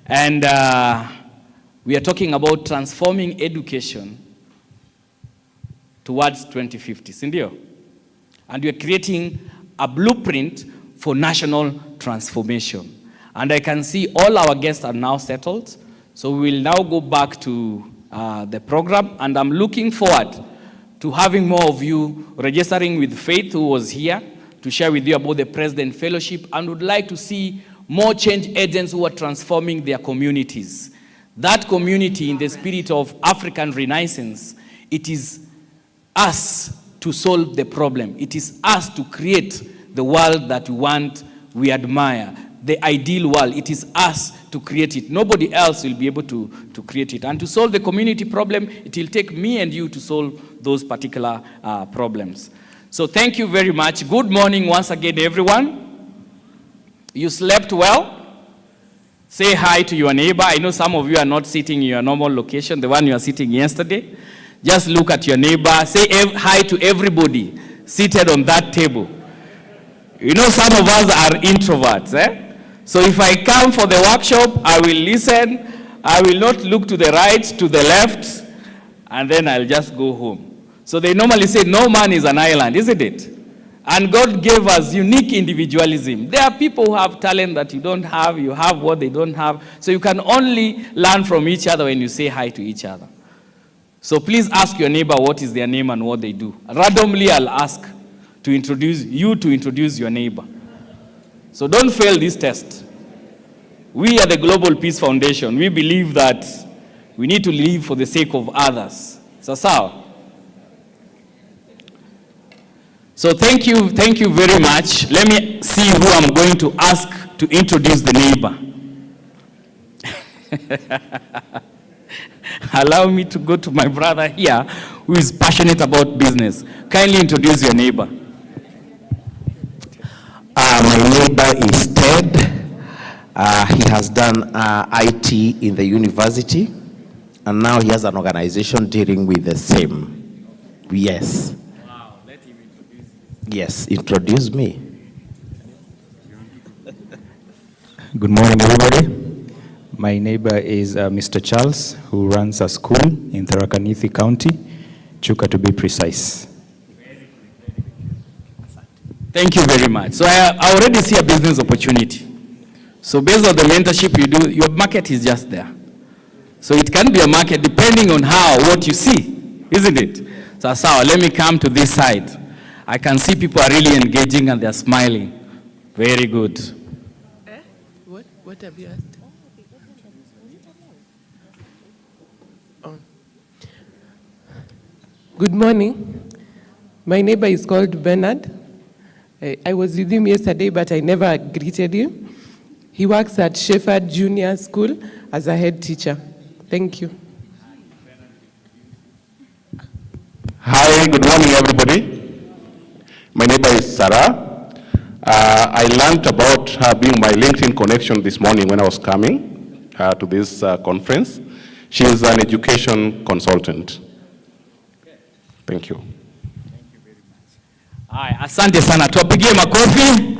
And we are talking about transforming education towards 2050, sindio? And we are creating a blueprint for national transformation. And I can see all our guests are now settled. So we will now go back to the program, and I'm looking forward to having more of you registering with Faith, who was here, to share with you about the President Fellowship, and would like to see more change agents who are transforming their communities. That community, in the spirit of African Renaissance, it is us to solve the problem. It is us to create the world that we want, we admire, the ideal world. It is us to create it. Nobody else will be able to create it. And to solve the community problem, it will take me and you to solve those particular problems. So thank you very much. Good morning once again, everyone. You slept well? Say hi to your neighbor. I know some of you are not sitting in your normal location, the one you are sitting yesterday. Just look at your neighbor. Say hi to everybody seated on that table. You know, some of us are introverts, eh? So if I come for the workshop, I will listen. I will not look to the right, to the left, and then I'll just go home. So they normally say no man is an island, isn't it? And God gave us unique individualism. There are people who have talent that you don't have. You have what they don't have. So you can only learn from each other when you say hi to each other. So please ask your neighbor what is their name and what they do. Randomly, I'll ask to introduce your neighbor. So don't fail this test. We at the Global Peace Foundation, we believe that we need to live for the sake of others. So thank you very much. Let me see who I'm going to ask to introduce the neighbor. Allow me to go to my brother here who is passionate about business. Kindly introduce your neighbor. My neighbor is Ted. He has done IT in the university, and now he has an organization dealing with the same. Yes. Wow, let him introduce you. Yes, introduce me. Good morning, everybody. My neighbor is Mr. Charles, who runs a school in Tharaka Nithi County, Chuka to be precise. Thank you very much. So I already see a business opportunity. So based on the mentorship you do, your market is just there. So it can be a market depending on what you see, isn't it? So let me come to this side. I can see people are really engaging and they're smiling. Very good. What have you asked? Oh. Good morning. My neighbor is called Bernard. I was with him yesterday, but I never greeted him. He works at Shepherd Junior School as a head teacher. Thank you. Hi, good morning, everybody. My neighbor is Sarah. I learned about her being my LinkedIn connection this morning when I was coming to this conference. She is an education consultant. Thank you. Asante sana. Tuwapigie makofi.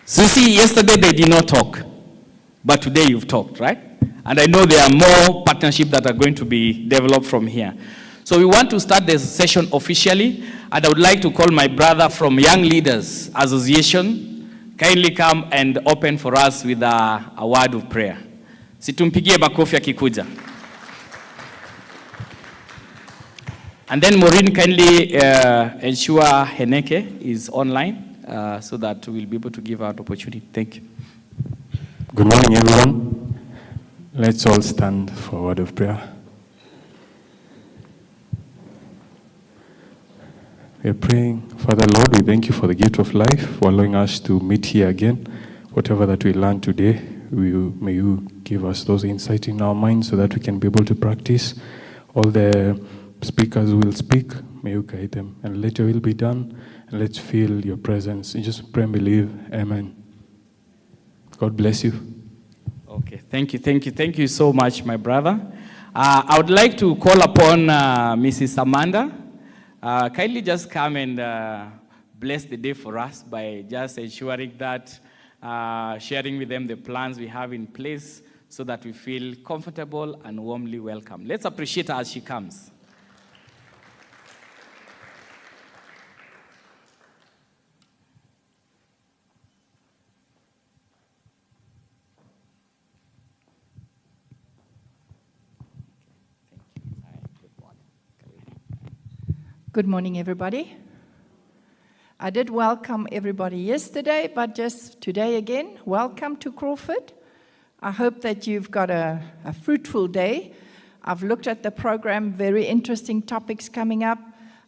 So you see, yesterday they did not talk, but today you've talked, right? And I know there are more partnerships that are going to be developed from here. So we want to start the session officially, and I would like to call my brother from Young Leaders Association. Kindly come and open for us with a word of prayer. Situmpigie makofi akikuja. And then Maureen, kindly ensure Heneke is online so that we'll be able to give out opportunity. Thank you. Good morning, everyone. Let's all stand for a word of prayer. We are praying. Father Lord, we thank you for the gift of life, for allowing us to meet here again. Whatever that we learned today, may you give us those insights in our minds so that we can be able to practice. All the speakers will speak, may you guide them, and let your will be done, and let's feel your presence. And just pray and believe. Amen. God bless you. Okay, thank you so much, my brother. I would like to call upon Mrs. Amanda. Kindly just come and bless the day for us by just ensuring that sharing with them the plans we have in place so that we feel comfortable and warmly welcome. Let's appreciate her as she comes. Good morning, everybody. I did welcome everybody yesterday, but just today again, welcome to Crawford. I hope that you've got a fruitful day. I've looked at the program, very interesting topics coming up.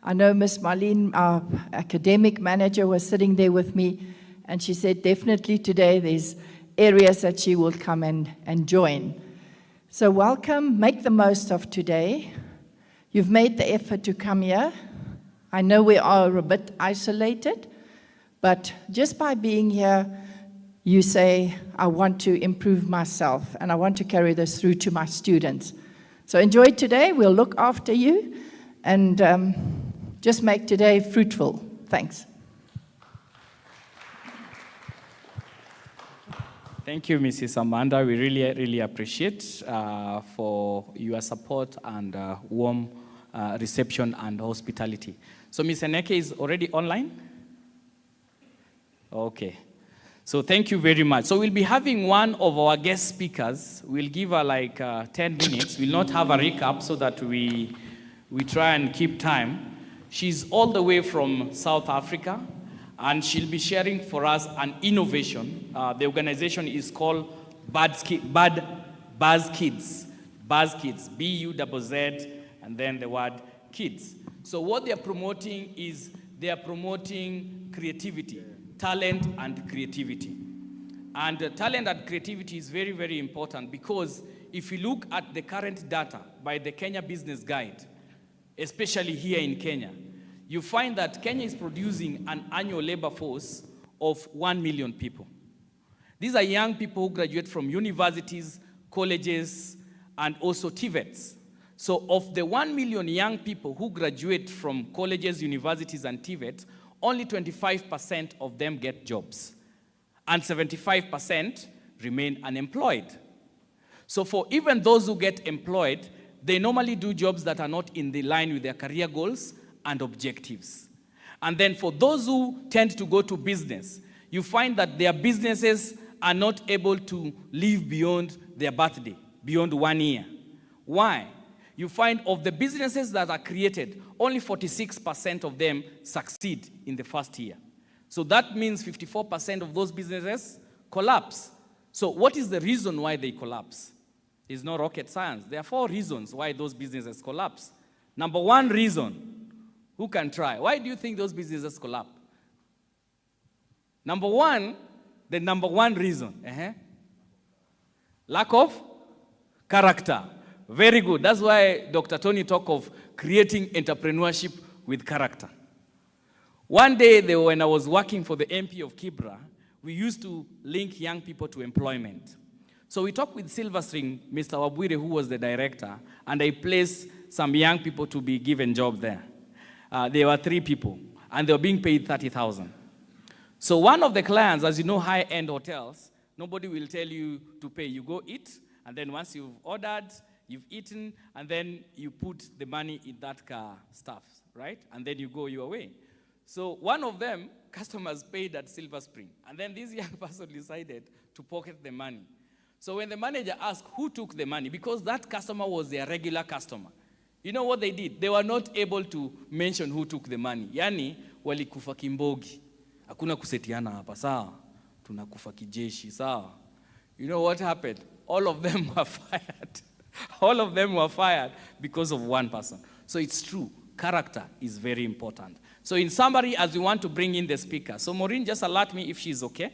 I know Miss Marlene, our academic manager, was sitting there with me, and she said definitely today there's areas that she will come and join. So welcome, make the most of today. You've made the effort to come here. I know we are a bit isolated, but just by being here, you say, I want to improve myself, and I want to carry this through to my students. So enjoy today. We'll look after you, and just make today fruitful. Thanks. Thank you, Mrs. Amanda. We really appreciate for your support and warm reception and hospitality. So Ms. Eneke is already online? Okay. So thank you very much. So we'll be having one of our guest speakers. We'll give her like 10 minutes. We'll not have a recap so that we try and keep time. She's all the way from South Africa, and she'll be sharing for us an innovation. The organization is called Buzz Kids. Buzz Kids, B-U-Z-Z, and then the word kids. So what they are promoting is they are promoting creativity, talent and creativity. And talent and creativity is very, very important, because if you look at the current data by the Kenya Business Guide, especially here in Kenya, you find that Kenya is producing an annual labor force of 1 million people. These are young people who graduate from universities, colleges, and also TVETs. So of the 1 million young people who graduate from colleges, universities, and TVET, only 25% of them get jobs, and 75% remain unemployed. So for even those who get employed, they normally do jobs that are not in the line with their career goals and objectives. And then for those who tend to go to business, you find that their businesses are not able to live beyond their birthday, beyond 1 year. Why? You find of the businesses that are created, only 46% of them succeed in the first year. So that means 54% of those businesses collapse. So what is the reason why they collapse? It's not rocket science. There are 4 reasons why those businesses collapse. Number 1 reason, who can try? Why do you think those businesses collapse? Number 1, the number 1 reason, lack of character. Very good. That's why Dr. Tony talked of creating entrepreneurship with character. One day, when I was working for the MP of Kibra, we used to link young people to employment. So we talked with Silverstring, Mr. Wabwire, who was the director, and I placed some young people to be given job there. There were 3 people, and they were being paid 30,000. So one of the clients, as you know, high-end hotels, nobody will tell you to pay. You go eat, and then once you've ordered, you've eaten, and then you put the money in that car stuff, right? And then you go your way. So one of them, customers paid at Silver Spring, and then this young person decided to pocket the money. So when the manager asked who took the money, because that customer was their regular customer, you know what they did? They were not able to mention who took the money. Yani, walikufa kimbogi. Hakuna kusetiana hapa, sawa? Tunakufa kijeshi, sawa? You know what happened? All of them were fired. All of them were fired because of one person. So it's true. Character is very important. So in summary, as we want to bring in the speaker. So Maureen, just alert me if she's okay.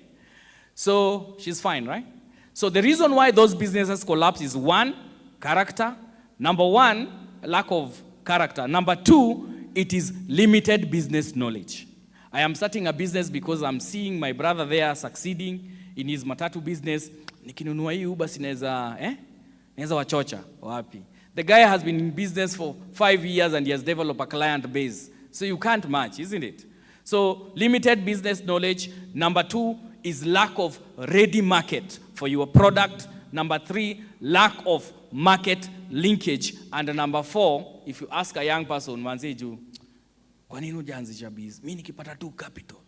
So she's fine, right? So the reason why those businesses collapse is 1, character. Number 1, lack of character. Number 2, it is limited business knowledge. I am starting a business because I'm seeing my brother there succeeding in his matatu business. Nikinunua hii Uber sinaweza, naweza wachocha wapi. The guy has been in business for 5 years and he has developed a client base. So you can't match, isn't it? So limited business knowledge. Number 2, is lack of ready market for your product. Number 3, lack of market linkage. And number 4, if you ask a young person, manzeju, kwa nini hujaanzisha business? Mimi nikipata tu capital.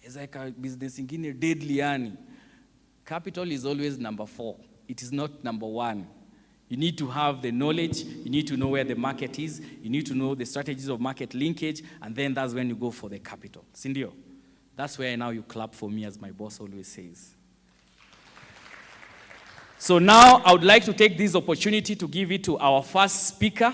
Ezeka business ingine deadly yani. Capital is always number 4. It is not number 1. You need to have the knowledge, you need to know where the market is, you need to know the strategies of market linkage, and then that's when you go for the capital. Sindio? That's where now you clap for me, as my boss always says. So now I would like to take this opportunity to give it to our first speaker,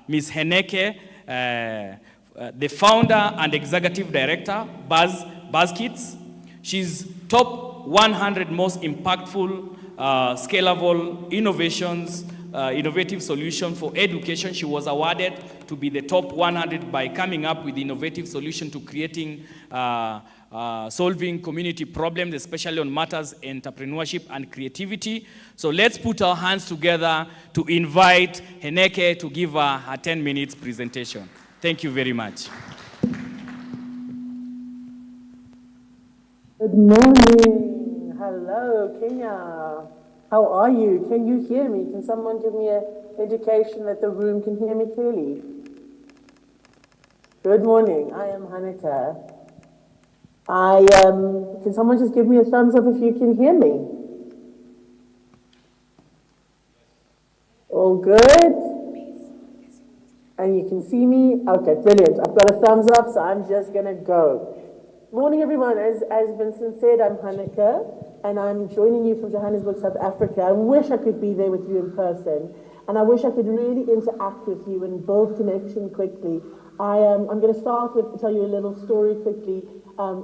Ms. Heneke, the founder and executive director, Buzz Kids. She's top 100 most impactful, scalable innovations, innovative solution for education. She was awarded to be the top 100 by coming up with innovative solution to creating, solving community problems, especially on matters entrepreneurship and creativity. So let's put our hands together to invite Heneke to give her 10 minutes presentation. Thank you very much. Good morning. Hello, Kenya. How are you? Can you hear me? Can someone give me an indication that the room can hear me clearly? Good morning. I am Hanika. Can someone just give me a thumbs up if you can hear me? All good? And you can see me? Okay, brilliant. I've got a thumbs up, so I'm just gonna go. Morning, everyone. As Vincent said, I'm Hanika, and I'm joining you from Johannesburg, South Africa. I wish I could be there with you in person, and I wish I could really interact with you and build connection quickly. I'm going to start with tell you a little story quickly,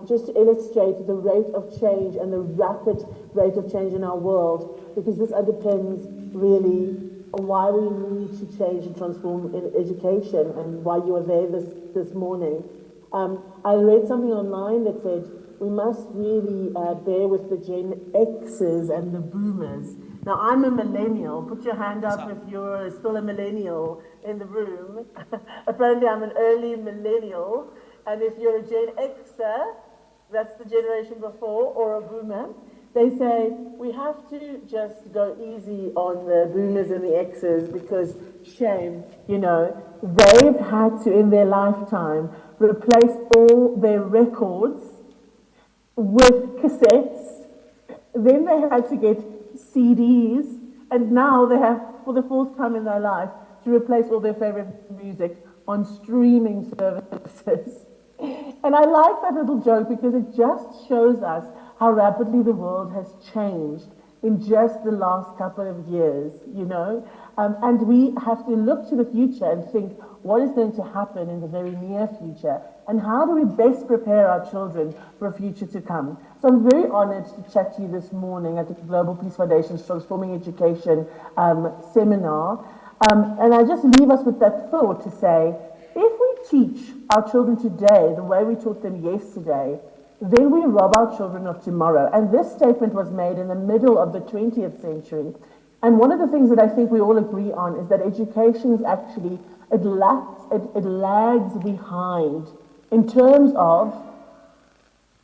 just to illustrate the rate of change and the rapid rate of change in our world, because this underpins really why we need to change and transform in education and why you are there this morning. I read something online that said we must really bear with the Gen X's and the boomers. Now, I'm a millennial. Put your hand up if you're still a millennial in the room. Apparently, I'm an early millennial. And if you're a Gen Xer, that's the generation before, or a boomer, they say we have to just go easy on the boomers and the X's because shame, you know, they've had to, in their lifetime, replace all their records with cassettes. Then they had to get CDs, and now they have, for the fourth time in their life, to replace all their favorite music on streaming services. And I like that little joke because it just shows us how rapidly the world has changed in just the last couple of years, you know? And we have to look to the future and think, what is going to happen in the very near future? And how do we best prepare our children for a future to come? So I'm very honored to chat to you this morning at the Global Peace Foundation's Transforming Education seminar. And I just leave us with that thought to say, if we teach our children today the way we taught them yesterday, then we rob our children of tomorrow. And this statement was made in the middle of the 20th century. And one of the things that I think we all agree on is that education is actually, it lags behind in terms of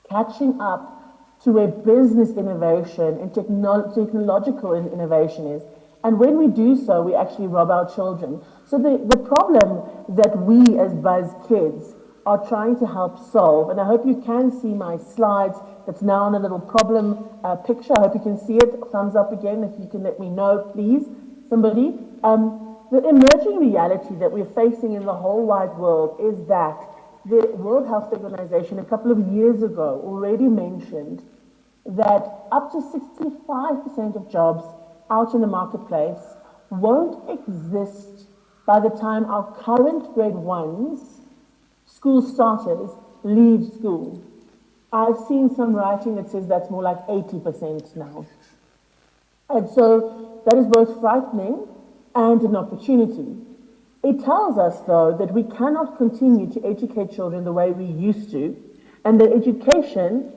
catching up to where business innovation and technological innovation is. And when we do so, we actually rob our children. So the problem that we as Buzz Kids are trying to help solve, and I hope you can see my slides. It's now on a little problem picture. I hope you can see it. Thumbs up again if you can let me know, please, somebody. The emerging reality that we're facing in the whole wide world is that the World Health Organization a couple of years ago already mentioned that up to 65% of jobs out in the marketplace won't exist by the time our current grade ones, school starters, leave school. I've seen some writing that says that's more like 80% now. And so that is both frightening and an opportunity. It tells us, though, that we cannot continue to educate children the way we used to, and that education,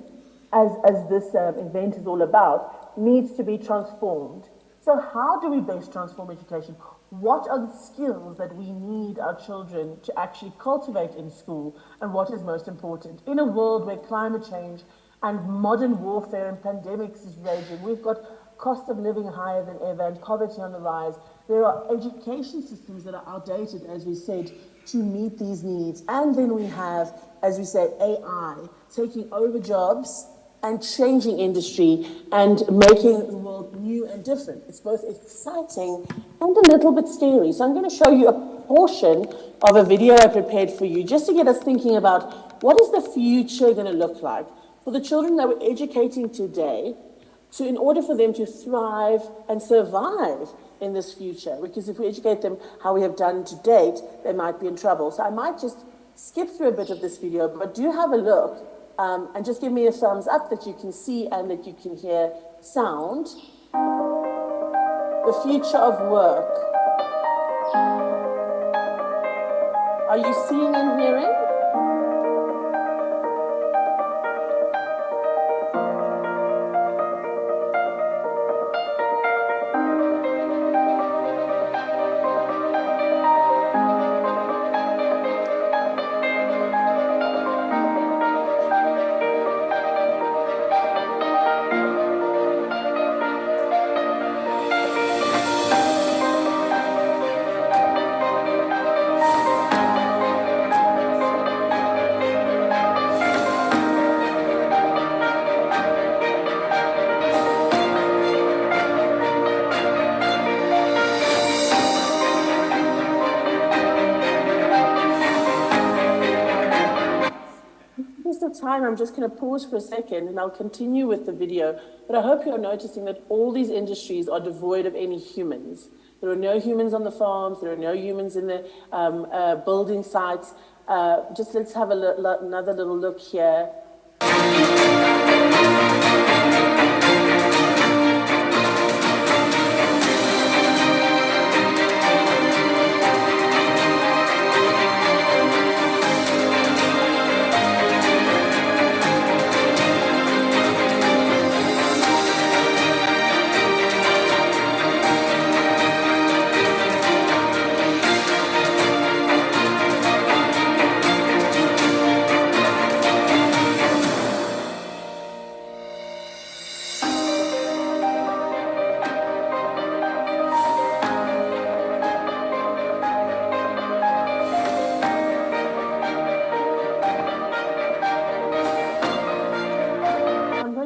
as this event is all about, needs to be transformed. So how do we best transform education? What are the skills that we need our children to actually cultivate in school, and what is most important? In a world where climate change and modern warfare and pandemics is raging. We've got cost of living higher than ever and poverty on the rise. There are education systems that are outdated, as we said, to meet these needs. And then we have, as we say, AI taking over jobs and changing industry and making the world new and different. It's both exciting and a little bit scary. So I'm going to show you a portion of a video I prepared for you just to get us thinking about what is the future going to look like for the children that we're educating today, in order for them to thrive and survive in this future. Because if we educate them how we have done to date, they might be in trouble. So I might just skip through a bit of this video, but do have a look and just give me a thumbs up that you can see and that you can hear sound. The future of work. Are you seeing and hearing? Time, I'm just going to pause for a second and I'll continue with the video, but I hope you're noticing that all these industries are devoid of any humans. There are no humans on the farms, there are no humans in the building sites. Just let's have another little look here.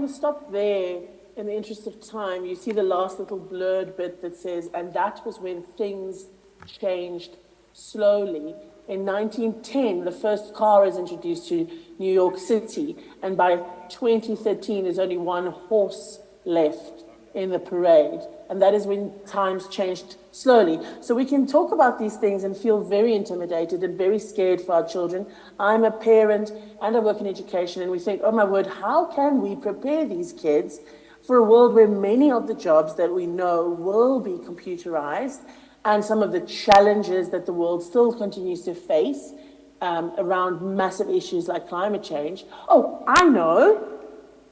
Stop there in the interest of time. You see the last little blurred bit that says, and that was when things changed slowly. In 1910, the first car is introduced to New York City, and by 2013, there's only one horse left in the parade, and that is when times changed slowly. So we can talk about these things and feel very intimidated and very scared for our children. I'm a parent and I work in education, and we think, oh my word, how can we prepare these kids for a world where many of the jobs that we know will be computerized, and some of the challenges that the world still continues to face around massive issues like climate change. Oh, I know.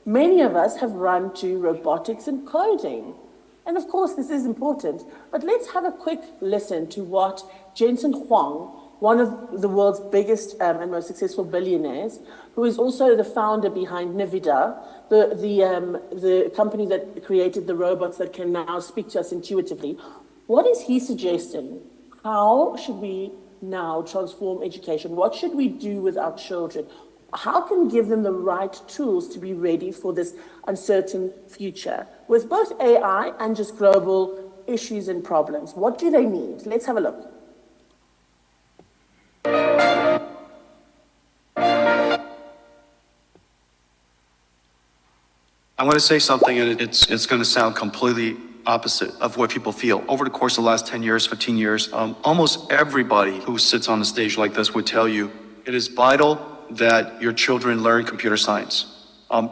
Many of us have run to robotics and coding. And of course, this is important. But let's have a quick listen to what Jensen Huang, one of the world's biggest and most successful billionaires, who is also the founder behind NVIDIA, the company that created the robots that can now speak to us intuitively. What is he suggesting? How should we now transform education? What should we do with our children? How can we give them the right tools to be ready for this uncertain future with both AI and just global issues and problems? What do they need? Let's have a look. I'm going to say something, and it's going to sound completely opposite of what people feel. Over the course of the last 10 years, 15 years, almost everybody who sits on a stage like this would tell you it is vital that your children learn computer science.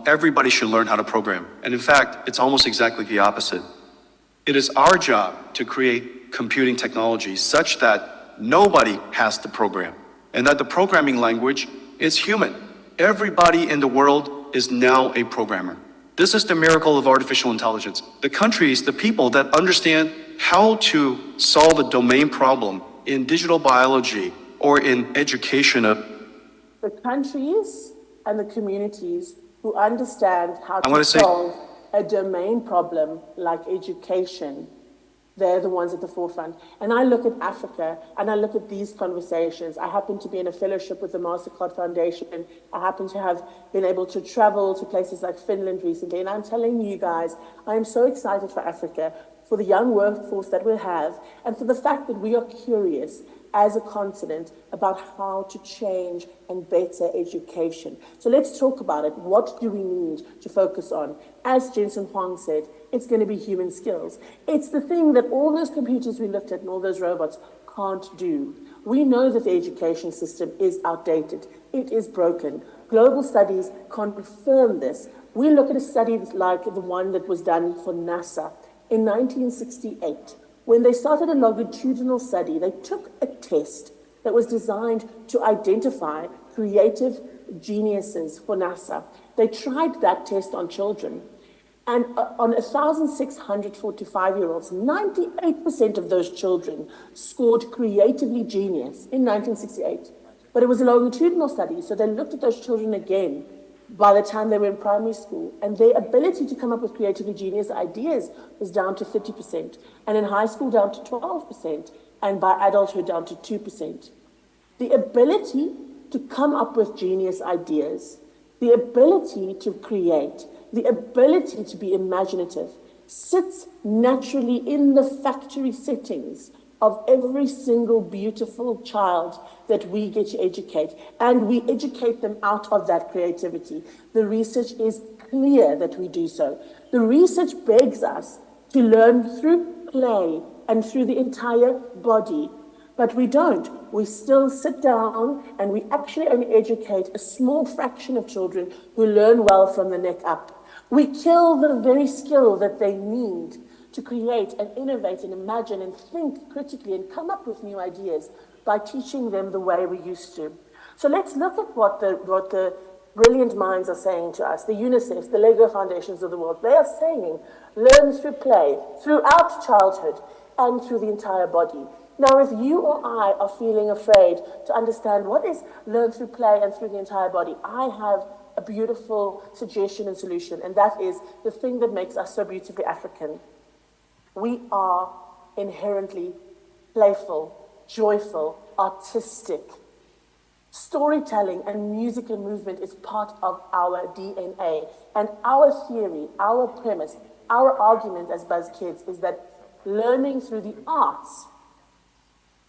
Everybody should learn how to program. And in fact, it's almost exactly the opposite. It is our job to create computing technology such that nobody has to program, and that the programming language is human. Everybody in the world is now a programmer. This is the miracle of artificial intelligence. The countries, the people that understand how to solve a domain problem in digital biology or in education. The countries and the communities who understand how I'm gonna to say- solve a domain problem like education. They're the ones at the forefront. And I look at Africa and I look at these conversations. I happen to be in a fellowship with the MasterCard Foundation. I happen to have been able to travel to places like Finland recently. And I'm telling you guys, I am so excited for Africa, for the young workforce that we have, and for the fact that we are curious as a continent about how to change and better education. So let's talk about it. What do we need to focus on? As Jensen Huang said, it's going to be human skills. It's the thing that all those computers we looked at and all those robots can't do. We know that the education system is outdated. It is broken. Global studies confirm this. We look at a study like the one that was done for NASA in 1968. When they started a longitudinal study, they took a test that was designed to identify creative geniuses for NASA. They tried that test on children. And on 1,645-year-olds, 98% of those children scored creatively genius in 1968. But it was a longitudinal study, so they looked at those children again by the time they were in primary school, and their ability to come up with creatively genius ideas was down to 30%, and in high school down to 12%, and by adulthood down to 2%. The ability to come up with genius ideas, the ability to create, the ability to be imaginative sits naturally in the factory settings of every single beautiful child that we get to educate, and we educate them out of that creativity. The research is clear that we do so. The research begs us to learn through play and through the entire body, but we don't. We still sit down and we actually only educate a small fraction of children who learn well from the neck up. We kill the very skill that they need to create and innovate and imagine and think critically and come up with new ideas by teaching them the way we used to. So let's look at what the brilliant minds are saying to us, the UNICEF, the Lego Foundations of the world. They are saying, learn through play, throughout childhood, and through the entire body. Now, if you or I are feeling afraid to understand what is learn through play and through the entire body, I have a beautiful suggestion and solution, and that is the thing that makes us so beautifully African. We are inherently playful, joyful, artistic. Storytelling and music and movement is part of our DNA. And our theory, our premise, our argument as Buzz Kids is that learning through the arts,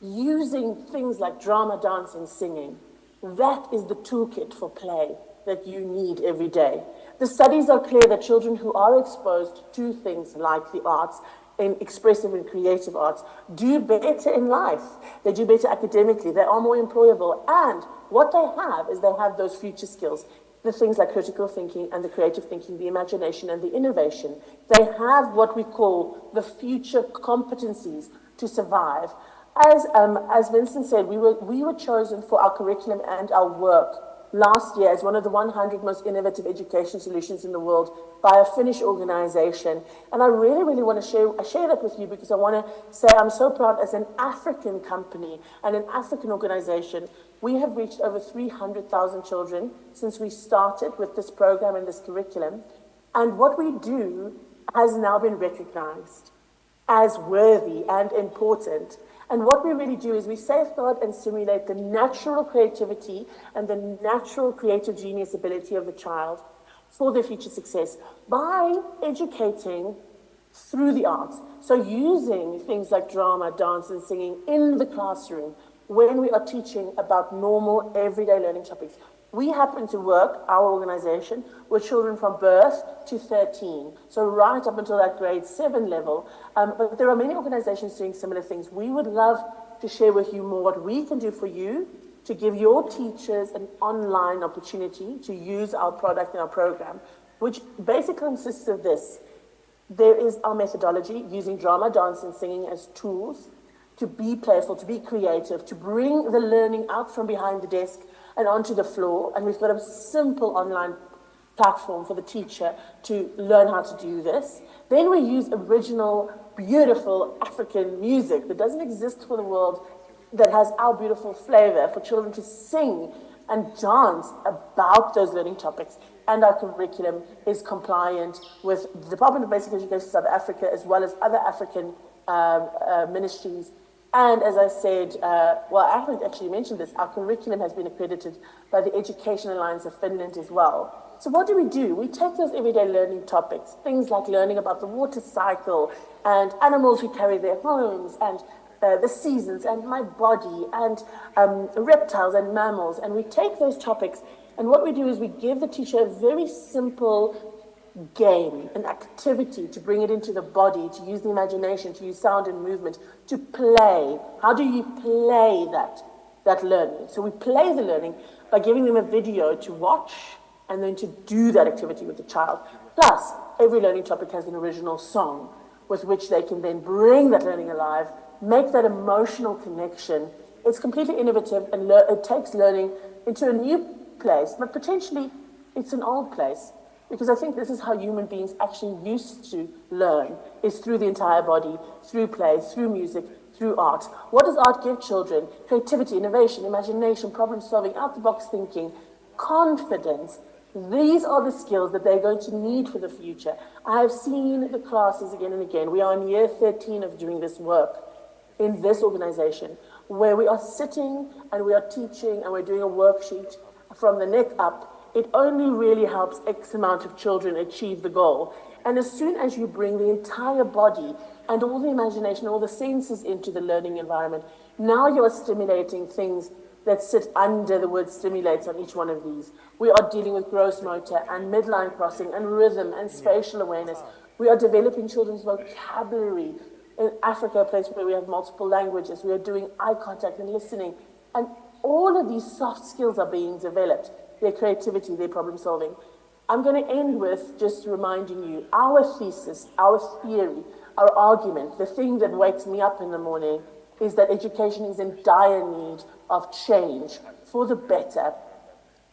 using things like drama, dance, and singing, that is the toolkit for play that you need every day. The studies are clear that children who are exposed to things like the arts, in expressive and creative arts, do better in life. They do better academically. They are more employable. And what they have is they have those future skills, the things like critical thinking and the creative thinking, the imagination and the innovation. They have what we call the future competencies to survive. As Vincent said, we were chosen for our curriculum and our work last year as one of the 100 most innovative education solutions in the world by a Finnish organization. And I really, really want to share that with you because I want to say I'm so proud as an African company and an African organization. We have reached over 300,000 children since we started with this program and this curriculum. And what we do has now been recognized as worthy and important. And what we really do is we safeguard and stimulate the natural creativity and the natural creative genius ability of the child for their future success by educating through the arts. So using things like drama, dance, and singing in the classroom when we are teaching about normal, everyday learning topics. We happen to work, our organization, with children from birth to 13, so right up until that grade 7 level. But there are many organizations doing similar things. We would love to share with you more what we can do for you to give your teachers an online opportunity to use our product and our program, which basically consists of this. There is our methodology using drama, dance, and singing as tools to be playful, to be creative, to bring the learning out from behind the desk and onto the floor. And we've got a simple online platform for the teacher to learn how to do this. Then we use original, beautiful African music that doesn't exist for the world, that has our beautiful flavor for children to sing and dance about those learning topics. And our curriculum is compliant with the Department of Basic Education South Africa, as well as other African ministries. And as I said, well, I haven't actually mentioned this, our curriculum has been accredited by the Education Alliance of Finland as well. So what do? We take those everyday learning topics, things like learning about the water cycle and animals who carry their homes and the seasons and my body and reptiles and mammals. And we take those topics, and what we do is we give the teacher a very simple game, an activity to bring it into the body, to use the imagination, to use sound and movement, to play. How do you play that learning? So we play the learning by giving them a video to watch and then to do that activity with the child. Plus, every learning topic has an original song with which they can then bring that learning alive, make that emotional connection. It's completely innovative, and it takes learning into a new place, but potentially it's an old place. Because I think this is how human beings actually used to learn, is through the entire body, through play, through music, through art. What does art give children? Creativity, innovation, imagination, problem solving, out-the-box thinking, confidence. These are the skills that they're going to need for the future. I have seen the classes again and again. We are in year 13 of doing this work in this organization, where we are sitting and we are teaching and we're doing a worksheet from the neck up. It only really helps X amount of children achieve the goal. And as soon as you bring the entire body and all the imagination, all the senses into the learning environment, now you are stimulating things that sit under the word stimulates on each one of these. We are dealing with gross motor and midline crossing and rhythm and spatial awareness. We are developing children's vocabulary. In Africa, a place where we have multiple languages, we are doing eye contact and listening. And all of these soft skills are being developed. Their creativity, their problem solving. I'm going to end with just reminding you, our thesis, our theory, our argument, the thing that wakes me up in the morning is that education is in dire need of change for the better.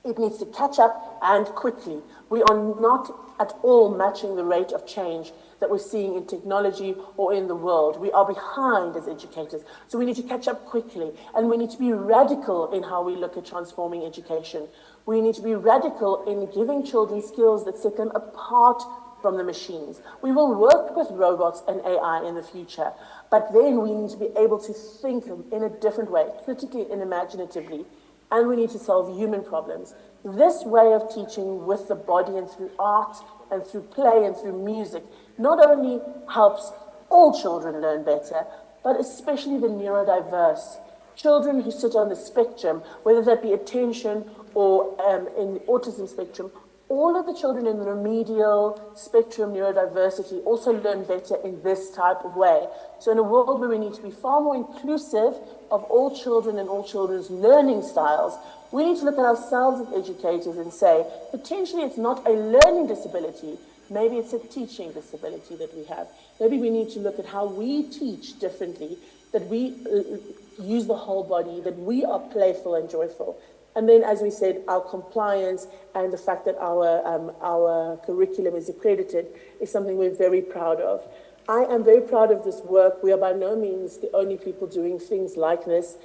It needs to catch up and quickly. We are not at all matching the rate of change that we're seeing in technology or in the world. We are behind as educators. So we need to catch up quickly, and we need to be radical in how we look at transforming education. We need to be radical in giving children skills that set them apart from the machines. We will work with robots and AI in the future, but then we need to be able to think in a different way, critically and imaginatively, and we need to solve human problems. This way of teaching with the body and through art and through play and through music not only helps all children learn better, but especially the neurodiverse. Children who sit on the spectrum, whether that be attention or in the autism spectrum, all of the children in the remedial spectrum neurodiversity also learn better in this type of way. So in a world where we need to be far more inclusive of all children and all children's learning styles, we need to look at ourselves as educators and say, potentially it's not a learning disability, maybe it's a teaching disability that we have. Maybe we need to look at how we teach differently, that we use the whole body, that we are playful and joyful. And then, as we said, our compliance and the fact that our curriculum is accredited is something we're very proud of. I am very proud of this work. We are by no means the only people doing things like this.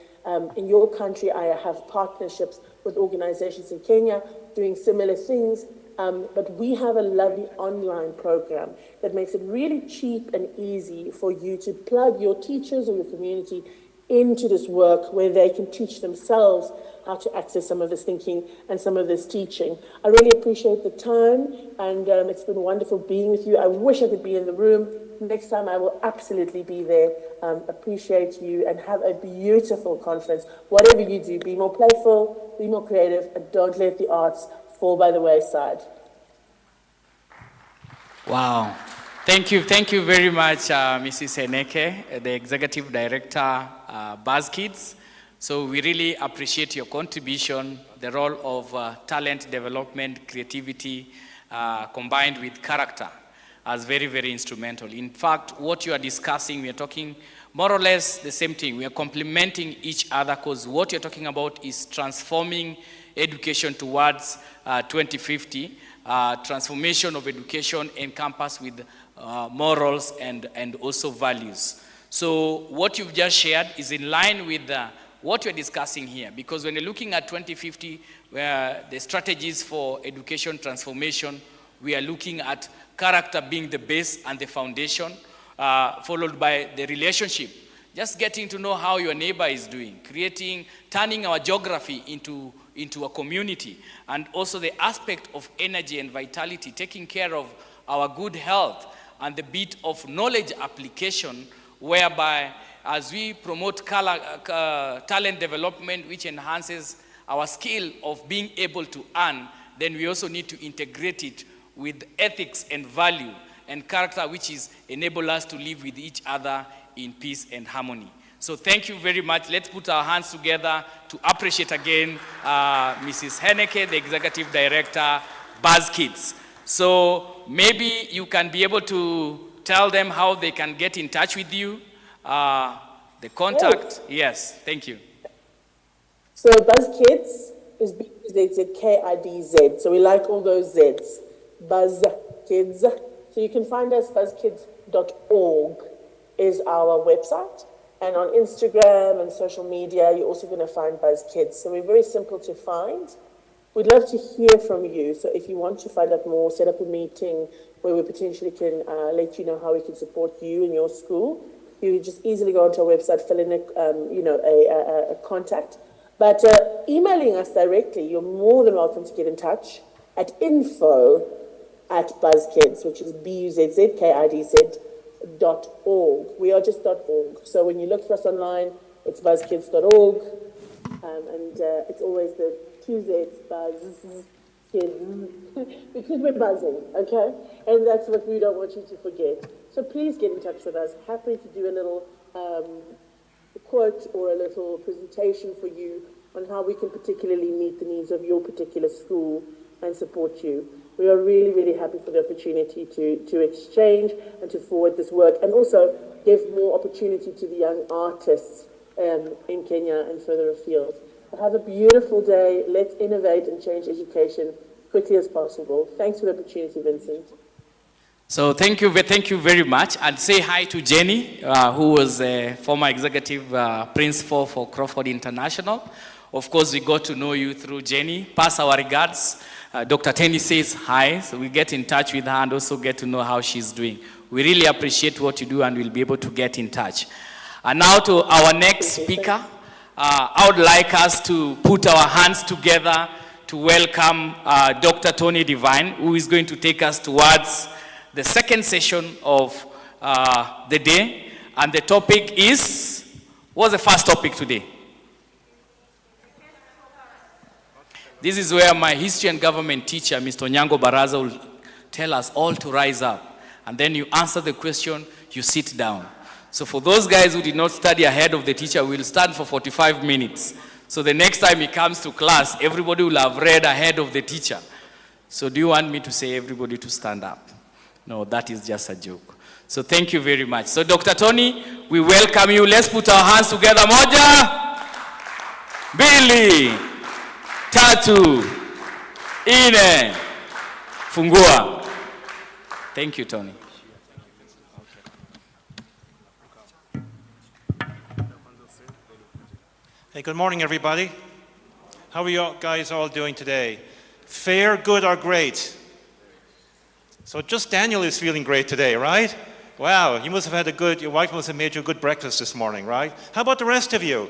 In your country, I have partnerships with organizations in Kenya doing similar things. But we have a lovely online program that makes it really cheap and easy for you to plug your teachers or your community into this work where they can teach themselves how to access some of this thinking and some of this teaching. I really appreciate the time, and it's been wonderful being with you. I wish I could be in the room. Next time I will absolutely be there. Appreciate you, and have a beautiful conference. Whatever you do, be more playful, be more creative, and don't let the arts fall by the wayside. Wow. Thank you very much, Mrs. Eneke, the Executive Director, BuzzKids. So we really appreciate your contribution, the role of talent development, creativity, combined with character as very, very instrumental. In fact, what you are discussing, we are talking more or less the same thing. We are complementing each other, because what you're talking about is transforming education towards 2050, transformation of education encompassed with morals and also values. So what you've just shared is in line with what we're discussing here. Because when you're looking at 2050, where the strategies for education transformation, we are looking at character being the base and the foundation, followed by the relationship. Just getting to know how your neighbor is doing, turning our geography into a community, and also the aspect of energy and vitality, taking care of our good health, and the bit of knowledge application, whereby as we promote talent development, which enhances our skill of being able to earn, then we also need to integrate it with ethics and value and character, which enable us to live with each other in peace and harmony. So thank you very much. Let's put our hands together to appreciate again Mrs. Henneke, the Executive Director, BuzzKids. So maybe you can be able to tell them how they can get in touch with you, the contact. Yes, thank you. So BuzzKids is BuzzKids. So we like all those Zs. BuzzKids. So you can find us, buzzkids.org is our website. And on Instagram and social media, you're also going to find BuzzKids. So we're very simple to find. We'd love to hear from you. So if you want to find out more, set up a meeting where we potentially can let you know how we can support you and your school. You just easily go onto our website, fill in a contact. But emailing us directly, you're more than welcome to get in touch at info@BuzzKids, which is BuzzKids.org. We are just .org. So when you look for us online, it's buzzkids.org. And it's always the two Z's, BuzzKids, because we're buzzing, okay? And that's what we don't want you to forget. So please get in touch with us. Happy to do a little quote or a little presentation for you on how we can particularly meet the needs of your particular school and support you. We are really, really happy for the opportunity to exchange and to forward this work, and also give more opportunity to the young artists in Kenya and further afield. Have a beautiful day. Let's innovate and change education quickly as possible. Thanks for the opportunity, Vincent. So thank you very much. And say hi to Jenny, who was a former executive principal for Crawford International. Of course, we got to know you through Jenny. Pass our regards. Dr. Tenny says hi, so we get in touch with her and also get to know how she's doing. We really appreciate what you do, and we'll be able to get in touch. And now to our next speaker. I would like us to put our hands together to welcome Dr. Tony Divine, who is going to take us towards the second session of the day. And the topic is, what's the first topic today? This is where my history and government teacher, Mr. Onyango Baraza, will tell us all to rise up. And then you answer the question, you sit down. So for those guys who did not study ahead of the teacher, we'll stand for 45 minutes. So the next time he comes to class, everybody will have read ahead of the teacher. So do you want me to say everybody to stand up? No, that is just a joke. So thank you very much. So Dr. Tony, we welcome you. Let's put our hands together. Moja, Billy, Tatu, Ine, Fungua. Thank you, Tony. Hey, good morning, everybody. How are you guys all doing today? Fair, good, or great? So just Daniel is feeling great today, right? Wow, you must have had your wife must have made you a good breakfast this morning, right? How about the rest of you?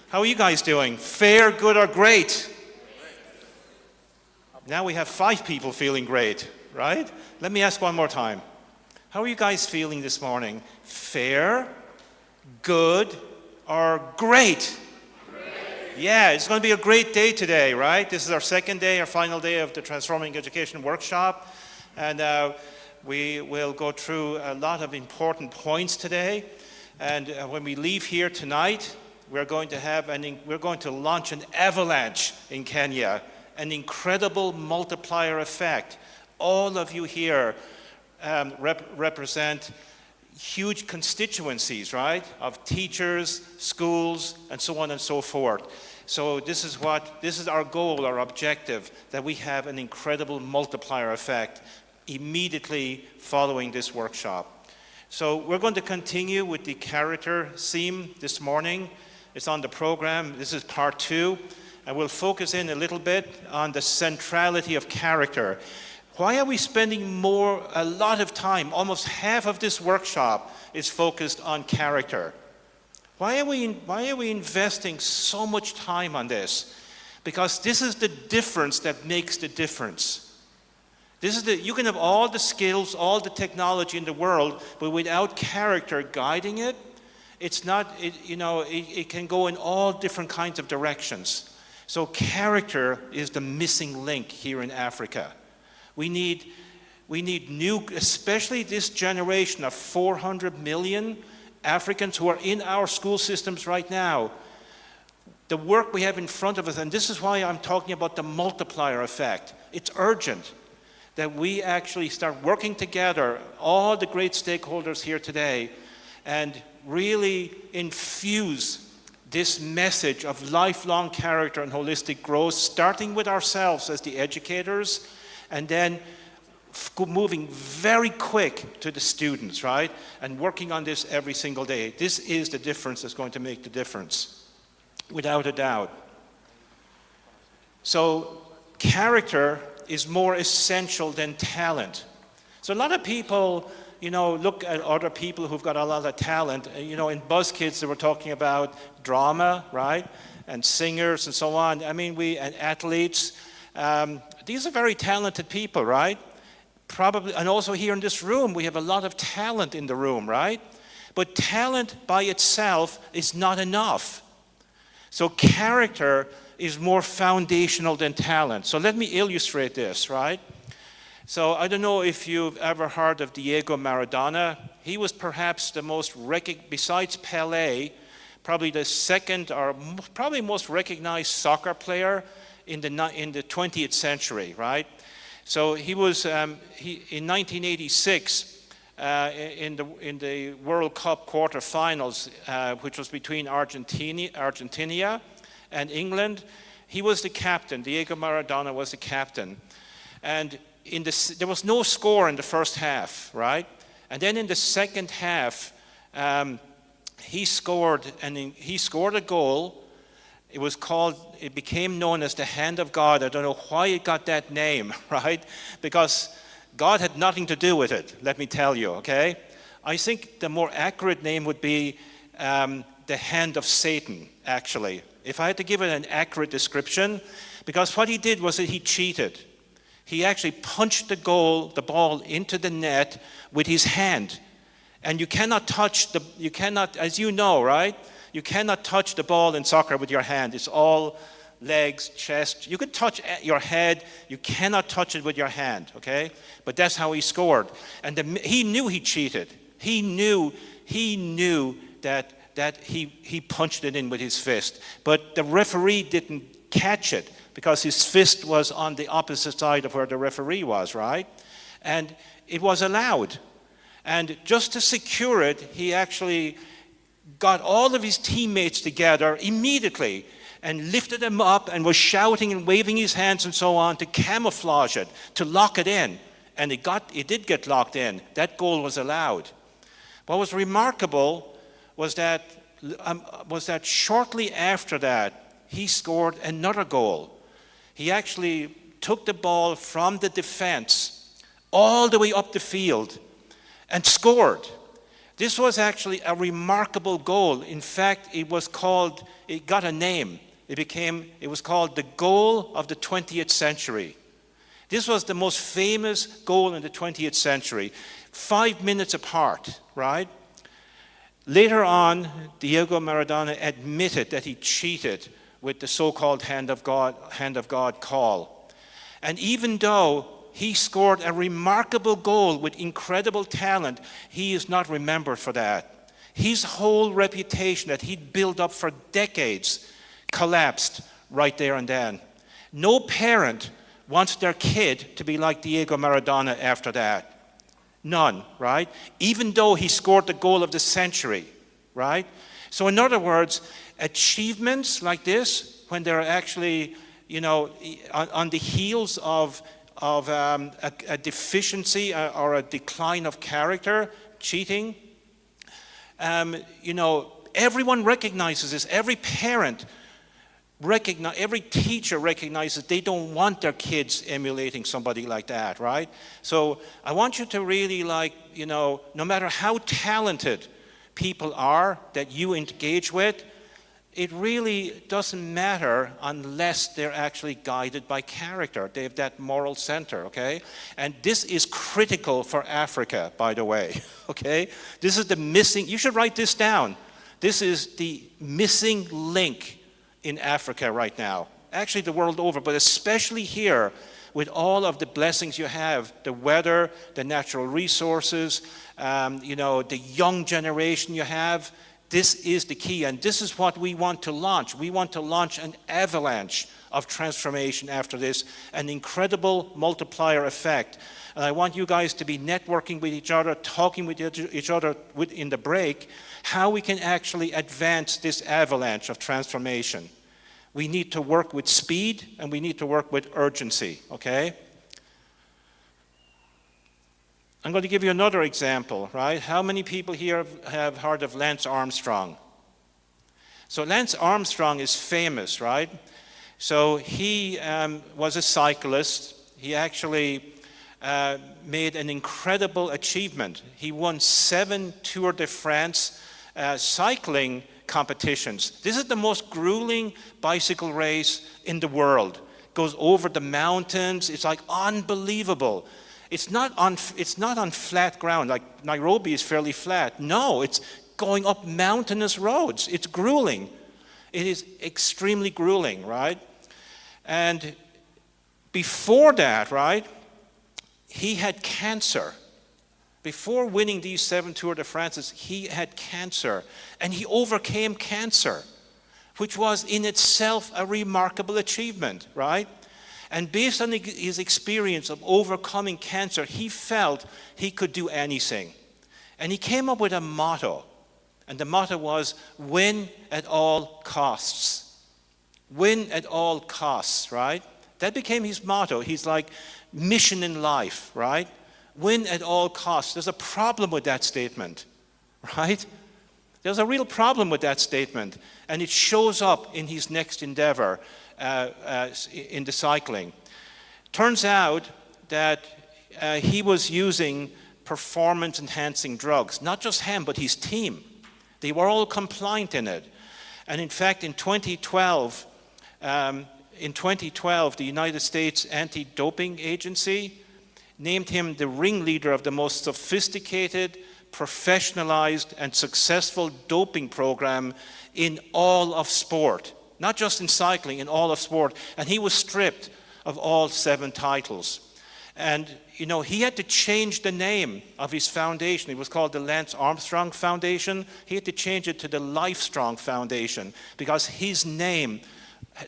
How are you guys doing? Fair, good, or great? Now we have 5 people feeling great, right? Let me ask one more time. How are you guys feeling this morning? Fair, good, or great? Yeah, it's going to be a great day today, right? This is our second day, our final day of the Transforming Education workshop. And we will go through a lot of important points today. And when we leave here tonight, we're going to launch an avalanche in Kenya, an incredible multiplier effect. All of you here represent huge constituencies, right, of teachers, schools, and so on and so forth. So this is our goal, our objective, that we have an incredible multiplier effect immediately following this workshop. So we're going to continue with the character theme this morning, It's on the program. This is part 2. And we'll focus in a little bit on the centrality of character. Why are we spending a lot of time? Almost half of this workshop is focused on character. Why are we investing so much time on this? Because this is the difference that makes the difference. You can have all the skills, all the technology in the world, but without character guiding it, it can go in all different kinds of directions. So character is the missing link here in Africa. We need new, especially this generation of 400 million Africans who are in our school systems right now. The work we have in front of us, and this is why I'm talking about the multiplier effect. It's urgent that we actually start working together, all the great stakeholders here today, and really infuse this message of lifelong character and holistic growth, starting with ourselves as the educators, and then moving very quick to the students, right? And working on this every single day. This is the difference that's going to make the difference, without a doubt. So character is more essential than talent. So a lot of people, look at other people who've got a lot of talent. In BuzzKids, they were talking about drama, right? And singers and so on. And athletes. These are very talented people, right? Probably, and also here in this room, we have a lot of talent in the room, right? But talent by itself is not enough. So character is more foundational than talent. So let me illustrate this, right? So I don't know if you've ever heard of Diego Maradona. He was perhaps the most, besides Pelé, probably the second or probably most recognized soccer player in the 20th century, right? So he was, in 1986, in the World Cup quarterfinals, which was between Argentina and England, he was the captain. Diego Maradona was the captain. And there was no score in the first half, right? And then in the second half, he scored a goal. It became known as the Hand of God. I don't know why it got that name, right? Because God had nothing to do with it, let me tell you, okay? I think the more accurate name would be the Hand of Satan, actually. If I had to give it an accurate description, because what he did was that he cheated. He actually punched the ball into the net with his hand. And you cannot, as you know, right? You cannot touch the ball in soccer with your hand. It's all legs, chest. You can touch your head. You cannot touch it with your hand, okay? But that's how he scored. And he knew he cheated. He knew that he punched it in with his fist. But the referee didn't catch it because his fist was on the opposite side of where the referee was, right? And it was allowed. And just to secure it, he actually got all of his teammates together immediately and lifted them up and was shouting and waving his hands and so on to camouflage it, to lock it in. And it did get locked in. That goal was allowed. What was remarkable was that shortly after that, he scored another goal. He actually took the ball from the defense all the way up the field and scored. This was actually a remarkable goal. In fact, it got a name. It was called the goal of the 20th century. This was the most famous goal in the 20th century, 5 minutes apart, right? Later on, Diego Maradona admitted that he cheated with the so-called hand of God call. And even though he scored a remarkable goal with incredible talent, he is not remembered for that. His whole reputation that he'd built up for decades collapsed right there and then. No parent wants their kid to be like Diego Maradona after that. None, right? Even though he scored the goal of the century, right? So in other words, achievements like this, when they're actually, on the heels of a deficiency or a decline of character, cheating, everyone recognizes this. Every parent every teacher recognizes they don't want their kids emulating somebody like that, right? So I want you to really, like, you know, no matter how talented people are that you engage with, it really doesn't matter unless they're actually guided by character. They have that moral center, okay? And this is critical for Africa, by the way, okay? This is the missing, you should write this down. This is the missing link in Africa right now. Actually the world over, but especially here with all of the blessings you have, the weather, the natural resources, you know, the young generation you have. This is the key, and this is what we want to launch. We want to launch an avalanche of transformation after this, an incredible multiplier effect. And I want you guys to be networking with each other, talking with each other in the break, how we can actually advance this avalanche of transformation. We need to work with speed, and we need to work with urgency, okay? I'm going to give you another example, right? How many people here have heard of Lance Armstrong? So Lance Armstrong is famous, right? So he was a cyclist. He actually made an incredible achievement. He won 7 Tour de France cycling competitions. This is the most grueling bicycle race in the world. It goes over the mountains. It's like unbelievable. It's not on flat ground, like Nairobi is fairly flat. No, it's going up mountainous roads. It's grueling. It is extremely grueling, right? And before that, right, he had cancer. Before winning these 7 Tour de France's, he had cancer. And he overcame cancer, which was in itself a remarkable achievement, right? And based on his experience of overcoming cancer, he felt he could do anything. And he came up with a motto. And the motto was, win at all costs. Win at all costs, right? That became his motto. He's like, mission in life, right? Win at all costs. There's a problem with that statement, right? There's a real problem with that statement. And it shows up in his next endeavor in the cycling. Turns out that he was using performance-enhancing drugs. Not just him, but his team. They were all compliant in it. And in fact, in 2012, the United States Anti-Doping Agency named him the ringleader of the most sophisticated, professionalized, and successful doping program in all of sport. Not just in cycling, in all of sport. And he was stripped of all 7 titles. And, you know, he had to change the name of his foundation. It was called the Lance Armstrong Foundation. He had to change it to the Livestrong Foundation because his name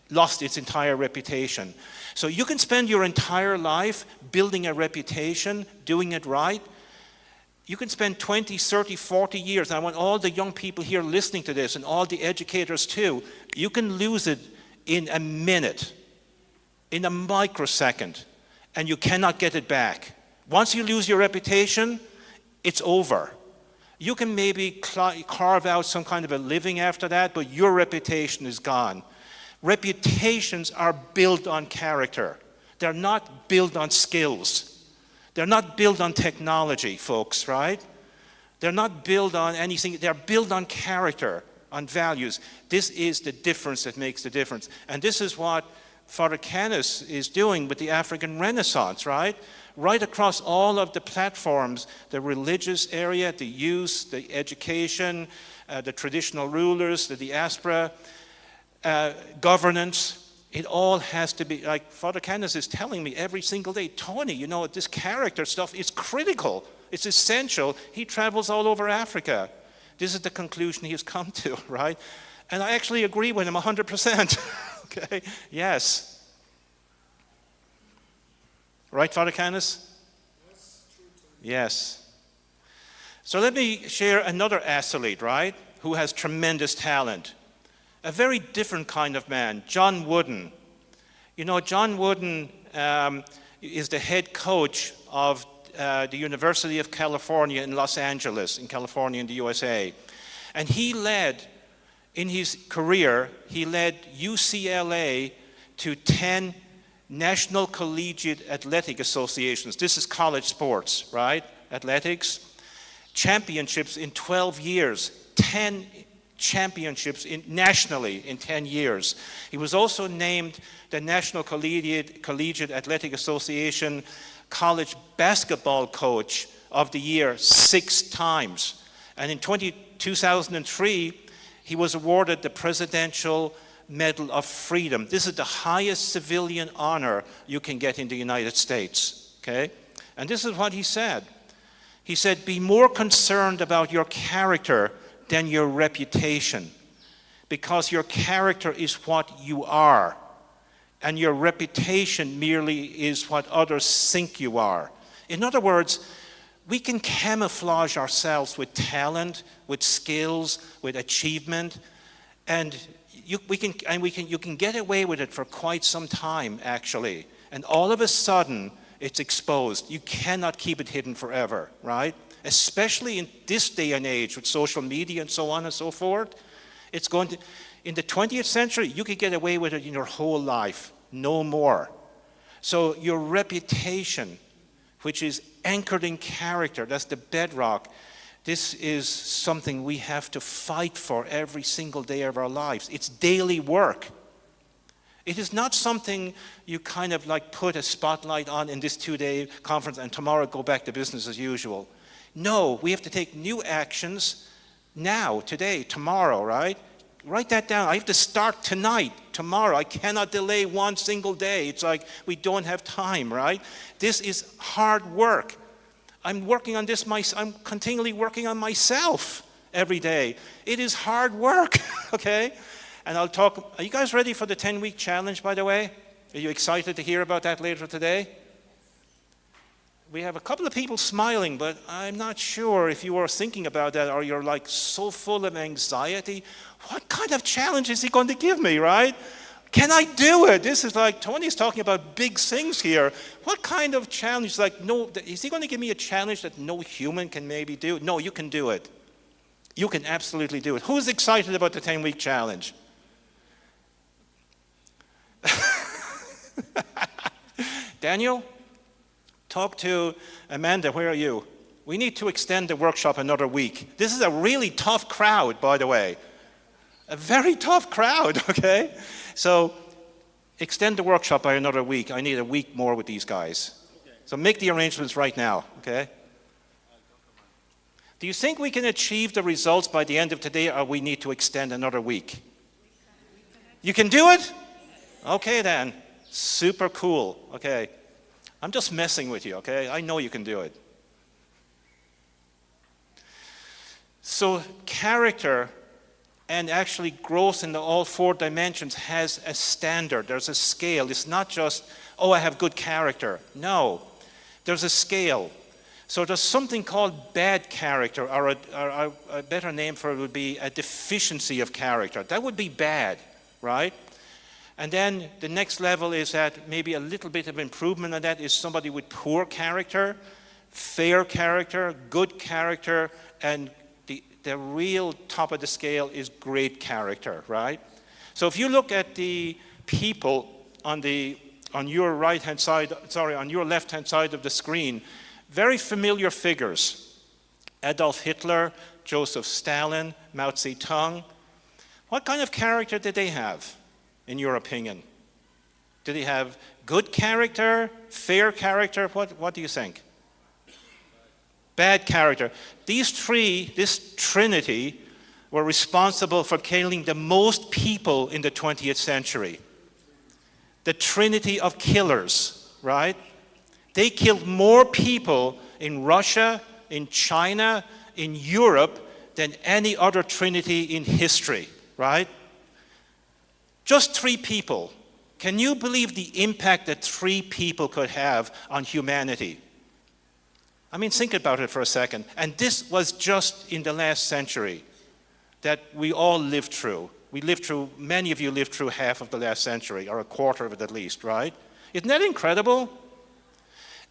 lost its entire reputation. So you can spend your entire life building a reputation, doing it right. You can spend 20, 30, 40 years. And I want all the young people here listening to this and all the educators too. You can lose it in a minute, in a microsecond, and you cannot get it back. Once you lose your reputation, it's over. You can maybe carve out some kind of a living after that, but your reputation is gone. Reputations are built on character. They're not built on skills. They're not built on technology, folks, right? They're not built on anything. They're built on character, on values. This is the difference that makes the difference. And this is what Father Canis is doing with the African Renaissance, right? Right across all of the platforms, the religious area, the youth, the education, the traditional rulers, the diaspora, governance, it all has to be, like Father Canis is telling me every single day, Tony, you know, this character stuff is critical. It's essential. He travels all over Africa. This is the conclusion he has come to, right? And I actually agree with him 100%. Okay, yes. Right, Father Canis? Yes. So let me share another athlete, right, who has tremendous talent. A very different kind of man, John Wooden. You know, John Wooden is the head coach of the University of California in Los Angeles, in California, in the USA. And he led In his career, he led UCLA to 10 National Collegiate Athletic Associations. This is college sports, right? Athletics. Championships in 12 years. 10 championships nationally in 10 years. He was also named the National Collegiate Athletic Association College Basketball Coach of the Year 6 times. And in 2003, he was awarded the Presidential Medal of Freedom. This is the highest civilian honor you can get in the United States, okay? And this is what he said. He said, be more concerned about your character than your reputation, because your character is what you are, and your reputation merely is what others think you are. In other words, we can camouflage ourselves with talent, with skills, with achievement, and you can get away with it for quite some time, actually. And all of a sudden, it's exposed. You cannot keep it hidden forever, right? Especially in this day and age with social media and so on and so forth. It's going to, in the 20th century, you could get away with it in your whole life, no more. So your reputation, which is anchored in character, that's the bedrock. This is something we have to fight for every single day of our lives. It's daily work. It is not something you kind of like put a spotlight on in this 2-day conference and tomorrow go back to business as usual. No, we have to take new actions now, today, tomorrow, right? Write that down. I have to start tonight, tomorrow. I cannot delay one single day. It's like we don't have time, right? This is hard work. I'm working on this, I'm continually working on myself every day. It is hard work, okay? And I'll talk, are you guys ready for the 10-week challenge, by the way? Are you excited to hear about that later today? We have a couple of people smiling, but I'm not sure if you are thinking about that or you're like so full of anxiety. What kind of challenge is he going to give me, right? Can I do it? This is like, Tony's talking about big things here. What kind of challenge? Like, no, is he going to give me a challenge that no human can maybe do? No, you can do it. You can absolutely do it. Who's excited about the 10-week challenge? Daniel, talk to Amanda. Where are you? We need to extend the workshop another week. This is a really tough crowd, by the way. A very tough crowd, okay? So extend the workshop by another week. I need a week more with these guys. Okay. So make the arrangements right now, okay? Do you think we can achieve the results by the end of today, or we need to extend another week? You can do it? Okay then. Super cool. Okay. I'm just messing with you, okay? I know you can do it. So character and actually growth in all 4 dimensions has a standard. There's a scale. It's not just, oh, I have good character. No. There's a scale. So there's something called bad character, or a better name for it would be a deficiency of character. That would be bad, right? And then the next level is that maybe a little bit of improvement on that is somebody with poor character, fair character, good character, and the real top of the scale is great character, right? So if you look at the people on your right-hand side, on your left-hand side of the screen, very familiar figures. Adolf Hitler, Joseph Stalin, Mao Zedong. What kind of character did they have, in your opinion? Did they have good character, fair character? What do you think? Bad character. These 3, this trinity, were responsible for killing the most people in the 20th century. The trinity of killers, right? They killed more people in Russia, in China, in Europe than any other trinity in history, right? Just 3 people. Can you believe the impact that 3 people could have on humanity? I mean, think about it for a second. And this was just in the last century that we all lived through. Many of you lived through half of the last century, or a quarter of it at least, right? Isn't that incredible?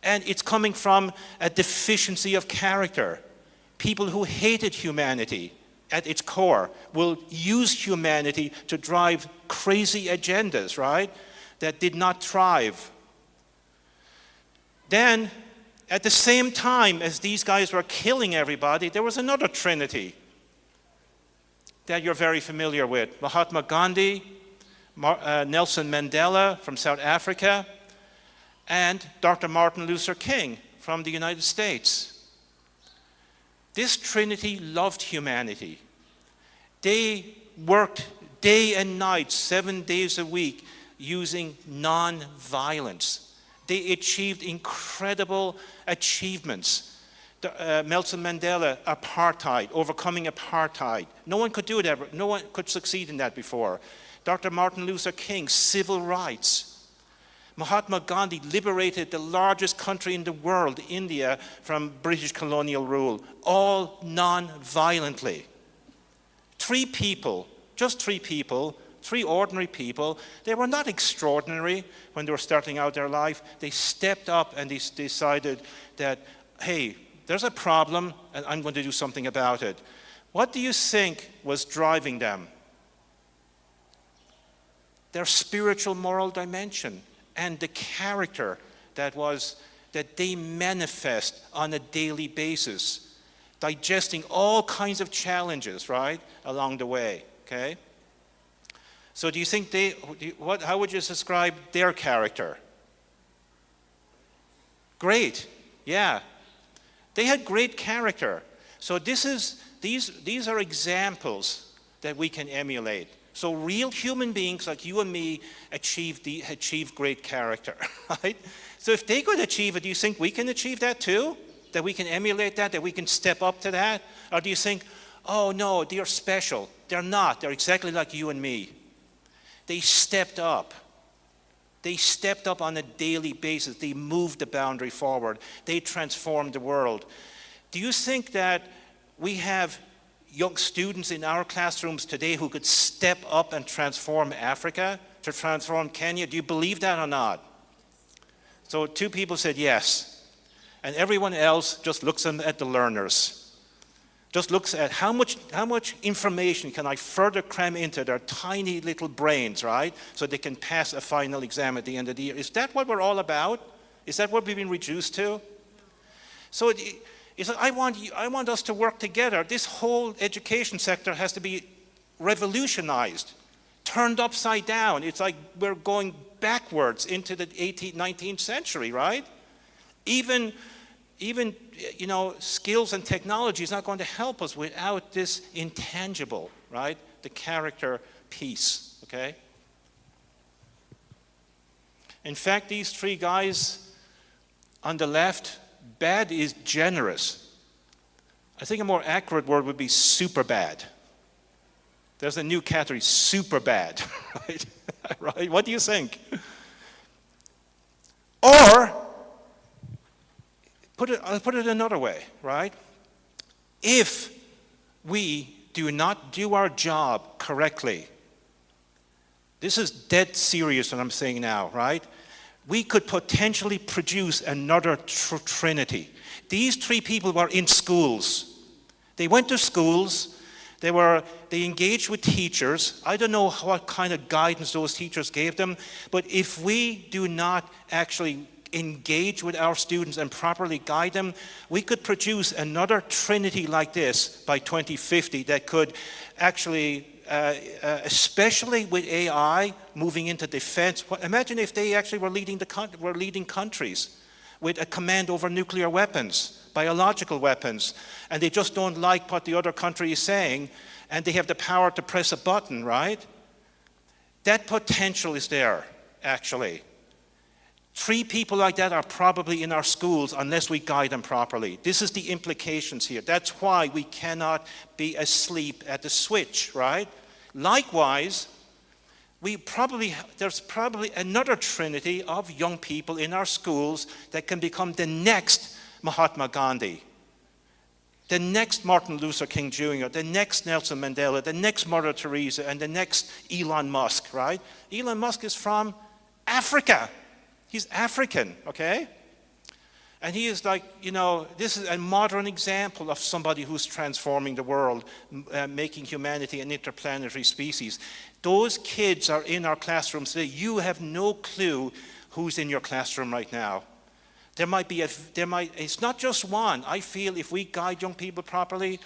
And it's coming from a deficiency of character. People who hated humanity, at its core, will use humanity to drive crazy agendas, right, that did not thrive. Then, at the same time as these guys were killing everybody, there was another trinity that you're very familiar with. Mahatma Gandhi, Nelson Mandela from South Africa, and Dr. Martin Luther King from the United States. This trinity loved humanity. They worked day and night, 7 days a week, using non-violence. They achieved incredible achievements. Nelson Mandela, apartheid, overcoming apartheid. No one could do it ever. No one could succeed in that before. Dr. Martin Luther King, civil rights. Mahatma Gandhi liberated the largest country in the world, India, from British colonial rule, all non-violently. 3 people, just 3 people, 3 ordinary people. They were not extraordinary when they were starting out their life. They stepped up and they decided that, hey, there's a problem and I'm going to do something about it. What do you think was driving them? Their spiritual moral dimension and the character that they manifest on a daily basis, digesting all kinds of challenges, right, along the way, okay? So do you think how would you describe their character? Great, yeah. They had great character. So these are examples that we can emulate. So real human beings like you and me achieve great character, right? So if they could achieve it, do you think we can achieve that too? That we can emulate that we can step up to that? Or do you think, oh no, they're special? They're not. They're exactly like you and me. They stepped up. They stepped up on a daily basis. They moved the boundary forward. They transformed the world. Do you think that we have young students in our classrooms today who could step up and transform Africa, to transform Kenya? Do you believe that or not? So 2 people said yes. And everyone else just looks at the learners. Just looks at how much information can I further cram into their tiny little brains, right? So they can pass a final exam at the end of the year. Is that what we're all about? Is that what we've been reduced to? So I want us to work together. This whole education sector has to be revolutionized, turned upside down. It's like we're going backwards into the 18th, 19th century, right? Even skills and technology is not going to help us without this intangible, right? The character piece, okay? In fact, these 3 guys on the left, bad is generous. I think a more accurate word would be super bad. There's a new category, super bad, right? Right? What do you think? Or, I'll put it another way, right? If we do not do our job correctly, this is dead serious what I'm saying now, right? We could potentially produce another trinity. These 3 people were in schools. They went to schools. They engaged with teachers. I don't know what kind of guidance those teachers gave them, but if we do not actually engage with our students and properly guide them, we could produce another trinity like this by 2050 that could actually, especially with AI moving into defense. Imagine if they actually were leading countries with a command over nuclear weapons, biological weapons, and they just don't like what the other country is saying, and they have the power to press a button, right? That potential is there, actually. 3 people like that are probably in our schools unless we guide them properly. This is the implications here. That's why we cannot be asleep at the switch, right? Likewise, there's probably another trinity of young people in our schools that can become the next Mahatma Gandhi, the next Martin Luther King Jr., the next Nelson Mandela, the next Mother Teresa, and the next Elon Musk, right? Elon Musk is from Africa. He's African, okay? And he is like, you know, this is a modern example of somebody who's transforming the world, making humanity an interplanetary species. Those kids are in our classrooms today. You have no clue who's in your classroom right now. It's not just one. I feel if we guide young people properly,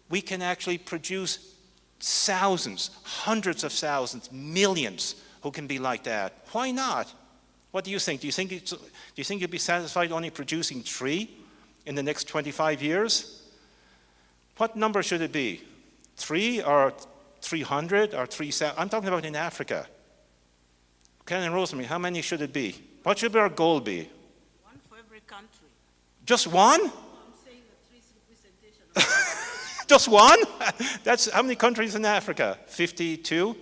we can actually produce thousands, hundreds of thousands, millions who can be like that. Why not? What do you think? Do you think you'll be satisfied only producing 3 in the next 25 years? What number should it be? 3 or 300 or 3,000? I'm talking about in Africa. Ken and Rosemary, how many should it be? What should our goal be? One for every country. Just one? I'm saying the 3 representation. Just one? That's how many countries in Africa? 52?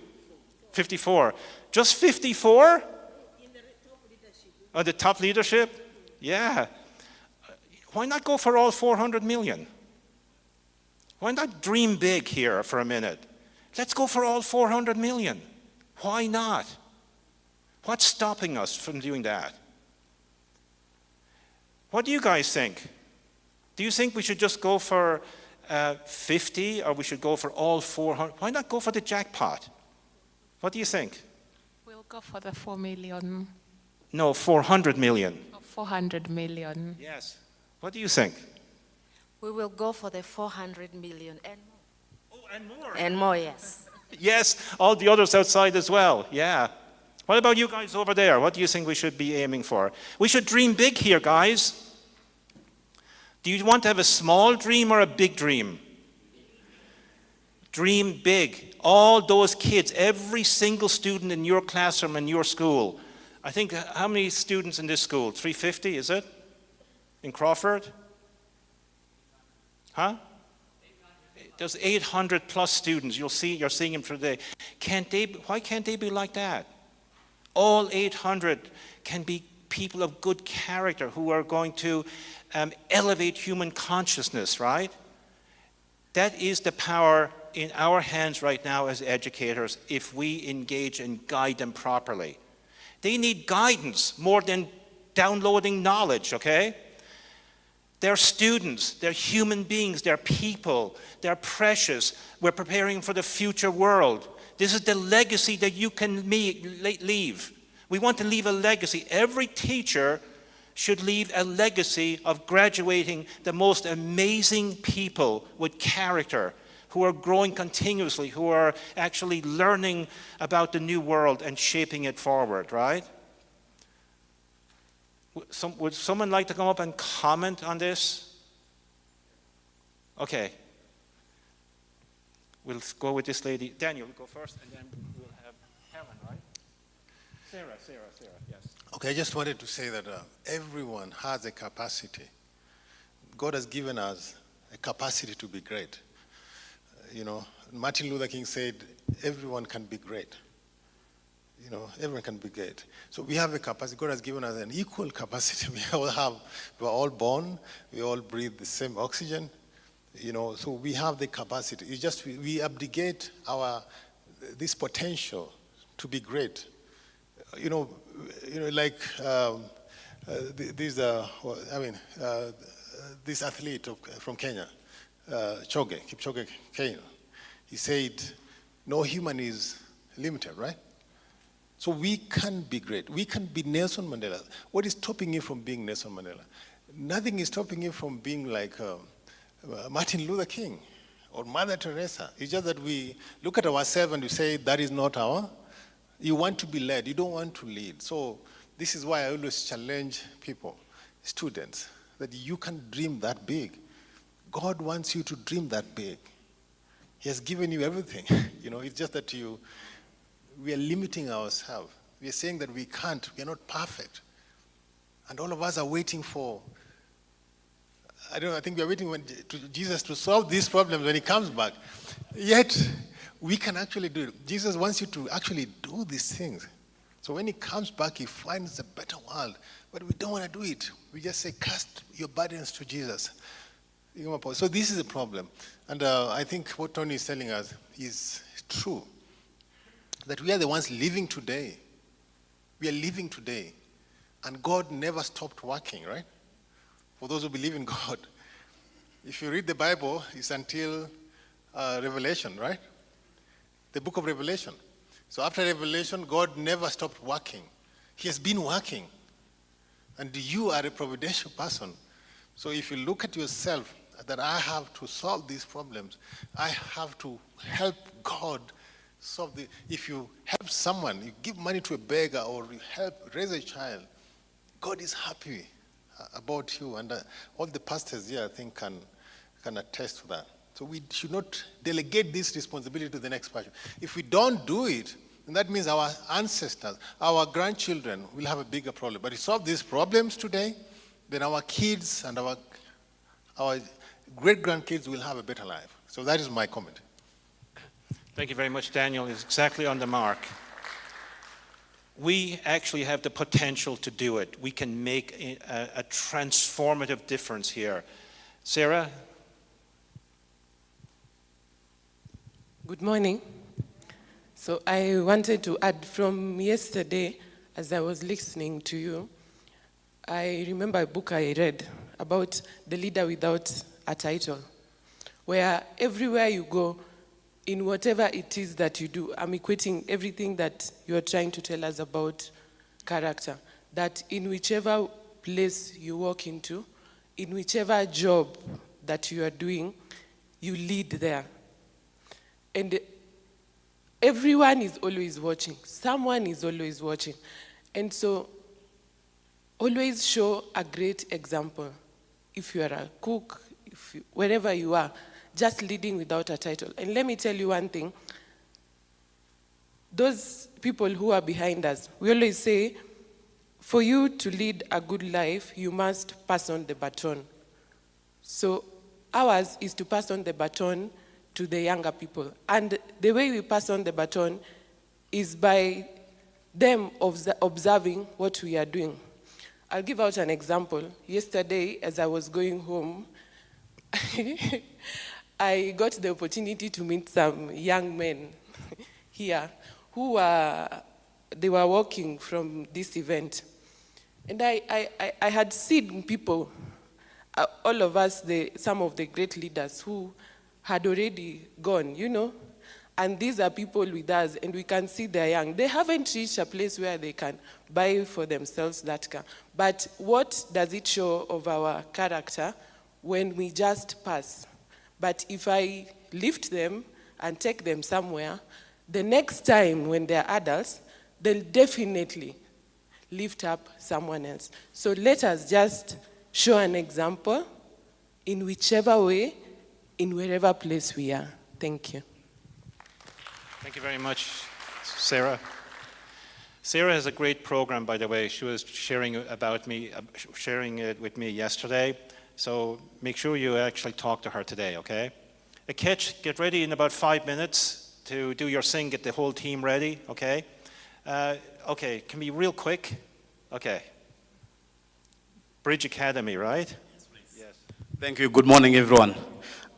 54. Just 54? The top leadership? Yeah. Why not go for all 400 million? Why not dream big here for a minute? Let's go for all 400 million. Why not? What's stopping us from doing that? What do you guys think? Do you think we should just go for 50 or we should go for all 400? Why not go for the jackpot? What do you think? We'll go for the 4 million. No, 400 million. 400 million. Yes. What do you think? We will go for the 400 million and more. Oh, and more. And more, yes. Yes, all the others outside as well. Yeah. What about you guys over there? What do you think we should be aiming for? We should dream big here, guys. Do you want to have a small dream or a big dream? Dream big. All those kids, every single student in your classroom, in your school. I think, how many students in this school? 350, is it? In Crawford? Huh? There's 800 plus students. You're seeing them today. Why can't they be like that? All 800 can be people of good character who are going to elevate human consciousness, right? That is the power in our hands right now as educators if we engage and guide them properly. They need guidance more than downloading knowledge, okay? They're students, they're human beings, they're people, they're precious. We're preparing for the future world. This is the legacy that you can leave. We want to leave a legacy. Every teacher should leave a legacy of graduating the most amazing people with character, who are growing continuously, who are actually learning about the new world and shaping it forward, right? Would someone like to come up and comment on this? Okay. We'll go with this lady. Daniel, go first, and then we'll have Helen, right? Sarah, yes. Okay, I just wanted to say that everyone has a capacity. God has given us a capacity to be great. You know, Martin Luther King said, everyone can be great. You know, everyone can be great. So we have a capacity. God has given us an equal capacity. We are all born. We all breathe the same oxygen. You know, so we have the capacity. It's just we abdicate this potential to be great. You know, like this athlete from Kenya, Kipchoge Keino, he said, no human is limited, right? So we can be great. We can be Nelson Mandela. What is stopping you from being Nelson Mandela? Nothing is stopping you from being like Martin Luther King or Mother Teresa. It's just that we look at ourselves and we say, that is not you want to be led, you don't want to lead. So this is why I always challenge people, students, that you can dream that big. God wants you to dream that big. He has given you everything. You know, it's just that we are limiting ourselves. We are saying that we can't, we are not perfect. And all of us are waiting for, I think we are waiting to Jesus to solve these problems when he comes back. Yet, we can actually do it. Jesus wants you to actually do these things. So when he comes back, he finds a better world. But we don't want to do it. We just say, cast your burdens to Jesus. So this is a problem. And I think what Tony is telling us is true. That we are the ones living today. We are living today. And God never stopped working, right? for those who believe in God. If you read the Bible, it's until Revelation, right? The book of Revelation. So after Revelation, God never stopped working. He has been working. And you are a providential person. So if you look at yourself, that I have to solve these problems, I have to help God solve the. If you help someone, you give money to a beggar or you help raise a child, God is happy about you. And all the pastors here, I think, can attest to that. So we should not delegate this responsibility to the next person. If we don't do it, then that means our ancestors, our grandchildren will have a bigger problem. But if we solve these problems today, then our kids and our great-grandkids will have a better life. So that is my comment. Thank you very much, Daniel. It's exactly on the mark. We actually have the potential to do it. We can make a transformative difference here. Sarah? Good morning. So I wanted to add from yesterday, as I was listening to you, I remember a book I read about the leader without a title, where everywhere you go, in whatever it is that you do, I'm equating everything that you are trying to tell us about character, that in whichever place you walk into, in whichever job that you are doing, you lead there. And everyone is always watching. Someone is always watching. And so always show a great example. If you are a cook, wherever you are, just leading without a title. And let me tell you one thing. Those people who are behind us, we always say, for you to lead a good life, you must pass on the baton. So ours is to pass on the baton to the younger people. And the way we pass on the baton is by them observing what we are doing. I'll give out an example. Yesterday, as I was going home, I got the opportunity to meet some young men here who they were walking from this event. And I had seen people, all of us, some of the great leaders who had already gone, you know. And these are people with us, and we can see they're young. They haven't reached a place where they can buy for themselves that car. But what does it show of our character when we just pass? But if I lift them and take them somewhere, the next time when they're adults, they'll definitely lift up someone else. So let us just show an example in whichever way, in wherever place we are. Thank you. Thank you very much, Sarah. Sarah has a great program, by the way. She was sharing it with me yesterday. So make sure you actually talk to her today, okay? Akech, get ready in about 5 minutes to do your sing, get the whole team ready, okay? Okay, can be real quick? Okay. Bridge Academy, right? Yes, please. Yes. Thank you. Good morning, everyone.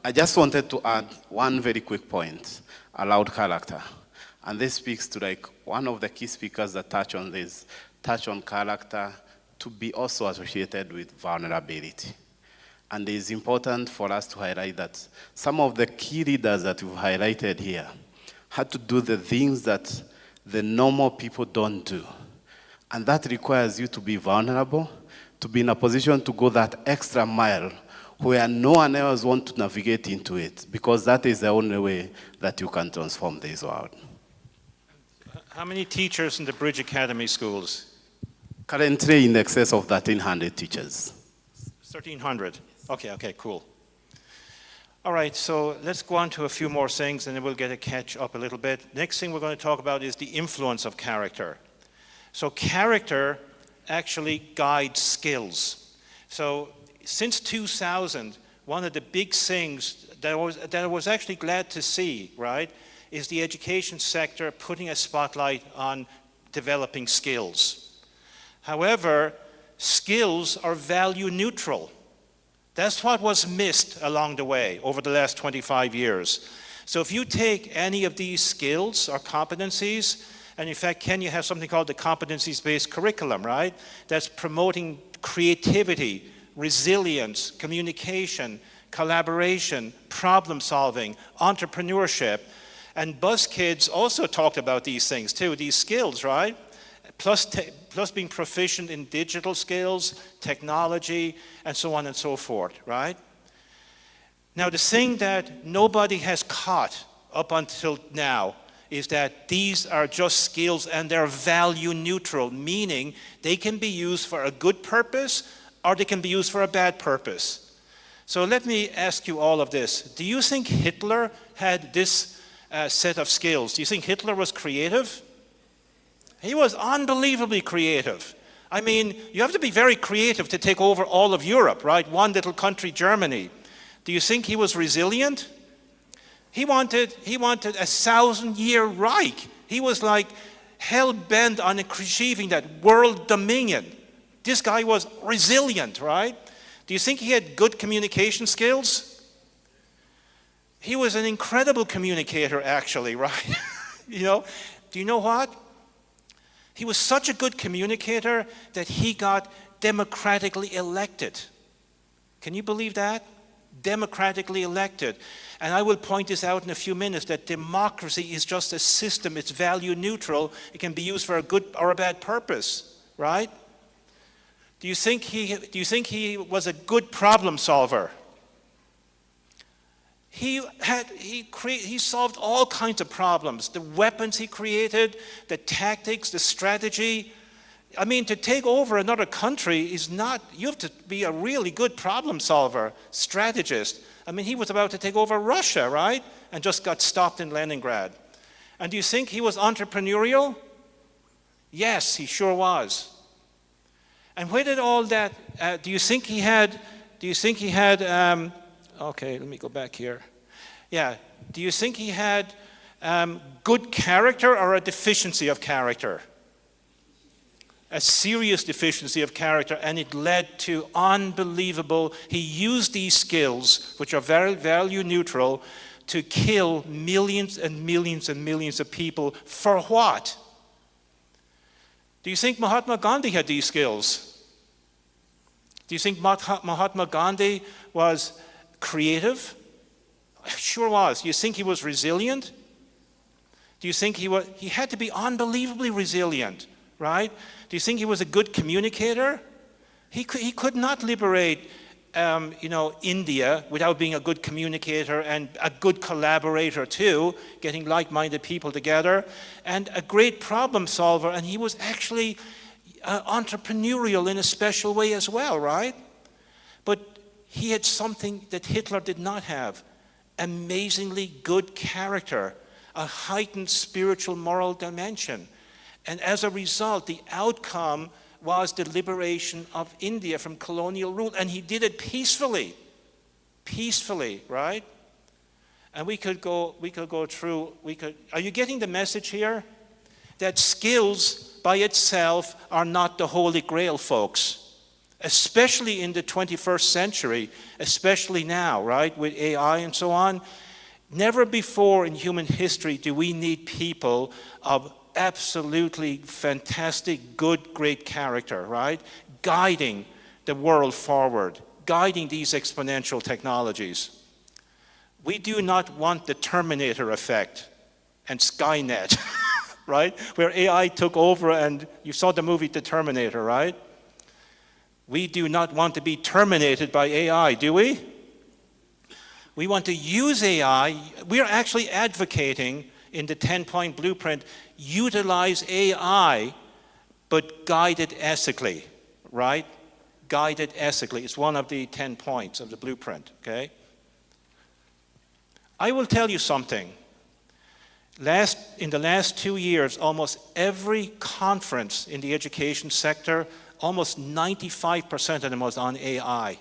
I just wanted to add one very quick point, allowed character. And this speaks to like one of the key speakers that touch on character to be also associated with vulnerability. And it is important for us to highlight that some of the key leaders that we've highlighted here had to do the things that the normal people don't do. And that requires you to be vulnerable, to be in a position to go that extra mile where no one else wants to navigate into it, because that is the only way that you can transform this world. How many teachers in the Bridge Academy schools? Currently in excess of 1,300 teachers. 1,300. Okay, cool. All right, so let's go on to a few more things and then we'll get a catch up a little bit. Next thing we're going to talk about is the influence of character. So character actually guides skills. So since 2000, one of the big things that I was actually glad to see, right, is the education sector putting a spotlight on developing skills. However, skills are value neutral. That's what was missed along the way over the last 25 years. So if you take any of these skills or competencies, and in fact, Kenya has something called the competencies-based curriculum, right? That's promoting creativity, resilience, communication, collaboration, problem solving, entrepreneurship. And BuzzKids also talked about these things too, these skills, right? Plus being proficient in digital skills, technology, and so on and so forth, right? Now, the thing that nobody has caught up until now is that these are just skills and they're value neutral, meaning they can be used for a good purpose or they can be used for a bad purpose. So let me ask you all of this. Do you think Hitler had this set of skills? Do you think Hitler was creative? He was unbelievably creative. I mean, you have to be very creative to take over all of Europe, right? One little country, Germany. Do you think he was resilient? He wanted a 1,000-year Reich. He was like hell-bent on achieving that world dominion. This guy was resilient, right? Do you think he had good communication skills? He was an incredible communicator, actually, right? You know, do you know what? He was such a good communicator that he got democratically elected. Can you believe that? Democratically elected. And I will point this out in a few minutes, that democracy is just a system. It's value neutral. It can be used for a good or a bad purpose, right? Do you think he was a good problem solver? He solved all kinds of problems. The weapons he created, the tactics, the strategy. I mean, to take over another country is not, you have to be a really good problem solver, strategist. I mean, he was about to take over Russia, right? And just got stopped in Leningrad. And do you think he was entrepreneurial? Yes, he sure was. And where did all that, do you think he had, okay, let me go back here. Yeah, do you think he had good character or a deficiency of character? A serious deficiency of character, and it led to unbelievable, he used these skills, which are very value neutral, to kill millions and millions and millions of people. For what? Do you think Mahatma Gandhi had these skills? Do you think Mahatma Gandhi was creative? Sure was. Do you think he was resilient? Do you think he had to be unbelievably resilient, right? Do you think he was a good communicator? He could not liberate India without being a good communicator and a good collaborator too, getting like-minded people together, and a great problem solver. And he was actually entrepreneurial in a special way as well, right? But he had something that Hitler did not have: amazingly good character, a heightened spiritual moral dimension. And as a result, the outcome was the liberation of India from colonial rule. And he did it peacefully, right? And we could go through, are you getting the message here? That skills by itself are not the Holy Grail, folks. Especially in the 21st century, especially now, right, with AI and so on. Never before in human history do we need people of absolutely fantastic, good, great character, right? Guiding the world forward, guiding these exponential technologies. We do not want the Terminator effect and Skynet, right? Where AI took over, and you saw the movie The Terminator, right? We do not want to be terminated by AI, do we? We want to use AI. We're actually advocating in the 10-point blueprint, utilize AI, but guide it ethically, right? Guide it ethically. It's one of the 10 points of the blueprint, okay? I will tell you something. In the last 2 years, almost every conference in the education sector, almost 95% of them was on AI.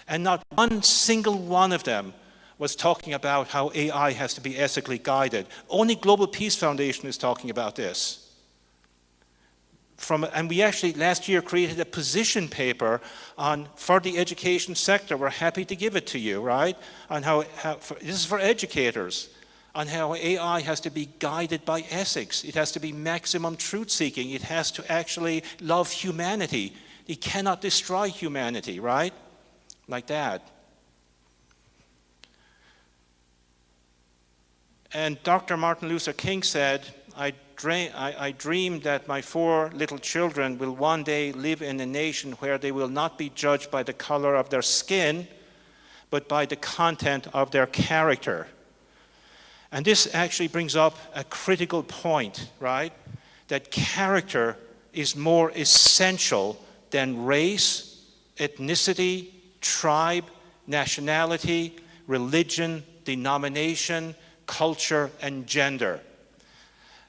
And not one single one of them was talking about how AI has to be ethically guided. Only Global Peace Foundation is talking about this. And we actually last year created a position paper for the education sector. We're happy to give it to you, right? On this is for educators, on how AI has to be guided by ethics. It has to be maximum truth-seeking. It has to actually love humanity. He cannot destroy humanity, right? Like that. And Dr. Martin Luther King said, I dreamed that my 4 little children will one day live in a nation where they will not be judged by the color of their skin, but by the content of their character. And this actually brings up a critical point, right? That character is more essential than race, ethnicity, tribe, nationality, religion, denomination, culture, and gender.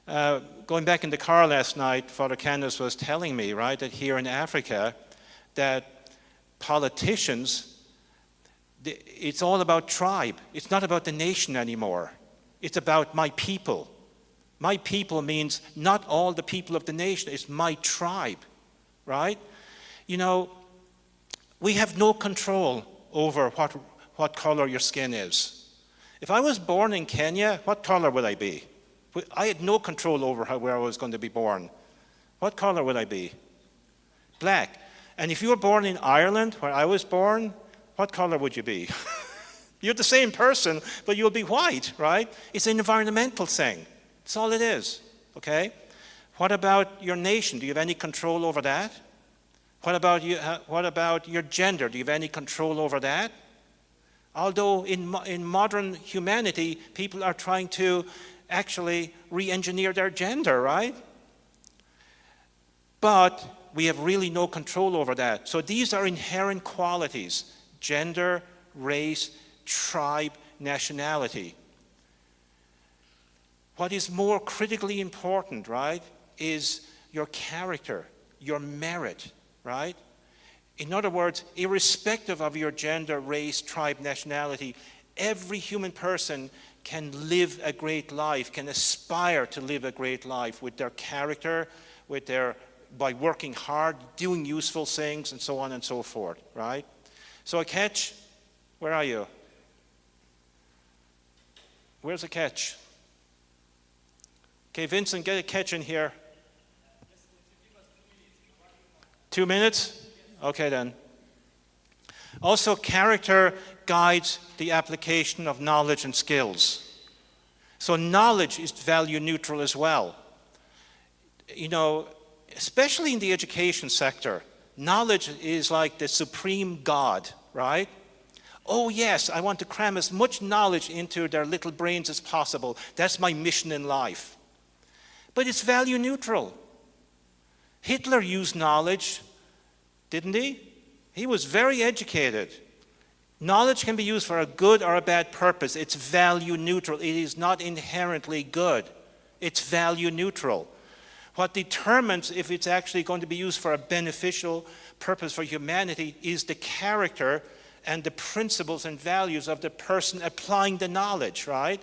Going back in the car last night, Father Candace was telling me, right, that here in Africa, that politicians, it's all about tribe. It's not about the nation anymore. It's about my people. My people means not all the people of the nation. It's my tribe, right? You know, we have no control over what color your skin is. If I was born in Kenya, what color would I be? I had no control over where I was going to be born. What color would I be? Black. And if you were born in Ireland, where I was born, what color would you be? You're the same person, but you'll be white, right? It's an environmental thing. That's all it is, okay? What about your nation? Do you have any control over that? What about your gender? Do you have any control over that? Although in modern humanity, people are trying to actually re-engineer their gender, right? But we have really no control over that. So these are inherent qualities: gender, race, tribe, nationality. What is more critically important, right, is your character, your merit, right? In other words, irrespective of your gender, race, tribe, nationality, every human person can live a great life, can aspire to live a great life with their character, by working hard, doing useful things, and so on and so forth, right? So a catch, where are you? Where's the catch? Okay, Vincent, get a catch in here. 2 minutes? Okay then. Also, character guides the application of knowledge and skills. So knowledge is value neutral as well. You know, especially in the education sector, knowledge is like the supreme God, right? Oh yes, I want to cram as much knowledge into their little brains as possible. That's my mission in life. But it's value neutral. Hitler used knowledge, didn't he? He was very educated. Knowledge can be used for a good or a bad purpose. It's value neutral. It is not inherently good. It's value neutral. What determines if it's actually going to be used for a beneficial purpose for humanity is the character and the principles and values of the person applying the knowledge, right,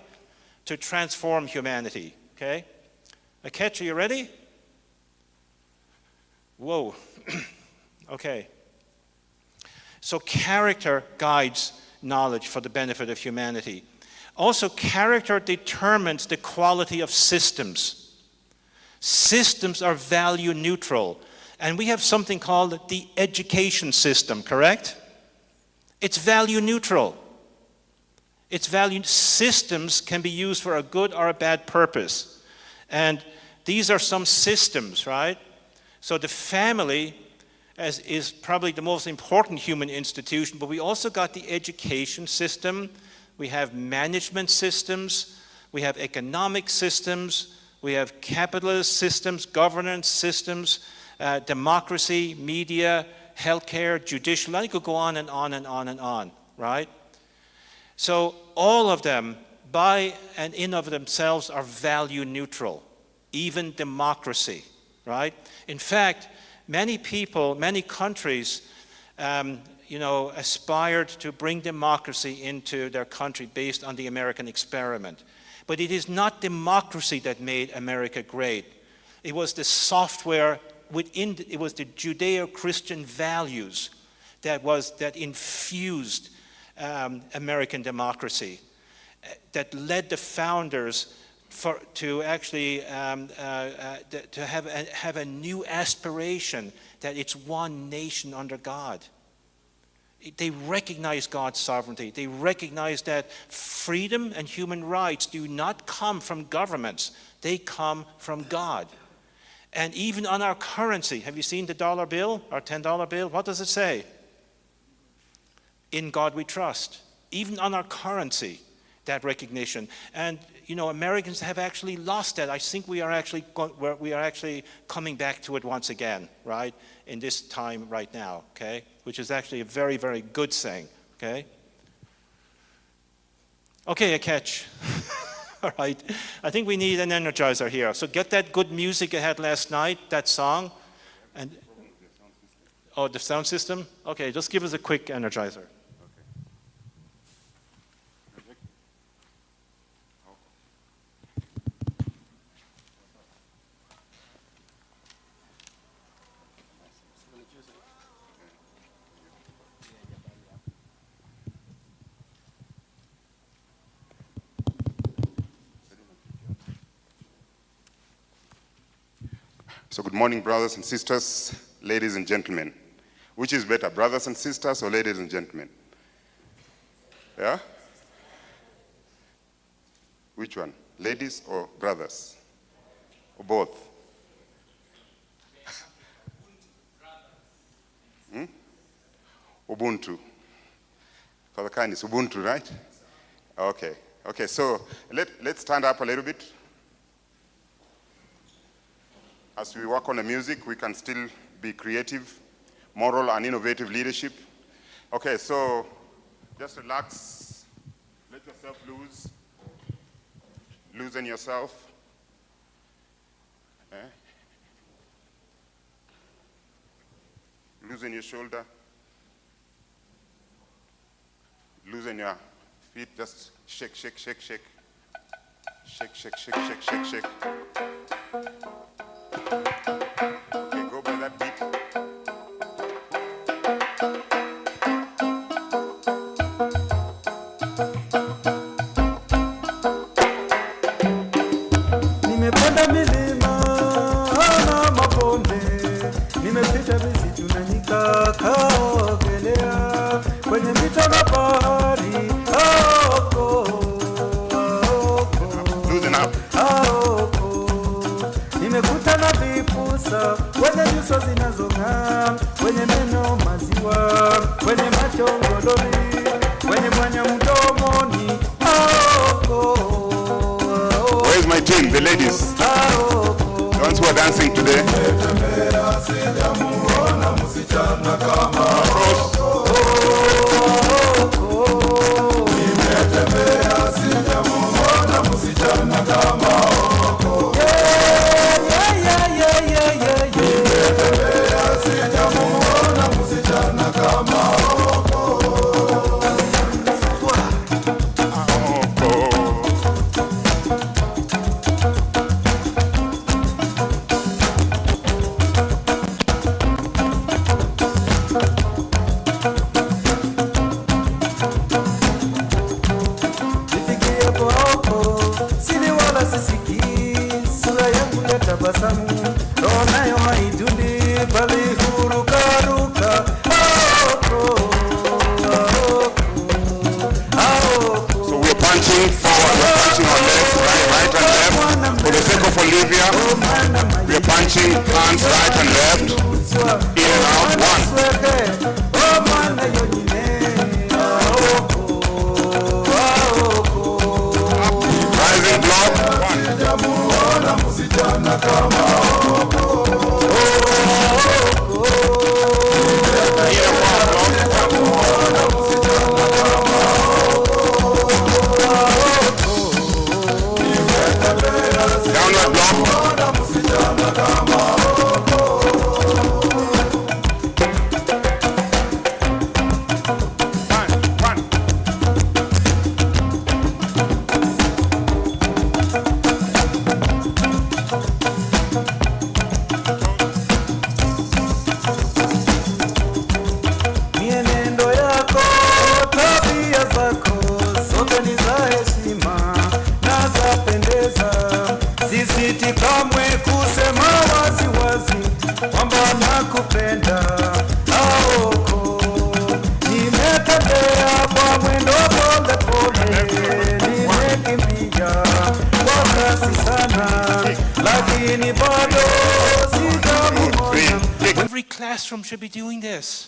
to transform humanity, okay? Akechi, you ready? Whoa. Okay. So character guides knowledge for the benefit of humanity. Also, character determines the quality of systems. Systems are value neutral. And we have something called the education system, correct? It's value neutral. Systems can be used for a good or a bad purpose. And these are some systems, right? So the family is probably the most important human institution, but we also got the education system, we have management systems, we have economic systems, we have capitalist systems, governance systems, democracy, media, healthcare, judicial. I could go on and on and on and on, right? So all of them, by and in of themselves, are value neutral, even democracy, right? In fact, many people, many countries, aspired to bring democracy into their country based on the American experiment. But it is not democracy that made America great. It was the software within, it was the Judeo-Christian values that infused American democracy, that led the founders to actually to have a new aspiration that it's one nation under God. They recognize God's sovereignty. They recognize that freedom and human rights do not come from governments. They come from God. And even on our currency, have you seen the dollar bill, our $10 bill? What does it say? In God we trust. Even on our currency, that recognition. And you know, Americans have actually lost that. I think we are actually coming back to it once again, right? In this time right now, okay? Which is actually a very, very good thing, okay? Okay, a catch. All right. I think we need an energizer here. So get that good music I had last night, that song. And oh, the sound system? Okay, just give us a quick energizer. So good morning, brothers and sisters, ladies and gentlemen. Which is better, brothers and sisters or ladies and gentlemen? Yeah? Which one? Ladies or brothers? Or both? Ubuntu. For the kindness, Ubuntu, right? Okay. Okay, so let's stand up a little bit. As we work on the music, we can still be creative, moral, and innovative leadership. Okay, so just relax, let yourself loose, loosen yourself. Loosen your shoulder, loosen your feet, just shake, shake, shake, shake. Shake, shake, shake, shake, shake, shake. Okay, go by that beat. Nimepanda milima na mabonde, nimepita misitu na nyika kaogelea kwenye mito na bahari. Loosen up. Nimekutana vipusa wenye nyuso zinazong'aa, wenye meno maziwa, wenye macho ngololi, wenye mwanya mdomoni. Where's my team, the ladies? The ones who are dancing today. We are punching hands right and left, in and out, rising downward block. nimekimbia kwa kasi sana, lakini bado sijamuona. Every classroom should be doing this.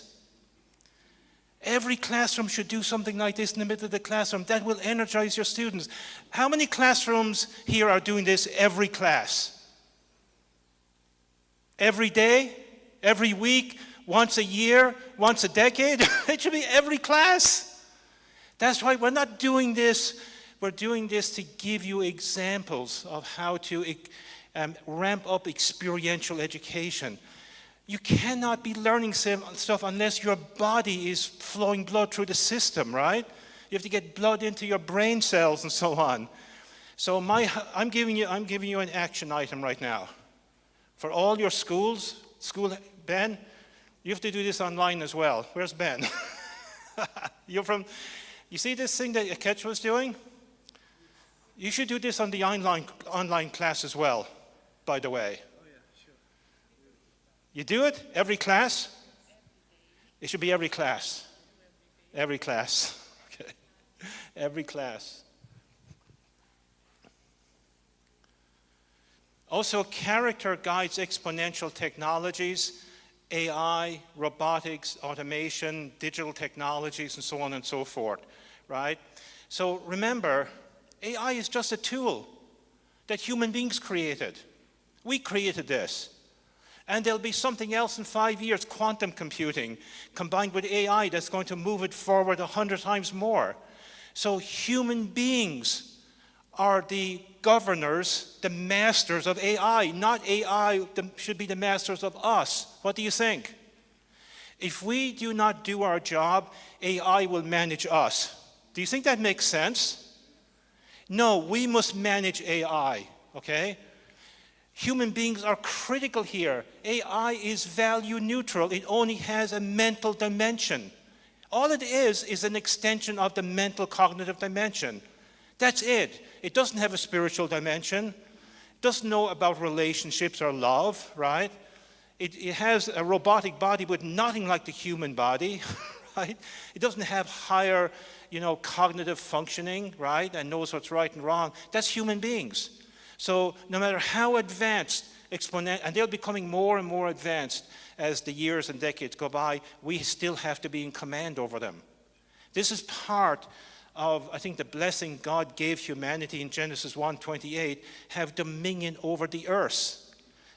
Every classroom should do something like this in the middle of the classroom. That will energize your students. How many classrooms here are doing this every class? Every day? Every week? Once a year? Once a decade? It should be every class. That's why we're not doing this. We're doing this to give you examples of how to ramp up experiential education. You cannot be learning stuff unless your body is flowing blood through the system, right? You have to get blood into your brain cells and so on. So I'm giving you an action item right now. For all your schools, Ben, you have to do this online as well. Where's Ben? You see this thing that Ketch was doing? You should do this on the online class as well, by the way. You do it every class? It should be every class. Every class. Okay. Every class. Also, character guides exponential technologies, AI, robotics, automation, digital technologies, and so on and so forth, right? So remember, AI is just a tool that human beings created. We created this. And there'll be something else in 5 years, quantum computing, combined with AI that's going to move it forward 100 times more. So human beings are the governors, the masters of AI, not AI should be the masters of us. What do you think? If we do not do our job, AI will manage us. Do you think that makes sense? No, we must manage AI, okay? Human beings are critical here. AI is value neutral. It only has a mental dimension. All it is an extension of the mental cognitive dimension. That's it. It doesn't have a spiritual dimension. It doesn't know about relationships or love, right? It has a robotic body but nothing like the human body, right? It doesn't have higher, cognitive functioning, right? And knows what's right and wrong. That's human beings. So no matter how advanced, and they're becoming more and more advanced as the years and decades go by, we still have to be in command over them. This is part of, I think, the blessing God gave humanity in Genesis 1:28, have dominion over the earth.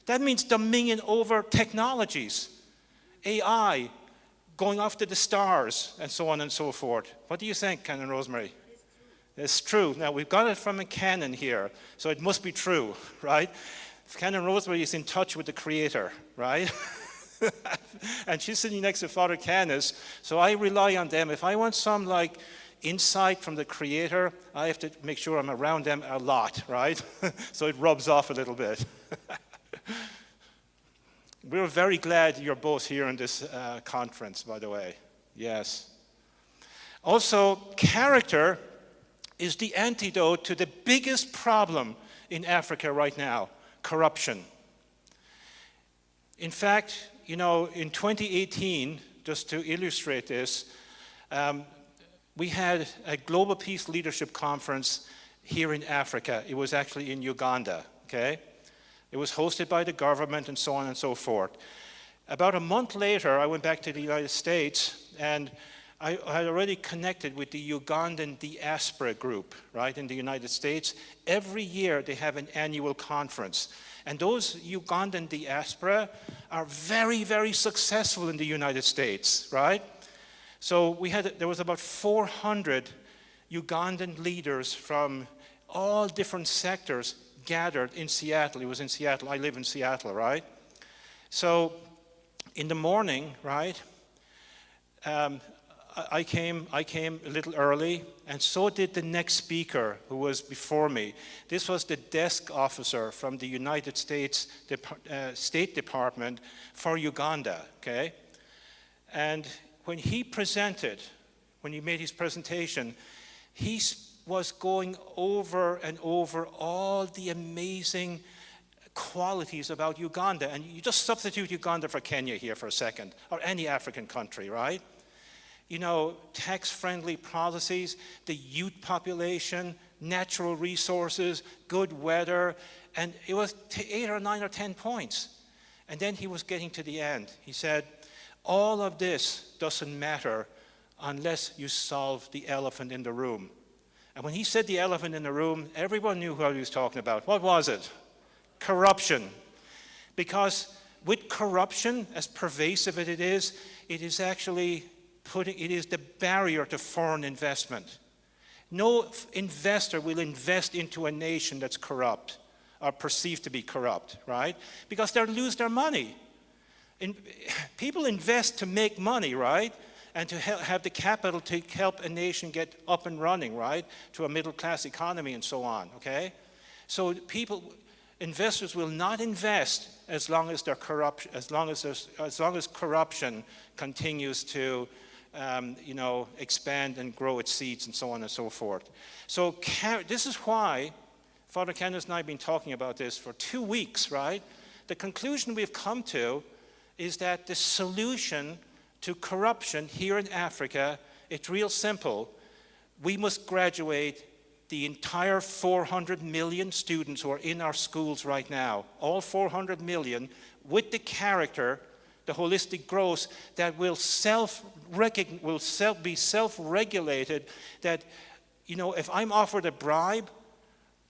That means dominion over technologies, AI, going off to the stars, and so on and so forth. What do you think, Canon Rosemary? It's true. Now, we've got it from a canon here, so it must be true, right? Canon Rosemary is in touch with the Creator, right? And she's sitting next to Father Canis, so I rely on them. If I want some, insight from the Creator, I have to make sure I'm around them a lot, right? So it rubs off a little bit. We're very glad you're both here in this conference, by the way. Yes. Also, character is the antidote to the biggest problem in Africa right now, corruption. In fact, in 2018, just to illustrate this, we had a Global Peace Leadership Conference here in Africa. It was actually in Uganda, okay? It was hosted by the government and so on and so forth. About a month later, I went back to the United States, and I had already connected with the Ugandan diaspora group, right, in the United States. Every year they have an annual conference. And those Ugandan diaspora are very, very successful in the United States, right? So there was about 400 Ugandan leaders from all different sectors gathered in Seattle. It was in Seattle. I live in Seattle, right? So in the morning, right, I came a little early, and so did the next speaker who was before me. This was the desk officer from the United States State Department for Uganda, okay? And when he made his presentation, he was going over and over all the amazing qualities about Uganda. And you just substitute Uganda for Kenya here for a second, or any African country, right? you know, tax-friendly policies, the youth population, natural resources, good weather, and it was 8 or 9 or 10 points. And then he was getting to the end. He said, all of this doesn't matter unless you solve the elephant in the room. And when he said the elephant in the room, everyone knew what he was talking about. What was it? Corruption. Because with corruption, as pervasive as it is actually it is the barrier to foreign investment. No investor will invest into a nation that's corrupt or perceived to be corrupt, right? Because they'll lose their money. People invest to make money, right? And to have the capital to help a nation get up and running, right? To a middle-class economy and so on, okay? So investors will not invest as long as corruption continues to expand and grow its seeds and so on and so forth. So this is why Father Candace and I have been talking about this for 2 weeks, right? The conclusion we've come to is that the solution to corruption here in Africa, it's real simple. We must graduate the entire 400 million students who are in our schools right now, all 400 million, with the character, the holistic growth that will be self-regulated, that, you know, if I'm offered a bribe,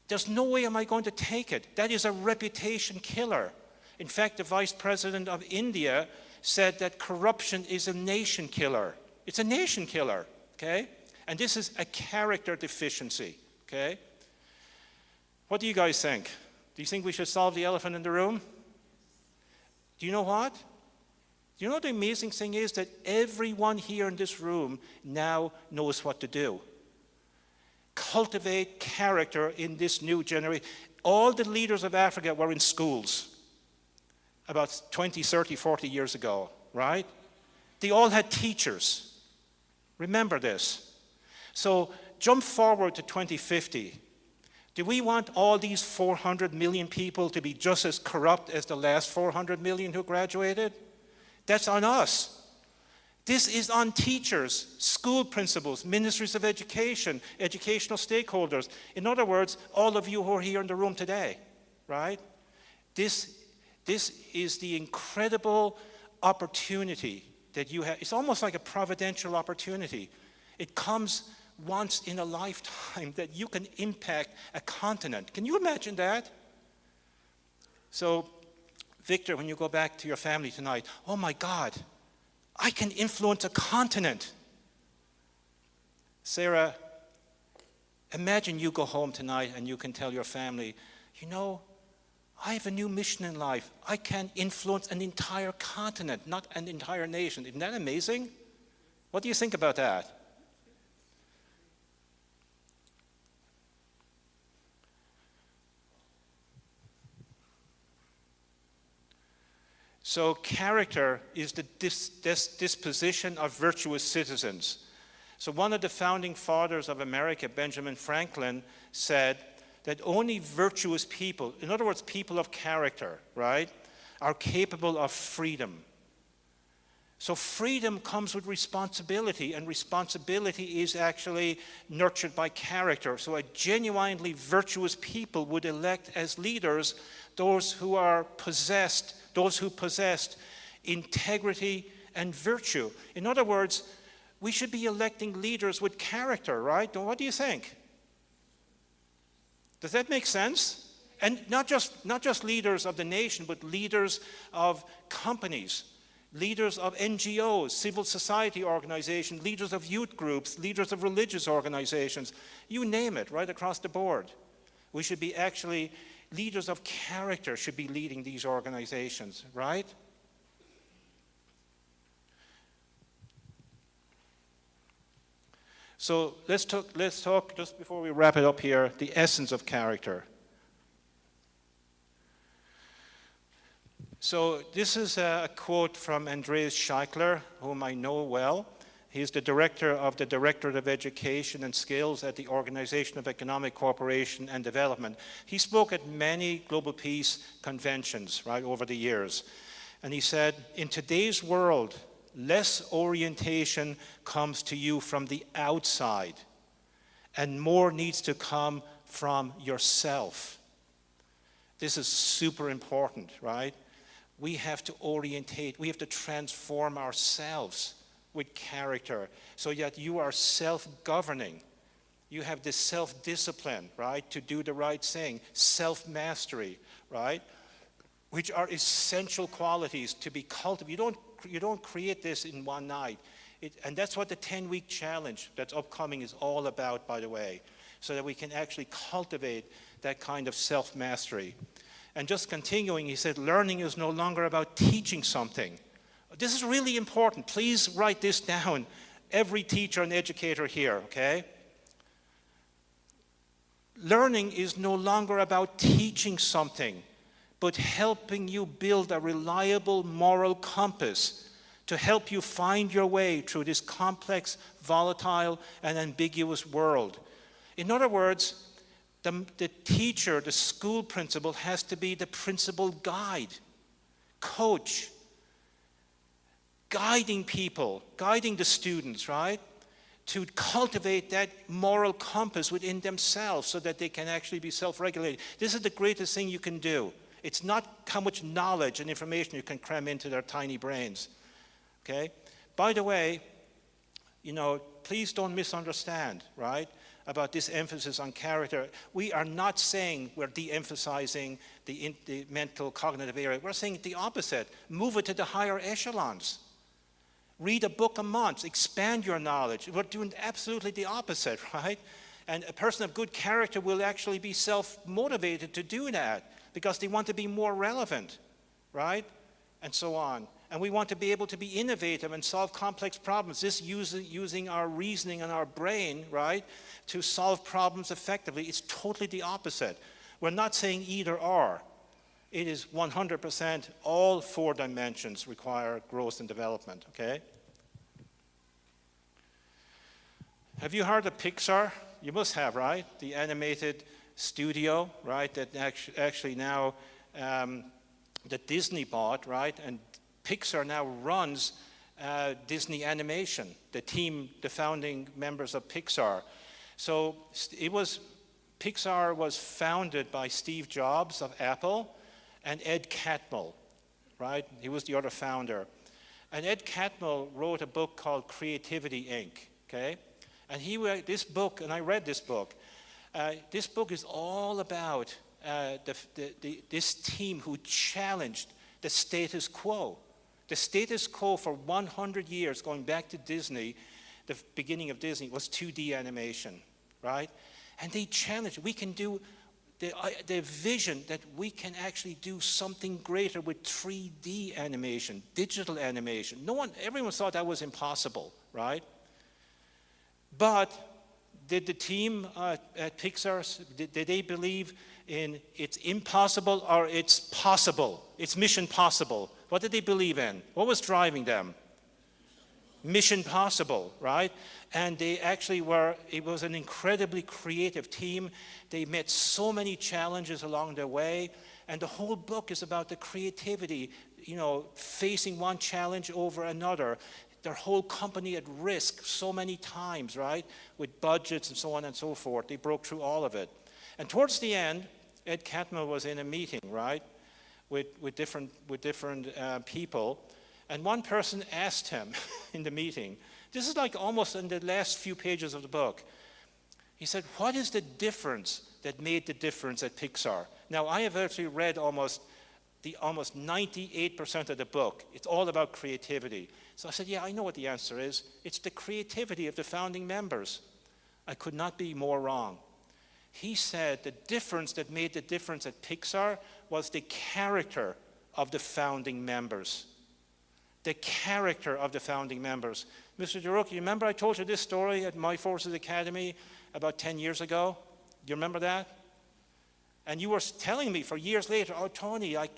there's no way am I going to take it. That is a reputation killer. In fact, the Vice President of India said that corruption is a nation killer. It's a nation killer, okay? And this is a character deficiency, okay? What do you guys think? Do you think we should solve the elephant in the room? Do you know what? Do you know what the amazing thing is? That everyone here in this room now knows what to do. Cultivate character in this new generation. All the leaders of Africa were in schools about 20, 30, 40 years ago, right? They all had teachers. Remember this. So jump forward to 2050. Do we want all these 400 million people to be just as corrupt as the last 400 million who graduated? That's on us. This is on teachers, school principals, ministries of education, educational stakeholders. In other words, all of you who are here in the room today, right? This is the incredible opportunity that you have. It's almost like a providential opportunity. It comes once in a lifetime that you can impact a continent. Can you imagine that? So, Victor, when you go back to your family tonight, oh my God, I can influence a continent. Sarah, imagine you go home tonight and you can tell your family, you know, I have a new mission in life. I can influence an entire continent, not an entire nation. Isn't that amazing? What do you think about that? So character is the disposition of virtuous citizens. So one of the founding fathers of America, Benjamin Franklin, said that only virtuous people, in other words, people of character, right, are capable of freedom. So freedom comes with responsibility, and responsibility is actually nurtured by character. So a genuinely virtuous people would elect as leaders those who possessed integrity and virtue. In other words, we should be electing leaders with character, right? What do you think? Does that make sense? And not just leaders of the nation, but leaders of companies, leaders of NGOs, civil society organizations, leaders of youth groups, leaders of religious organizations, you name it, right across the board. We should be actually, leaders of character should be leading these organizations, right? So let's talk, just before we wrap it up here, the essence of character. So this is a quote from Andreas Scheichler, whom I know well. He's the director of the Directorate of Education and Skills at the Organization of Economic Cooperation and Development. He spoke at many global peace conventions, right, over the years. And he said, in today's world, less orientation comes to you from the outside, and more needs to come from yourself. This is super important, right? We have to orientate, we have to transform ourselves with character so that you are self-governing. You have this self-discipline, right, to do the right thing, self-mastery, right, which are essential qualities to be cultivated. You don't create this in one night. And that's what the 10-week challenge that's upcoming is all about, by the way, so that we can actually cultivate that kind of self-mastery. And just continuing, he said, learning is no longer about teaching something. This is really important. Please write this down, every teacher and educator here, okay? Learning is no longer about teaching something, but helping you build a reliable moral compass to help you find your way through this complex, volatile, and ambiguous world. In other words, the teacher, the school principal, has to be the principal guide, coach, guiding people, guiding the students, right? To cultivate that moral compass within themselves so that they can actually be self-regulated. This is the greatest thing you can do. It's not how much knowledge and information you can cram into their tiny brains, okay? By the way, you know, please don't misunderstand, right, about this emphasis on character. We are not saying we're de-emphasizing the mental cognitive area. We're saying the opposite. Move it to the higher echelons. Read a book a month, expand your knowledge. We're doing absolutely the opposite, right? And a person of good character will actually be self-motivated to do that because they want to be more relevant, right? And so on. And we want to be able to be innovative and solve complex problems. This using our reasoning and our brain, right, to solve problems effectively. It's totally the opposite. We're not saying either or. It is 100% all 4 dimensions require growth and development, okay? Have you heard of Pixar? You must have, right? The animated studio, right, that actually now that Disney bought, right? And Pixar now runs Disney Animation, the founding members of Pixar. So Pixar was founded by Steve Jobs of Apple and Ed Catmull, right? He was the other founder. And Ed Catmull wrote a book called Creativity, Inc., okay? And this book, and I read this book is all about this team who challenged the status quo. The status quo for 100 years, going back to Disney, the beginning of Disney, was 2D animation, right? And they challenged, we can do the vision that we can actually do something greater with 3D animation, digital animation. Everyone thought that was impossible, right? But did the team at Pixar, did they believe in it's impossible or it's possible? It's mission possible. What did they believe in? What was driving them? Mission possible, right? And they actually it was an incredibly creative team. They met so many challenges along their way. And the whole book is about the creativity, facing one challenge over another. Their whole company at risk so many times, right? With budgets and so on and so forth. They broke through all of it. And towards the end, Ed Catmull was in a meeting, right? With different people. And one person asked him in the meeting, this is like almost in the last few pages of the book. He said, what is the difference that made the difference at Pixar? Now, I have actually read almost 98% of the book. It's all about creativity. So I said, yeah, I know what the answer is. It's the creativity of the founding members. I could not be more wrong. He said the difference that made the difference at Pixar was the character of the founding members. The character of the founding members. Mr. Jarouki, you remember I told you this story at My Forces Academy about 10 years ago? Do you remember that? And you were telling me for years later, oh, Tony, I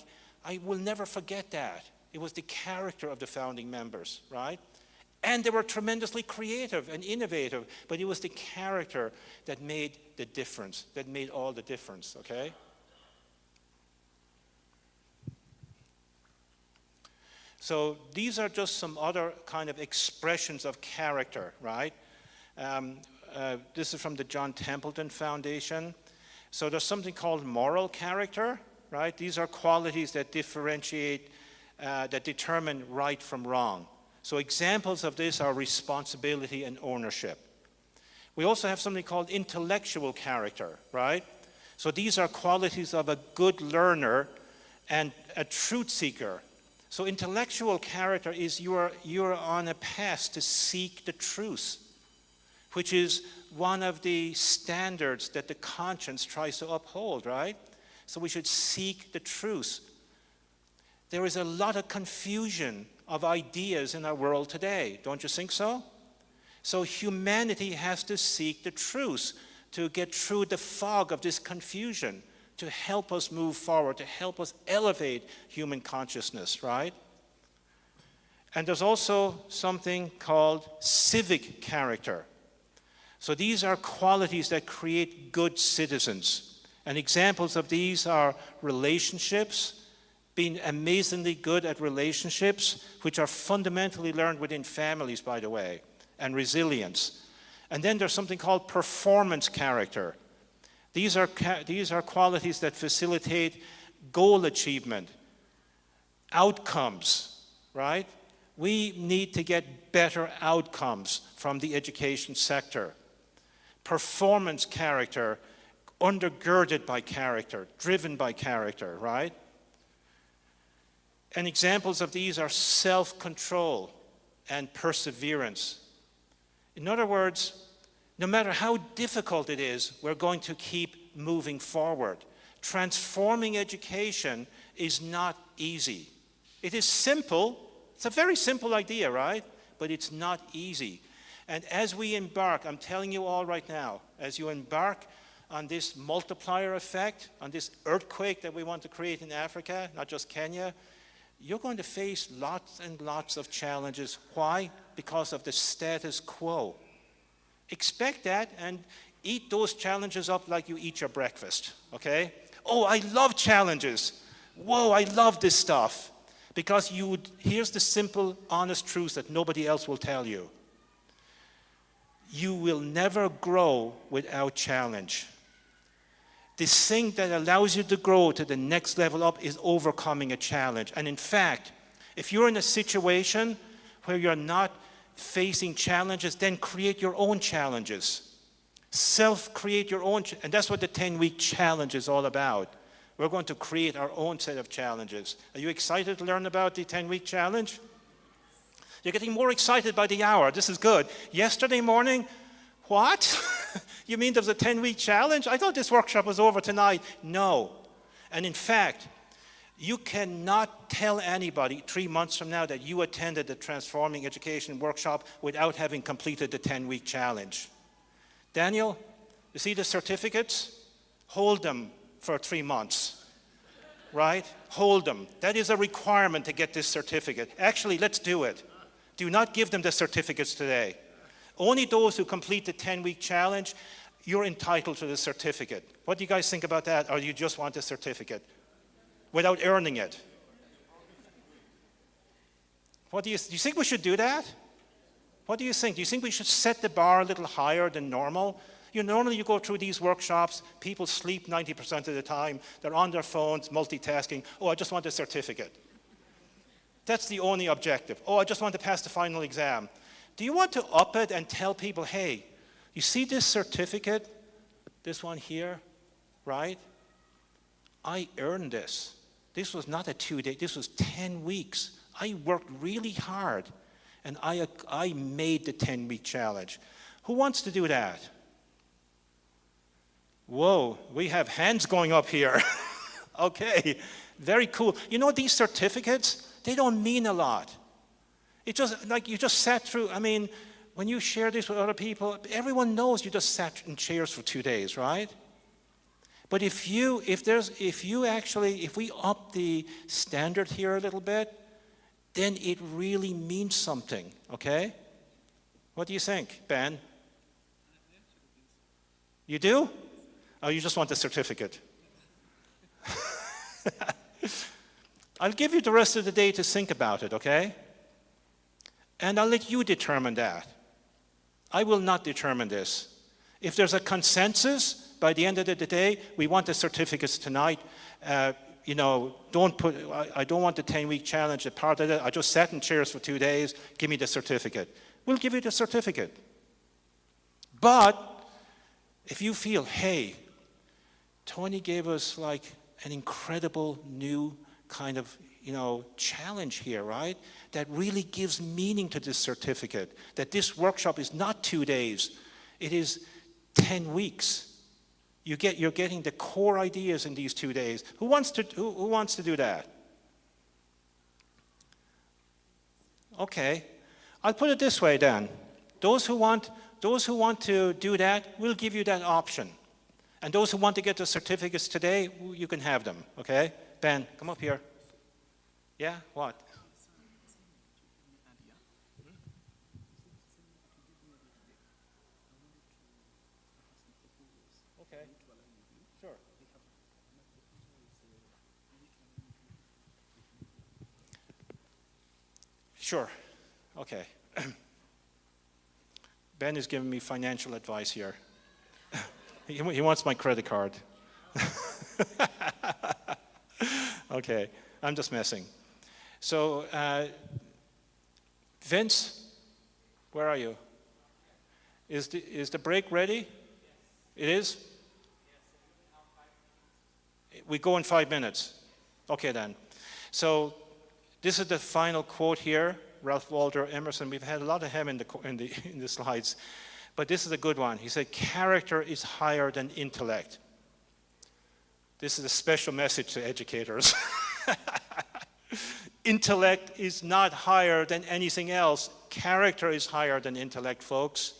will never forget that. It was the character of the founding members, right? And they were tremendously creative and innovative, but it was the character that made the difference, that made all the difference, okay? So these are just some other kind of expressions of character, right? This is from the John Templeton Foundation. So there's something called moral character, right? These are qualities that differentiate, that determine right from wrong. So examples of this are responsibility and ownership. We also have something called intellectual character, right? So these are qualities of a good learner and a truth seeker. So intellectual character is you're on a path to seek the truth, which is one of the standards that the conscience tries to uphold, right? So we should seek the truth. There is a lot of confusion of ideas in our world today, don't you think so? So humanity has to seek the truth to get through the fog of this confusion, to help us move forward, to help us elevate human consciousness, right? And there's also something called civic character. So these are qualities that create good citizens. And examples of these are relationships, being amazingly good at relationships, which are fundamentally learned within families, by the way, and resilience. And then there's something called performance character. These are qualities that facilitate goal achievement, outcomes, right? We need to get better outcomes from the education sector. Performance character, undergirded by character, driven by character, right? And examples of these are self-control and perseverance. In other words, no matter how difficult it is, we're going to keep moving forward. Transforming education is not easy. It is simple. It's a very simple idea, right? But it's not easy. And as we embark, I'm telling you all right now, as you embark on this multiplier effect, on this earthquake that we want to create in Africa, not just Kenya, you're going to face lots and lots of challenges. Why? Because of the status quo. Expect that and eat those challenges up like you eat your breakfast, okay? Oh, I love challenges. Whoa, I love this stuff. Because here's the simple, honest truth that nobody else will tell you. You will never grow without challenge. This thing that allows you to grow to the next level up is overcoming a challenge. And in fact, if you're in a situation where you're not facing challenges, then create your own challenges. Self-create your own, and that's what the 10-week challenge is all about. We're going to create our own set of challenges. Are you excited to learn about the 10-week challenge? You're getting more excited by the hour. This is good. Yesterday morning, what? You mean there was a 10-week challenge? I thought this workshop was over tonight. No. And in fact, you cannot tell anybody 3 months from now that you attended the Transforming Education workshop without having completed the 10-week challenge. Daniel, you see the certificates? Hold them for 3 months, right? Hold them. That is a requirement to get this certificate. Actually, let's do it. Do not give them the certificates today. Only those who complete the 10-week challenge, you're entitled to the certificate. What do you guys think about that? Or do you just want the certificate without earning it? What do you think we should do that? What do you think? Do you think we should set the bar a little higher than normal? Normally you go through these workshops, people sleep 90% of the time, they're on their phones, multitasking. Oh, I just want a certificate. That's the only objective. Oh, I just want to pass the final exam. Do you want to up it and tell people, hey, you see this certificate, this one here, right? I earned this. This was not a 2-day, this was 10 weeks. I worked really hard, and I made the 10-week challenge. Who wants to do that? Whoa, we have hands going up here. Okay, very cool. You know, these certificates, they don't mean a lot. It's just like you just sat through, I mean, when you share this with other people, everyone knows you just sat in chairs for 2 days, right? But if we up the standard here a little bit, then it really means something, okay? What do you think, Ben? You do? Oh, you just want the certificate. I'll give you the rest of the day to think about it, okay? And I'll let you determine that. I will not determine this. If there's a consensus by the end of the day, we want the certificates tonight. You know, I don't want the 10-week challenge. A part of it, I just sat in chairs for 2 days. Give me the certificate. We'll give you the certificate. But if you feel, hey, Tony gave us like an incredible new kind of, you know, challenge here, right? That really gives meaning to this certificate. That this workshop is not 2 days. It is 10 weeks. You're getting the core ideas in these 2 days. Who wants to do that? Okay. I'll put it this way then. Those who want to do that, we'll give you that option. And those who want to get the certificates today, you can have them, okay? Ben, come up here. Yeah, what? Okay, sure. Sure, okay. Ben is giving me financial advice here. He wants my credit card. Okay, I'm just messing. So, Vince, where are you? Is the break ready? It is? We go in 5 minutes. Okay then. So, this is the final quote here. Ralph Waldo Emerson. We've had a lot of him in the slides, but this is a good one. He said, "Character is higher than intellect." This is a special message to educators. Intellect is not higher than anything else. Character is higher than intellect, folks.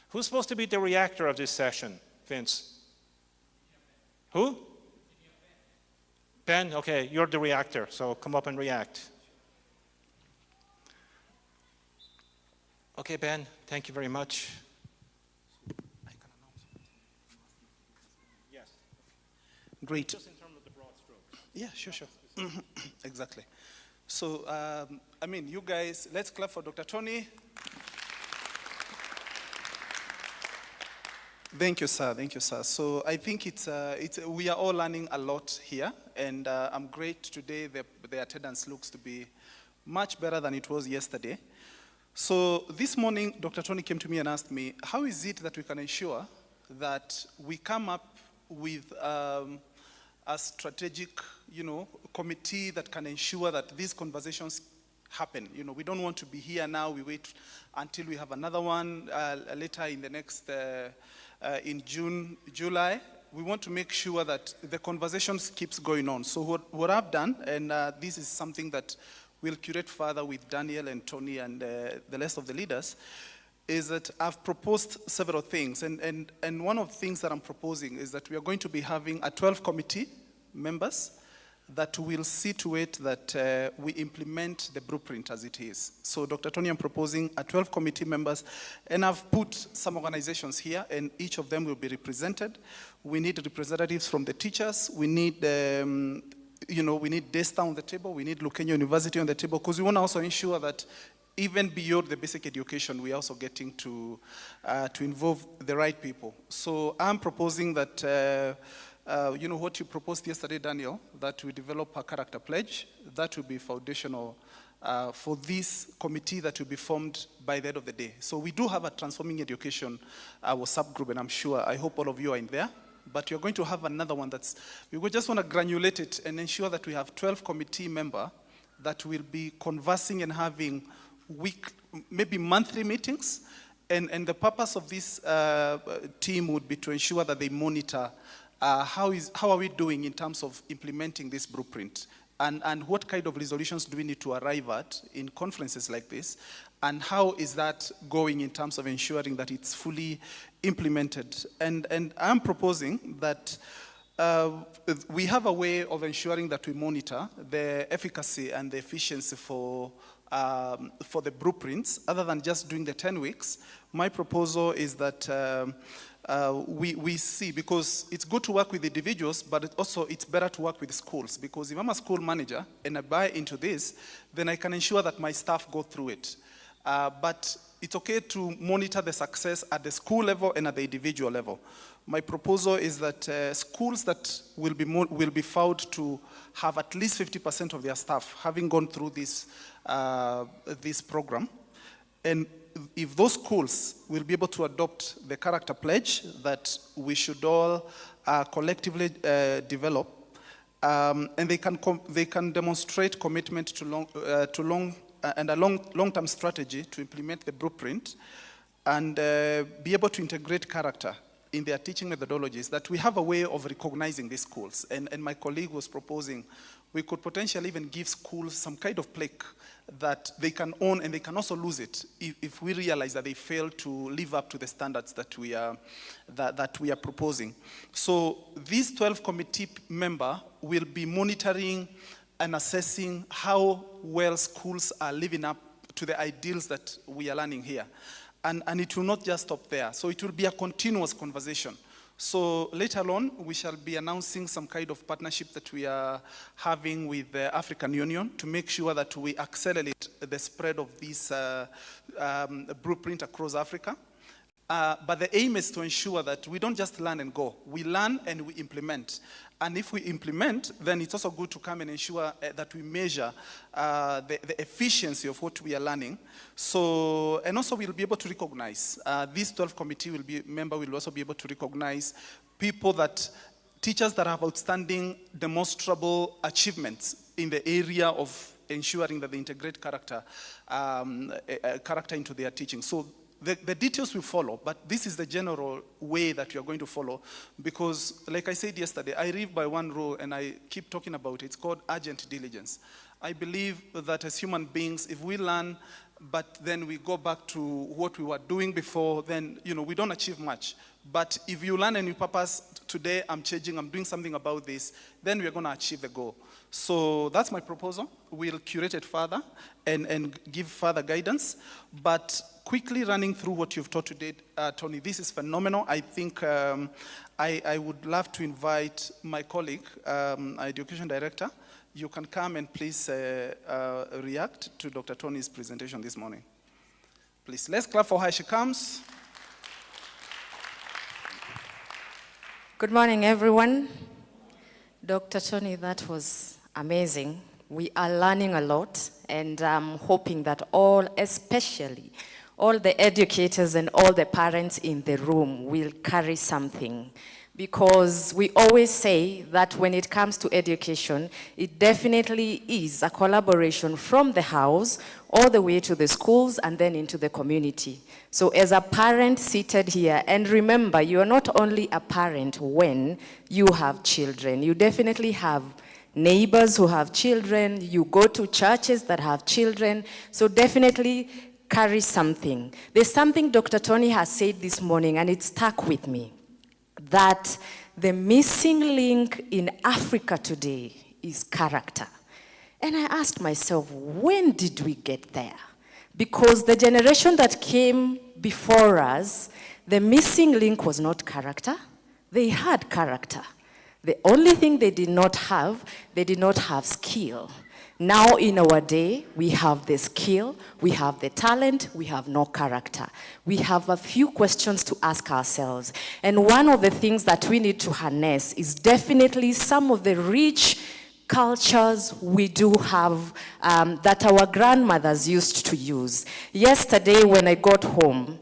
Who's supposed to be the reactor of this session? Vince? Who? Ben? Okay, you're the reactor, so come up and react. Okay, Ben, thank you very much. Yes. Great. Just in terms of the broad strokes. Yeah, sure. Exactly. So, I mean, you guys, let's clap for Dr. Tony. Thank you, sir. Thank you, sir. So I think we are all learning a lot here, and I'm great today. The attendance looks to be much better than it was yesterday. So this morning, Dr. Tony came to me and asked me, how is it that we can ensure that we come up with a strategic, committee that can ensure that these conversations happen? We don't want to be here now. We wait until we have another one later in the next, in June, July. We want to make sure that the conversations keeps going on. So what I've done, and this is something that we'll curate further with Daniel and Tony and the rest of the leaders, is that I've proposed several things. And one of the things that I'm proposing is that we are going to be having a 12 committee members that will see to it that we implement the blueprint as it is. So Dr. Tony, I'm proposing a 12 committee members, and I've put some organizations here, and each of them will be represented. We need representatives from the teachers. We need we need DESTA on the table, we need Lukenya University on the table, because we want to also ensure that even beyond the basic education, we're also getting to involve the right people. So I'm proposing that, what you proposed yesterday, Daniel, that we develop a character pledge. That will be foundational for this committee that will be formed by the end of the day. So we do have a Transforming Education WhatsApp group, and I hope all of you are in there. But you're going to have another one we just want to granulate it and ensure that we have 12 committee members that will be conversing and having maybe monthly meetings. And the purpose of this team would be to ensure that they monitor how are we doing in terms of implementing this blueprint, and what kind of resolutions do we need to arrive at in conferences like this, and how is that going in terms of ensuring that it's fully implemented. And I'm proposing that we have a way of ensuring that we monitor the efficacy and the efficiency for the blueprints, other than just doing the 10 weeks. My proposal is that we see, because it's good to work with individuals, but it's better to work with schools, because if I'm a school manager and I buy into this, then I can ensure that my staff go through it. But it's okay to monitor the success at the school level and at the individual level. My proposal is that schools that will be found to have at least 50% of their staff having gone through this program, and if those schools will be able to adopt the character pledge that we should all collectively develop, and they can demonstrate commitment to long-term strategy to implement the blueprint, and be able to integrate character in their teaching methodologies, that we have a way of recognizing these schools. And my colleague was proposing we could potentially even give schools some kind of plaque that they can own, and they can also lose it if we realize that they fail to live up to the standards that we are proposing. So these 12 committee members will be monitoring and assessing how well schools are living up to the ideals that we are learning here. And it will not just stop there. So it will be a continuous conversation. So later on, we shall be announcing some kind of partnership that we are having with the African Union to make sure that we accelerate the spread of this blueprint across Africa. But the aim is to ensure that we don't just learn and go. We learn and we implement. And if we implement, then it's also good to come and ensure that we measure the efficiency of what we are learning. So, and also we'll be able to recognize, this 12 committee member will also be able to recognize teachers that have outstanding demonstrable achievements in the area of ensuring that they integrate character into their teaching. So the details will follow, but this is the general way that we are going to follow, because like I said yesterday, I live by one rule and I keep talking about it. It's called urgent diligence. I believe that as human beings, if we learn, but then we go back to what we were doing before, then we don't achieve much. But if you learn a new purpose, today I'm changing, I'm doing something about this, then we're going to achieve the goal. So that's my proposal. We'll curate it further and give further guidance. But quickly running through what you've taught today, Tony, this is phenomenal. I think I would love to invite my colleague, our education director. You can come and please react to Dr. Tony's presentation this morning. Please, let's clap for her. She comes. Good morning, everyone. Dr. Tony, that was amazing. We are learning a lot, and I'm hoping that especially all the educators and all the parents in the room will carry something. Because we always say that when it comes to education, it definitely is a collaboration from the house all the way to the schools and then into the community. So as a parent seated here, and remember, you are not only a parent when you have children, you definitely have neighbors who have children, you go to churches that have children, so definitely carry something. There's something Dr. Tony has said this morning, and it stuck with me, that the missing link in Africa today is character. And I asked myself, when did we get there? Because the generation that came before us, the missing link was not character. They had character. The only thing they did not have skill. Now in our day, we have the skill, we have the talent, we have no character. We have a few questions to ask ourselves. And one of the things that we need to harness is definitely some of the rich cultures we do have that our grandmothers used to use. Yesterday when I got home,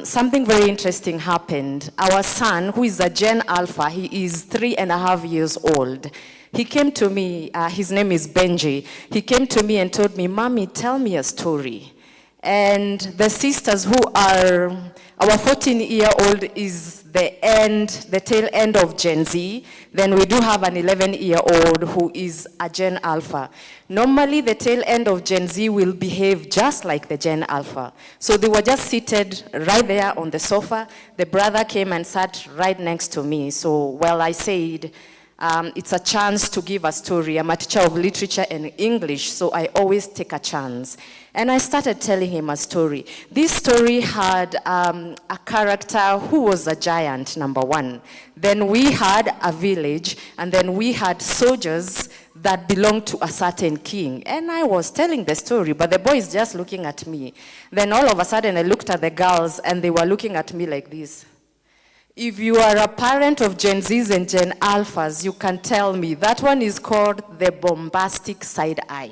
something very interesting happened. Our son, who is a Gen Alpha, he is 3.5 years old. He came to me, his name is Benji. He came to me and told me, "Mommy, tell me a story." And the sisters who are, our 14-year-old is the tail end of Gen Z. Then we do have an 11-year-old who is a Gen Alpha. Normally, the tail end of Gen Z will behave just like the Gen Alpha. So they were just seated right there on the sofa. The brother came and sat right next to me. So, well, I said, It's a chance to give a story. I'm a teacher of literature and English, so I always take a chance. And I started telling him a story. This story had a character who was a giant, number one. Then we had a village, and then we had soldiers that belonged to a certain king. And I was telling the story, but the boy is just looking at me. Then all of a sudden I looked at the girls, and they were looking at me like this. If you are a parent of Gen Zs and Gen Alphas, you can tell me. That one is called the bombastic side eye.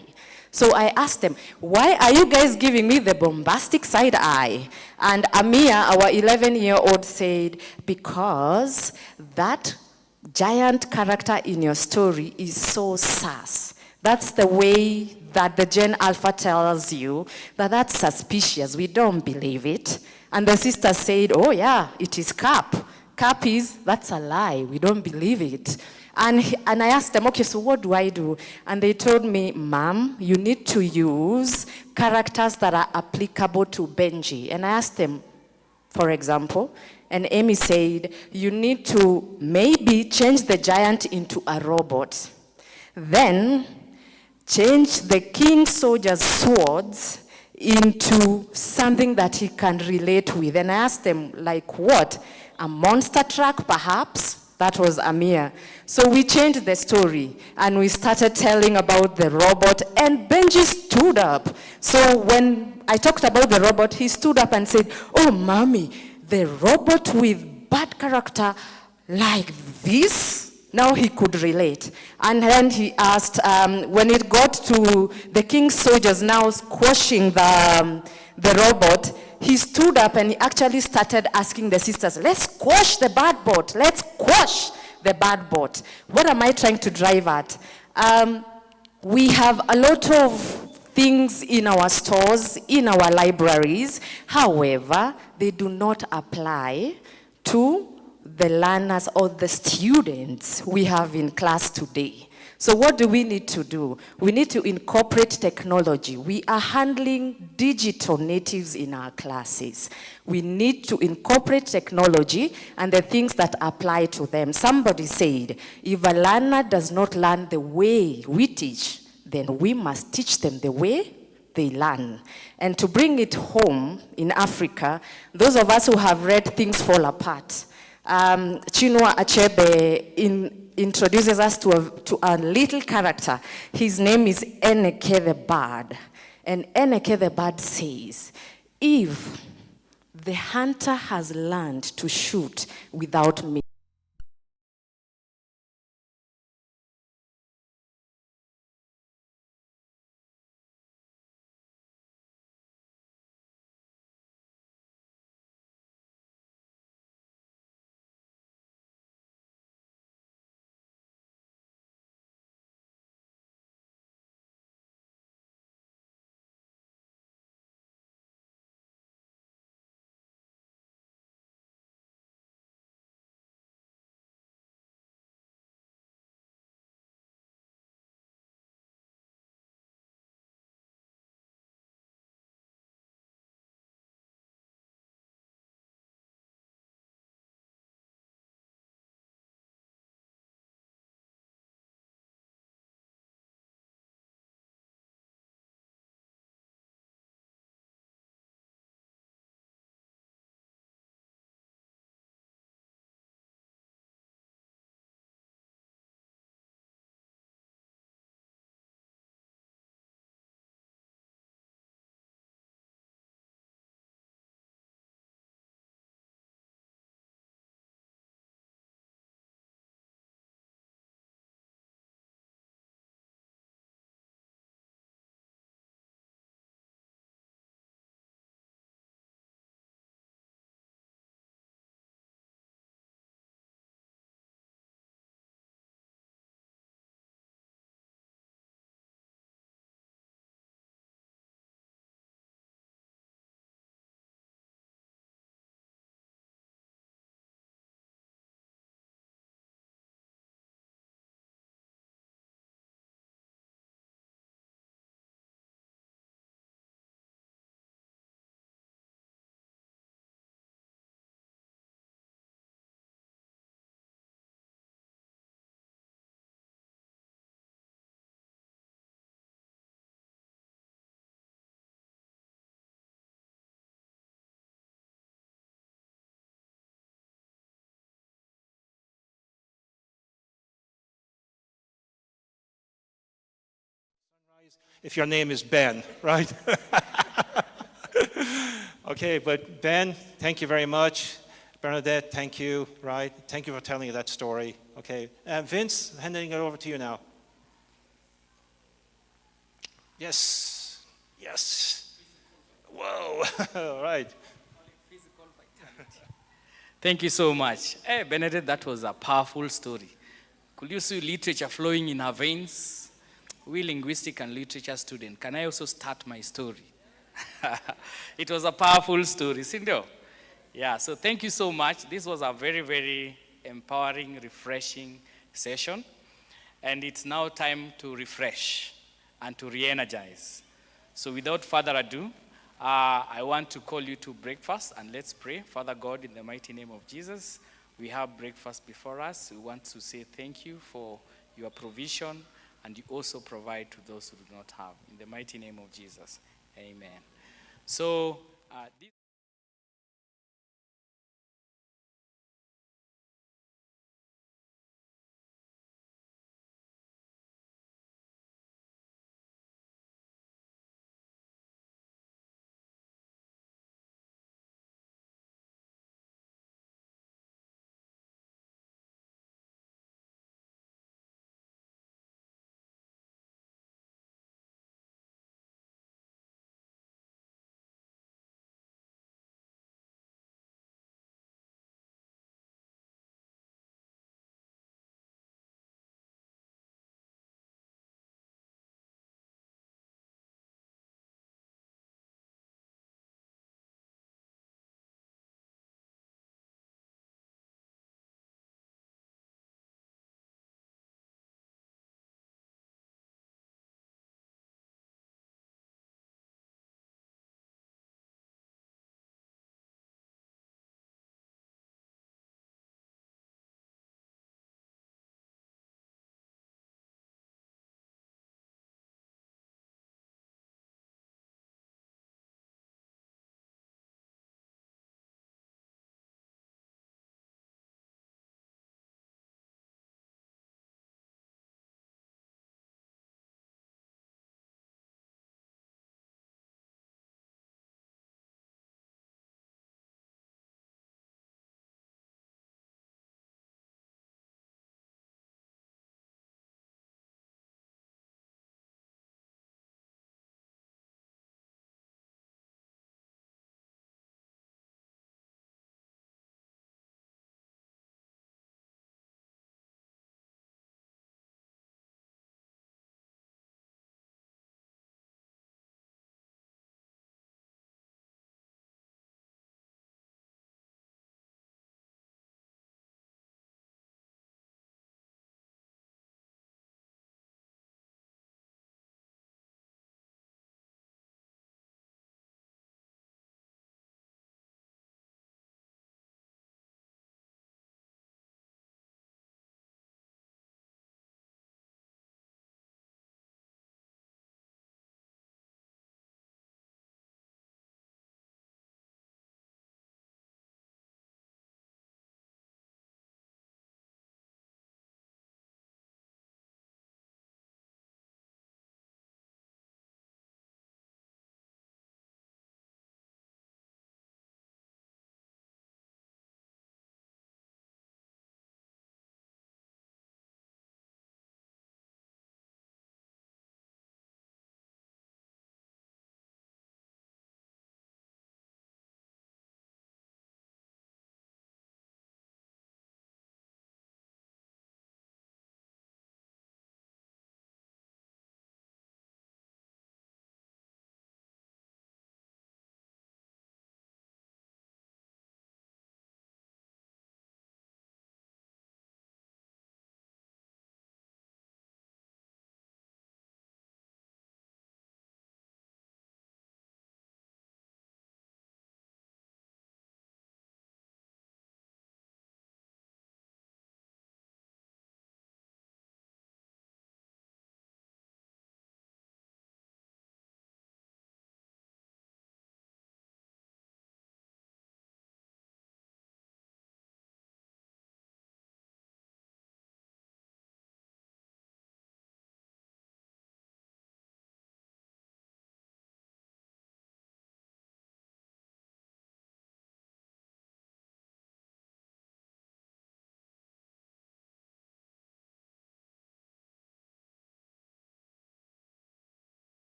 So I asked them, why are you guys giving me the bombastic side eye? And Amia, our 11-year-old, said, because that giant character in your story is so sass. That's the way that the Gen Alpha tells you that that's suspicious. We don't believe it. And the sister said, oh yeah, it is Cap. Cap is, that's a lie. We don't believe it. And I asked them, okay, so what do I do? And they told me, Ma'am, you need to use characters that are applicable to Benji. And I asked them, for example, and Amy said, you need to maybe change the giant into a robot. Then change the king soldier's swords into something that he can relate with. And I asked them, like what? A monster truck, perhaps? That was Amir. So we changed the story, and we started telling about the robot, and Benji stood up. So when I talked about the robot, he stood up and said, oh, Mommy, the robot with bad character like this? Now he could relate. And then he asked, when it got to the king's soldiers now squashing the robot, he stood up and he actually started asking the sisters, let's squash the bad bot, let's squash the bad bot. What am I trying to drive at? We have a lot of things in our stores, in our libraries. However, they do not apply to the learners or the students we have in class today. So what do we need to do? We need to incorporate technology. We are handling digital natives in our classes. We need to incorporate technology and the things that apply to them. Somebody said, if a learner does not learn the way we teach, then we must teach them the way they learn. And to bring it home in Africa, those of us who have read Things Fall Apart, Chinua Achebe introduces us to a little character. His name is Eneke the bird. And Eneke the bird says, if the hunter has learned to shoot without me, if your name is Ben, right? Okay, but Ben, thank you very much. Bernadette, thank you, right? Thank you for telling that story. Okay, Vince, handing it over to you now. Yes, yes. Whoa, all right. Thank you so much. Hey, Benedict, that was a powerful story. Could you see literature flowing in her veins? We linguistic and literature students, can I also start my story? It was a powerful story, Cindy. Yeah, so thank you so much. This was a very, very empowering, refreshing session. And it's now time to refresh and to re-energize. So without further ado, I want to call you to breakfast, and let's pray. Father God, in the mighty name of Jesus, we have breakfast before us. We want to say thank you for your provision, and you also provide to those who do not have. In the mighty name of Jesus, amen. So,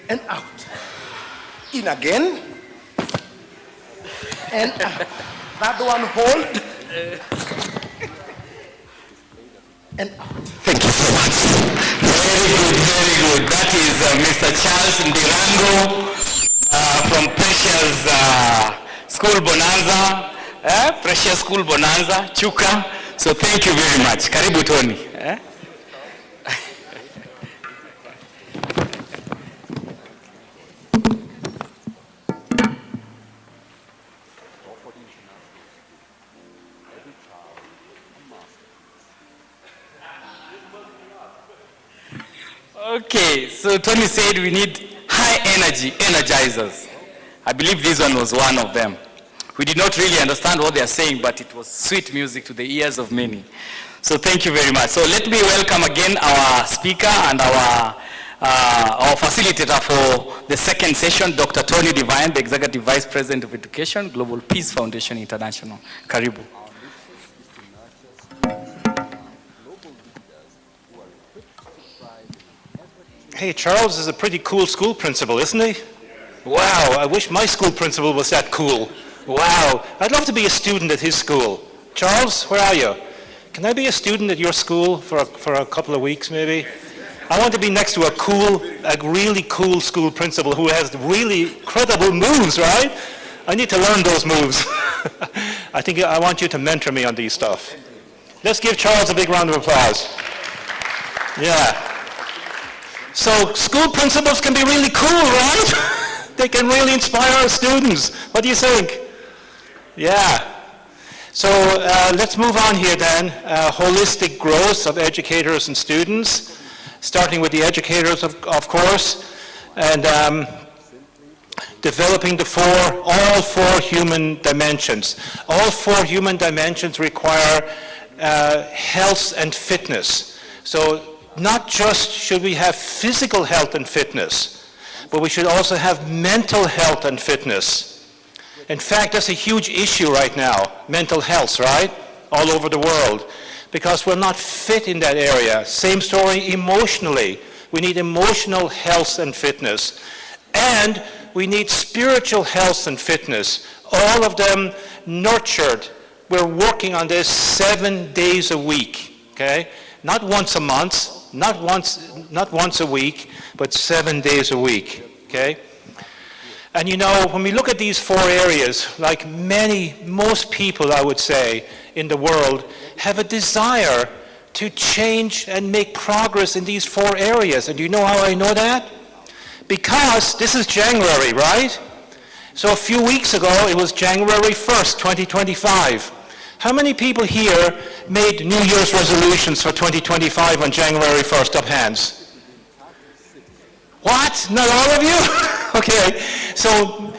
And out. In again. And out. That one hold. And out. Thank you so much. Very good, very good. That is Mr. Charles Ndirango from Precious School Bonanza. Precious School Bonanza, Chuka. So thank you very much. Karibu Tony. Okay, so Tony said we need high energy energizers. I believe this one was one of them. We did not really understand what they are saying, but it was sweet music to the ears of many. So thank you very much. So let me welcome again our speaker and our facilitator for the second session, Dr. Tony Divine, the Executive Vice President of Education, Global Peace Foundation International. Karibu. Hey, Charles is a pretty cool school principal, isn't he? Wow, I wish my school principal was that cool. Wow, I'd love to be a student at his school. Charles, where are you? Can I be a student at your school for a couple of weeks, maybe? I want to be next to a really cool school principal who has really credible moves, right? I need to learn those moves. I want you to mentor me on these stuff. Let's give Charles a big round of applause. Yeah. So school principals can be really cool, right? They can really inspire our students. What do you think? Yeah. So let's move on here then. Holistic growth of educators and students, starting with the educators, of course, and developing all four human dimensions. All four human dimensions require health and fitness. So not just should we have physical health and fitness, but we should also have mental health and fitness. In fact, that's a huge issue right now, mental health, right? All over the world, because we're not fit in that area. Same story emotionally. We need emotional health and fitness. And we need spiritual health and fitness. All of them nurtured. We're working on this 7 days a week, okay? Not once a month, not once a week, but 7 days a week, okay? And you know, when we look at these four areas, like most people, I would say, in the world, have a desire to change and make progress in these four areas. And do you know how I know that? Because this is January, right? So a few weeks ago, it was January 1st, 2025. How many people here made New Year's resolutions for 2025 on January 1st? Up hands. What? Not all of you? Okay. So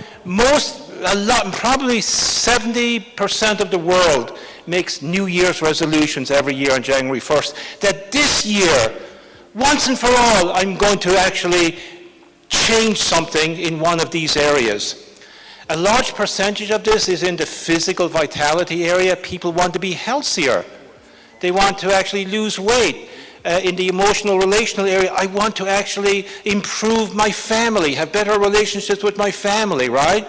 probably 70% of the world makes New Year's resolutions every year on January 1st. That this year, once and for all, I'm going to actually change something in one of these areas. A large percentage of this is in the physical vitality area. People want to be healthier. They want to actually lose weight. In the emotional, relational area, I want to actually improve my family, have better relationships with my family, right?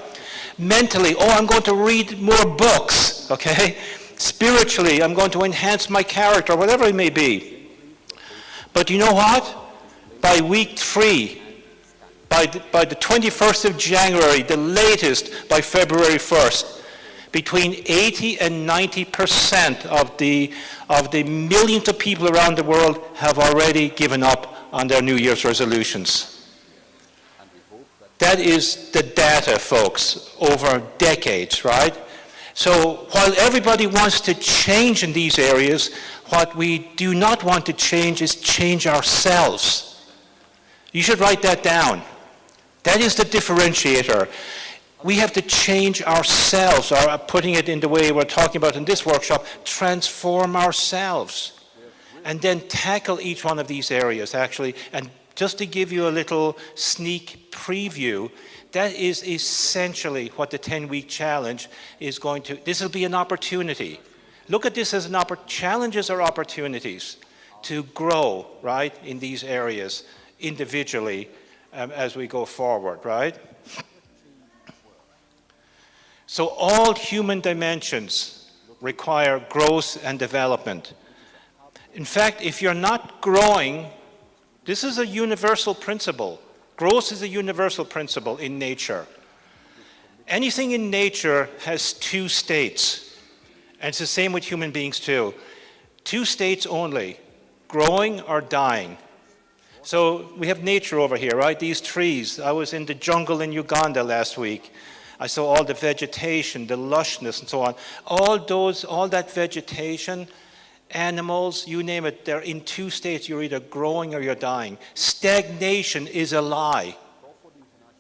Mentally, I'm going to read more books, okay? Spiritually, I'm going to enhance my character, whatever it may be. But you know what? By week 3, by the 21st of January, the latest by February 1st, between 80 and 90% of the millions of people around the world have already given up on their New Year's resolutions. That is the data, folks, over decades, right? So while everybody wants to change in these areas, what we do not want to change is change ourselves. You should write that down. That is the differentiator. We have to change ourselves, or putting it in the way we're talking about in this workshop, transform ourselves. And then tackle each one of these areas, actually. And just to give you a little sneak preview, that is essentially what the 10-week challenge is going to, this will be an opportunity. Look at this as an challenges or opportunities to grow, right, in these areas individually as we go forward, right? So all human dimensions require growth and development. In fact, if you're not growing, this is a universal principle. Growth is a universal principle in nature. Anything in nature has 2 states, and it's the same with human beings too. 2 states only, growing or dying. So we have nature over here, right? These trees. I was in the jungle in Uganda last week. I saw all the vegetation, the lushness and so on. All that vegetation, animals, you name it, they're in 2 states. You're either growing or you're dying. Stagnation is a lie.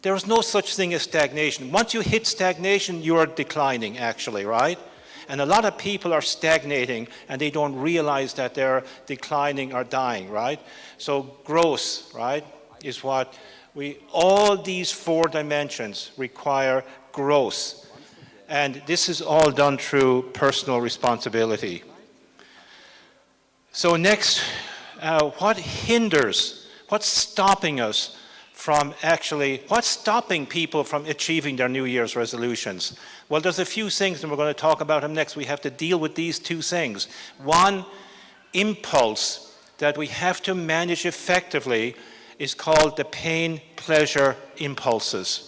There is no such thing as stagnation. Once you hit stagnation, you are declining, actually, right? And a lot of people are stagnating and they don't realize that they're declining or dying, right? So growth, right, is what all these 4 dimensions require growth. And this is all done through personal responsibility. So next, what's stopping us from what's stopping people from achieving their New Year's resolutions? Well, there's a few things, and we're going to talk about them next. We have to deal with these 2 things. One, impulse that we have to manage effectively is called the pain-pleasure impulses.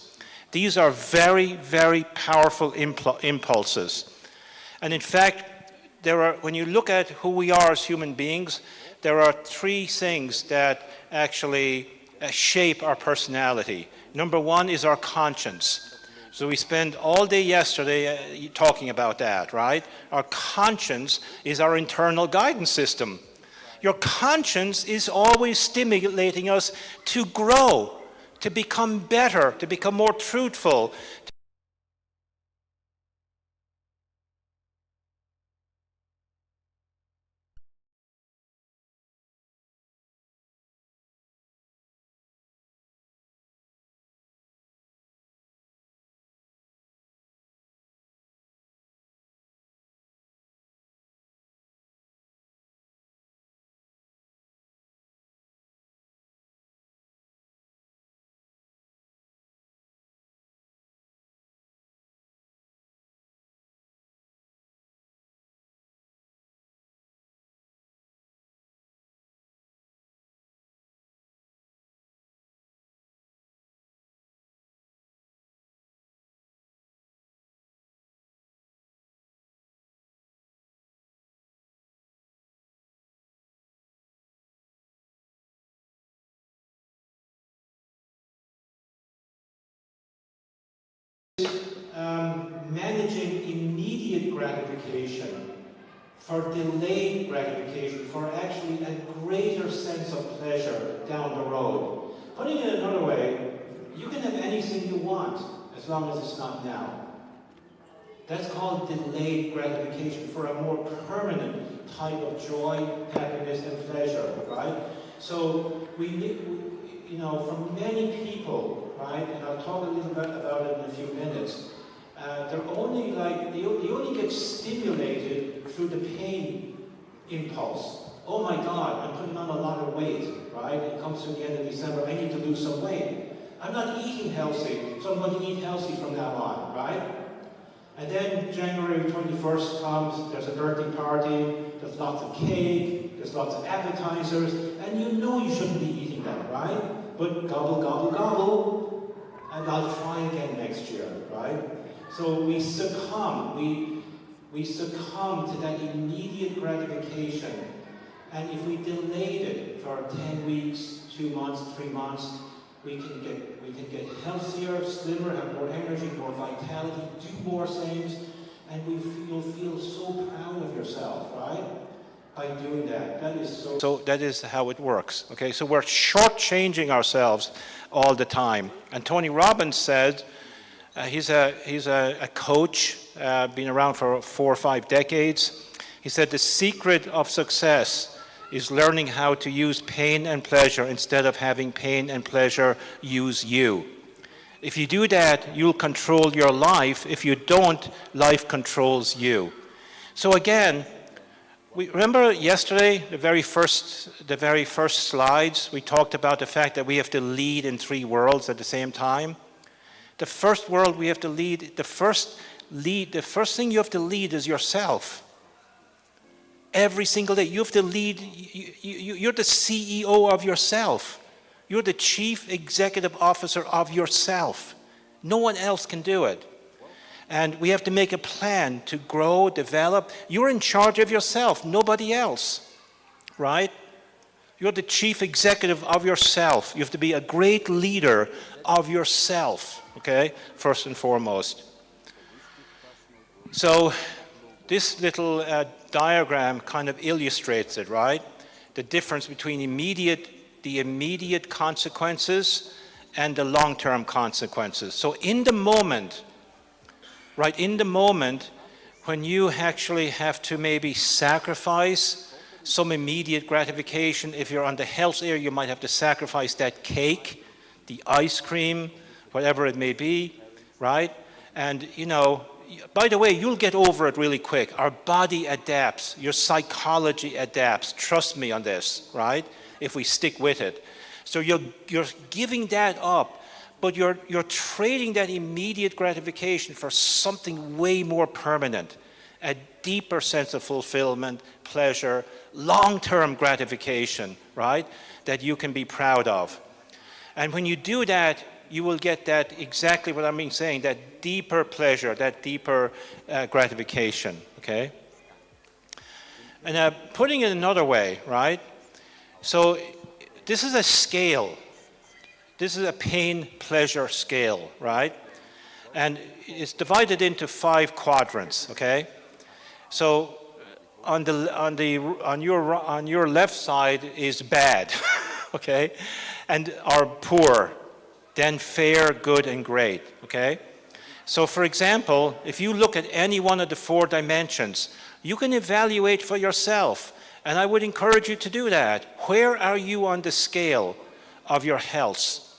These are very, very powerful impulses. And in fact, when you look at who we are as human beings, there are 3 things that actually shape our personality. Number 1 is our conscience. So we spent all day yesterday talking about that, right? Our conscience is our internal guidance system. Your conscience is always stimulating us to grow, to become better, to become more truthful. Managing immediate gratification for delayed gratification, for actually a greater sense of pleasure down the road. Putting it another way, you can have anything you want as long as it's not now. That's called delayed gratification for a more permanent type of joy, happiness, and pleasure, right? So for many people, right, and I'll talk a little bit about it in a few minutes, they only get stimulated through the pain impulse. Oh my God, I'm putting on a lot of weight, right? It comes to the end of December, I need to lose some weight. I'm not eating healthy, so I'm going to eat healthy from now on, right? And then January 21st comes, there's a birthday party, there's lots of cake, there's lots of appetizers, and you know you shouldn't be eating that, right? But gobble, gobble, gobble, and I'll try again next year, right? So we succumb to that immediate gratification. And if we delayed it for 10 weeks, 2 months, 3 months, we can get healthier, slimmer, have more energy, more vitality, do more things, and you'll feel so proud of yourself, right? By doing that. That is so. So that is how it works. Okay, so we're shortchanging ourselves all the time. And Tony Robbins said, he's a coach, been around for 4 or 5 decades. He said the secret of success is learning how to use pain and pleasure instead of having pain and pleasure use you. If you do that, you'll control your life. If you don't, life controls you. So again, we remember yesterday, the very first slides, we talked about the fact that we have to lead in 3 worlds at the same time. The first world we have to lead, the first thing you have to lead is yourself. Every single day, you have to lead, you're the CEO of yourself. You're the chief executive officer of yourself. No one else can do it. And we have to make a plan to grow, develop. You're in charge of yourself, nobody else, right? You're the chief executive of yourself. You have to be a great leader of yourself, okay, first and foremost. So this little diagram kind of illustrates it, right? The difference between the immediate consequences and the long-term consequences. So in the moment, right, in the moment when you actually have to maybe sacrifice some immediate gratification, if you're on the health area, you might have to sacrifice that cake, the ice cream, whatever it may be, right? And, you know, by the way, you'll get over it really quick. Our body adapts. Your psychology adapts. Trust me on this, right? If we stick with it. So you're giving that up, but you're trading that immediate gratification for something way more permanent, a deeper sense of fulfillment, pleasure, long-term gratification, right? That you can be proud of. And when you do that, you will get that, exactly what I'm saying, that deeper pleasure, that deeper gratification, okay? And putting it another way, right? So this is a scale. This is a pain-pleasure scale, right? And it's divided into 5 quadrants, okay? So on your left side is bad, okay? And are poor. Then fair, good, and great, okay? So for example, if you look at any one of the 4 dimensions, you can evaluate for yourself, and I would encourage you to do that. Where are you on the scale of your health,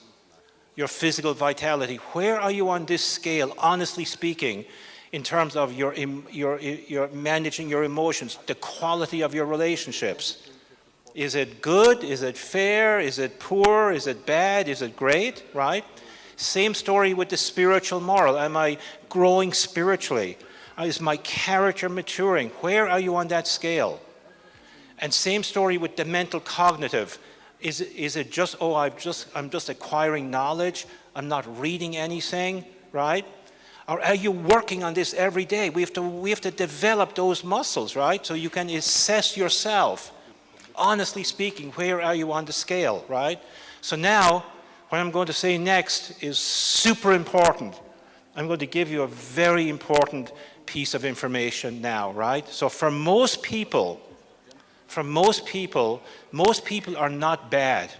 your physical vitality? Where are you on this scale, honestly speaking, in terms of your managing your emotions, the quality of your relationships? Is it good? Is it fair? Is it poor? Is it bad? Is it great? Right? Same story with the spiritual moral. Am I growing spiritually? Is my character maturing? Where are you on that scale? And same story with the mental cognitive. Is it just, oh, I'm just acquiring knowledge? I'm not reading anything, right? Or are you working on this every day? We have to develop those muscles, right? So you can assess yourself. Honestly speaking, where are you on the scale, right? So now, what I'm going to say next is super important. I'm going to give you a very important piece of information now, right? So for most people are not bad.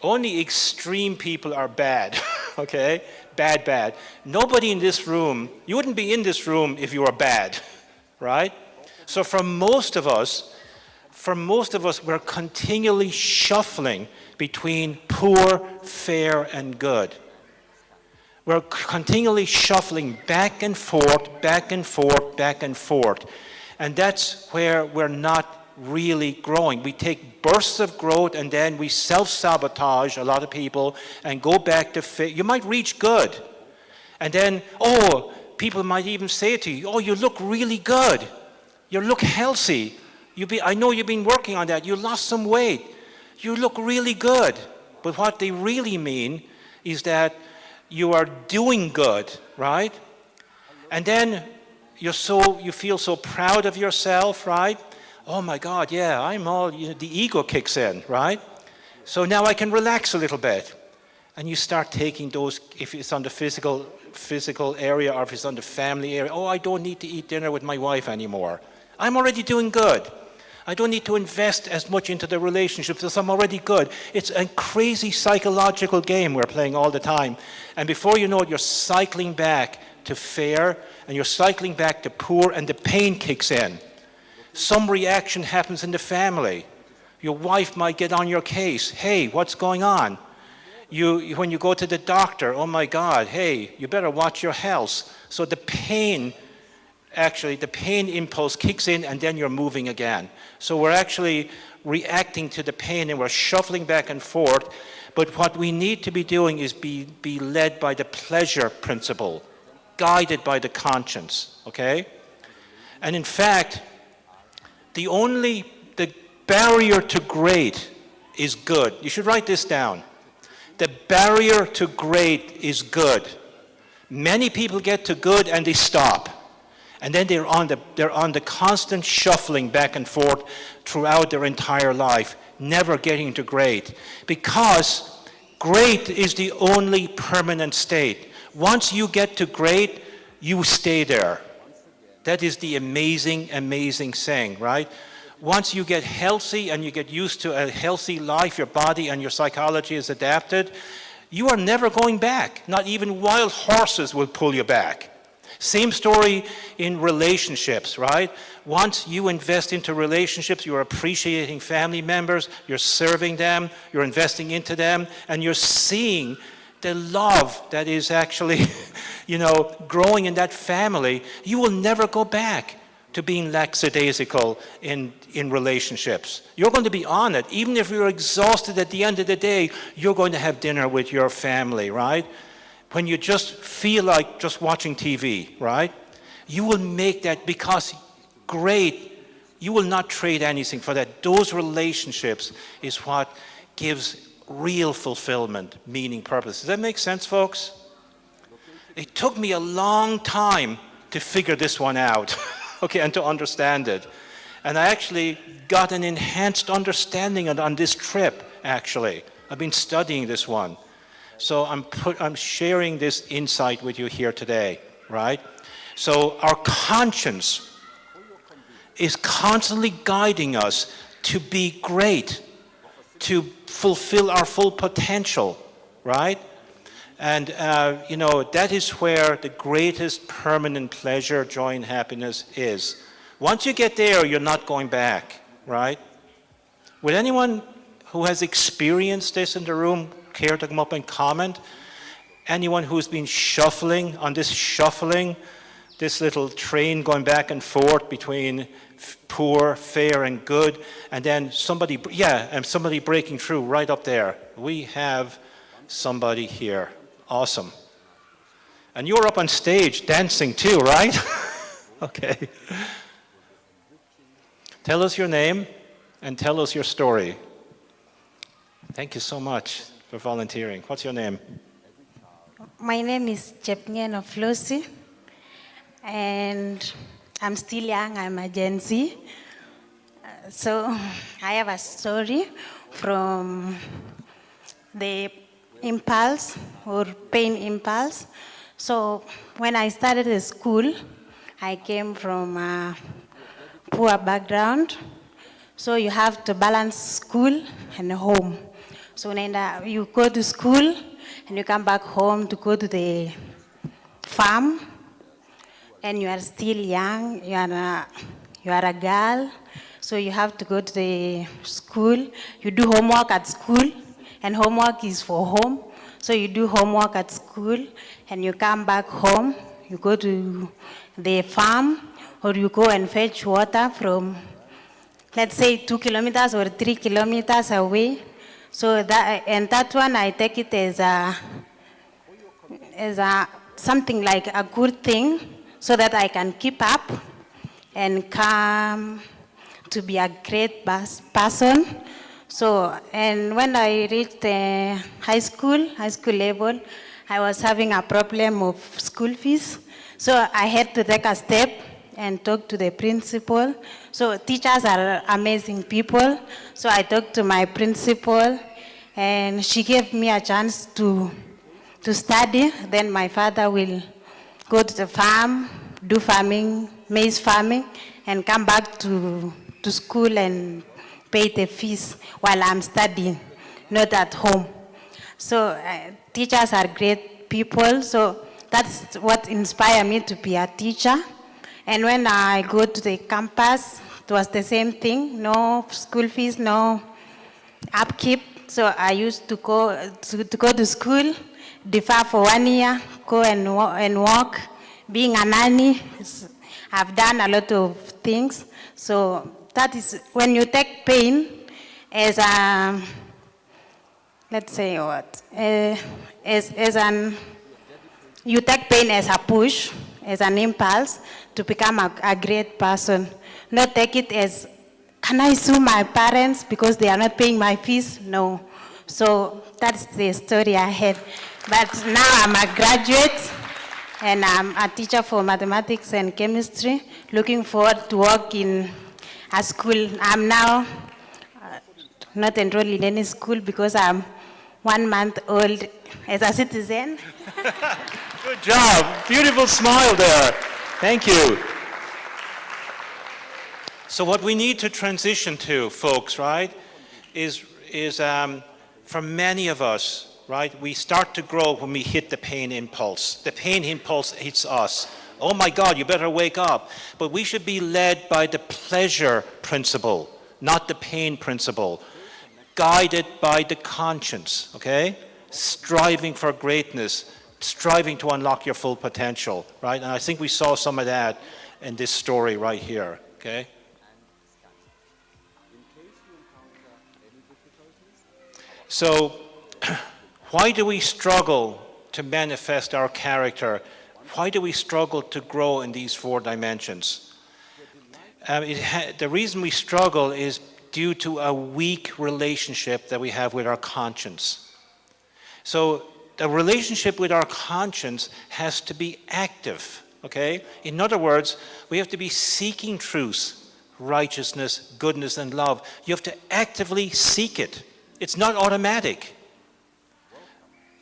Only extreme people are bad, okay? Bad. Nobody in this room, you wouldn't be in this room if you were bad, right? So for most of us, we're continually shuffling between poor, fair, and good. We're continually shuffling back and forth, back and forth, back and forth. And that's where we're not really growing. We take bursts of growth and then we self-sabotage, a lot of people, and go back to fair. You might reach good. And then, people might even say to you, oh, you look really good. You look healthy. I know you've been working on that. You lost some weight. You look really good. But what they really mean is that you are doing good, right? And then you feel so proud of yourself, right? Oh my God, yeah, the ego kicks in, right? So now I can relax a little bit. And you start taking those, if it's on the physical area or if it's on the family area, oh, I don't need to eat dinner with my wife anymore. I'm already doing good. I don't need to invest as much into the relationship because I'm already good. It's a crazy psychological game we're playing all the time. And before you know it, you're cycling back to fair and you're cycling back to poor and the pain kicks in. Some reaction happens in the family. Your wife might get on your case. Hey, what's going on? When you go to the doctor, oh my God, hey, you better watch your health. So the pain impulse kicks in and then you're moving again. So we're actually reacting to the pain and we're shuffling back and forth. But what we need to be doing is be led by the pleasure principle, guided by the conscience, okay? And in fact, the barrier to great is good. You should write this down. The barrier to great is good. Many people get to good and they stop. And then they're on the constant shuffling back and forth throughout their entire life, never getting to great. Because great is the only permanent state. Once you get to great, you stay there. That is the amazing, amazing thing, right? Once you get healthy and you get used to a healthy life, your body and your psychology is adapted, you are never going back. Not even wild horses will pull you back. Same story in relationships, right? Once you invest into relationships, you're appreciating family members, you're serving them, you're investing into them, and you're seeing the love that is actually, growing in that family. You will never go back to being lackadaisical in relationships. You're going to be on it. Even if you're exhausted at the end of the day, you're going to have dinner with your family, right? When you just feel like just watching TV, right? You will make that because great. You will not trade anything for that. Those relationships is what gives real fulfillment, meaning, purpose. Does that make sense, folks? It took me a long time to figure this one out, okay, and to understand it. And I actually got an enhanced understanding on this trip, actually. I've been studying this one. So I'm sharing this insight with you here today, right? So our conscience is constantly guiding us to be great, to fulfill our full potential, right? And, that is where the greatest permanent pleasure, joy, and happiness is. Once you get there, you're not going back, right? Would anyone who has experienced this in the room care to come up and comment? Anyone who's been shuffling, this little train going back and forth between poor, fair, and good, and then somebody breaking through right up there. We have somebody here. Awesome. And you're up on stage dancing too, right? Okay. Tell us your name and tell us your story. Thank you so much for volunteering. What's your name? My name is Chepngen of Flosi, and I'm still young. I'm a Gen Z. So I have a story from the impulse or pain impulse. So when I started the school, I came from a poor background. So you have to balance school and home. So you go to school and you come back home to go to the farm, and you are still young, you are a girl, so you have to go to the school. You do homework at school, and homework is for home. So you do homework at school, and you come back home, you go to the farm, or you go and fetch water from, let's say, 2 kilometers or 3 kilometers away. So that one, I take it as a something like a good thing so that I can keep up and come to be a great person. So, and when I reached the high school level, I was having a problem of school fees. So I had to take a step and talk to the principal. So teachers are amazing people. So I talked to my principal and she gave me a chance to study. Then my father will go to the farm, do farming, maize farming, and come back to school and pay the fees while I'm studying, not at home. So teachers are great people. So that's what inspired me to be a teacher. And when I go to the campus, it was the same thing, no school fees, no upkeep. So I used to go to school, defer for 1 year, go and walk. Being a nanny, I've done a lot of things. So that is when you take pain as a, let's say what, you take pain as a push, as an impulse to become a great person. Not take it as, can I sue my parents because they are not paying my fees? No. So that's the story I had. But now I'm a graduate and I'm a teacher for mathematics and chemistry, looking forward to work in a school. I'm now not enrolled in any school because I'm 1 month old as a citizen. Good job. Beautiful smile there. Thank you. So what we need to transition to, folks, right, is for many of us, right, we start to grow when we hit the pain impulse. The pain impulse hits us. Oh my God, you better wake up. But we should be led by the pleasure principle, not the pain principle. Guided by the conscience, okay? Striving for greatness, striving to unlock your full potential, right? And I think we saw some of that in this story right here, okay? So, why do we struggle to manifest our character? Why do we struggle to grow in these 4 dimensions? The reason we struggle is due to a weak relationship that we have with our conscience. So the relationship with our conscience has to be active, okay? In other words, we have to be seeking truth, righteousness, goodness, and love. You have to actively seek it. It's not automatic.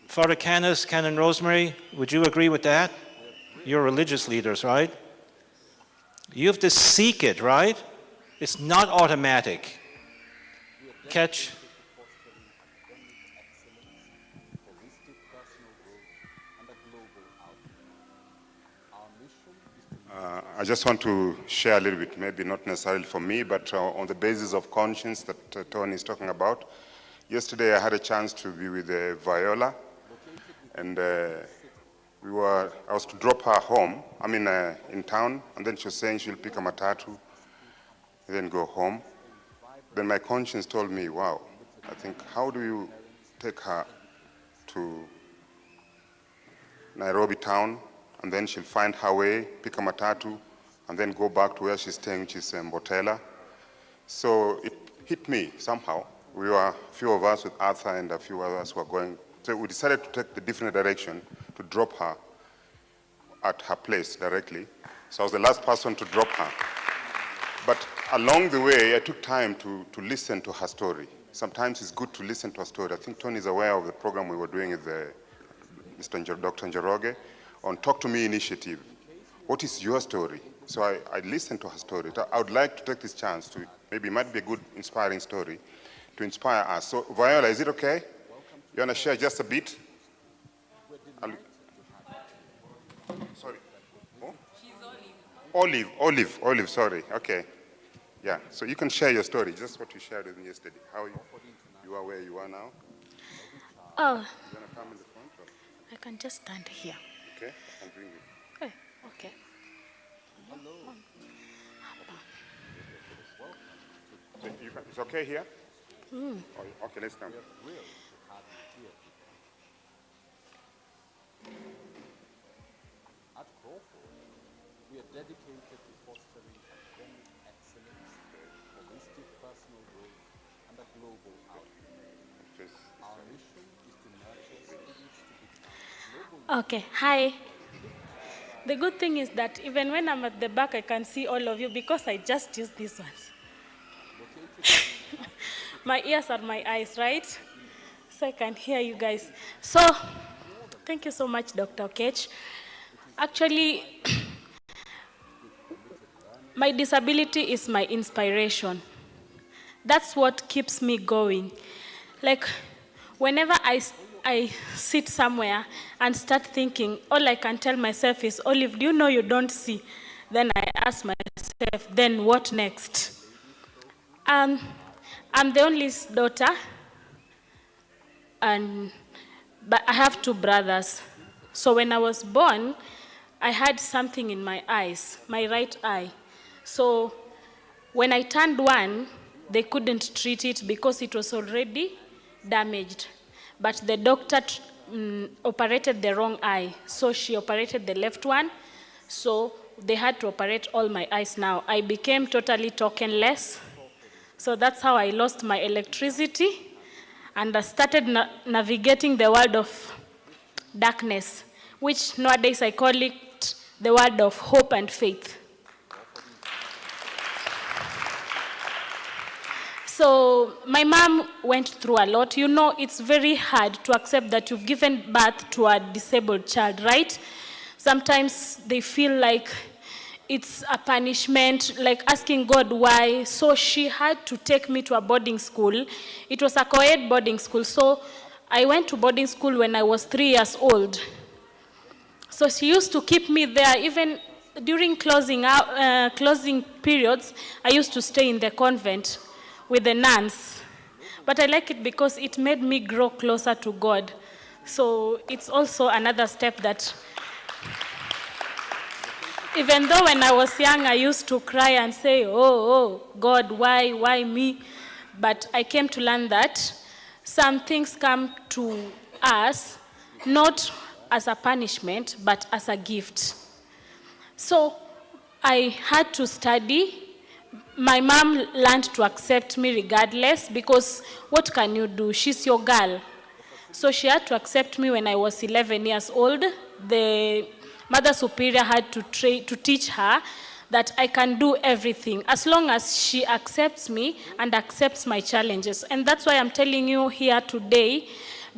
Father Canis, Canon Rosemary, would you agree with that? You're religious leaders, right? You have to seek it, right? It's not automatic. Catch? I just want to share a little bit, maybe not necessarily for me, but on the basis of conscience that Tony is talking about. Yesterday I had a chance to be with Viola, and I was to drop her home, in town, and then she was saying she'll pick a matatu, and then go home. Then my conscience told me, wow, I think, how do you take her to Nairobi town, and then she'll find her way, pick a matatu, and then go back to where she's staying, which is Mbotela. So it hit me somehow. We were a few of us with Arthur and a few others who were going. So we decided to take the different direction to drop her at her place directly. So I was the last person to drop her. But along the way, I took time to listen to her story. Sometimes it's good to listen to her story. I think Tony is aware of the program we were doing with Dr. Njoroge on Talk to Me initiative. What is your story? So I listened to her story. I would like to take this chance to, maybe it might be a good, inspiring story, to inspire us. So Viola, is it okay? You want to share just a bit? Sorry. Oh? Olive, sorry, okay. Yeah, so you can share your story, just what you shared with me yesterday. How you are where you are now? Oh, You want to come in the front? Or? I can just stand here. Okay, I can bring you. Okay. So it's okay here? Mm. Oh, okay, let's come. dedicated to fostering academic excellence, holistic personal growth, and a global outlook. Our mission is to nurture students to become global. Okay, hi. The good thing is that even when I'm at the back, I can see all of you because I just use these ones. My ears are my eyes, right? So I can hear you guys. So, thank you so much, Dr. Okech. Actually, my disability is my inspiration. That's what keeps me going. Like, whenever I sit somewhere and start thinking, all I can tell myself is, Olive, do you know you don't see? Then I ask myself, then what next? I'm the only daughter, but I have two brothers. So when I was born, I had something in my eyes, my right eye. So when I turned 1, they couldn't treat it because it was already damaged. But the doctor operated the wrong eye. So she operated the left one. So they had to operate all my eyes now. I became totally tokenless. So that's how I lost my electricity. And I started navigating the world of darkness, which nowadays I call it the world of hope and faith. So my mom went through a lot. You know, it's very hard to accept that you've given birth to a disabled child, right? Sometimes they feel like it's a punishment, like asking God why. So she had to take me to a boarding school. It was a co-ed boarding school. So I went to boarding school when I was 3 years old. So she used to keep me there. Even during closing periods, I used to stay in the convent with the nuns. But I like it because it made me grow closer to God. So it's also another step that, even though when I was young, I used to cry and say, oh, God, why me? But I came to learn that some things come to us, not as a punishment, but as a gift. So I had to study. My mom learned to accept me regardless, because what can you do? She's your girl. So she had to accept me when I was 11 years old. The Mother Superior had to teach her that I can do everything as long as she accepts me and accepts my challenges. And that's why I'm telling you here today,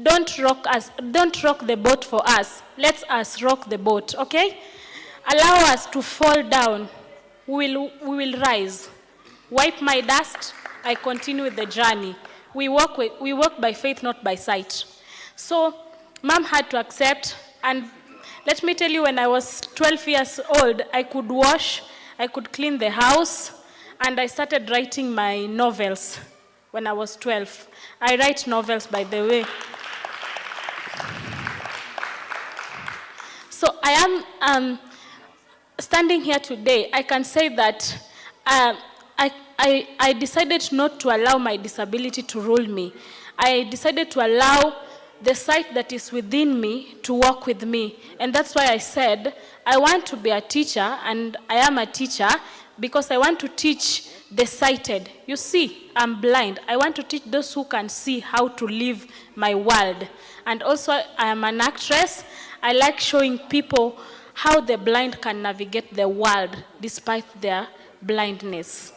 don't rock the boat for us. Let us rock the boat, okay? Allow us to fall down. We will rise. Wipe my dust, I continue with the journey. We walk by faith, not by sight. So Mom had to accept, and let me tell you, when I was 12 years old, I could wash, I could clean the house, and I started writing my novels when I was 12. I write novels, by the way. So I am standing here today. I can say that I decided not to allow my disability to rule me. I decided to allow the sight that is within me to walk with me. And that's why I said, I want to be a teacher, and I am a teacher because I want to teach the sighted. You see, I'm blind. I want to teach those who can see how to live my world. And also, I am an actress. I like showing people how the blind can navigate the world despite their blindness.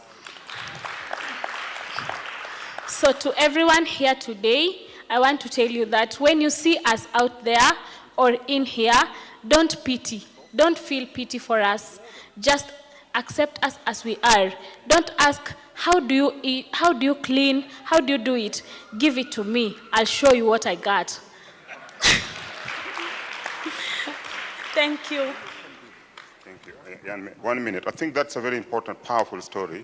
So to everyone here today, I want to tell you that when you see us out there or in here, don't pity. Don't feel pity for us. Just accept us as we are. Don't ask, how do you eat? How do you clean? How do you do it? Give it to me. I'll show you what I got. Thank you. Thank you. 1 minute. I think that's a very important, powerful story.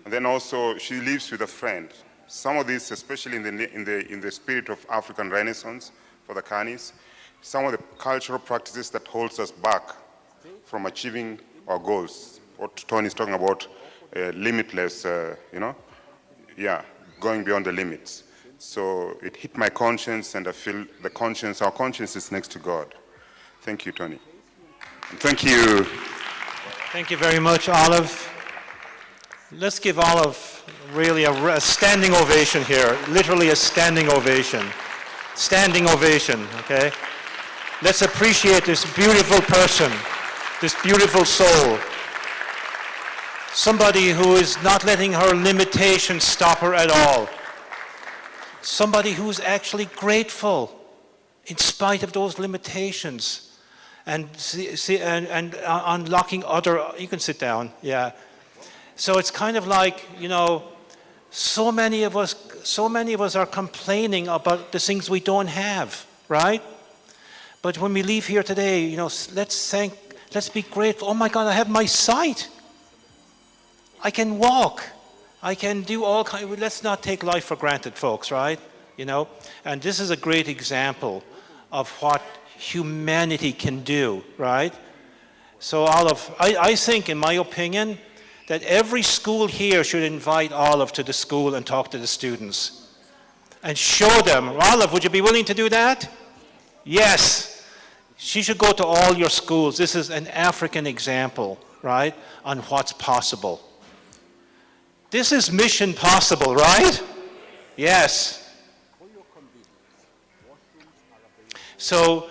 And then also, she lives with a friend. Some of these, especially in the spirit of African Renaissance for the Kanis, some of the cultural practices that holds us back from achieving our goals. What Tony is talking about, limitless, going beyond the limits. So it hit my conscience, and I feel our conscience is next to God. Thank you, Tony. And thank you. Thank you very much, Olive. Let's give Olive really a standing ovation here, literally a standing ovation. Standing ovation, okay? Let's appreciate this beautiful person, this beautiful soul. Somebody who is not letting her limitations stop her at all. Somebody who's actually grateful in spite of those limitations. And unlocking other, you can sit down, yeah. So it's kind of like, you know, so many of us are complaining about the things we don't have, right? But when we leave here today, you know, let's be grateful. Oh my God, I have my sight. I can walk. I can do all kinds. Let's not take life for granted, folks, right? You know, and this is a great example of what humanity can do, right? So Olive, I think, in my opinion, that every school here should invite Olive to the school and talk to the students and show them. Olive, would you be willing to do that? Yes. She should go to all your schools. This is an African example, right, on what's possible. This is mission possible, right? Yes. So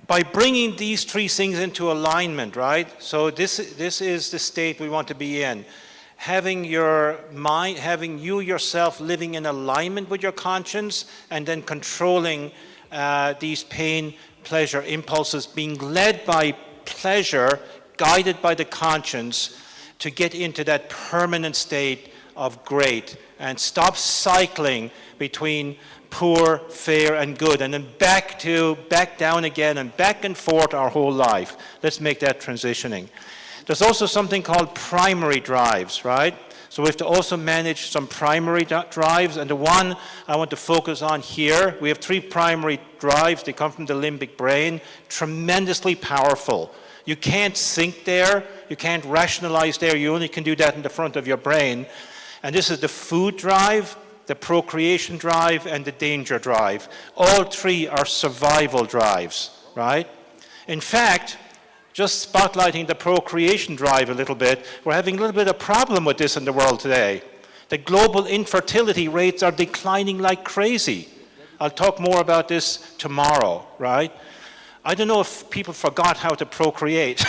by bringing these three things into alignment, right? So this is the state we want to be in. Having your mind, having you yourself living in alignment with your conscience, and then controlling these pain, pleasure impulses, being led by pleasure, guided by the conscience, to get into that permanent state of great, and stop cycling between poor, fair, and good, and then back down again, and back and forth our whole life. Let's make that transitioning. There's also something called primary drives, right? So we have to also manage some primary drives, and the one I want to focus on here, we have 3 primary drives. They come from the limbic brain, tremendously powerful. You can't think there, you can't rationalize there, you only can do that in the front of your brain. And this is the food drive, the procreation drive, and the danger drive. All 3 are survival drives, right? In fact, just spotlighting the procreation drive a little bit, we're having a little bit of problem with this in the world today. The global infertility rates are declining like crazy. I'll talk more about this tomorrow, right? I don't know if people forgot how to procreate.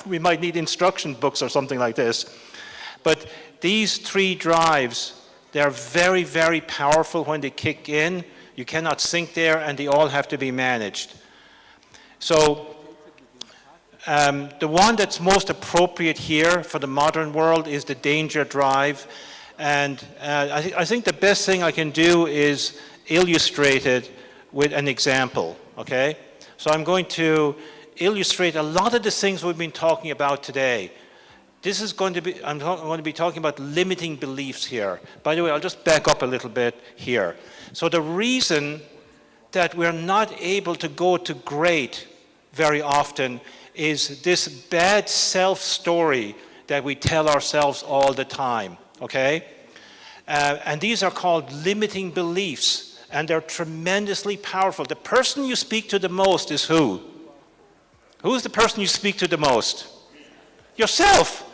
We might need instruction books or something like this. But these 3 drives, they're very, very powerful when they kick in. You cannot think there, and they all have to be managed. So the one that's most appropriate here for the modern world is the danger drive. And I think the best thing I can do is illustrate it with an example, okay? So I'm going to illustrate a lot of the things we've been talking about today. This is going to be, I'm going to be talking about limiting beliefs here. By the way, I'll just back up a little bit here. So the reason that we're not able to go to great very often is this bad self-story that we tell ourselves all the time, okay? And these are called limiting beliefs, and they're tremendously powerful. The person you speak to the most is who? Who's the person you speak to the most? Yourself.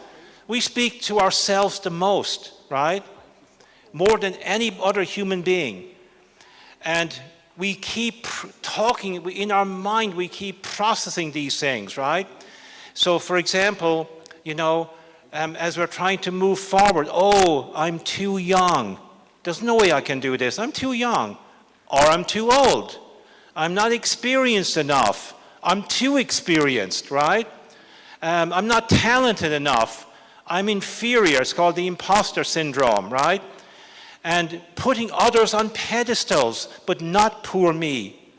We speak to ourselves the most, right? More than any other human being. And we keep talking, in our mind, we keep processing these things, right? So, for example, you know, as we're trying to move forward, oh, I'm too young. There's no way I can do this. I'm too young. Or I'm too old. I'm not experienced enough. I'm too experienced, right? I'm not talented enough. I'm inferior. It's called the imposter syndrome, right? And putting others on pedestals, but not poor me.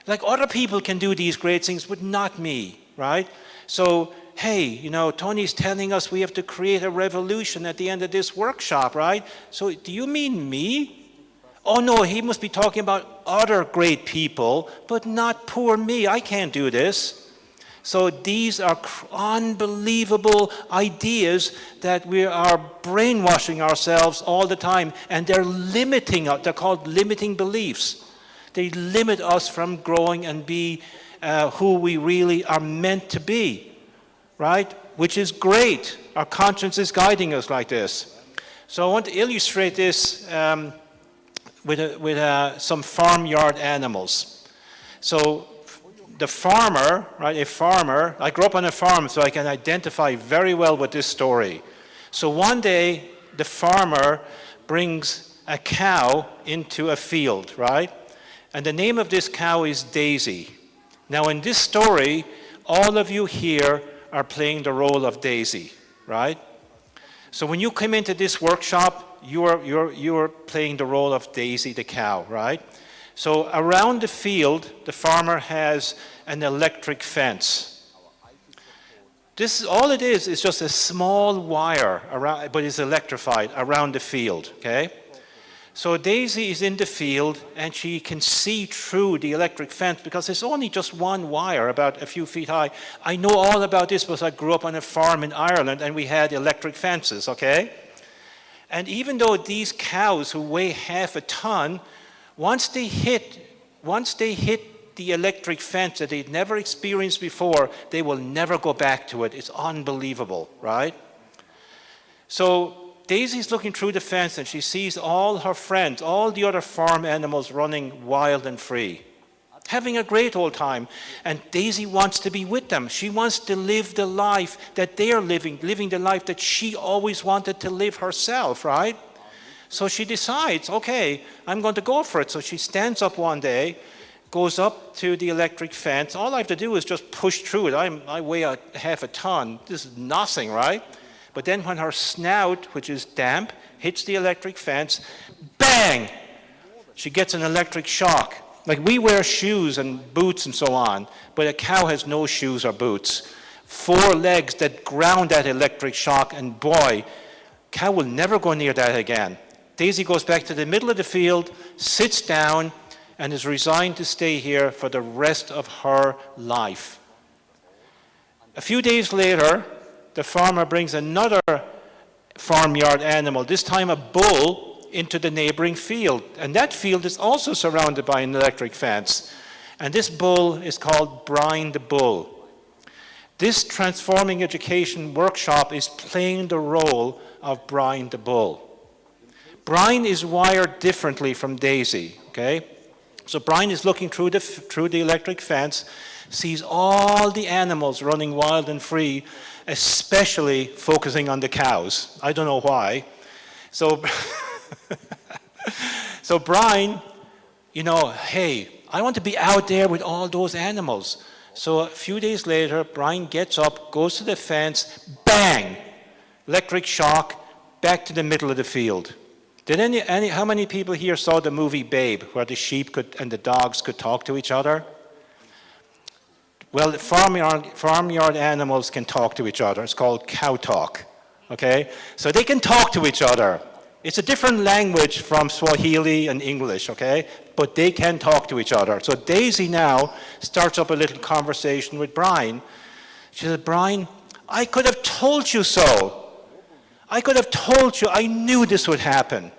Like other people can do these great things, but not me, right? So, hey, you know, Tony's telling us we have to create a revolution at the end of this workshop, right? So do you mean me? Oh no, he must be talking about other great people, but not poor me. I can't do this. So these are unbelievable ideas that we are brainwashing ourselves all the time, and they're limiting us. They're called limiting beliefs. They limit us from growing and be who we really are meant to be, right? which is great. Our conscience is guiding us like this. So I want to illustrate this with some farmyard animals. So the farmer, right, a farmer, I grew up on a farm, so I can identify very well with this story. So one day, the farmer brings a cow into a field, right? And the name of this cow is Daisy. Now in this story, all of you here are playing the role of Daisy, right? So when you come into this workshop, you're playing the role of Daisy the cow, right? So around the field, the farmer has an electric fence. This is all it is just a small wire around, but it's electrified around the field, okay? So Daisy is in the field and she can see through the electric fence because it's only just one wire about a few feet high. I know all about this because I grew up on a farm in Ireland and we had electric fences, okay? And even though these cows who weigh half a ton, once they hit the electric fence that they'd never experienced before, they will never go back to it. It's unbelievable, right? So Daisy's looking through the fence and she sees all her friends, all the other farm animals running wild and free, having a great old time. And Daisy wants to be with them. She wants to live the life that they're living the life that she always wanted to live herself, right? So she decides, okay, I'm going to go for it. So she stands up one day, goes up to the electric fence. All I have to do is just push through it. I weigh half a ton. This is nothing, right? But then when her snout, which is damp, hits the electric fence, bang! She gets an electric shock. Like we wear shoes and boots and so on, but a cow has no shoes or boots. 4 legs that ground that electric shock, and boy, cow will never go near that again. Daisy goes back to the middle of the field, sits down, and is resigned to stay here for the rest of her life. A few days later, the farmer brings another farmyard animal, this time a bull, into the neighboring field. And that field is also surrounded by an electric fence. And this bull is called Brian the Bull. This transforming education workshop is playing the role of Brian the Bull. Brian is wired differently from Daisy, okay? So Brian is looking through the electric fence, sees all the animals running wild and free, especially focusing on the cows. I don't know why. So, so Brian, you know, hey, I want to be out there with all those animals. So a few days later, Brian gets up, goes to the fence, bang! Electric shock, back to the middle of the field. Did how many people here saw the movie Babe, where the sheep and the dogs could talk to each other? Well, farmyard animals can talk to each other. It's called cow talk, okay? So they can talk to each other. It's a different language from Swahili and English, okay? But they can talk to each other. So Daisy now starts up a little conversation with Brian. She said, Brian, I could have told you so. I could have told you. I knew this would happen.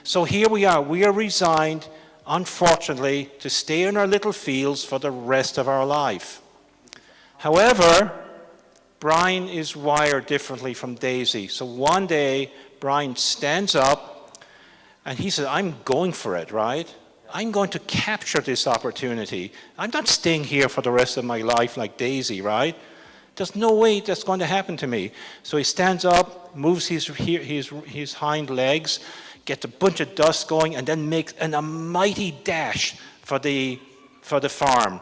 So here we are. We are resigned, unfortunately, to stay in our little fields for the rest of our life. However, Brian is wired differently from Daisy. So one day, Brian stands up and he says, I'm going for it, right? I'm going to capture this opportunity. I'm not staying here for the rest of my life like Daisy, right? There's no way that's going to happen to me. So he stands up, moves his hind legs, gets a bunch of dust going, and then makes a mighty dash for the farm.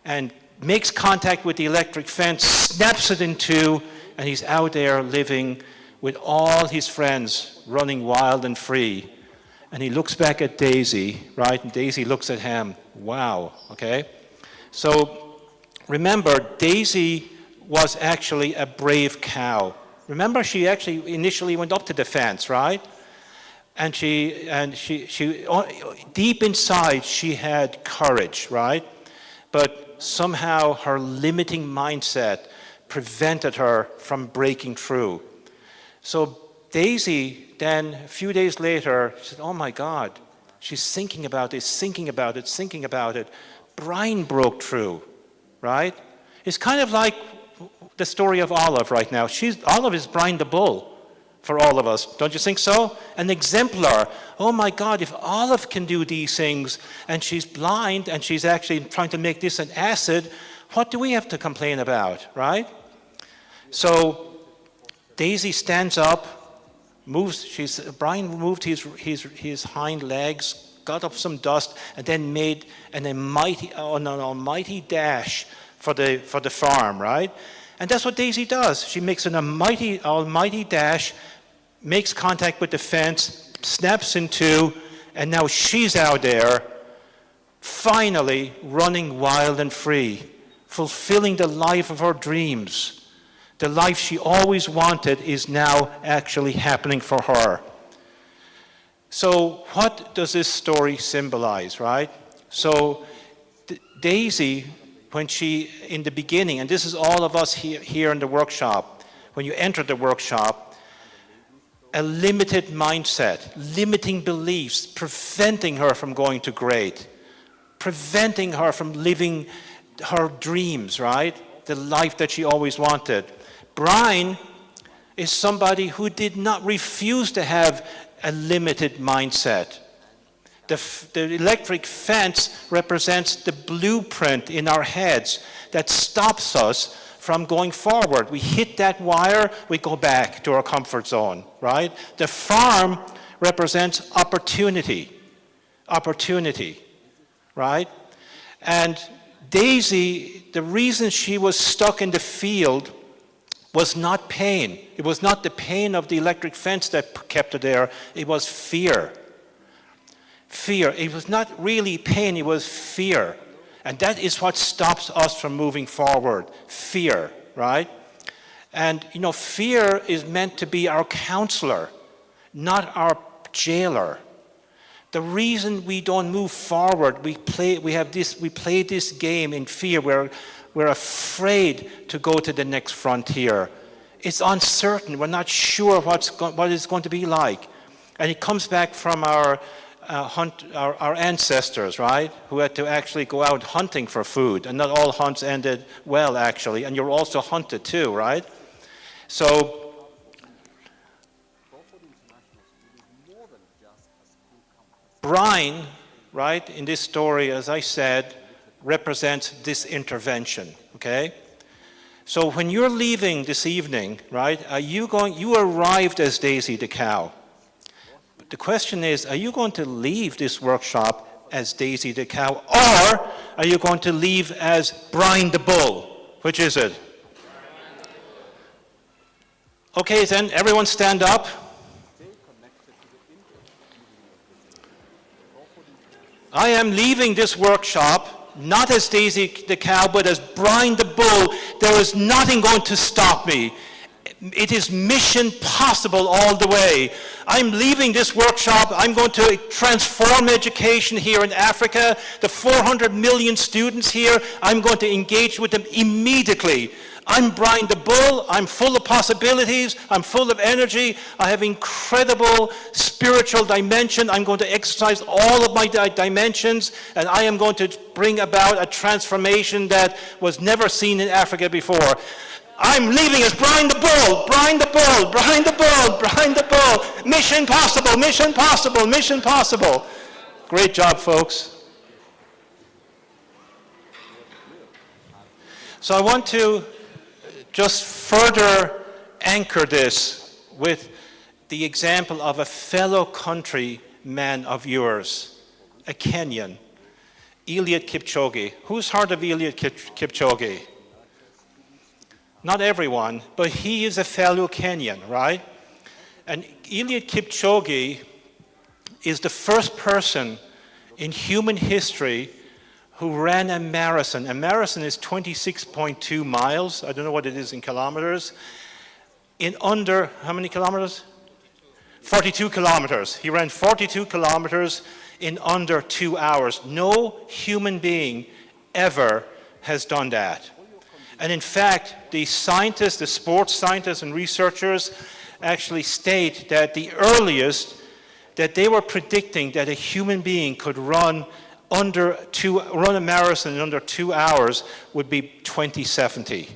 And makes contact with the electric fence, snaps it in two, and he's out there living with all his friends, running wild and free. And he looks back at Daisy, right? And Daisy looks at him. Wow, okay? So remember, Daisy was actually a brave cow. Remember, she actually initially went up to the fence, right? And she deep inside, she had courage, right? But somehow her limiting mindset prevented her from breaking through. So Daisy then, a few days later, said, oh my God, she's thinking about this, thinking about it. Brian broke through, right? It's kind of like the story of Olive right now. Olive is Brian the Bull for all of us. Don't you think so? An exemplar. Oh my God, if Olive can do these things and she's blind and she's actually trying to make this an acid, what do we have to complain about, right? So Daisy stands up, Brian moved his hind legs, got up some dust, and then made an almighty dash for the farm, right? And that's what Daisy does. She makes an almighty dash, makes contact with the fence, snaps in two, and now she's out there, finally running wild and free, fulfilling the life of her dreams. The life she always wanted is now actually happening for her. So what does this story symbolize, right? So Daisy, when she, in the beginning, and this is all of us here in the workshop, when you enter the workshop, a limited mindset, limiting beliefs, preventing her from going to great, preventing her from living her dreams, right? The life that she always wanted. Brian is somebody who did not refuse to have a limited mindset. The electric fence represents the blueprint in our heads that stops us from going forward. We hit that wire, we go back to our comfort zone, right? The farm represents opportunity, right? And Daisy, the reason she was stuck in the field was not pain. It was not the pain of the electric fence that kept her there. It was fear. Fear. It was not really pain, it was fear. And that is what stops us from moving forward. Fear, right? And, you know, fear is meant to be our counselor, not our jailer. The reason we don't move forward, we play this game in fear where we're afraid to go to the next frontier. It's uncertain. We're not sure what it's going to be like. And it comes back from our ancestors, right? Who had to actually go out hunting for food. And not all hunts ended well, actually. And you're also hunted too, right? So Brian, right, in this story, as I said, represents this intervention, okay? So when you're leaving this evening, right, you arrived as Daisy the cow. But the question is, are you going to leave this workshop as Daisy the cow, or are you going to leave as Brian the bull? Which is it? Okay, then everyone stand up. I am leaving this workshop not as Daisy the cow, but as Brian the bull. There is nothing going to stop me. It is mission possible all the way. I'm leaving this workshop. I'm going to transform education here in Africa. The 400 million students here, I'm going to engage with them immediately. I'm Brian the bull. I'm full of possibilities. I'm full of energy. I have incredible spiritual dimension. I'm going to exercise all of my dimensions, and I am going to bring about a transformation that was never seen in Africa before. I'm leaving as Brian the bull, Brian the bull, Brian the bull, Brian the bull. Mission possible, mission possible, mission possible. Great job, folks. So I want to just further anchor this with the example of a fellow countryman of yours, a Kenyan, Eliud Kipchoge. Who's heard of Eliud Kipchoge? Not everyone, but he is a fellow Kenyan, right? And Eliud Kipchoge is the first person in human history who ran a marathon. A marathon is 26.2 miles. I don't know what it is in kilometers. In under, how many kilometers? 42 kilometers. He ran 42 kilometers in under 2 hours. No human being ever has done that. And in fact, the scientists, the sports scientists and researchers actually state that the earliest that they were predicting that a human being could run a marathon in under 2 hours would be 2070.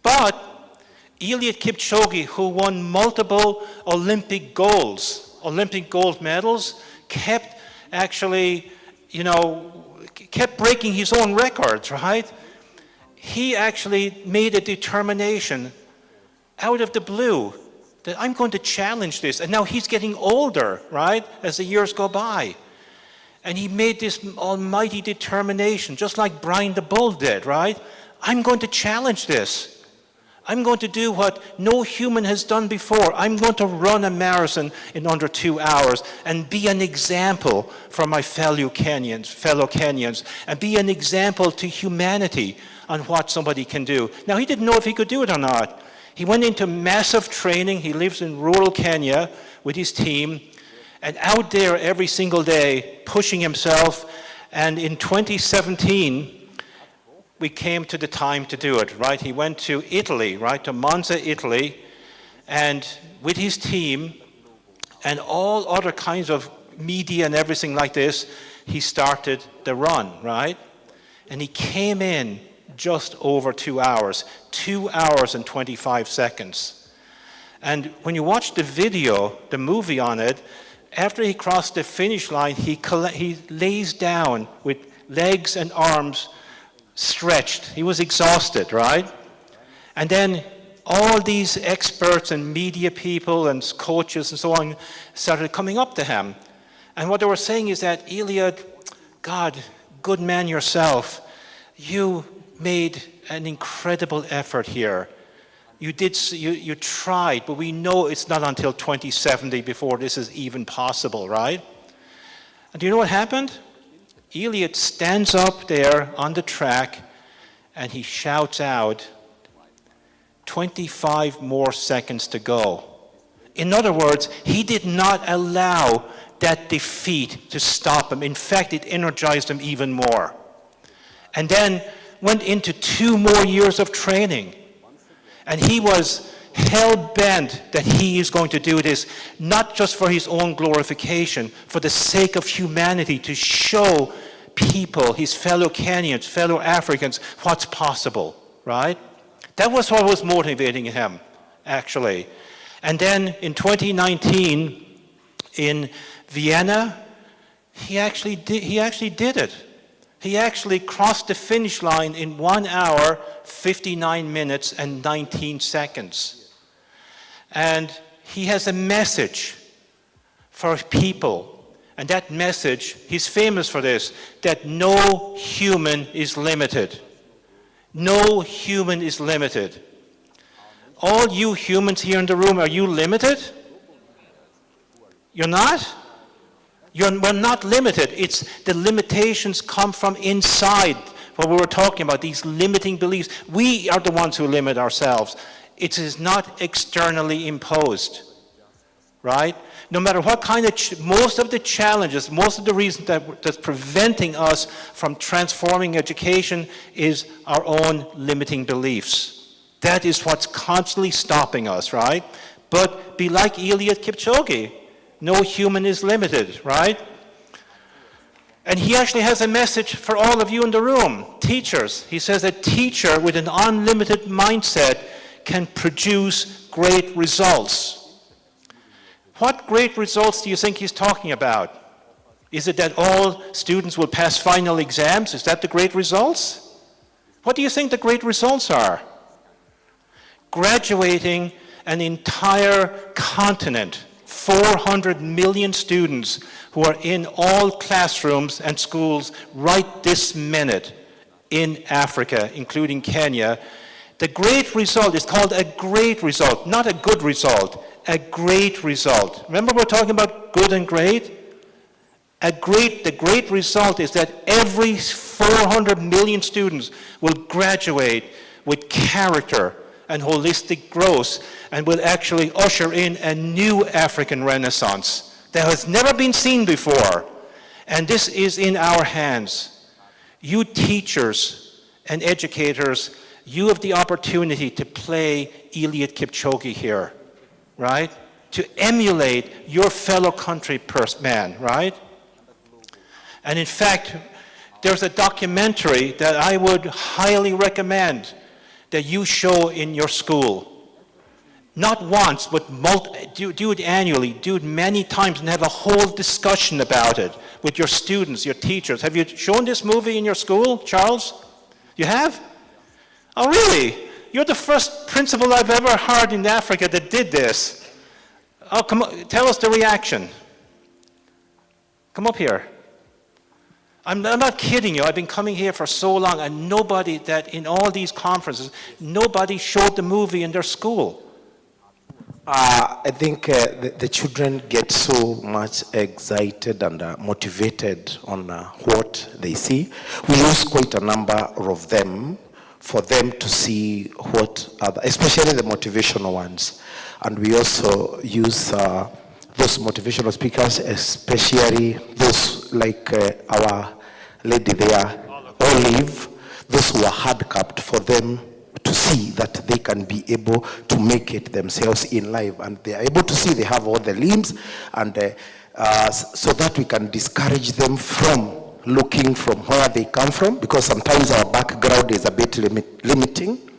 But Eliud Kipchoge, who won multiple Olympic gold medals, kept actually, kept breaking his own records, right? He actually made a determination out of the blue that I'm going to challenge this. And now he's getting older, right, as the years go by. And he made this almighty determination, just like Brian the Bull did, right? I'm going to challenge this. I'm going to do what no human has done before. I'm going to run a marathon in under 2 hours and be an example for my fellow Kenyans, and be an example to humanity on what somebody can do. Now, he didn't know if he could do it or not. He went into massive training. He lives in rural Kenya with his team, and out there every single day, pushing himself. And in 2017, we came to the time to do it, right? He went to Italy, right, to Monza, Italy, and with his team and all other kinds of media and everything like this, he started the run, right? And he came in just over 2 hours, 2 hours and 25 seconds. And when you watch the video, the movie on it, after he crossed the finish line, he lays down with legs and arms stretched. He was exhausted, right? And then all these experts and media people and coaches and so on started coming up to him. And what they were saying is that, Eliud, God, good man yourself, you made an incredible effort here. You tried, but we know it's not until 2070 before this is even possible, right? And do you know what happened? Eliud stands up there on the track and he shouts out, 25 more seconds to go. In other words, he did not allow that defeat to stop him. In fact, it energized him even more. And then went into 2 more years of training. And he was hell-bent that he is going to do this, not just for his own glorification, for the sake of humanity, to show people, his fellow Kenyans, fellow Africans, what's possible, right? That was what was motivating him, actually. And then in 2019, in Vienna, he actually did it. He actually crossed the finish line in 1 hour, 59 minutes, and 19 seconds. And he has a message for people. And that message, he's famous for this, that no human is limited. No human is limited. All you humans here in the room, are you limited? You're not? We're not limited. It's the limitations come from inside. What we were talking about, these limiting beliefs. We are the ones who limit ourselves. It is not externally imposed, right? No matter what kind of, most of the challenges, most of the reasons that's preventing us from transforming education is our own limiting beliefs. That is what's constantly stopping us, right? But be like Eliud Kipchoge. No human is limited, right? And he actually has a message for all of you in the room, teachers. He says a teacher with an unlimited mindset can produce great results. What great results do you think he's talking about? Is it that all students will pass final exams? Is that the great results? What do you think the great results are? Graduating an entire continent, 400 million students who are in all classrooms and schools right this minute in Africa, including Kenya. The great result is called a great result, not a good result, a great result. Remember we're talking about good and great? The great result is that every 400 million students will graduate with character and holistic growth and will actually usher in a new African renaissance that has never been seen before. And this is in our hands. You teachers and educators, you have the opportunity to play Eliud Kipchoge here, right? To emulate your fellow countryman, right? And in fact, there's a documentary that I would highly recommend that you show in your school? Not once, but do it annually, do it many times, and have a whole discussion about it with your students, your teachers. Have you shown this movie in your school, Charles? You have? Oh, really? You're the first principal I've ever heard in Africa that did this. Oh, come on, tell us the reaction. Come up here. I'm not kidding you. I've been coming here for so long, and nobody that in all these conferences, nobody showed the movie in their school. I think the children get so much excited and motivated on what they see. We use quite a number of them for them to see what other, especially the motivational ones. And we also use those motivational speakers, especially those like our lady there, Olive, those who are hard-capped, for them to see that they can be able to make it themselves in life, and they are able to see they have all the limbs, and so that we can discourage them from looking from where they come from, because sometimes our background is a bit limiting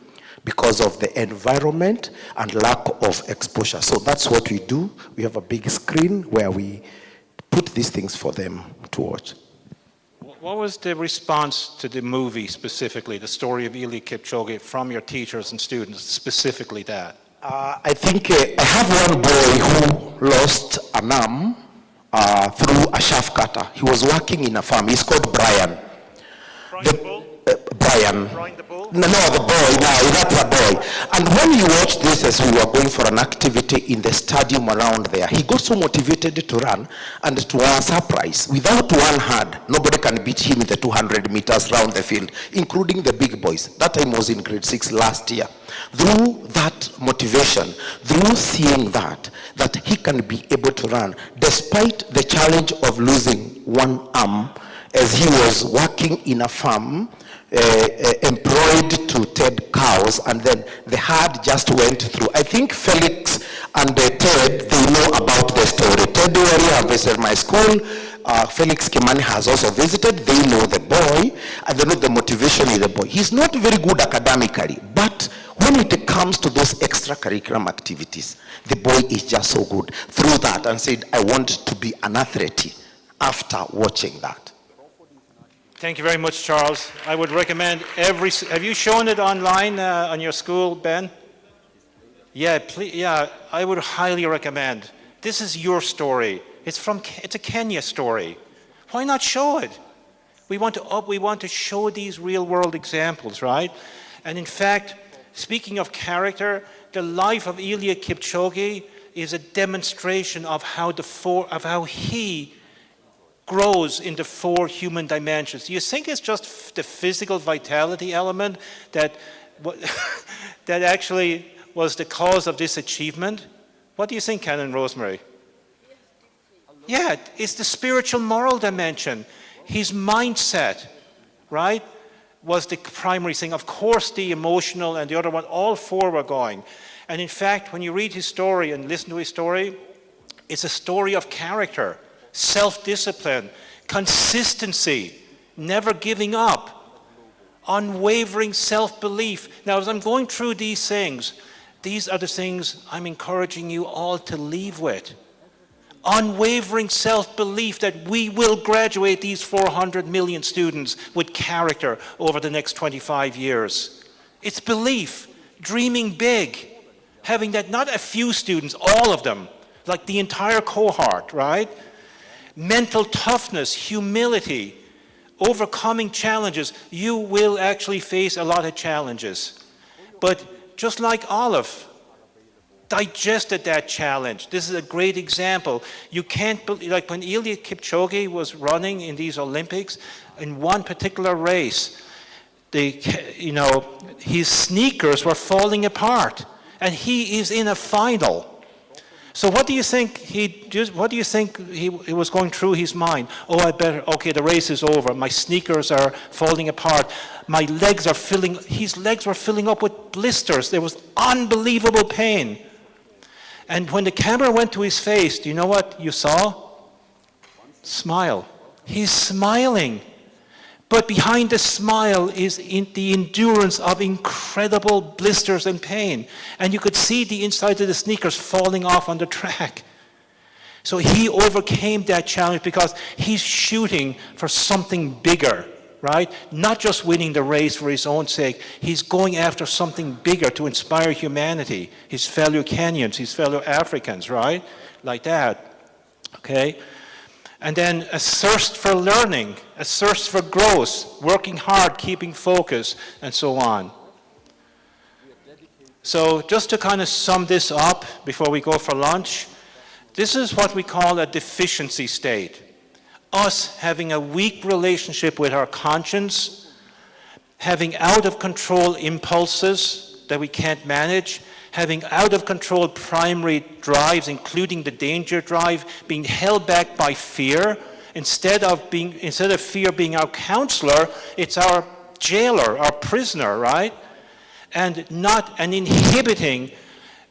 because of the environment and lack of exposure. So that's what we do. We have a big screen where we put these things for them to watch. What was the response to the movie specifically, the story of Eliud Kipchoge, from your teachers and students, specifically that? I think I have one boy who lost an arm through a shaft cutter. He was working in a farm. He's called Brian. Brian. No, the boy, no, that's a boy. And when you watch this, as we were going for an activity in the stadium around there, he got so motivated to run, and to our surprise, without one hand, nobody can beat him in the 200 meters round the field, including the big boys. That time was in grade 6 last year. Through that motivation, through seeing that he can be able to run, despite the challenge of losing one arm, as he was working in a farm, employed to tend cows, and then the herd just went through. I think Felix and Ted, they know about the story. Ted already have visited my school. Felix Kimani has also visited. They know the boy, and they know the motivation in the boy. He's not very good academically, but when it comes to those extracurricular activities, the boy is just so good. Through that, and said, I want to be an athlete after watching that. Thank you very much, Charles. I would recommend have you shown it online on your school, Ben? Yeah, please, yeah, I would highly recommend. This is your story. It's a Kenya story. Why not show it? We want to show these real world examples, right? And in fact, speaking of character, the life of Eliud Kipchoge is a demonstration of how he grows into 4 human dimensions. Do you think it's just the physical vitality element that actually was the cause of this achievement? What do you think, Canon Rosemary? Yeah, it's the spiritual moral dimension. His mindset, right, was the primary thing. Of course, the emotional and the other one, all 4 were going. And in fact, when you read his story and listen to his story, it's a story of character, self-discipline, consistency, never giving up, unwavering self-belief. Now, as I'm going through these things, these are the things I'm encouraging you all to leave with. Unwavering self-belief that we will graduate these 400 million students with character over the next 25 years. It's belief, dreaming big, having that, not a few students, all of them, like the entire cohort, right? Mental toughness, humility, overcoming challenges. You will actually face a lot of challenges. But just like Olive, digested that challenge. This is a great example. You can't believe, like when Eliud Kipchoge was running in these Olympics, in one particular race, his sneakers were falling apart, and he is in a final. So what do you think he was going through his mind? Oh, okay, the race is over. My sneakers are falling apart. His legs were filling up with blisters. There was unbelievable pain. And when the camera went to his face, do you know what you saw? Smile. He's smiling But behind the smile is the endurance of incredible blisters and pain. And you could see the inside of the sneakers falling off on the track. So he overcame that challenge because he's shooting for something bigger, right? Not just winning the race for his own sake. He's going after something bigger to inspire humanity, his fellow Kenyans, his fellow Africans, right? Like that, okay? And then a thirst for learning, a thirst for growth, working hard, keeping focus, and so on. So just to kind of sum this up before we go for lunch, this is what we call a deficiency state. Us having a weak relationship with our conscience, having out of control impulses that we can't manage, having out of control primary drives, including the danger drive, being held back by fear. Instead of fear being our counselor, it's our jailer, our prisoner, right? And inhibiting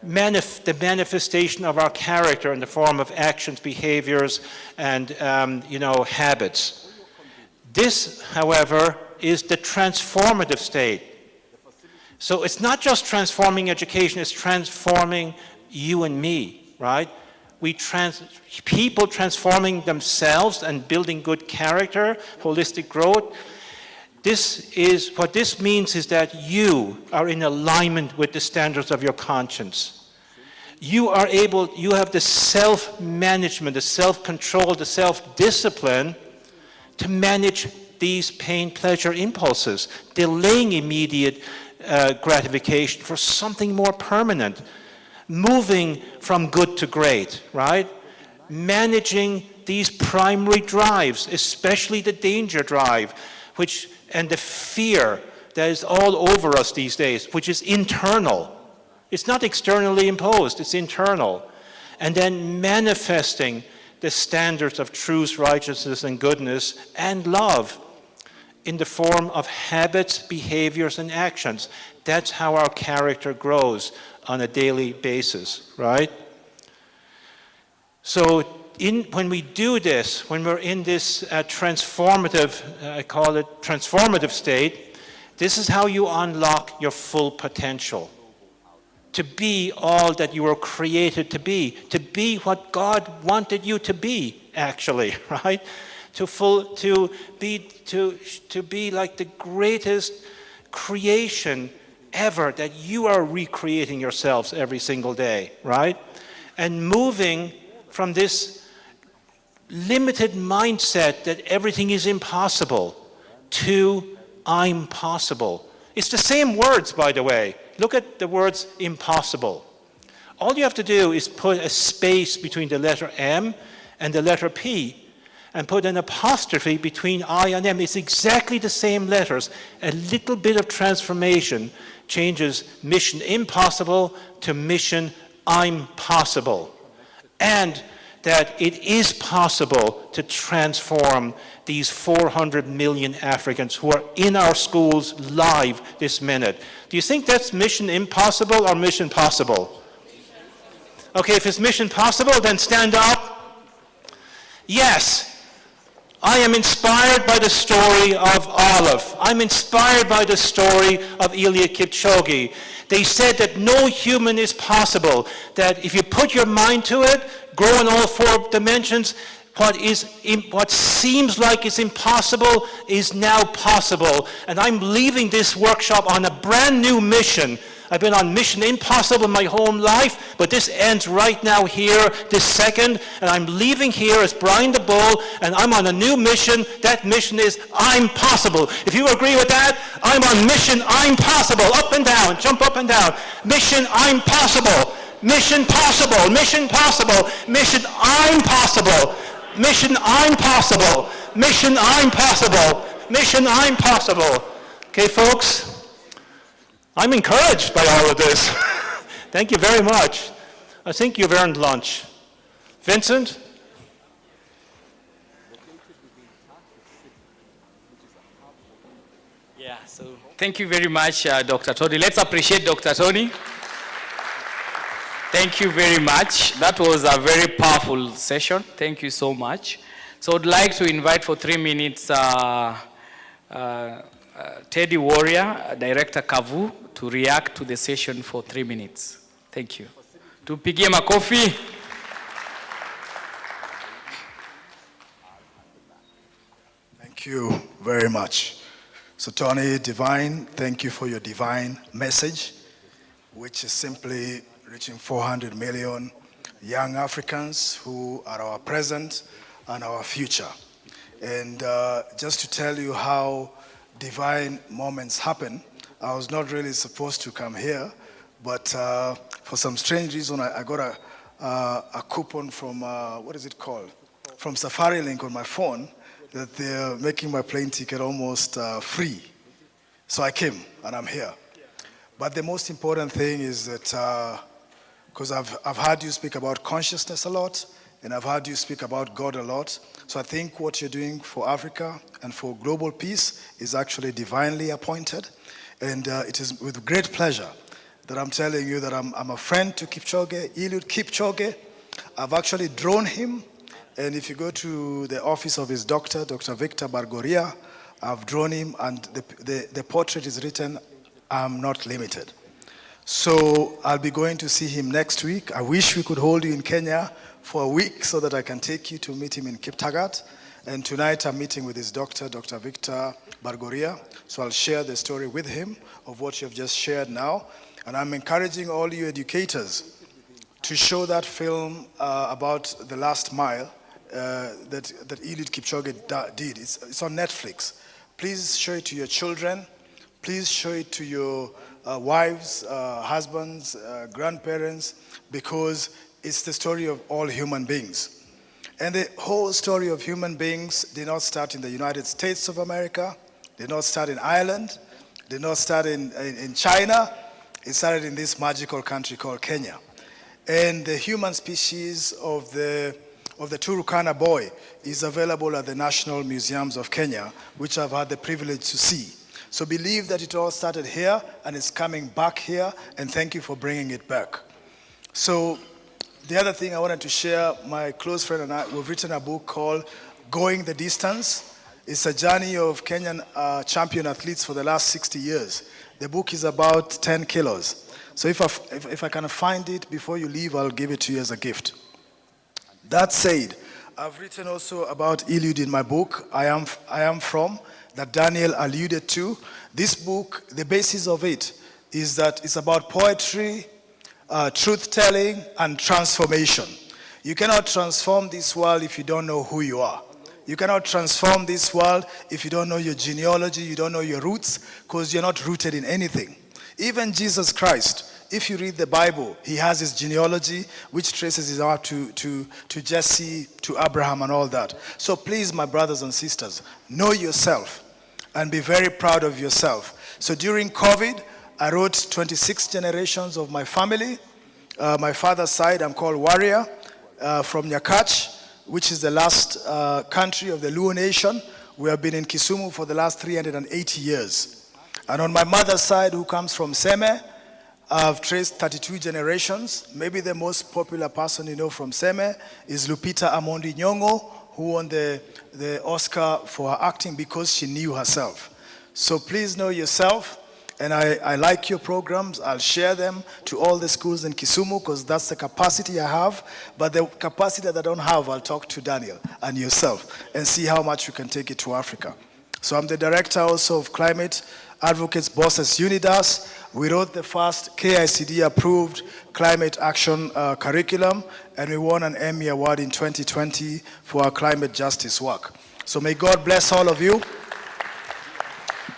the manifestation of our character in the form of actions, behaviors, and habits. This, however, is the transformative state. So it's not just transforming education, it's transforming you and me, right? People transforming themselves and building good character, holistic growth. What this means is that you are in alignment with the standards of your conscience. You have the self-management, the self-control, the self-discipline to manage these pain-pleasure impulses, delaying immediate gratification for something more permanent, moving from good to great, right? Managing these primary drives, especially the danger drive, and the fear that is all over us these days, which is internal. It's not externally imposed, it's internal. And then manifesting the standards of truth, righteousness, and goodness, and love in the form of habits, behaviors, and actions. That's how our character grows on a daily basis, right? So when we do this, when we're in this transformative, I call it transformative state, this is how you unlock your full potential. To be all that you were created to be what God wanted you to be, actually, right? To be like the greatest creation ever, that you are recreating yourselves every single day, right? And moving from this limited mindset that everything is impossible to I'm possible. It's the same words, by the way. Look at the words impossible. All you have to do is put a space between the letter M and the letter P and put an apostrophe between I and M. It's exactly the same letters. A little bit of transformation changes mission impossible to mission I'm possible. And that it is possible to transform these 400 million Africans who are in our schools live this minute. Do you think that's mission impossible or mission possible? Okay, if it's mission possible, then stand up. Yes. I am inspired by the story of Olive. I'm inspired by the story of Eliud Kipchoge. They said that no human is possible, that if you put your mind to it, grow in all four dimensions, what seems like is impossible is now possible. And I'm leaving this workshop on a brand new mission. I've been on mission impossible my whole life, but this ends right now here, this second, and I'm leaving here as Brian the Bull, and I'm on a new mission. That mission is I'm possible. If you agree with that, I'm on mission I'm possible. Up and down, jump up and down. Mission I'm possible. Mission possible. Mission possible. Mission I'm possible. Mission I'm possible. Mission I'm possible. Mission I'm possible. Okay, folks? I'm encouraged by all of this. Thank you very much. I think you've earned lunch. Vincent? Yeah, so thank you very much, Dr. Tony. Let's appreciate Dr. Tony. Thank you very much. That was a very powerful session. Thank you so much. So I'd like to invite for 3 minutes Teddy Warrior, Director Kavu, to react to the session for 3 minutes. Thank you. Tupigie makofi. Thank you very much. So Tony, Divine, thank you for your divine message, which is simply reaching 400 million young Africans who are our present and our future. And just to tell you how divine moments happen, I was not really supposed to come here, but for some strange reason, I got a coupon from, what is it called? From Safari Link on my phone, that they're making my plane ticket almost free. So I came, and I'm here. But the most important thing is that, because I've heard you speak about consciousness a lot, and I've heard you speak about God a lot. So I think what you're doing for Africa and for global peace is actually divinely appointed. And it is with great pleasure that I'm telling you that I'm a friend to Kipchoge, Eliud Kipchoge. I've actually drawn him. And if you go to the office of his doctor, Dr. Victor Bargoria, I've drawn him, and the portrait is written, "I'm not limited." So I'll be going to see him next week. I wish we could hold you in Kenya for a week so that I can take you to meet him in Kiptagat. And tonight I'm meeting with his doctor, Dr. Victor Bargoria. So I'll share the story with him of what you've just shared now. And I'm encouraging all you educators to show that film about the last mile that Eliud Kipchoge did. It's on Netflix. Please show it to your children. Please show it to your wives, husbands, grandparents, because it's the story of all human beings. And the whole story of human beings did not start in the United States of America, did not start in Ireland, did not start in China. It started in this magical country called Kenya. And the human species of the Turkana boy is available at the National Museums of Kenya, which I've had the privilege to see. So believe that it all started here and it's coming back here, and thank you for bringing it back. So the other thing I wanted to share, my close friend and I, we've written a book called Going the Distance. It's a journey of Kenyan champion athletes for the last 60 years. The book is about 10 kilos. So if I can find it before you leave, I'll give it to you as a gift. That said, I've written also about Eliud in my book, I Am From, that Daniel alluded to. This book, the basis of it is that it's about poetry, truth-telling, and transformation. You cannot transform this world if you don't know who you are. You cannot transform this world if you don't know your genealogy, you don't know your roots, because you're not rooted in anything. Even Jesus Christ, if you read the Bible, he has his genealogy, which traces his out to Jesse, to Abraham, and all that. So please, my brothers and sisters, know yourself and be very proud of yourself. So during COVID, I wrote 26 generations of my family. My father's side, I'm called Warrior, from Nyakach, which is the last country of the Luo Nation. We have been in Kisumu for the last 380 years. And on my mother's side, who comes from Seme, I've traced 32 generations. Maybe the most popular person you know from Seme is Lupita Amondi Nyong'o, who won the Oscar for her acting because she knew herself. So please know yourself. And I like your programs. I'll share them to all the schools in Kisumu because that's the capacity I have. But the capacity that I don't have, I'll talk to Daniel and yourself and see how much you can take it to Africa. So I'm the director also of Climate Advocates Bosses Unidas. We wrote the first KICD-approved climate action curriculum, and we won an Emmy Award in 2020 for our climate justice work. So may God bless all of you.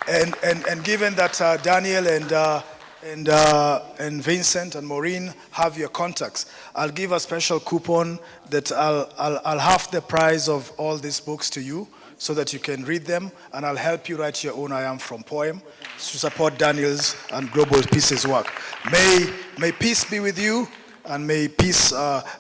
And given that Daniel and Vincent and Maureen have your contacts, I'll give a special coupon that I'll half the price of all these books to you so that you can read them, and I'll help you write your own I Am From poem to support Daniel's and Global Peace's work. May peace be with you, and may peace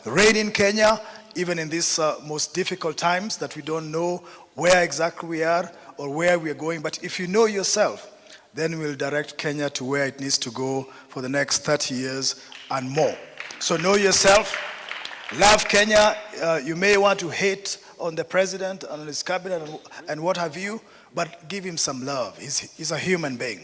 reign in Kenya, even in these most difficult times that we don't know where exactly we are or where we are going. But if you know yourself, then we'll direct Kenya to where it needs to go for the next 30 years and more. So know yourself, Love Kenya. You may want to hate on the president and on his cabinet and what have you, but give him some love. He's a human being.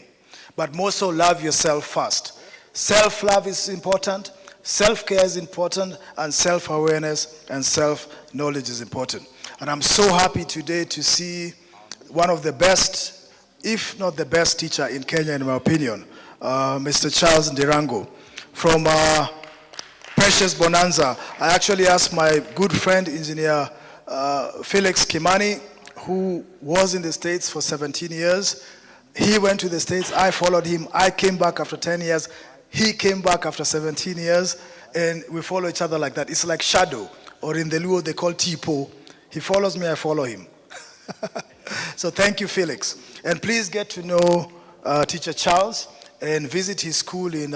But more so, love yourself first. Self-love is important, self-care is important, and self-awareness and self-knowledge is important. And I'm so happy today to see one of the best, if not the best teacher in Kenya, in my opinion, Mr. Charles Ndirango. From Precious Bonanza, I actually asked my good friend, Engineer Felix Kimani, who was in the States for 17 years. He went to the States, I followed him, I came back after 10 years, he came back after 17 years, and we follow each other like that. It's like shadow, or in the Luo they call Tipo. He follows me, I follow him. So thank you, Felix. And please get to know Teacher Charles and visit his school in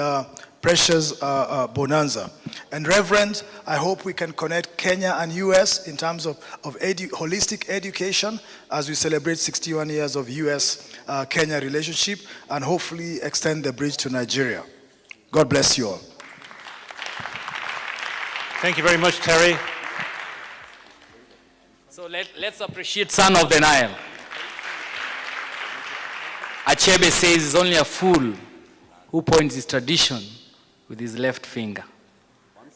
Precious Bonanza. And Reverend, I hope we can connect Kenya and US in terms of holistic education as we celebrate 61 years of US-Kenya relationship and hopefully extend the bridge to Nigeria. God bless you all. Thank you very much, Terry. So let's appreciate Son of the Nile. Achebe says it's only a fool who points his tradition with his left finger.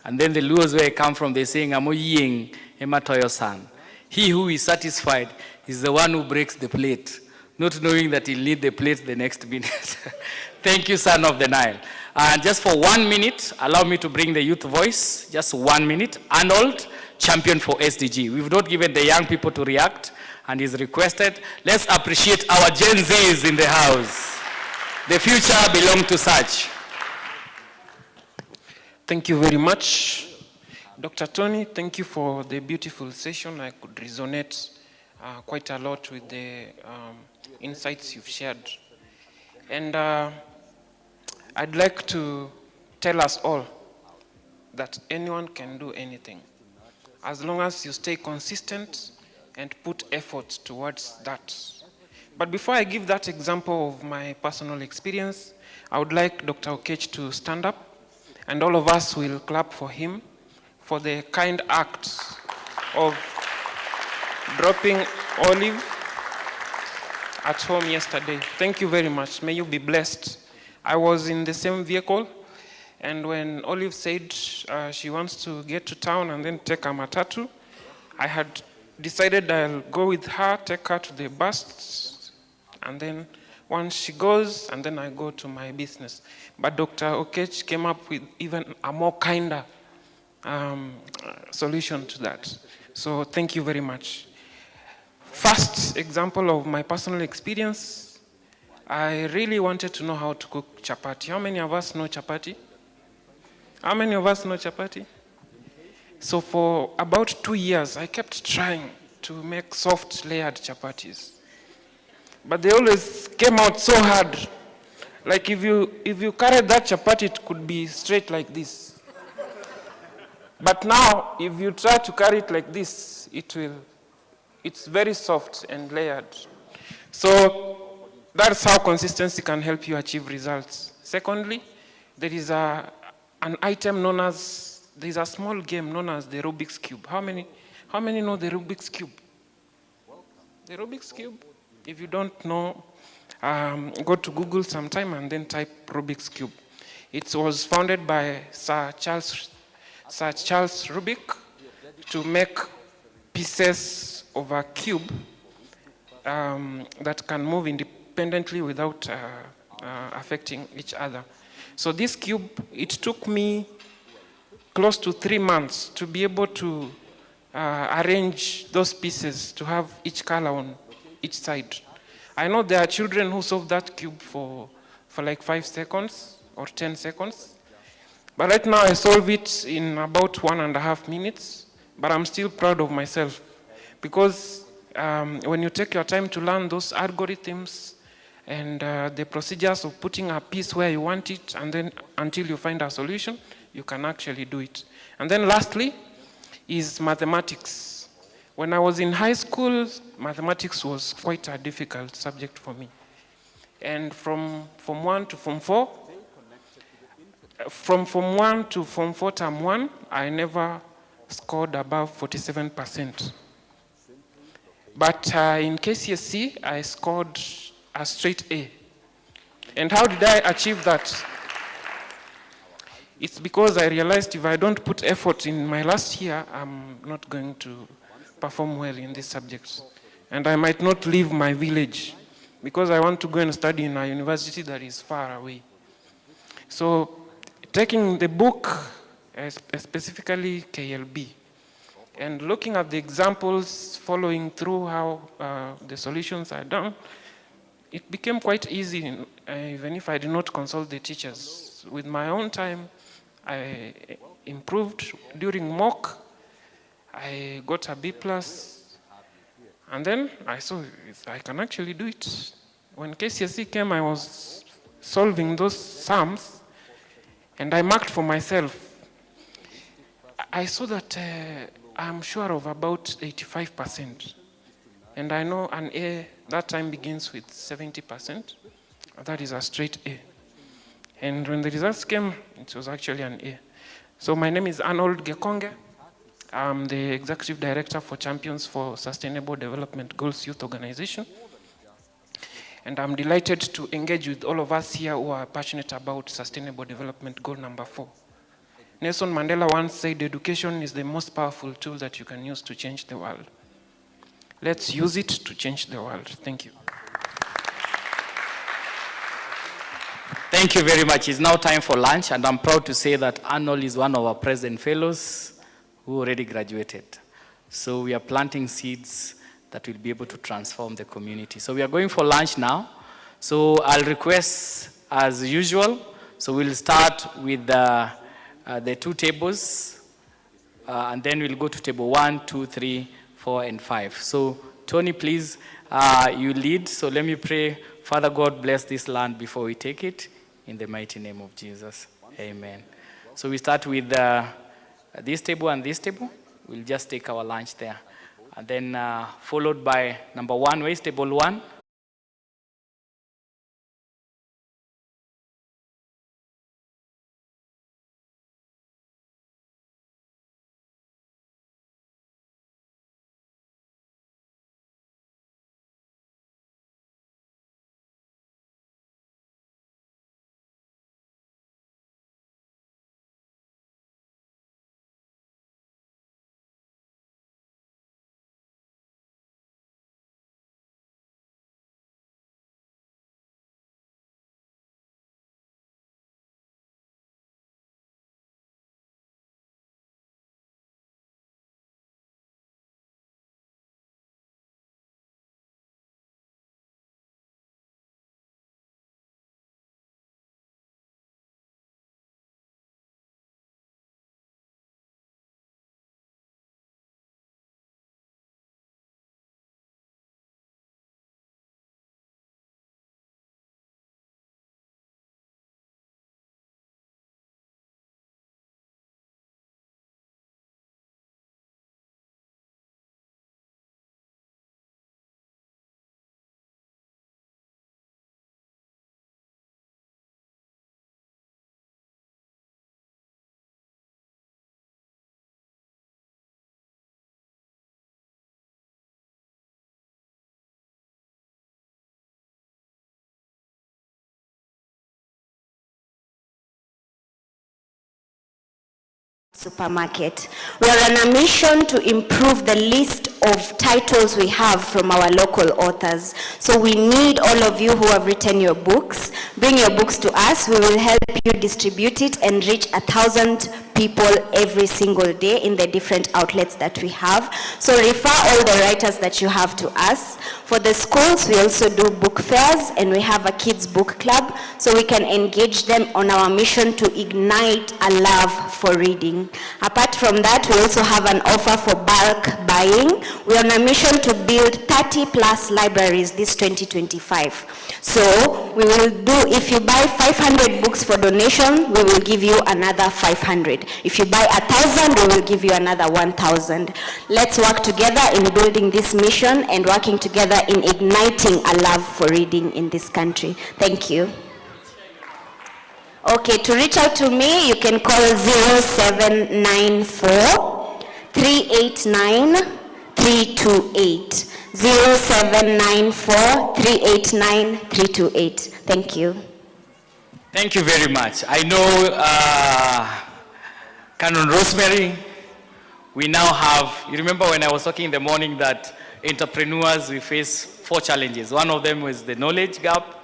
And then the Luos where I come from, they're saying, Amoying Ematoyo-san. He who is satisfied is the one who breaks the plate, not knowing that he'll need the plate the next minute. Thank you, Son of the Nile. And just for 1 minute, allow me to bring the youth voice. Just 1 minute. Arnold, champion for SDG. We've not given the young people to react, and he's requested. Let's appreciate our Gen Zs in the house. The future belongs to such. Thank you very much. Dr. Tony, thank you for the beautiful session. I could resonate quite a lot with the insights you've shared. And I'd like to tell us all that anyone can do anything, as long as you stay consistent and put effort towards that. But before I give that example of my personal experience, I would like Dr. Okech to stand up, and all of us will clap for him for the kind act of dropping Olive at home yesterday. Thank you very much. May you be blessed. I was in the same vehicle, and when Olive said she wants to get to town and then take a matatu, I had decided I'll go with her, take her to the bus, and then once she goes, and then I go to my business. But Dr. Okech came up with even a more kinder solution to that. So thank you very much. First example of my personal experience, I really wanted to know how to cook chapati. How many of us know chapati? How many of us know chapati? So for about 2 years, I kept trying to make soft layered chapatis. But they always came out so hard. Like if you carried that chapati, it could be straight like this. But now, if you try to carry it like this, it's very soft and layered. So that's how consistency can help you achieve results. Secondly, there is an item known as, there's a small game known as the Rubik's Cube. How many know the Rubik's Cube? The Rubik's Cube? If you don't know, go to Google sometime and then type Rubik's Cube. It was founded by Sir Charles Rubik to make pieces of a cube that can move independently without affecting each other. So this cube, it took me close to 3 months to be able to arrange those pieces to have each color on each side. I know there are children who solve that cube for like 5 seconds or 10 seconds. But right now I solve it in about 1.5 minutes, but I'm still proud of myself because when you take your time to learn those algorithms and the procedures of putting a piece where you want it and then until you find a solution, you can actually do it. And then lastly is mathematics. When I was in high school, mathematics was quite a difficult subject for me. And from Form 1 to Form 4, from Form 1 to Form 4 Term 1, I never scored above 47%. But in KCSE, I scored a straight A. And how did I achieve that? It's because I realized if I don't put effort in my last year, I'm not going to perform well in these subjects. And I might not leave my village because I want to go and study in a university that is far away. So taking the book, specifically KLB, and looking at the examples, following through how the solutions are done, it became quite easy, even if I did not consult the teachers. With my own time, I improved during mock. I got a B+, and then I saw I can actually do it. When KCSE came, I was solving those sums, and I marked for myself. I saw that I'm sure of about 85%. And I know an A that time begins with 70%. That is a straight A. And when the results came, it was actually an A. So my name is Arnold Gekonge. I'm the Executive Director for Champions for Sustainable Development Goals Youth Organization. And I'm delighted to engage with all of us here who are passionate about Sustainable Development Goal number 4. Nelson Mandela once said, education is the most powerful tool that you can use to change the world. Let's use it to change the world. Thank you. Thank you very much. It's now time for lunch, and I'm proud to say that Arnold is one of our President Fellows who already graduated. So we are planting seeds that will be able to transform the community. So we are going for lunch now. So I'll request, as usual, so we'll start with the 2 tables, and then we'll go to table 1, 2, 3, 4, and 5. So Tony, please, you lead. So let me pray. Father God, bless this land before we take it. In the mighty name of Jesus. Amen. So we start with this table and this table. We'll just take our lunch there. And then followed by number 1. Where is table 1? Supermarket. We are on a mission to improve the list of titles we have from our local authors. So we need all of you who have written your books. Bring your books to us. We will help you distribute it and reach 1,000 people every single day in the different outlets that we have. So refer all the writers that you have to us. For the schools, we also do book fairs, and we have a kids book club, so we can engage them on our mission to ignite a love for reading. Apart from that, we also have an offer for bulk buying. We are on a mission to build 30 plus libraries this 2025. So we will do, if you buy 500 books for donation, we will give you another 500. If you buy 1,000, we will give you another 1,000. Let's work together in building this mission and working together in igniting a love for reading in this country. Thank you. Okay, to reach out to me, you can call 0794 389-328. 0794-389-328. Thank you. Thank you very much. I know Canon Rosemary, we now have, you remember when I was talking in the morning that entrepreneurs, we face 4 challenges. One of them was the knowledge gap,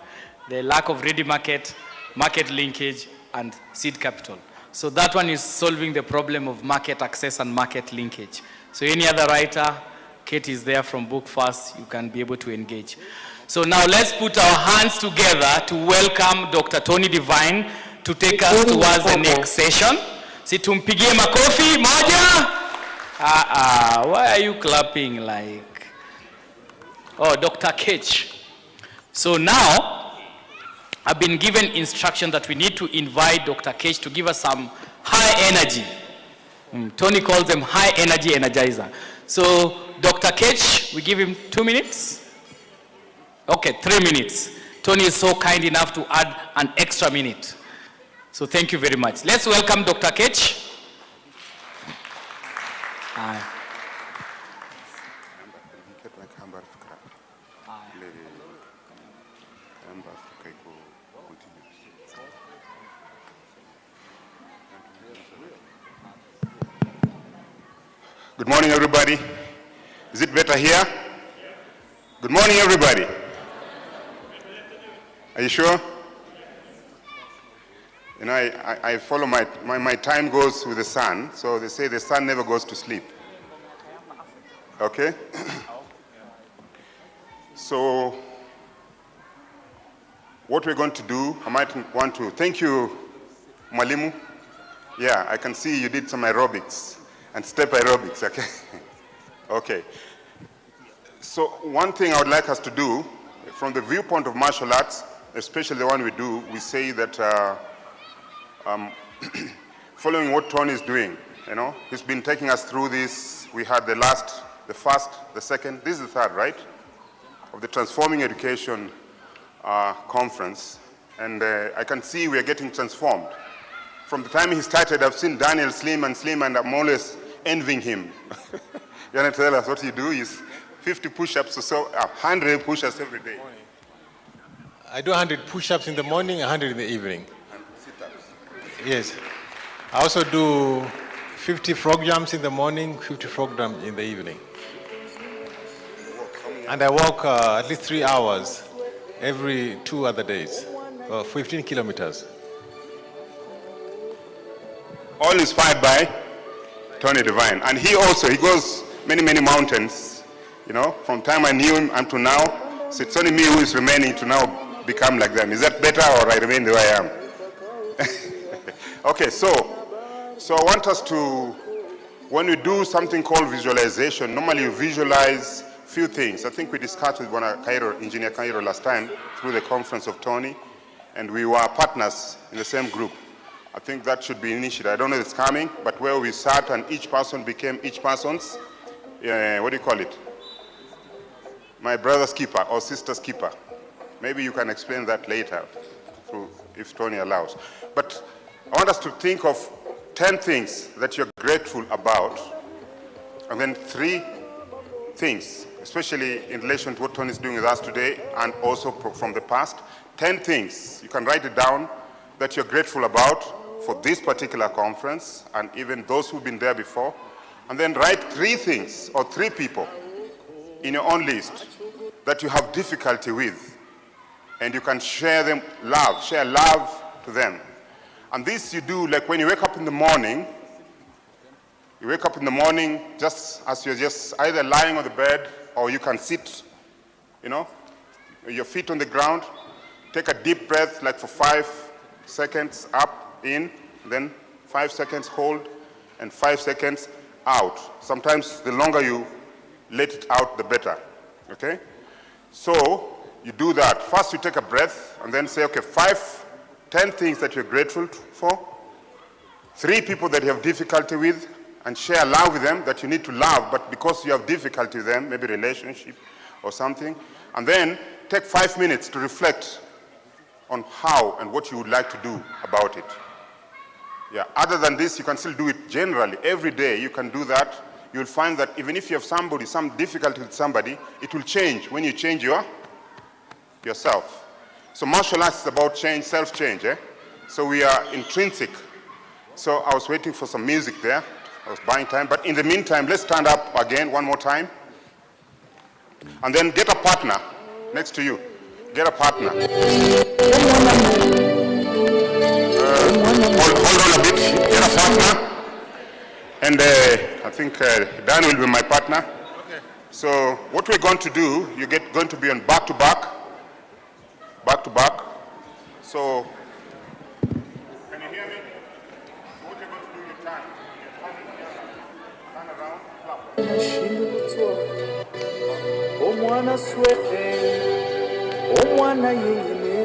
the lack of ready market, market linkage, and seed capital. So that one is solving the problem of market access and market linkage. So any other writer, Kate is there from Book First, you can be able to engage. So now let's put our hands together to welcome Dr. Tony Divine to take us towards the next session. Si tumpigie makofi moja. Why are you clapping like? Oh, Dr. Ketch. So now, I've been given instruction that we need to invite Dr. Ketch to give us some high energy. Tony calls them high energy energizer. So Dr. Ketch, we give him 2 minutes? Okay, 3 minutes. Tony is so kind enough to add an extra minute. So thank you very much. Let's welcome Dr. Ketch. Good morning, everybody. Is it better here? Good morning, everybody. Are you sure? You know, I follow my time goes with the sun, so they say the sun never goes to sleep. Okay? So, what we're going to do, I might want to thank you, Mwalimu. Yeah, I can see you did some aerobics and step aerobics, okay? Okay. So one thing I would like us to do, from the viewpoint of martial arts, especially the one we do, we say that following what Tony is doing, you know, he's been taking us through this. We had the first, the second, this is the third, right? Of the Transforming Education conference. And I can see we are getting transformed. From the time he started, I've seen Daniel slim, and I'm always envying him. You want to tell us what you do? Is 50 push-ups or so, 100 push-ups every day. I do 100 push-ups in the morning, 100 in the evening. And sit-ups. Yes. I also do 50 frog jumps in the morning, 50 frog jumps in the evening. And I walk at least 3 hours every 2 other days, 15 kilometers. All inspired by Tony Divine. And he goes many, many mountains, you know, from time I knew him until now. So it's only me who is remaining to now become like them. Is that better, or I remain the way I am? Okay, so I want us to, when we do something called visualization, normally you visualize few things. I think we discussed with Engineer Cairo last time through the conference of Tony, and we were partners in the same group. I think that should be initiated. I don't know if it's coming, but where we sat and each person became each person's, what do you call it? My brother's keeper or sister's keeper. Maybe you can explain that later, if Tony allows. But I want us to think of 10 things that you're grateful about, and then 3 things, especially in relation to what Tony is doing with us today, and also from the past. 10 things, you can write it down, that you're grateful about for this particular conference, and even those who've been there before. And then write 3 things, or 3 people, in your own list, that you have difficulty with, and you can share love to them. And this you do like when you wake up in the morning. You wake up in the morning just as you're just either lying on the bed, or you can sit, you know, your feet on the ground. Take a deep breath, like for 5 seconds, up, in, then 5 seconds, hold, and 5 seconds, out. Sometimes the longer you let it out, the better, okay? So you do that. First you take a breath, and then say, okay, 10 things that you're grateful for, 3 people that you have difficulty with, and share love with them that you need to love, but because you have difficulty with them, maybe relationship or something, and then take 5 minutes to reflect on how and what you would like to do about it. Yeah, other than this, you can still do it generally. Every day you can do that, you'll find that even if you have some difficulty with somebody, it will change when you change yourself. So martial arts is about change, self-change. So we are intrinsic. So I was waiting for some music there. I was buying time. But in the meantime, let's stand up again one more time. And then get a partner next to you. Get a partner. Hold on a bit. Get a partner. And I think Dan will be my partner. Okay. So what we're going to do, you're going to be on back-to-back. Back-to-back. So, can you hear me? So what you're going to do, you turn. Turn around, clap. Omwana swete, omwana yeyene.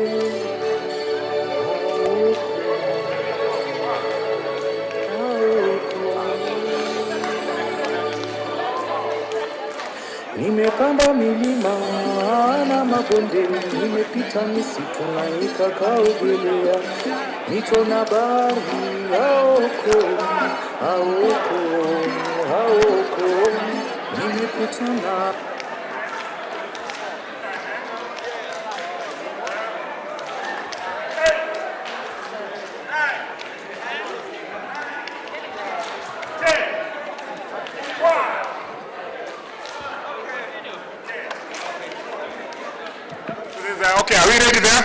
Nimepanda milima na mabonde, nimepita misitu na nikaogelea, mito na bahari, aoko, nimekutana. Okay, are we ready there?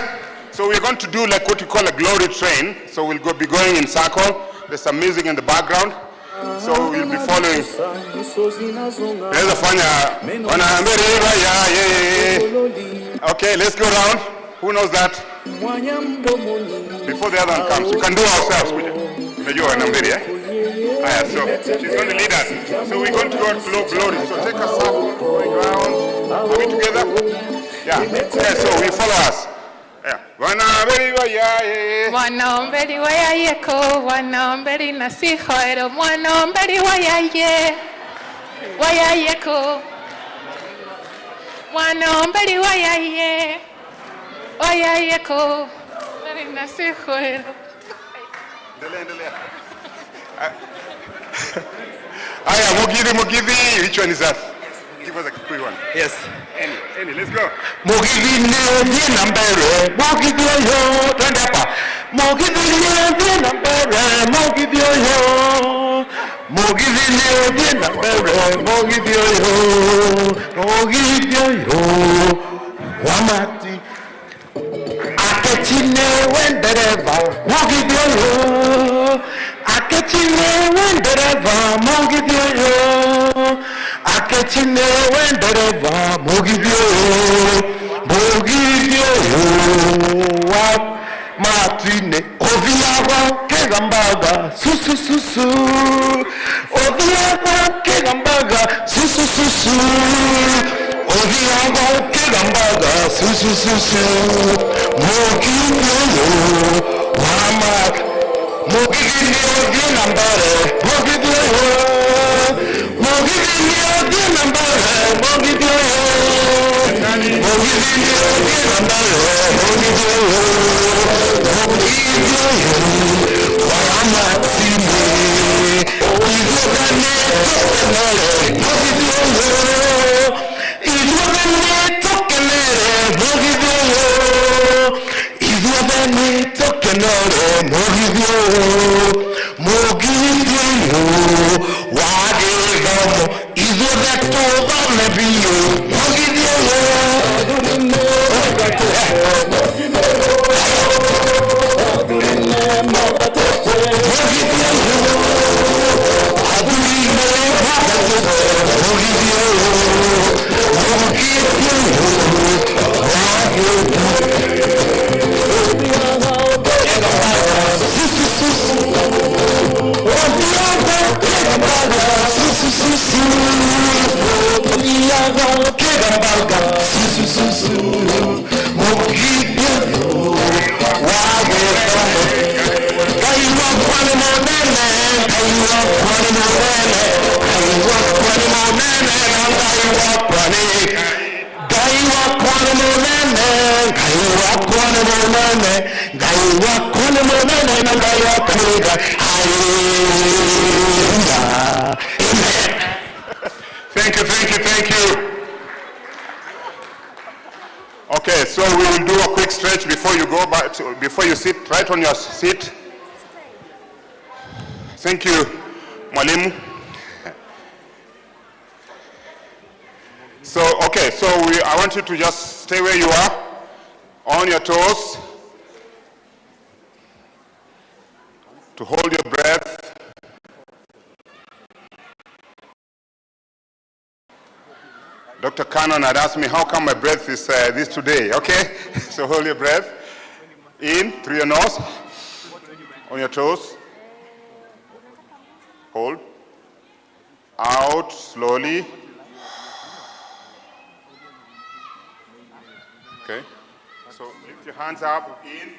So we're going to do like what we call a glory train. So we'll be going in circle. There's some music in the background. So we'll be following. Okay, let's go around. Who knows that? Before the other one comes, we can do ourselves. So she's going to lead us. So we're going to go glory. So take a circle going around. Are we together? Yeah. Okay, so we follow us. Yeah. Wanomberi wayayeko, wanomberi nasihoero, wanomberi wayaye, wayayeko, wanomberi wayaye, wayayeko, wanomberi nasihoero. Endelea. Aya, Mugithi. Which one is that? Give us a quick one. Yes. Any, let's go. Mugithi ni nambere, Mugithi yo, twende hapa. Mugithi ni nambere, Mugithi yo. Mugithi ni nambere, Mugithi yo. Mugithi yo. Wamati. Akechine wendereva, Mugithi yo. Akechine wendereva, Mugithi yo. Akechine wendereva, Mugithi yo. Wa matine oviago kegambaga susu oviago kegambaga susu oviago kegambaga susu Mugithi wama Mugithi nambare Mugithi nambare Mugithi so we will do a quick stretch before you go back, before you sit right on your seat. Thank you, Mwalimu. So, okay, so I want you to just stay where you are, on your toes, to hold your breath. Dr. Cannon had asked me, how come my breath is this today? Okay, so hold your breath. In, through your nose, on your toes. Hold. Out, slowly. Okay, so lift your hands up, in.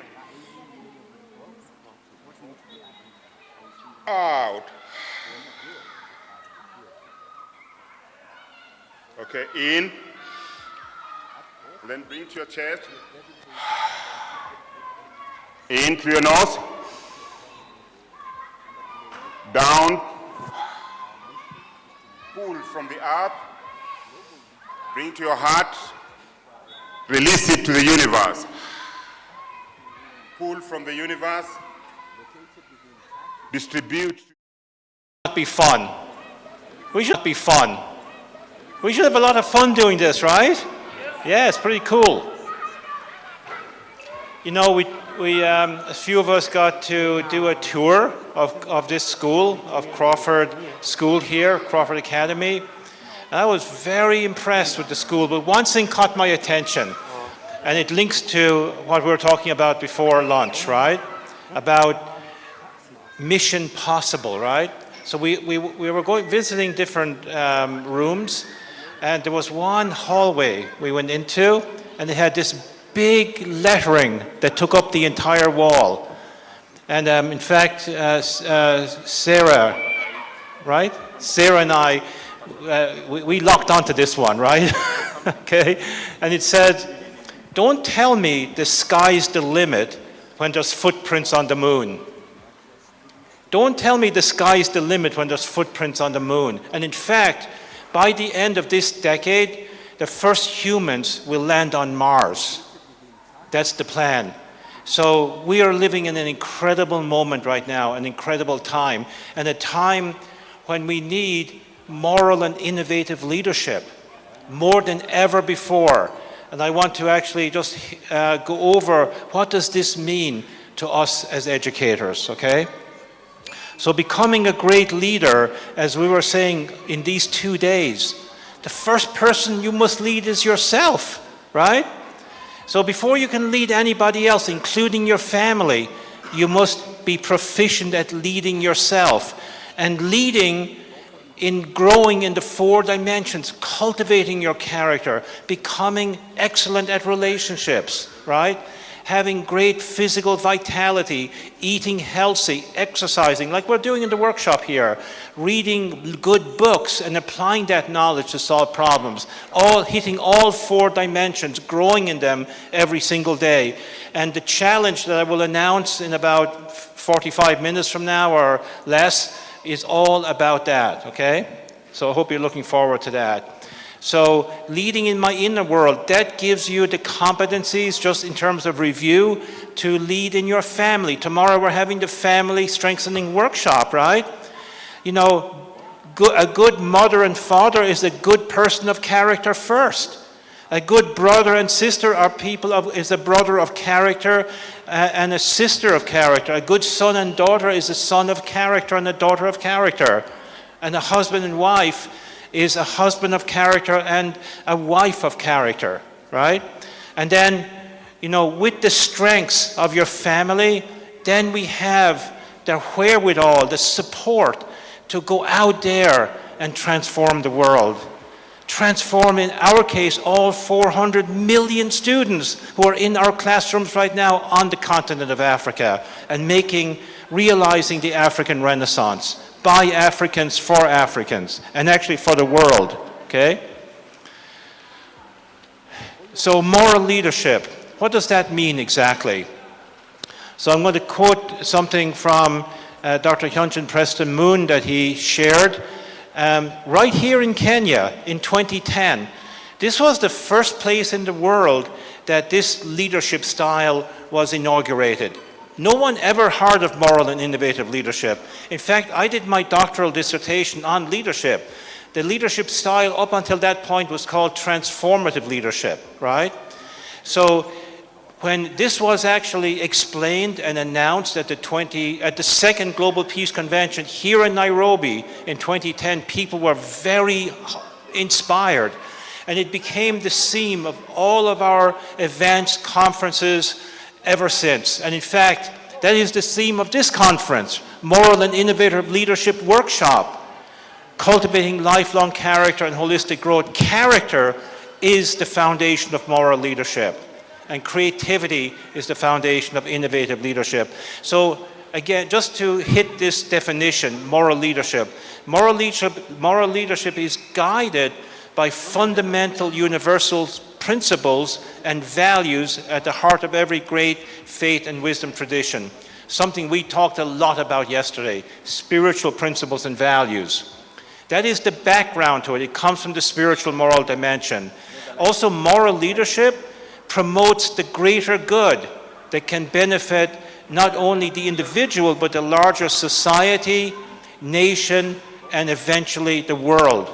Out. Okay, in. Then bring to your chest. In through your nose. Down. Pull from the up. Bring to your heart. Release it to the universe. Pull from the universe. Distribute. Be fun. We should be fun. We should have a lot of fun doing this, right? Yeah, it's pretty cool. You know, a few of us got to do a tour of this school, of Crawford School here, Crawford Academy. And I was very impressed with the school, but one thing caught my attention, and it links to what we were talking about before lunch, right? About Mission Possible, right? So we were visiting different rooms, and there was one hallway we went into, and it had this big lettering that took up the entire wall. And in fact, Sarah, right? Sarah and I, we locked onto this one, right? Okay, and it said, "Don't tell me the sky's the limit when there's footprints on the moon. Don't tell me the sky's the limit when there's footprints on the moon." And in fact, by the end of this decade, the first humans will land on Mars. That's the plan. So we are living in an incredible moment right now, an incredible time, and a time when we need moral and innovative leadership more than ever before. And I want to actually just go over what does this mean to us as educators, okay? So becoming a great leader, as we were saying in these 2 days, the first person you must lead is yourself, right? So before you can lead anybody else, including your family, you must be proficient at leading yourself. And leading in growing in the 4 dimensions, cultivating your character, becoming excellent at relationships, right? Having great physical vitality, eating healthy, exercising, like we're doing in the workshop here, reading good books and applying that knowledge to solve problems, all hitting all 4 dimensions, growing in them every single day. And the challenge that I will announce in about 45 minutes from now or less is all about that, okay? So I hope you're looking forward to that. So leading in my inner world, that gives you the competencies, just in terms of review, to lead in your family. Tomorrow we're having the family strengthening workshop, right? You know, a good mother and father is a good person of character first. A good brother and sister are is a brother of character and a sister of character. A good son and daughter is a son of character and a daughter of character. And a husband and wife is a husband of character and a wife of character, right? And then, you know, with the strengths of your family, then we have the wherewithal, the support to go out there and transform the world. Transform, in our case, all 400 million students who are in our classrooms right now on the continent of Africa, and realizing the African Renaissance by Africans for Africans, and actually for the world, okay? So moral leadership, what does that mean exactly? So I'm going to quote something from Dr. Hyunjin Preston Moon that he shared right here in Kenya in 2010. This was the first place in the world that this leadership style was inaugurated. No one ever heard of moral and innovative leadership. In fact, I did my doctoral dissertation on leadership. The leadership style up until that point was called transformative leadership, right? So when this was actually explained and announced at the second Global Peace Convention here in Nairobi in 2010, people were very inspired. And it became the theme of all of our events, conferences ever since. And in fact, that is the theme of this conference, Moral and Innovative Leadership Workshop. Cultivating lifelong character and holistic growth. Character is the foundation of moral leadership, and creativity is the foundation of innovative leadership. So again, just to hit this definition, moral leadership is guided by fundamental universal principles and values at the heart of every great faith and wisdom tradition. Something we talked a lot about yesterday, spiritual principles and values. That is the background to it. It comes from the spiritual moral dimension. Also, moral leadership promotes the greater good that can benefit not only the individual, but the larger society, nation, and eventually the world.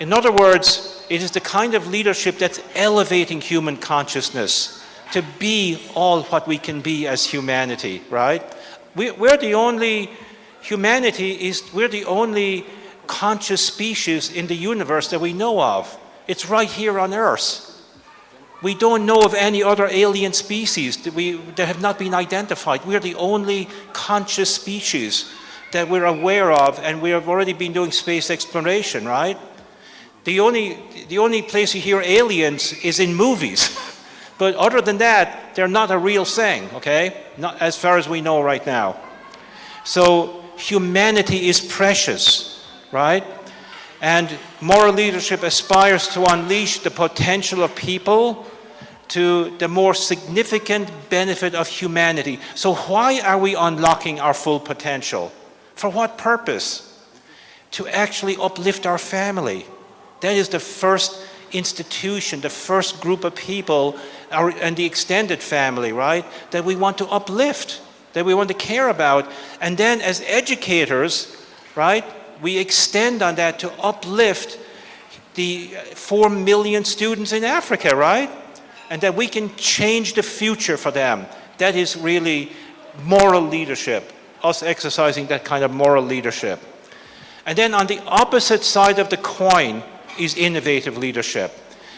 In other words, it is the kind of leadership that's elevating human consciousness to be all what we can be as humanity, right? We're the only conscious species in the universe that we know of. It's right here on Earth. We don't know of any other alien species that have not been identified. We're the only conscious species that we're aware of, and we have already been doing space exploration, right? The only place you hear aliens is in movies. But other than that, they're not a real thing, okay? Not as far as we know right now. So humanity is precious, right? And moral leadership aspires to unleash the potential of people to the more significant benefit of humanity. So why are we unlocking our full potential? For what purpose? To actually uplift our family. That is the first institution, the first group of people, and the extended family, right? That we want to uplift, that we want to care about. And then as educators, right, we extend on that to uplift the 4 million students in Africa, right? And that we can change the future for them. That is really moral leadership, us exercising that kind of moral leadership. And then on the opposite side of the coin is innovative leadership.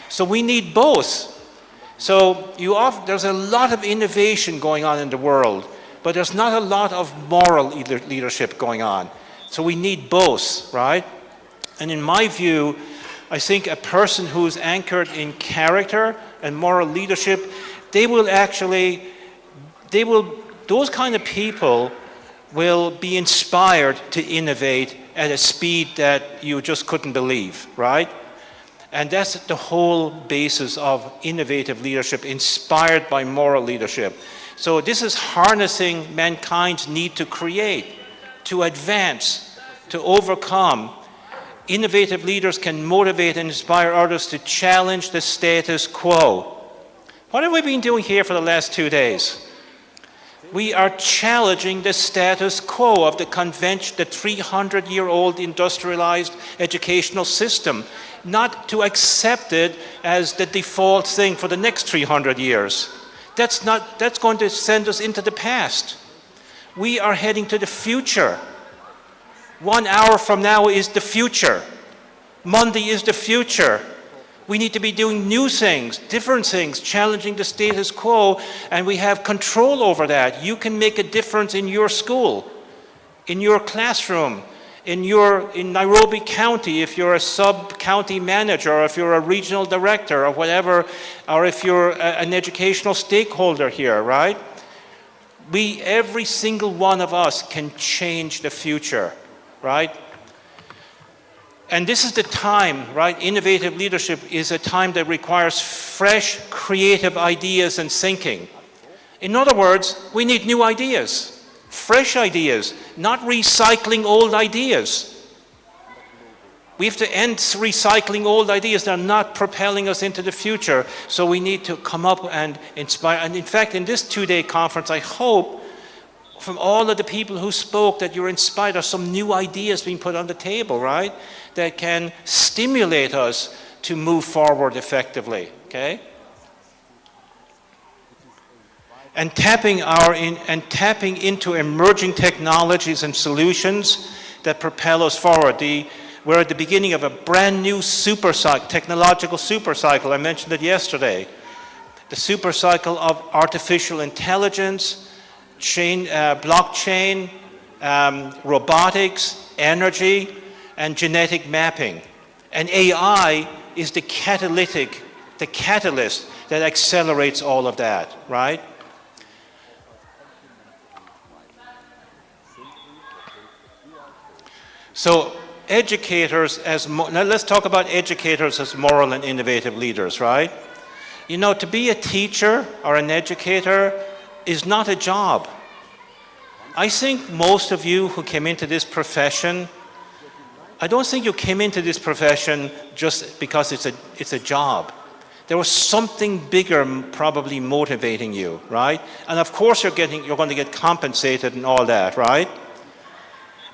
So we need both. So there's a lot of innovation going on in the world, but there's not a lot of moral leadership going on. So we need both, right? And in my view, I think a person who's anchored in character and moral leadership, those kind of people will be inspired to innovate at a speed that you just couldn't believe, right? And that's the whole basis of innovative leadership, inspired by moral leadership. So this is harnessing mankind's need to create, to advance, to overcome. Innovative leaders can motivate and inspire others to challenge the status quo. What have we been doing here for the last 2 days? We are challenging the status quo of the convention, the 300-year-old industrialized educational system, not to accept it as the default thing for the next 300 years. That's going to send us into the past. We are heading to the future. 1 hour from now is the future. Monday is the future. We need to be doing new things, different things, challenging the status quo, and we have control over that. You can make a difference in your school, in your classroom, in Nairobi County, if you're a sub-county manager, or if you're a regional director, or whatever, or if you're an educational stakeholder here, right? Every single one of us can change the future, right? And this is the time, right? Innovative leadership is a time that requires fresh, creative ideas and thinking. In other words, we need new ideas, fresh ideas, not recycling old ideas. We have to end recycling old ideas. They're not propelling us into the future. So we need to come up and inspire. And in fact, in this 2-day conference, I hope from all of the people who spoke that you're inspired. There's some new ideas being put on the table, right? That can stimulate us to move forward effectively, okay? And tapping into emerging technologies and solutions that propel us forward. We're at the beginning of a brand new technological super cycle. I mentioned it yesterday. The super cycle of artificial intelligence, blockchain, robotics, energy, and genetic mapping. And AI is the catalyst that accelerates all of that, right? So educators now let's talk about educators as moral and innovative leaders, right? You know, to be a teacher or an educator is not a job. I think most of you who came into this profession, I don't think you came into this profession just because it's a job. There was something bigger probably motivating you, right? And of course you're going to get compensated and all that, right?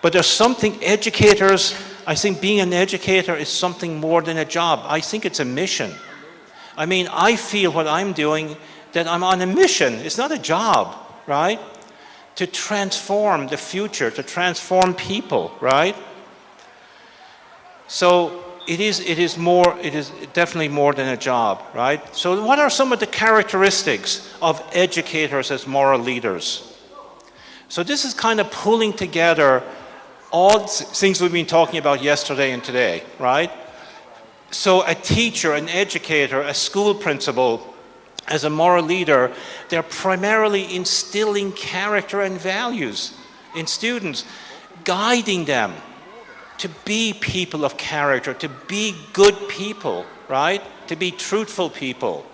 But there's something, educators, I think being an educator is something more than a job. I think it's a mission. I mean, I feel what I'm doing, that I'm on a mission. It's not a job, right? To transform the future, to transform people, right? So it is definitely more than a job, right? So what are some of the characteristics of educators as moral leaders? So this is kind of pulling together all things we've been talking about yesterday and today, right? So a teacher, an educator, a school principal, as a moral leader, they're primarily instilling character and values in students, guiding them to be people of character, to be good people, right? To be truthful people.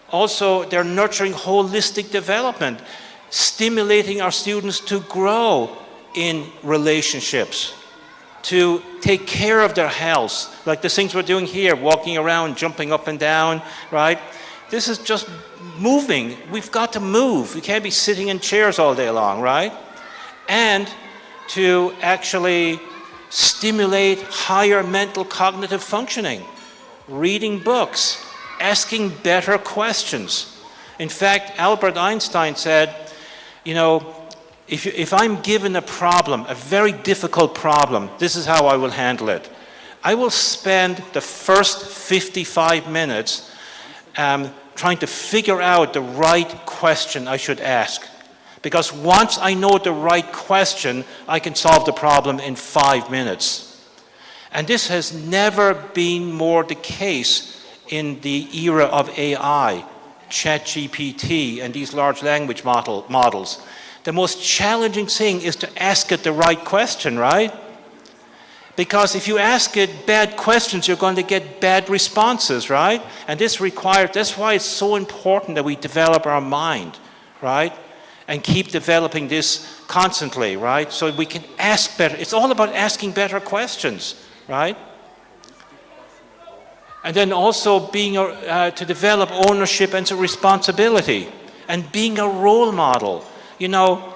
Also, they're nurturing holistic development, stimulating our students to grow in relationships, to take care of their health, like the things we're doing here, walking around, jumping up and down, right? This is just moving. We've got to move. We can't be sitting in chairs all day long, right? And to actually stimulate higher mental cognitive functioning, reading books, asking better questions. In fact, Albert Einstein said, you know, if I'm given a problem, a very difficult problem, this is how I will handle it. I will spend the first 55 minutes trying to figure out the right question I should ask. Because once I know the right question, I can solve the problem in 5 minutes. And this has never been more the case in the era of AI, ChatGPT, and these large language models. The most challenging thing is to ask it the right question, right? Because if you ask it bad questions, you're going to get bad responses, right? And that's why it's so important that we develop our mind, right? And keep developing this constantly, right? So we can ask better. It's all about asking better questions, right? And then also being to develop ownership and responsibility, and being a role model. You know,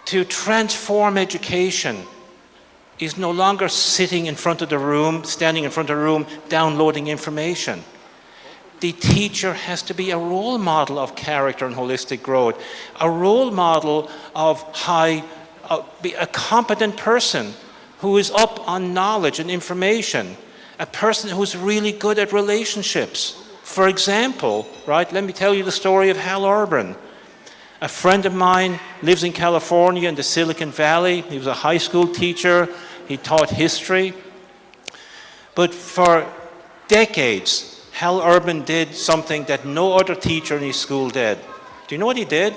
to transform education is no longer sitting in front of the room, standing in front of the room, downloading information. The teacher has to be a role model of character and holistic growth, a role model of be a competent person who is up on knowledge and information, a person who's really good at relationships. For example, right, let me tell you the story of Hal Urban. A friend of mine lives in California in the Silicon Valley. He was a high school teacher. He taught history. But for decades, Hal Urban did something that no other teacher in his school did. Do you know what he did?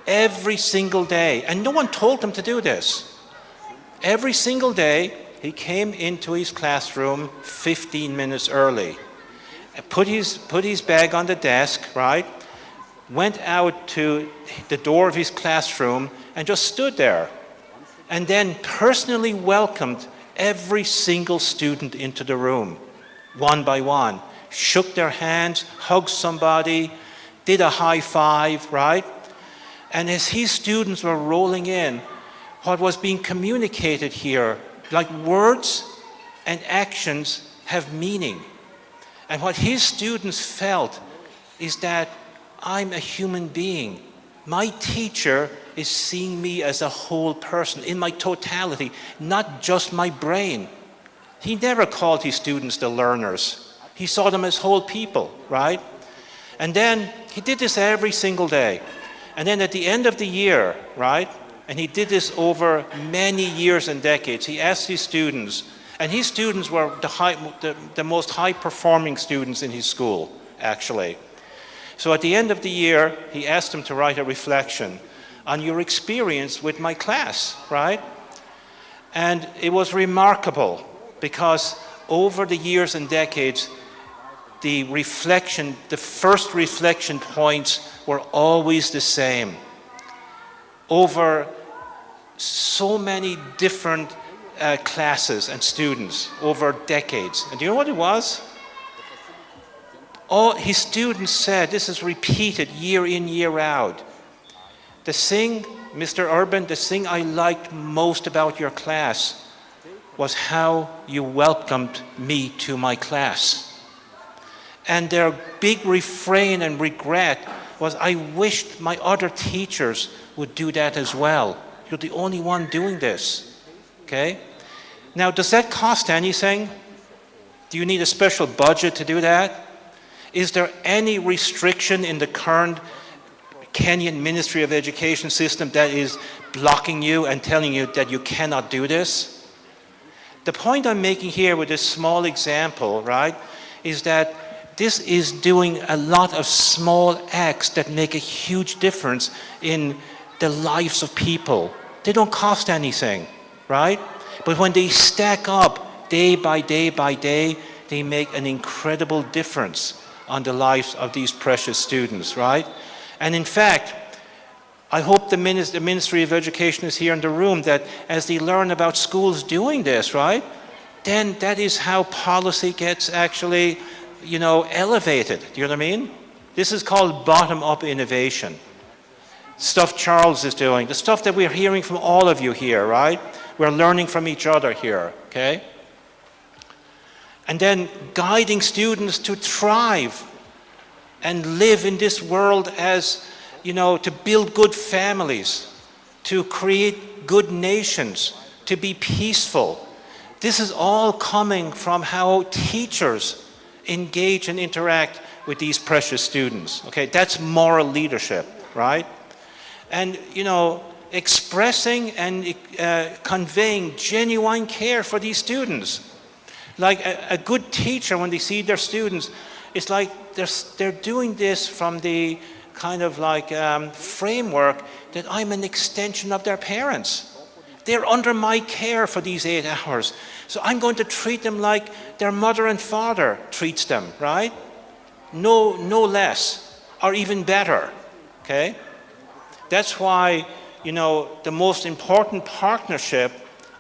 Every single day, and no one told him to do this. Every single day, he came into his classroom 15 minutes early. Put his bag on the desk, right? Went out to the door of his classroom and just stood there. and then personally welcomed every single student into the room, one by one, shook their hands, hugged somebody, did a high five, right? And as his students were rolling in, what was being communicated here, like words and actions have meaning. And what his students felt is that I'm a human being. My teacher is seeing me as a whole person, in my totality, not just my brain. He never called his students the learners. He saw them as whole people, right? And then he did this every single day. And then at the end of the year, right, and he did this over many years and decades, he asked his students, and his students were the most high-performing students in his school, actually. So at the end of the year, he asked them to write a reflection on your experience with my class, right? And it was remarkable because over the years and decades, the first reflection points were always the same. Over so many different classes and students over decades. And do you know what it was? All his students said, this is repeated year in, year out. The thing, Mr. Urban, the thing I liked most about your class was how you welcomed me to my class. And their big refrain and regret was, I wished my other teachers would do that as well. You're the only one doing this, okay? Now, does that cost anything? Do you need a special budget to do that? Is there any restriction in the current Kenyan Ministry of Education system that is blocking you and telling you that you cannot do this? The point I'm making here with this small example, right, is that this is doing a lot of small acts that make a huge difference in the lives of people. They don't cost anything, right? But when they stack up day by day by day, they make an incredible difference on the lives of these precious students, right? And in fact, I hope the Ministry of Education is here in the room, that as they learn about schools doing this, right, then that is how policy gets actually, elevated. Do you know what I mean? This is called bottom-up innovation. Stuff Charles is doing, the stuff that we're hearing from all of you here, right? We're learning from each other here, okay? And then guiding students to thrive and live in this world as, to build good families, to create good nations, to be peaceful. This is all coming from how teachers engage and interact with these precious students, okay? That's moral leadership, right? And, expressing and conveying genuine care for these students. Like a good teacher, when they see their students, it's like they're doing this from the kind of like framework that I'm an extension of their parents. They're under my care for these 8 hours. So I'm going to treat them like their mother and father treats them, right? No less, or even better, okay? That's why, the most important partnership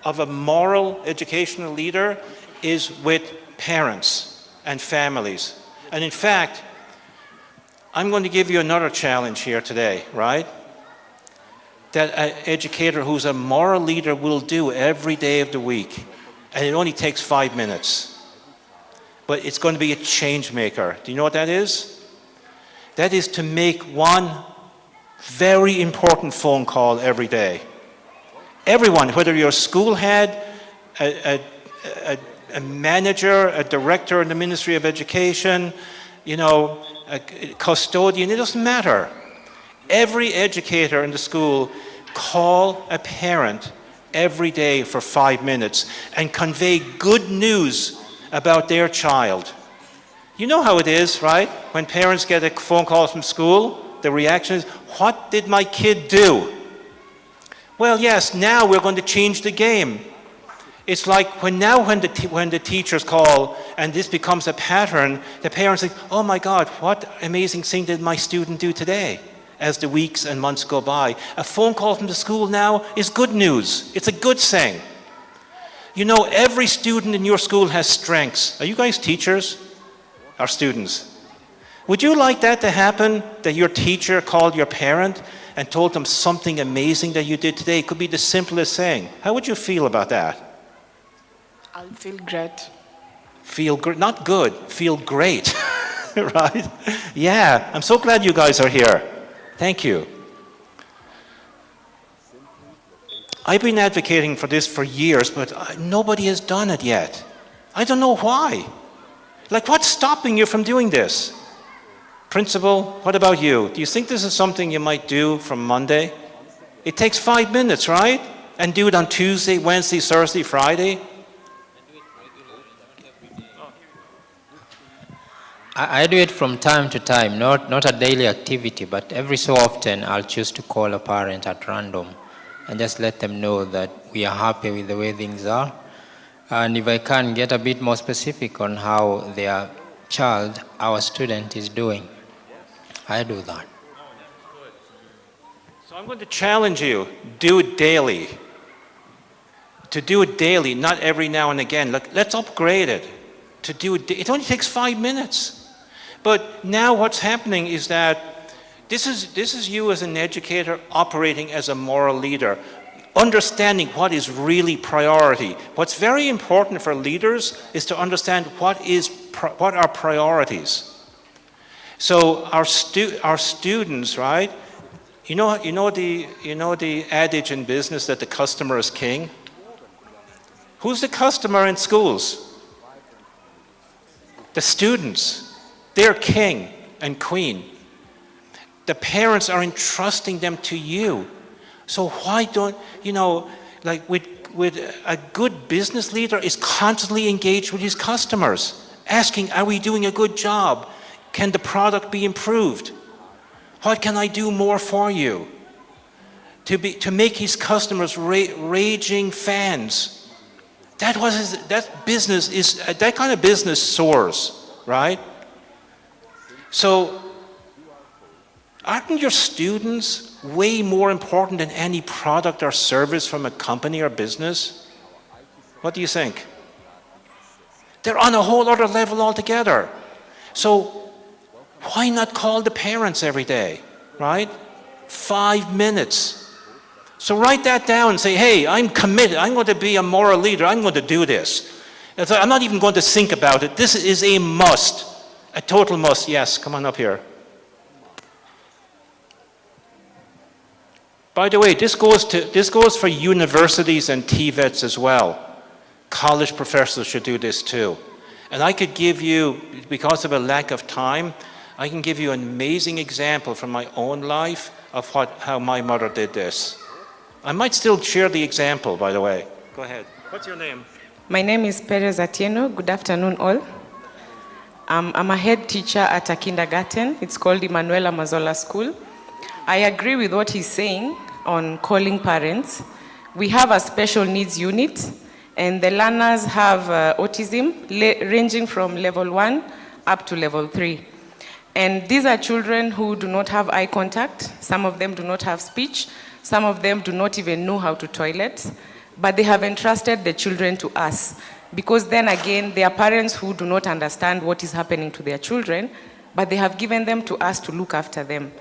of a moral educational leader is with parents and families. And in fact, I'm going to give you another challenge here today, right? That an educator who's a moral leader will do every day of the week. And it only takes 5 minutes. But it's going to be a change maker. Do you know what that is? That is to make one very important phone call every day. Everyone, whether you're a school head, a manager, a director in the Ministry of Education, a custodian, it doesn't matter. Every educator in the school call a parent every day for 5 minutes and convey good news about their child. You know how it is, right? When parents get a phone call from school, the reaction is, what did my kid do? Well, yes, now we're going to change the game. It's like when the teachers call and this becomes a pattern, the parents think, oh my God, what amazing thing did my student do today? as the weeks and months go by. A phone call from the school now is good news. It's a good thing. You know, every student in your school has strengths. Are you guys teachers or students? Would you like that to happen, that your teacher called your parent and told them something amazing that you did today? It could be the simplest thing. How would you feel about that? I'll feel great. Feel great, not good, feel great, right? Yeah, I'm so glad you guys are here. Thank you. I've been advocating for this for years, but nobody has done it yet. I don't know why. Like, what's stopping you from doing this? Principal, what about you? Do you think this is something you might do from Monday? It takes 5 minutes, right? And do it on Tuesday, Wednesday, Thursday, Friday? I do it from time to time, not a daily activity, but every so often I'll choose to call a parent at random and just let them know that we are happy with the way things are. And if I can get a bit more specific on how their child, our student, is doing, I do that. So I'm going to challenge you, do it daily. To do it daily, not every now and again. Let's upgrade it. To do it, it only takes 5 minutes. But now what's happening is that this is you as an educator operating as a moral leader, understanding what is really priority. What's very important for leaders is to understand what are priorities. So our students, right? You know the adage in business that the customer is king? Who's the customer in schools? The students. They're king and queen. The parents are entrusting them to you. So why don't, like with a good business leader is constantly engaged with his customers, asking, are we doing a good job? Can the product be improved? What can I do more for you? To make his customers raging fans. That kind of business soars, right? So, aren't your students way more important than any product or service from a company or business? What do you think? They're on a whole other level altogether. So, why not call the parents every day, right? 5 minutes. So write that down and say, hey, I'm committed. I'm going to be a moral leader. I'm going to do this. I'm not even going to think about it. This is a must, a total must. Yes, come on up here. By the way, this goes for universities and TVETs as well. College professors should do this too. And I could give you, because of a lack of time, I can give you an amazing example from my own life of how my mother did this. I might still share the example, by the way. Go ahead. What's your name? My name is Perez Atieno. Good afternoon, all. I'm a head teacher at a kindergarten. It's called Emanuela Mazola School. I agree with what he's saying on calling parents. We have a special needs unit, and the learners have autism ranging from level 1 up to level 3. And these are children who do not have eye contact. Some of them do not have speech. Some of them do not even know how to toilet. But they have entrusted the children to us. Because then again, they are parents who do not understand what is happening to their children, but they have given them to us to look after them.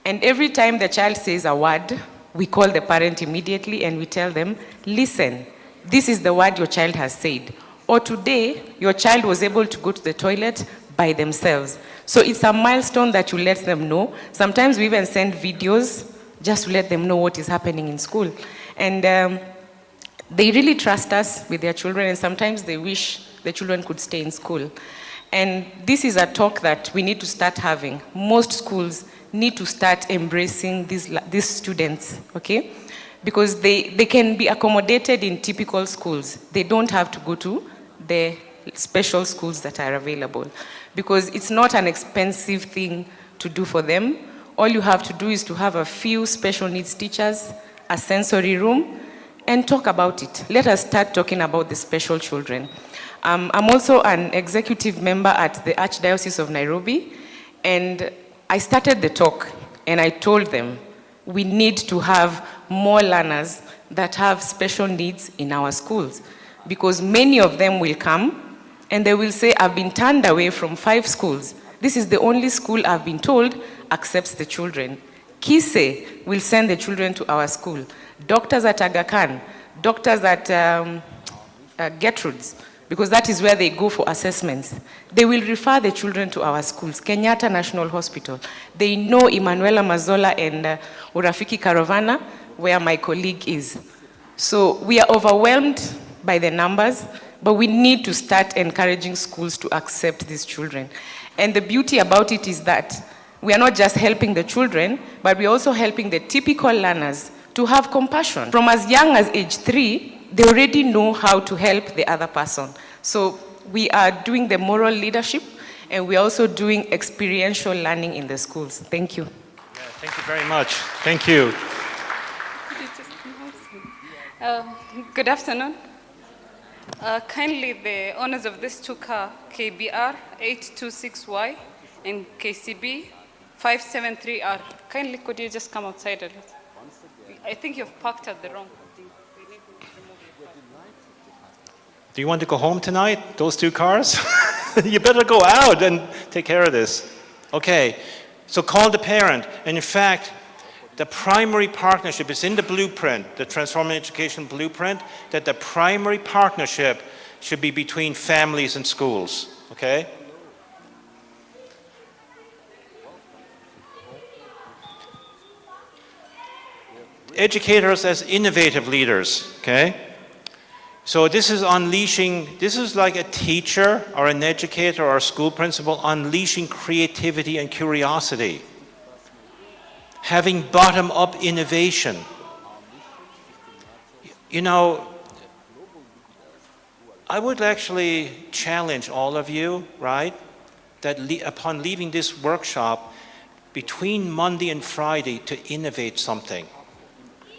And every time the child says a word, we call the parent immediately and we tell them, listen, this is the word your child has said. Or today, your child was able to go to the toilet by themselves. So it's a milestone that you let them know. Sometimes we even send videos just to let them know what is happening in school. And they really trust us with their children, and sometimes they wish the children could stay in school. And this is a talk that we need to start having. Most schools need to start embracing these students, okay? Because they can be accommodated in typical schools. They don't have to go to the special schools that are available, because it's not an expensive thing to do for them. All you have to do is to have a few special needs teachers, a sensory room, and talk about it. Let us start talking about the special children. I'm also an executive member at the Archdiocese of Nairobi, and I started the talk, and I told them we need to have more learners that have special needs in our schools, because many of them will come and they will say, I've been turned away from 5 schools. This is the only school I've been told accepts the children. Kise will send the children to our school. Doctors at Aga Khan, doctors at Gertrude's, because that is where they go for assessments. They will refer the children to our schools. Kenyatta National Hospital. They know Emanuela Mazola and Urafiki Caravana, where my colleague is. So we are overwhelmed by the numbers, but we need to start encouraging schools to accept these children. And the beauty about it is that we are not just helping the children, but we're also helping the typical learners to have compassion. From as young as age 3, they already know how to help the other person. So we are doing the moral leadership, and we're also doing experiential learning in the schools. Thank you. Yeah, thank you very much. Thank you. Good afternoon. Kindly, the owners of this 2-car, KBR 826Y and KCB 573R, kindly could you just come outside a little? I think you've parked at the wrong thing. Do you want to go home tonight, those 2 cars? You better go out and take care of this. Okay, so call the parent. And in fact, the primary partnership is in the blueprint, the Transforming Education blueprint, that the primary partnership should be between families and schools, okay? Educators as innovative leaders, okay? So this is unleashing, this is like a teacher or an educator or a school principal unleashing creativity and curiosity. Having bottom-up innovation. You know, I would actually challenge all of you, right, that upon leaving this workshop, between Monday and Friday, to innovate something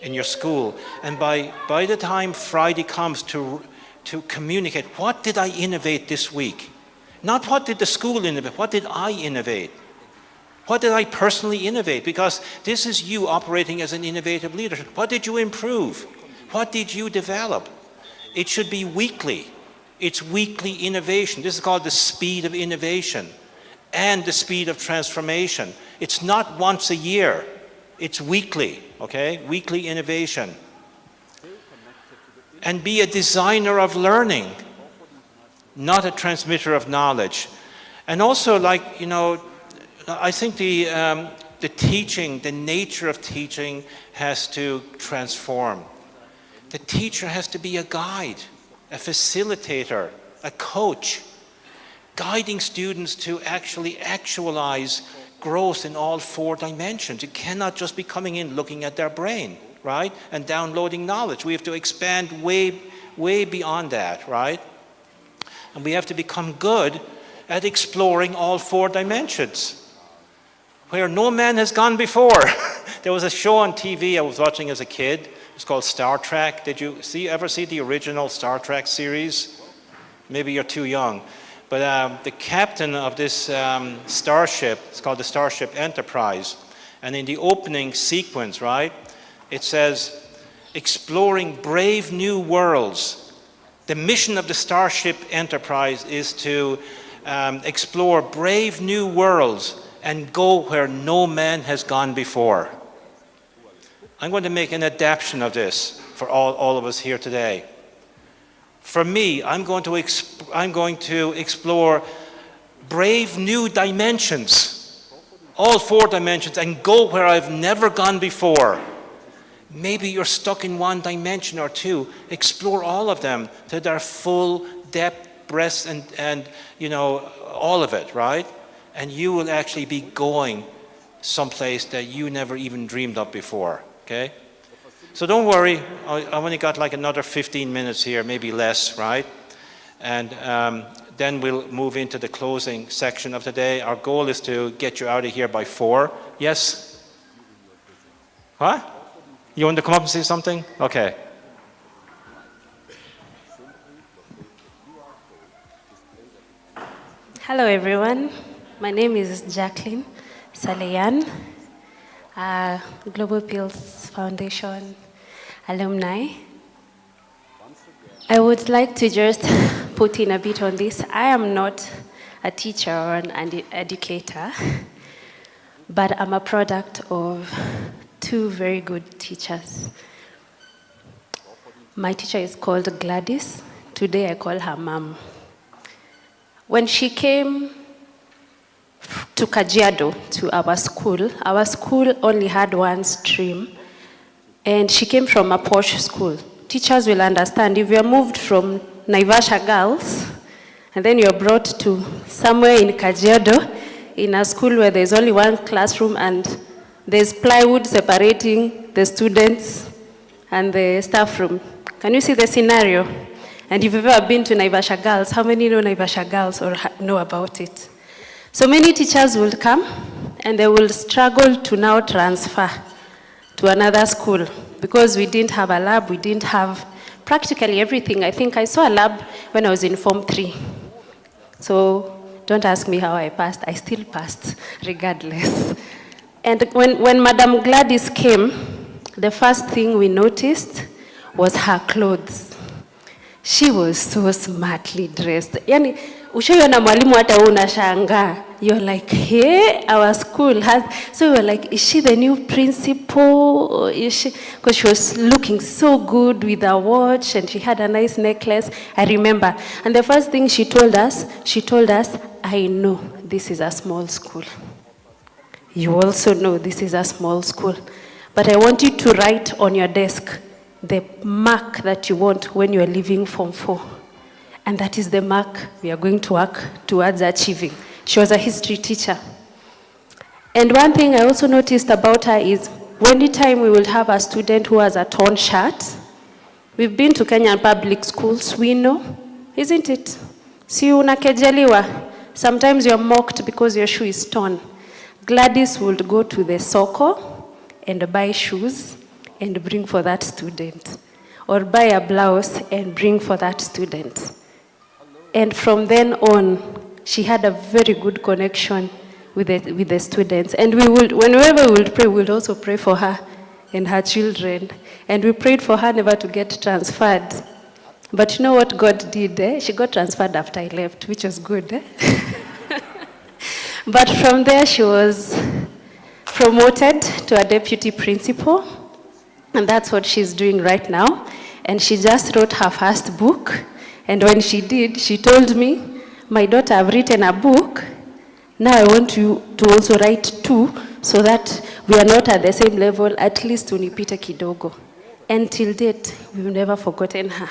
in your school. And by the time Friday comes, to communicate, what did I innovate this week? Not what did the school innovate, what did I innovate? What did I personally innovate? Because this is you operating as an innovative leader. What did you improve? What did you develop? It should be weekly. It's weekly innovation. This is called the speed of innovation and the speed of transformation. It's not once a year. It's weekly, okay? Weekly innovation. And be a designer of learning, not a transmitter of knowledge. And also, like, you know, I think the teaching, the nature of teaching has to transform. The teacher has to be a guide, a facilitator, a coach, guiding students to actually actualize growth in all 4 dimensions. You cannot just be coming in looking at their brain, right? And downloading knowledge. We have to expand way, way beyond that, right? And we have to become good at exploring all 4 dimensions, where no man has gone before. There was a show on TV I was watching as a kid. It's called Star Trek. Did you ever see the original Star Trek series? Maybe you're too young. But the captain of this starship, it's called the Starship Enterprise. And in the opening sequence, right, it says, exploring brave new worlds. The mission of the Starship Enterprise is to explore brave new worlds and go where no man has gone before. I'm going to make an adaptation of this for all of us here today. For me, I'm going to explore brave new dimensions, all 4 dimensions, and go where I've never gone before. Maybe you're stuck in 1 dimension or 2. Explore all of them to their full depth, breadth, and you know, all of it, right? And you will actually be going someplace that you never even dreamed of before, okay? So don't worry, I've only got like another 15 minutes here, maybe less, right? And then we'll move into the closing section of the day. Our goal is to get you out of here by 4. Yes? What? You want to come up and say something? Okay. Hello everyone, my name is Jacqueline Saleyan. Global Peace Foundation alumni. I would like to just put in a bit on this. I am not a teacher or an educator, but I'm a product of two very good teachers. My teacher is called Gladys. Today I call her Mom. When she came to Kajiado, to our school only had one stream, and she came from a posh school. Teachers will understand, if you're moved from Naivasha Girls, and then you're brought to somewhere in Kajiado, in a school where there's only one classroom and there's plywood separating the students and the staff room. Can you see the scenario? And if you've ever been to Naivasha Girls, how many know Naivasha Girls or know about it? So many teachers will come and they will struggle to now transfer to another school because we didn't have a lab, we didn't have practically everything. I think I saw a lab when I was in Form 3. So don't ask me how I passed, I still passed regardless. And when Madam Gladys came, the first thing we noticed was her clothes. She was so smartly dressed. Yani, ushaona mwalimu hata unashangaa. You're like, hey, our school has, so we were like, is she the new principal? Or is she, because she was looking so good with a watch and she had a nice necklace, I remember. And the first thing she told us, I know this is a small school. You also know this is a small school. But I want you to write on your desk the mark that you want when you are leaving Form 4. And that is the mark we are going to work towards achieving. She was a history teacher. And one thing I also noticed about her is anytime we will have a student who has a torn shirt, we've been to Kenyan public schools, we know, isn't it? Si unakejeliwa. Sometimes you're mocked because your shoe is torn. Gladys would go to the soko and buy shoes and bring for that student, or buy a blouse and bring for that student. And from then on, she had a very good connection with the students. And whenever we would pray, we would also pray for her and her children. And we prayed for her never to get transferred. But you know what God did? She got transferred after I left, which was good. But from there, she was promoted to a deputy principal. And that's what she's doing right now. And she just wrote her first book. And when she did, she told me, my daughter, I've written a book. Now I want you to also write 2 so that we are not at the same level, at least unipite kidogo. And till date, we've never forgotten her.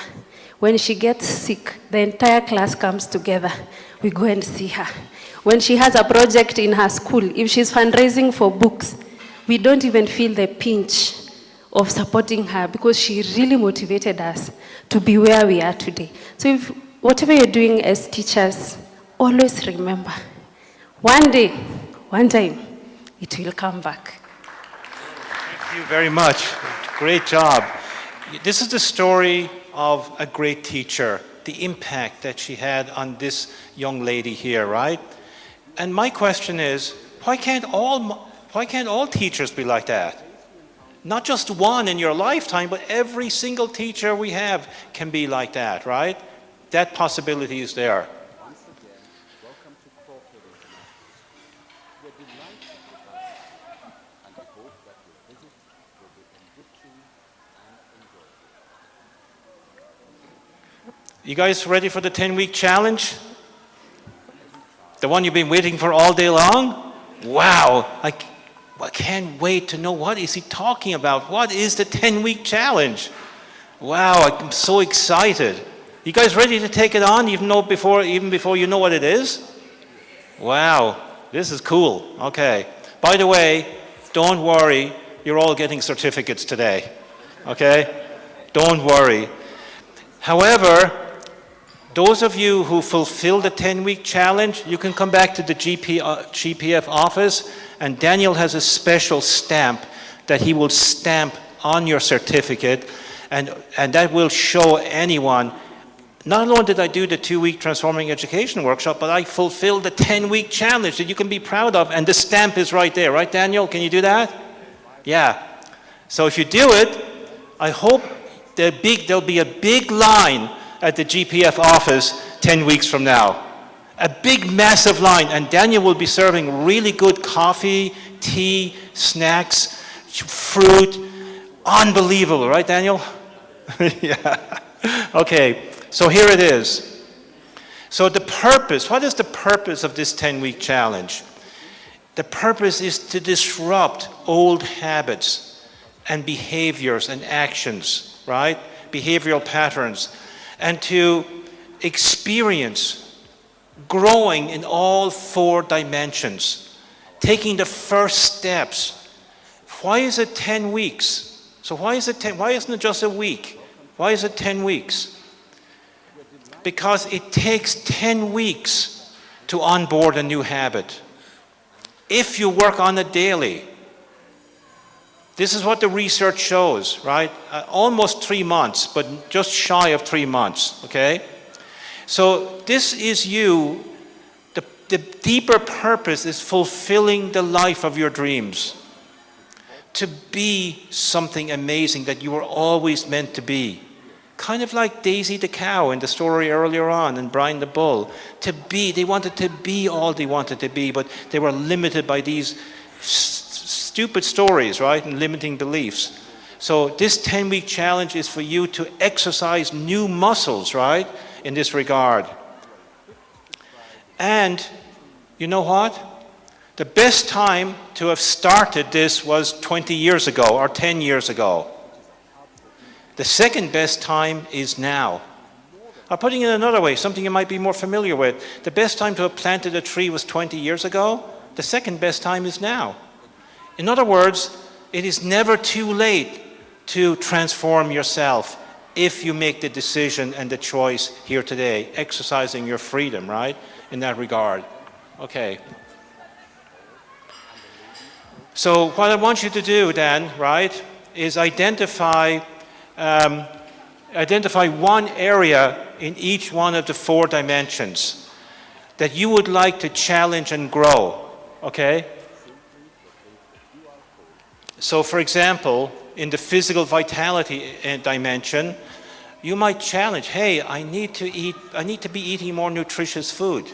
When she gets sick, the entire class comes together. We go and see her. When she has a project in her school, if she's fundraising for books, we don't even feel the pinch of supporting her because she really motivated us to be where we are today. So if whatever you're doing as teachers, always remember, one day, one time, it will come back. Thank you very much. Great job. This is the story of a great teacher, the impact that she had on this young lady here, right? And my question is, why can't all teachers be like that? Not just one in your lifetime, but every single teacher we have can be like that, right? That possibility is there. Once again, welcome to Crawford International. We're delighted with us, and we hope that your visit will be enriching and enjoyable. You guys ready for the 10-week challenge? The one you've been waiting for all day long? Wow, I can't wait to know what is he talking about. What is the 10-week challenge? Wow, I'm so excited. You guys ready to take it on even before you know what it is? Wow, this is cool. Okay. By the way, don't worry, you're all getting certificates today. Okay? Don't worry. However, those of you who fulfill the 10-week challenge, you can come back to the GPF office, and Daniel has a special stamp that he will stamp on your certificate, and that will show anyone, not only did I do the 2-week Transforming Education workshop, but I fulfilled the 10-week challenge that you can be proud of, and the stamp is right there. Right, Daniel? Can you do that? Yeah. So if you do it, I hope there'll be a big line at the GPF office 10 weeks from now. A big, massive line. And Daniel will be serving really good coffee, tea, snacks, fruit. Unbelievable, right, Daniel? Yeah. Okay, so here it is. So the purpose, what is the purpose of this 10-week challenge? The purpose is to disrupt old habits and behaviors and actions, right? Behavioral patterns, and to experience growing in all 4 dimensions, taking the first steps. Why is it 10 weeks? So why isn't it just a week? Why is it 10 weeks? Because it takes 10 weeks to onboard a new habit. If you work on it daily, this is what the research shows, right? Almost 3 months, but just shy of 3 months, okay? So this is you. The deeper purpose is fulfilling the life of your dreams. To be something amazing that you were always meant to be. Kind of like Daisy the cow in the story earlier on, and Brian the bull. They wanted to be all they wanted to be, but they were limited by these stupid stories, right, and limiting beliefs. So this 10-week challenge is for you to exercise new muscles, right, in this regard. And you know what? The best time to have started this was 20 years ago or 10 years ago. The second best time is now. Or putting it another way, something you might be more familiar with. The best time to have planted a tree was 20 years ago. The second best time is now. In other words, it is never too late to transform yourself if you make the decision and the choice here today, exercising your freedom, right, in that regard. Okay. So what I want you to do then, right, is identify one area in each one of the 4 dimensions that you would like to challenge and grow, okay? So for example, in the physical vitality dimension, you might challenge, hey, I need to be eating more nutritious food.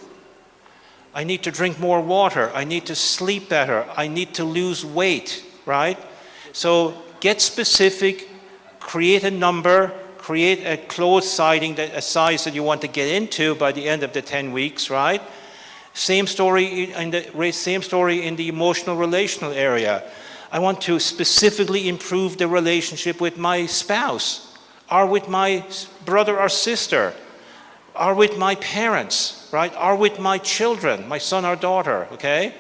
I need to drink more water. I need to sleep better. I need to lose weight, right? So get specific, create a number, create a clothes sizing, a size that you want to get into by the end of the 10 weeks, right? Same story in the emotional relational area. I want to specifically improve the relationship with my spouse, or with my brother or sister, or with my parents, right? Or with my children, my son or daughter, okay?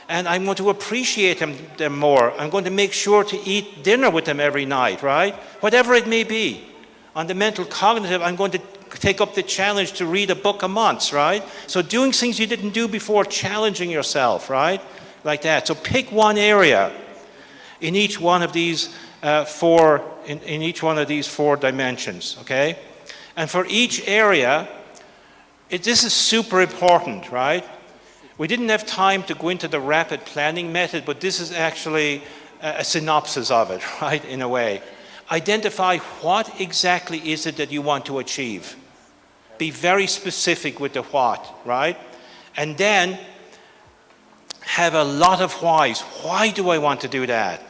And I'm going to appreciate them more. I'm going to make sure to eat dinner with them every night, right? Whatever it may be. On the mental cognitive, I'm going to take up the challenge to read a book a month, right? So doing things you didn't do before, challenging yourself, right? Like that. So pick one area in each one of these in each one of these 4 dimensions, okay? And for each area, this is super important, right? We didn't have time to go into the rapid planning method, but this is actually a synopsis of it, right, in a way. Identify what exactly is it that you want to achieve. Be very specific with the what, right? And then have a lot of whys. Why do I want to do that?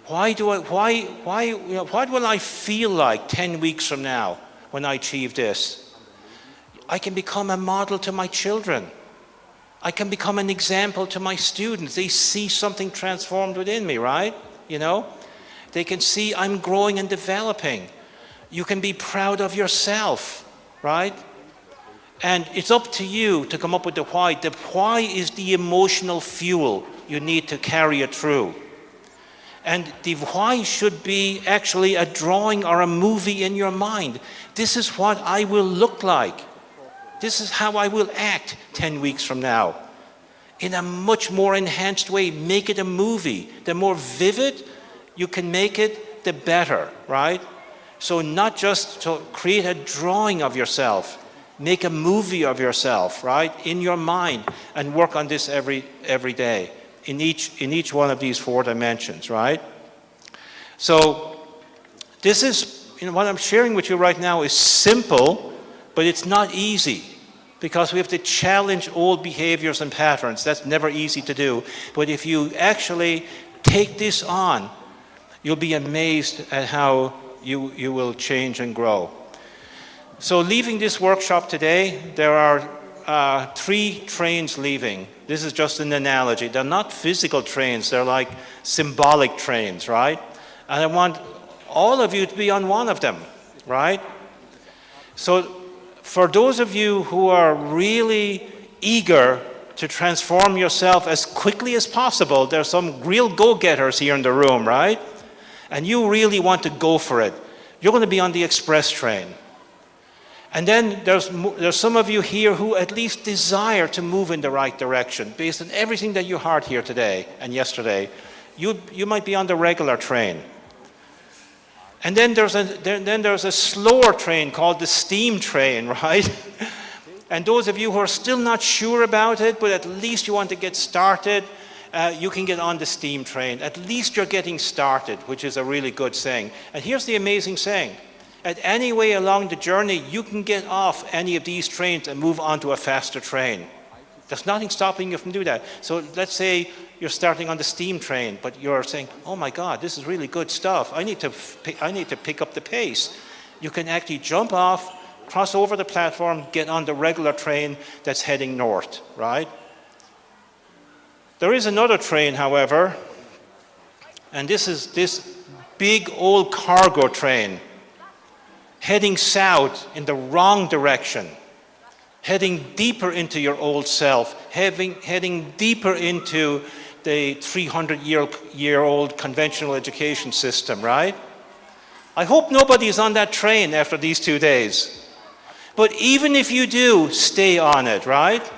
What will I feel like 10 weeks from now when I achieve this? I can become a model to my children. I can become an example to my students. They see something transformed within me, right? You know? They can see I'm growing and developing. You can be proud of yourself, right? And it's up to you to come up with the why. The why is the emotional fuel you need to carry it through. And the why should be actually a drawing or a movie in your mind. This is what I will look like. This is how I will act 10 weeks from now. In a much more enhanced way, make it a movie. The more vivid you can make it, the better, right? So not just to create a drawing of yourself, make a movie of yourself, right, in your mind, and work on this every day. in each one of these 4 dimensions, right? So this is, what I'm sharing with you right now is simple, but it's not easy because we have to challenge old behaviors and patterns. That's never easy to do. But if you actually take this on, you'll be amazed at how you will change and grow. So leaving this workshop today, there are 3 trains leaving. This is just an analogy. They're not physical trains. They're like symbolic trains, right? And I want all of you to be on one of them, right? So for those of you who are really eager to transform yourself as quickly as possible, there's some real go-getters here in the room, right? And you really want to go for it. You're going to be on the express train. And then there's some of you here who at least desire to move in the right direction based on everything that you heard here today and yesterday. You might be on the regular train. And then there's a slower train called the steam train, right? And those of you who are still not sure about it, but at least you want to get started, you can get on the steam train. At least you're getting started, which is a really good thing. And here's the amazing thing. At any way along the journey, you can get off any of these trains and move onto a faster train. There's nothing stopping you from doing that. So let's say you're starting on the steam train, but you're saying, oh my God, this is really good stuff. I need to pick up the pace. You can actually jump off, cross over the platform, get on the regular train that's heading north, right? There is another train, however, and this is this big old cargo train heading south in the wrong direction, heading deeper into your old self, heading deeper into the 300-year-old conventional education system, right? I hope nobody is on that train after these 2 days. But even if you do, stay on it, right?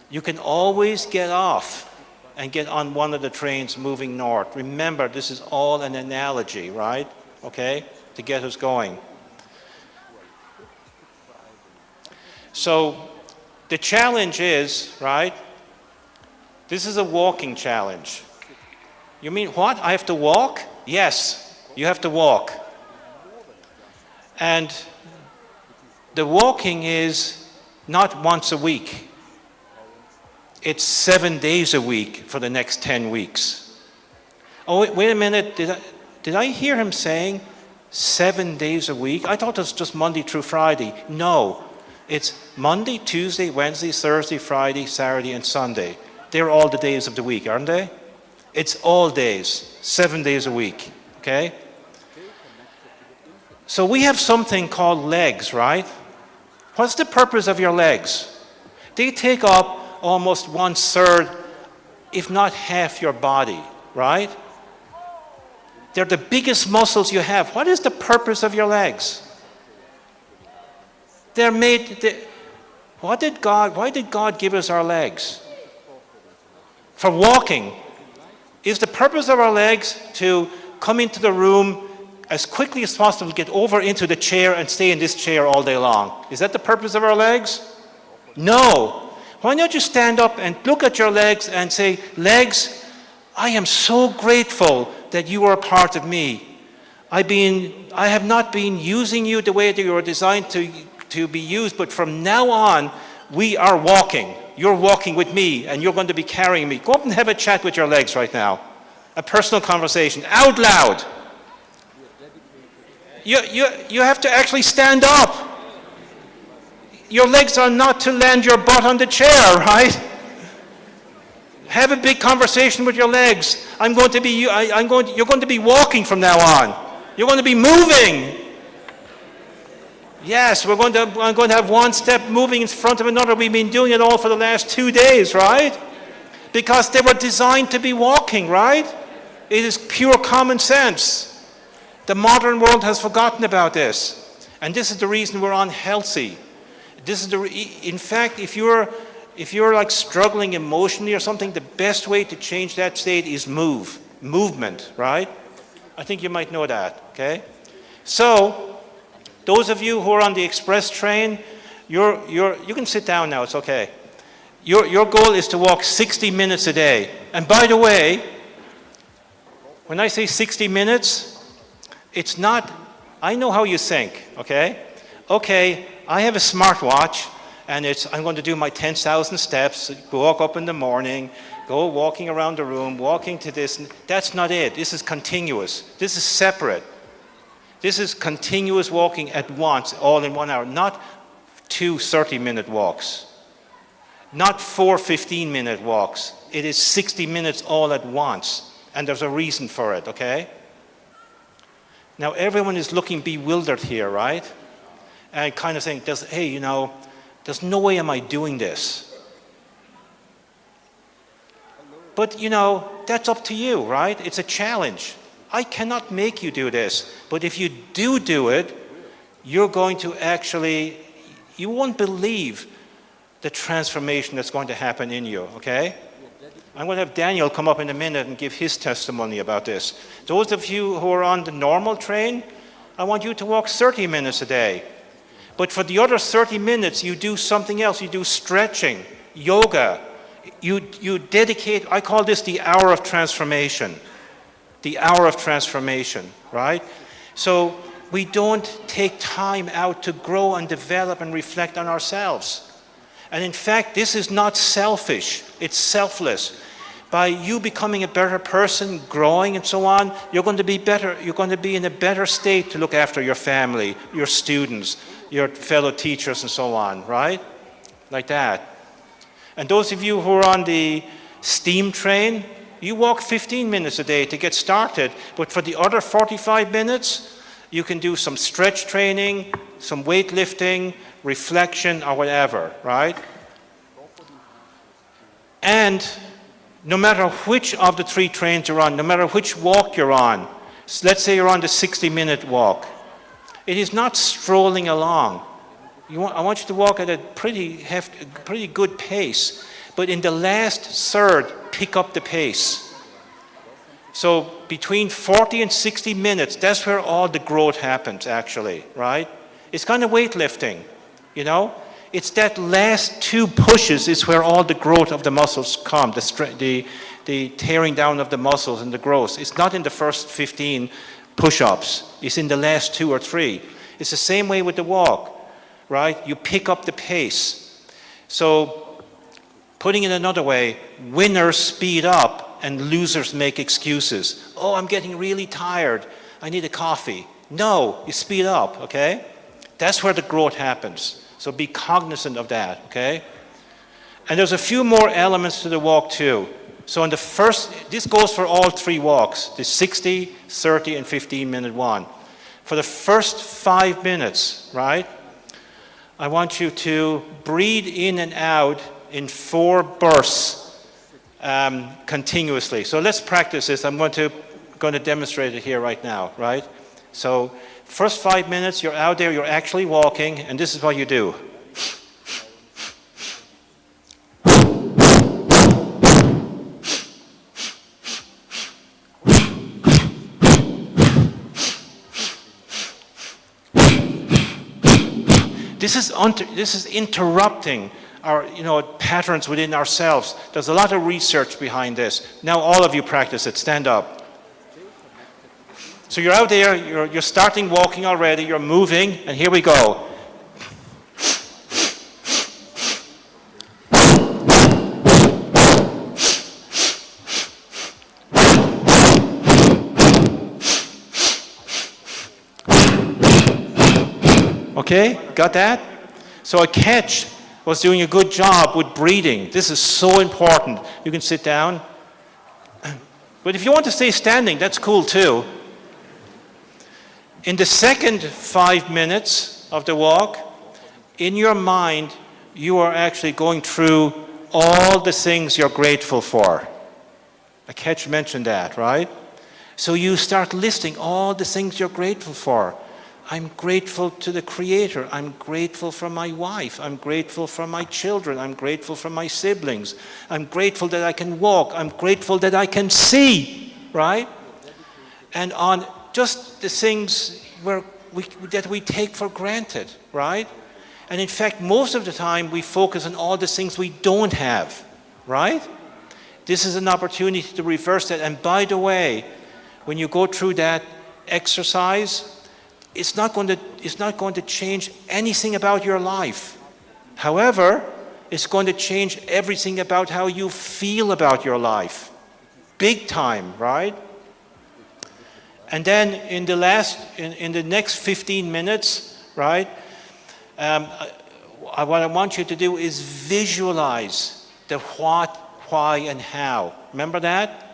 You can always get off and get on one of the trains moving north. Remember, this is all an analogy, right? Okay? To get us going. So the challenge is, right? This is a walking challenge. You mean what? I have to walk? Yes, you have to walk. And the walking is not once a week. It's 7 days a week for the next 10 weeks. Oh, wait a minute. Did I hear him saying 7 days a week? I thought it was just Monday through Friday. No, it's Monday, Tuesday, Wednesday, Thursday, Friday, Saturday, and Sunday. They're all the days of the week, aren't they? It's all days, 7 days a week, okay? So we have something called legs, right? What's the purpose of your legs? They take up almost 1/3, if not half your body, right? They're the biggest muscles you have. What is the purpose of your legs? They're made, why did God give us our legs? For walking. Is the purpose of our legs to come into the room as quickly as possible, get over into the chair and stay in this chair all day long? Is that the purpose of our legs? No. Why don't you stand up and look at your legs and say, legs, I am so grateful that you are a part of me. I have not been using you the way that you were designed to be used, but from now on, we are walking. You're walking with me, and you're going to be carrying me. Go up and have a chat with your legs right now. A personal conversation, out loud. You have to actually stand up. Your legs are not to land your butt on the chair, right? Have a big conversation with your legs. You're going to be walking from now on. You're going to be moving. Yes, I'm going to have one step moving in front of another. We've been doing it all for the last 2 days, right? Because they were designed to be walking, right? It is pure common sense. The modern world has forgotten about this. And this is the reason we're unhealthy. In fact, if you're like struggling emotionally or something, the best way to change that state is movement, right? I think you might know that, okay? So, those of you who are on the express train, you can sit down now, it's okay. Your goal is to walk 60 minutes a day. And by the way, when I say 60 minutes, it's not, I know how you think, okay? Okay, I have a smartwatch, and I'm going to do my 10,000 steps, walk up in the morning, go walking around the room, walking to this. That's not it. This is continuous. This is separate. This is continuous walking at once, all in 1 hour, not 2 30-minute walks, not 4 15-minute walks. It is 60 minutes all at once, and there's a reason for it, okay? Now, everyone is looking bewildered here, right? And kind of saying, hey, you know, there's no way am I doing this. But, you know, that's up to you, right? It's a challenge. I cannot make you do this. But if you do it, you're going to actually, you won't believe the transformation that's going to happen in you, okay? I'm going to have Daniel come up in a minute and give his testimony about this. Those of you who are on the normal train, I want you to walk 30 minutes a day. But for the other 30 minutes, you do something else. You do stretching, yoga. You dedicate, I call this the hour of transformation. The hour of transformation, right? So we don't take time out to grow and develop and reflect on ourselves. And in fact, this is not selfish, it's selfless. By you becoming a better person, growing and so on, you're going to be better, you're going to be in a better state to look after your family, your students, your fellow teachers and so on, right? Like that. And those of you who are on the STEAM train, you walk 15 minutes a day to get started, but for the other 45 minutes, you can do some stretch training, some weightlifting, reflection, or whatever, right? And no matter which of the 3 trains you're on, no matter which walk you're on, let's say you're on the 60-minute walk, it is not strolling along. I want you to walk at a pretty good pace, but in the last third, pick up the pace. So between 40 and 60 minutes, that's where all the growth happens, actually, right? It's kind of weightlifting, you know? It's that last 2 pushes is where all the growth of the muscles come, the tearing down of the muscles and the growth. It's not in the first 15 push-ups. It's in the last 2 or 3. It's the same way with the walk, right? You pick up the pace. So putting it another way, winners speed up and losers make excuses. Oh, I'm getting really tired. I need a coffee. No, you speed up, okay? That's where the growth happens. So be cognizant of that, okay? And there's a few more elements to the walk too. So in the first, this goes for all 3 walks, the 60, 30, and 15-minute one. For the first 5 minutes, right, I want you to breathe in and out in 4 bursts continuously. So let's practice this. I'm going to demonstrate it here right now, right? So first 5 minutes, you're out there, you're actually walking, and this is what you do. This is interrupting our, patterns within ourselves. There's a lot of research behind this. Now all of you practice it. Stand up. So you're out there, you're starting walking already, you're moving, and here we go. Okay, got that? So Ketch was doing a good job with breathing. This is so important. You can sit down. But if you want to stay standing, that's cool too. In the second 5 minutes of the walk, in your mind, you are actually going through all the things you're grateful for. Ketch mentioned that, right? So you start listing all the things you're grateful for. I'm grateful to the Creator. I'm grateful for my wife. I'm grateful for my children. I'm grateful for my siblings. I'm grateful that I can walk. I'm grateful that I can see, right? And on just the things that we take for granted, right? And in fact, most of the time we focus on all the things we don't have, right? This is an opportunity to reverse that. And by the way, when you go through that exercise, it's not going to change anything about your life. However, it's going to change everything about how you feel about your life. Big time, right? And then in the next 15 minutes, right, what I want you to do is visualize the what, why, and how. Remember that?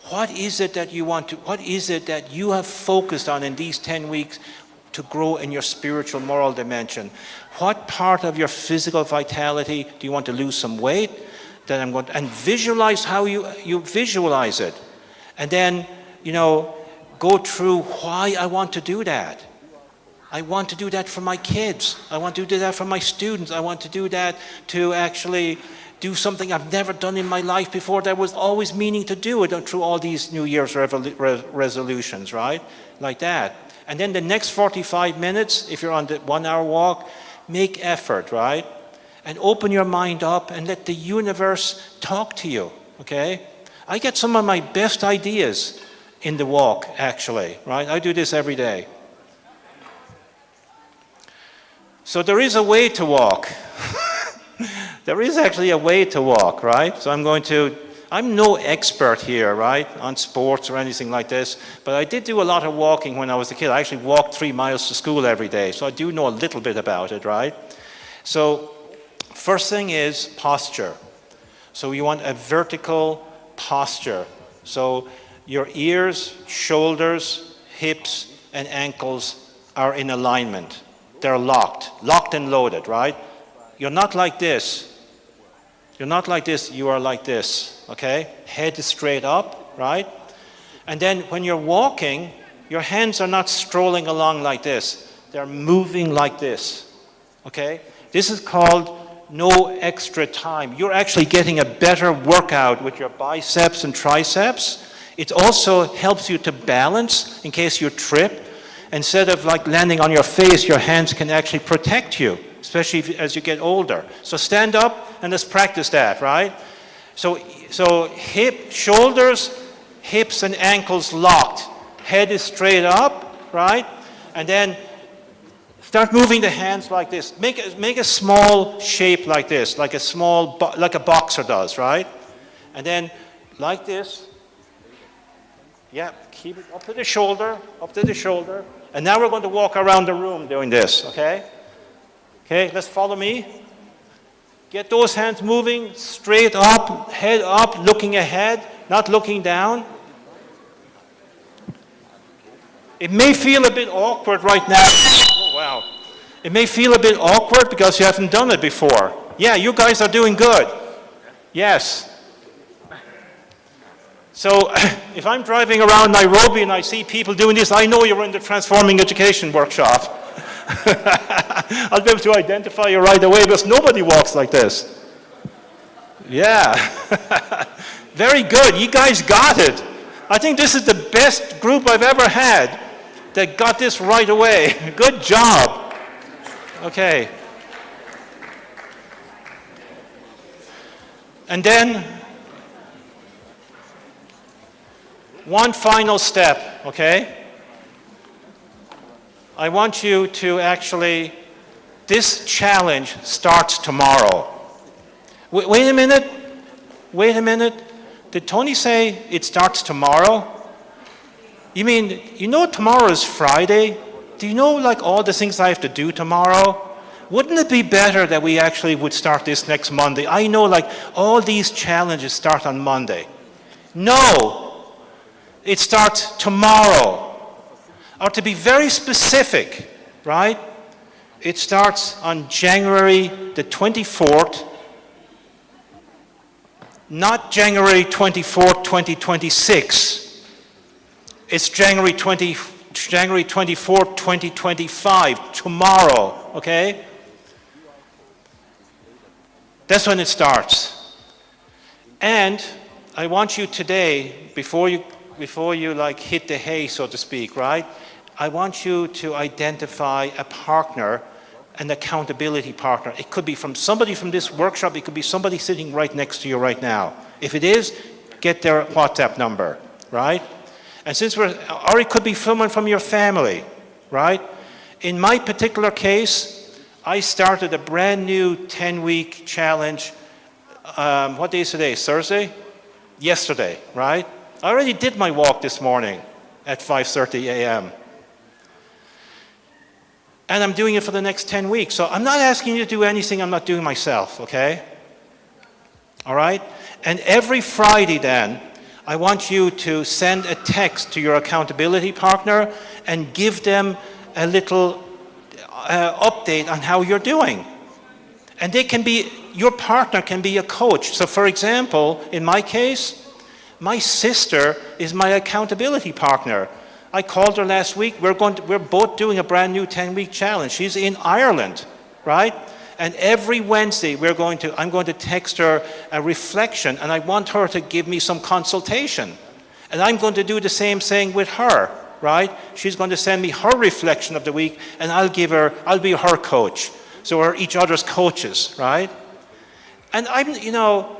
What is it that you have focused on in these 10 weeks to grow in your spiritual, moral dimension? What part of your physical vitality do you want to lose some weight? And visualize how you visualize it. And then, go through why I want to do that. I want to do that for my kids. I want to do that for my students. I want to do that to actually do something I've never done in my life before that was always meaning to do it through all these New Year's resolutions, right? Like that. And then the next 45 minutes, if you're on the 1 hour walk, make effort, right? And open your mind up and let the universe talk to you, okay? I get some of my best ideas in the walk, actually, right? I do this every day. So there is a way to walk. There is actually a way to walk, right? So I'm no expert here, right, on sports or anything like this, but I did do a lot of walking when I was a kid. I actually walked 3 miles to school every day, so I do know a little bit about it, right? So first thing is posture. So you want a vertical posture. So your ears, shoulders, hips, and ankles are in alignment. They're locked and loaded, right? You're not like this. You're not like this, you are like this, okay? Head is straight up, right? And then when you're walking, your hands are not strolling along like this. They're moving like this, okay? This is called no extra time. You're actually getting a better workout with your biceps and triceps. It also helps you to balance in case you trip. Instead of like landing on your face, your hands can actually protect you, especially as you get older. So stand up and let's practice that, right? So shoulders, hips, and ankles locked. Head is straight up, right? And then start moving the hands like this. Make a small shape like this, like a boxer does, right? And then like this. Yeah, keep it up to the shoulder, up to the shoulder. And now we're going to walk around the room doing this, okay? Okay, let's follow me. Get those hands moving, straight up, head up, looking ahead, not looking down. It may feel a bit awkward right now. Oh, wow. It may feel a bit awkward because you haven't done it before. Yeah, you guys are doing good. Yes. So if I'm driving around Nairobi and I see people doing this, I know you're in the Transforming Education workshop. I'll be able to identify you right away because nobody walks like this. Yeah. Very good. You guys got it. I think this is the best group I've ever had that got this right away. Good job. Okay. And then one final step, okay? I want you to actually, this challenge starts tomorrow. Wait a minute. Wait a minute. Did Tony say it starts tomorrow? You mean, you know tomorrow is Friday? Do you know like all the things I have to do tomorrow? Wouldn't it be better that we actually would start this next Monday? I know like all these challenges start on Monday. No. It starts tomorrow. Or to be very specific, right? It starts on January the 24th, not January 24th, 2026. It's January 24th, 2025, tomorrow, okay? That's when it starts. And I want you today, before you like hit the hay, so to speak, right? I want you to identify a partner an accountability partner. It could be from somebody from this workshop, it could be somebody sitting right next to you right now. If it is, get their WhatsApp number, right? And since or it could be someone from your family, right? In my particular case, I started a brand new 10-week challenge. What day is today? Thursday? Yesterday, right? I already did my walk this morning at 5:30 a.m. And I'm doing it for the next 10 weeks. So I'm not asking you to do anything I'm not doing myself, okay? All right? And every Friday then, I want you to send a text to your accountability partner and give them a little update on how you're doing. And they can be, your partner can be a coach. So for example, in my case, my sister is my accountability partner. I called her last week. We're both doing a brand new 10-week challenge. She's in Ireland, right? And every Wednesday, I'm going to text her a reflection, and I want her to give me some consultation. And I'm going to do the same thing with her, right? She's going to send me her reflection of the week, and I'll be her coach. So we're each other's coaches, right? And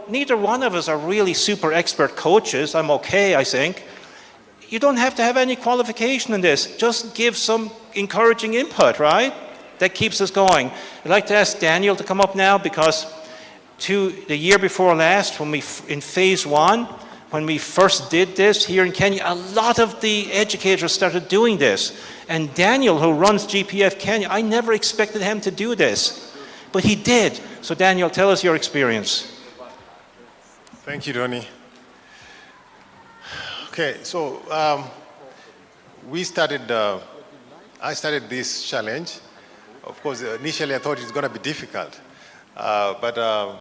neither one of us are really super expert coaches. I'm okay, I think. You don't have to have any qualification in this. Just give some encouraging input, right? That keeps us going. I'd like to ask Daniel to come up now, because the year before last, in phase 1, when we first did this here in Kenya, a lot of the educators started doing this. And Daniel, who runs GPF Kenya, I never expected him to do this, but he did. So Daniel, tell us your experience. Thank you, Tony. Okay, so I started this challenge. Of course, initially I thought it's going to be difficult, but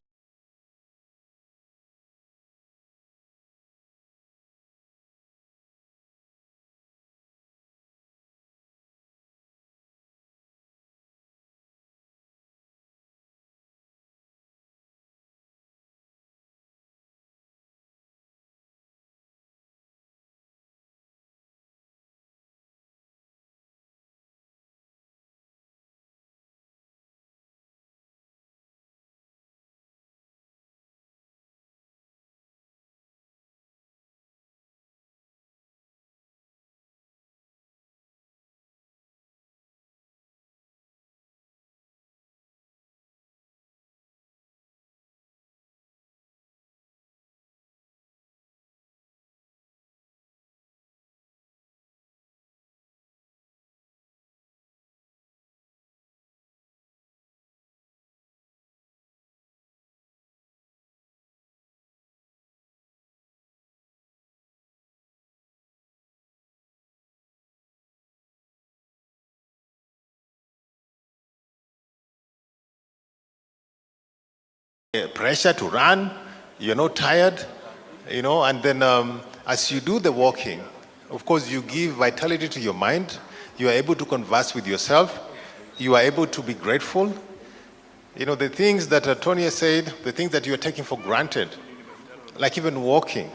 pressure to run, you're not tired, and then as you do the walking, of course, you give vitality to your mind, you are able to converse with yourself, you are able to be grateful. The things that Tony said, the things that you are taking for granted, like even walking.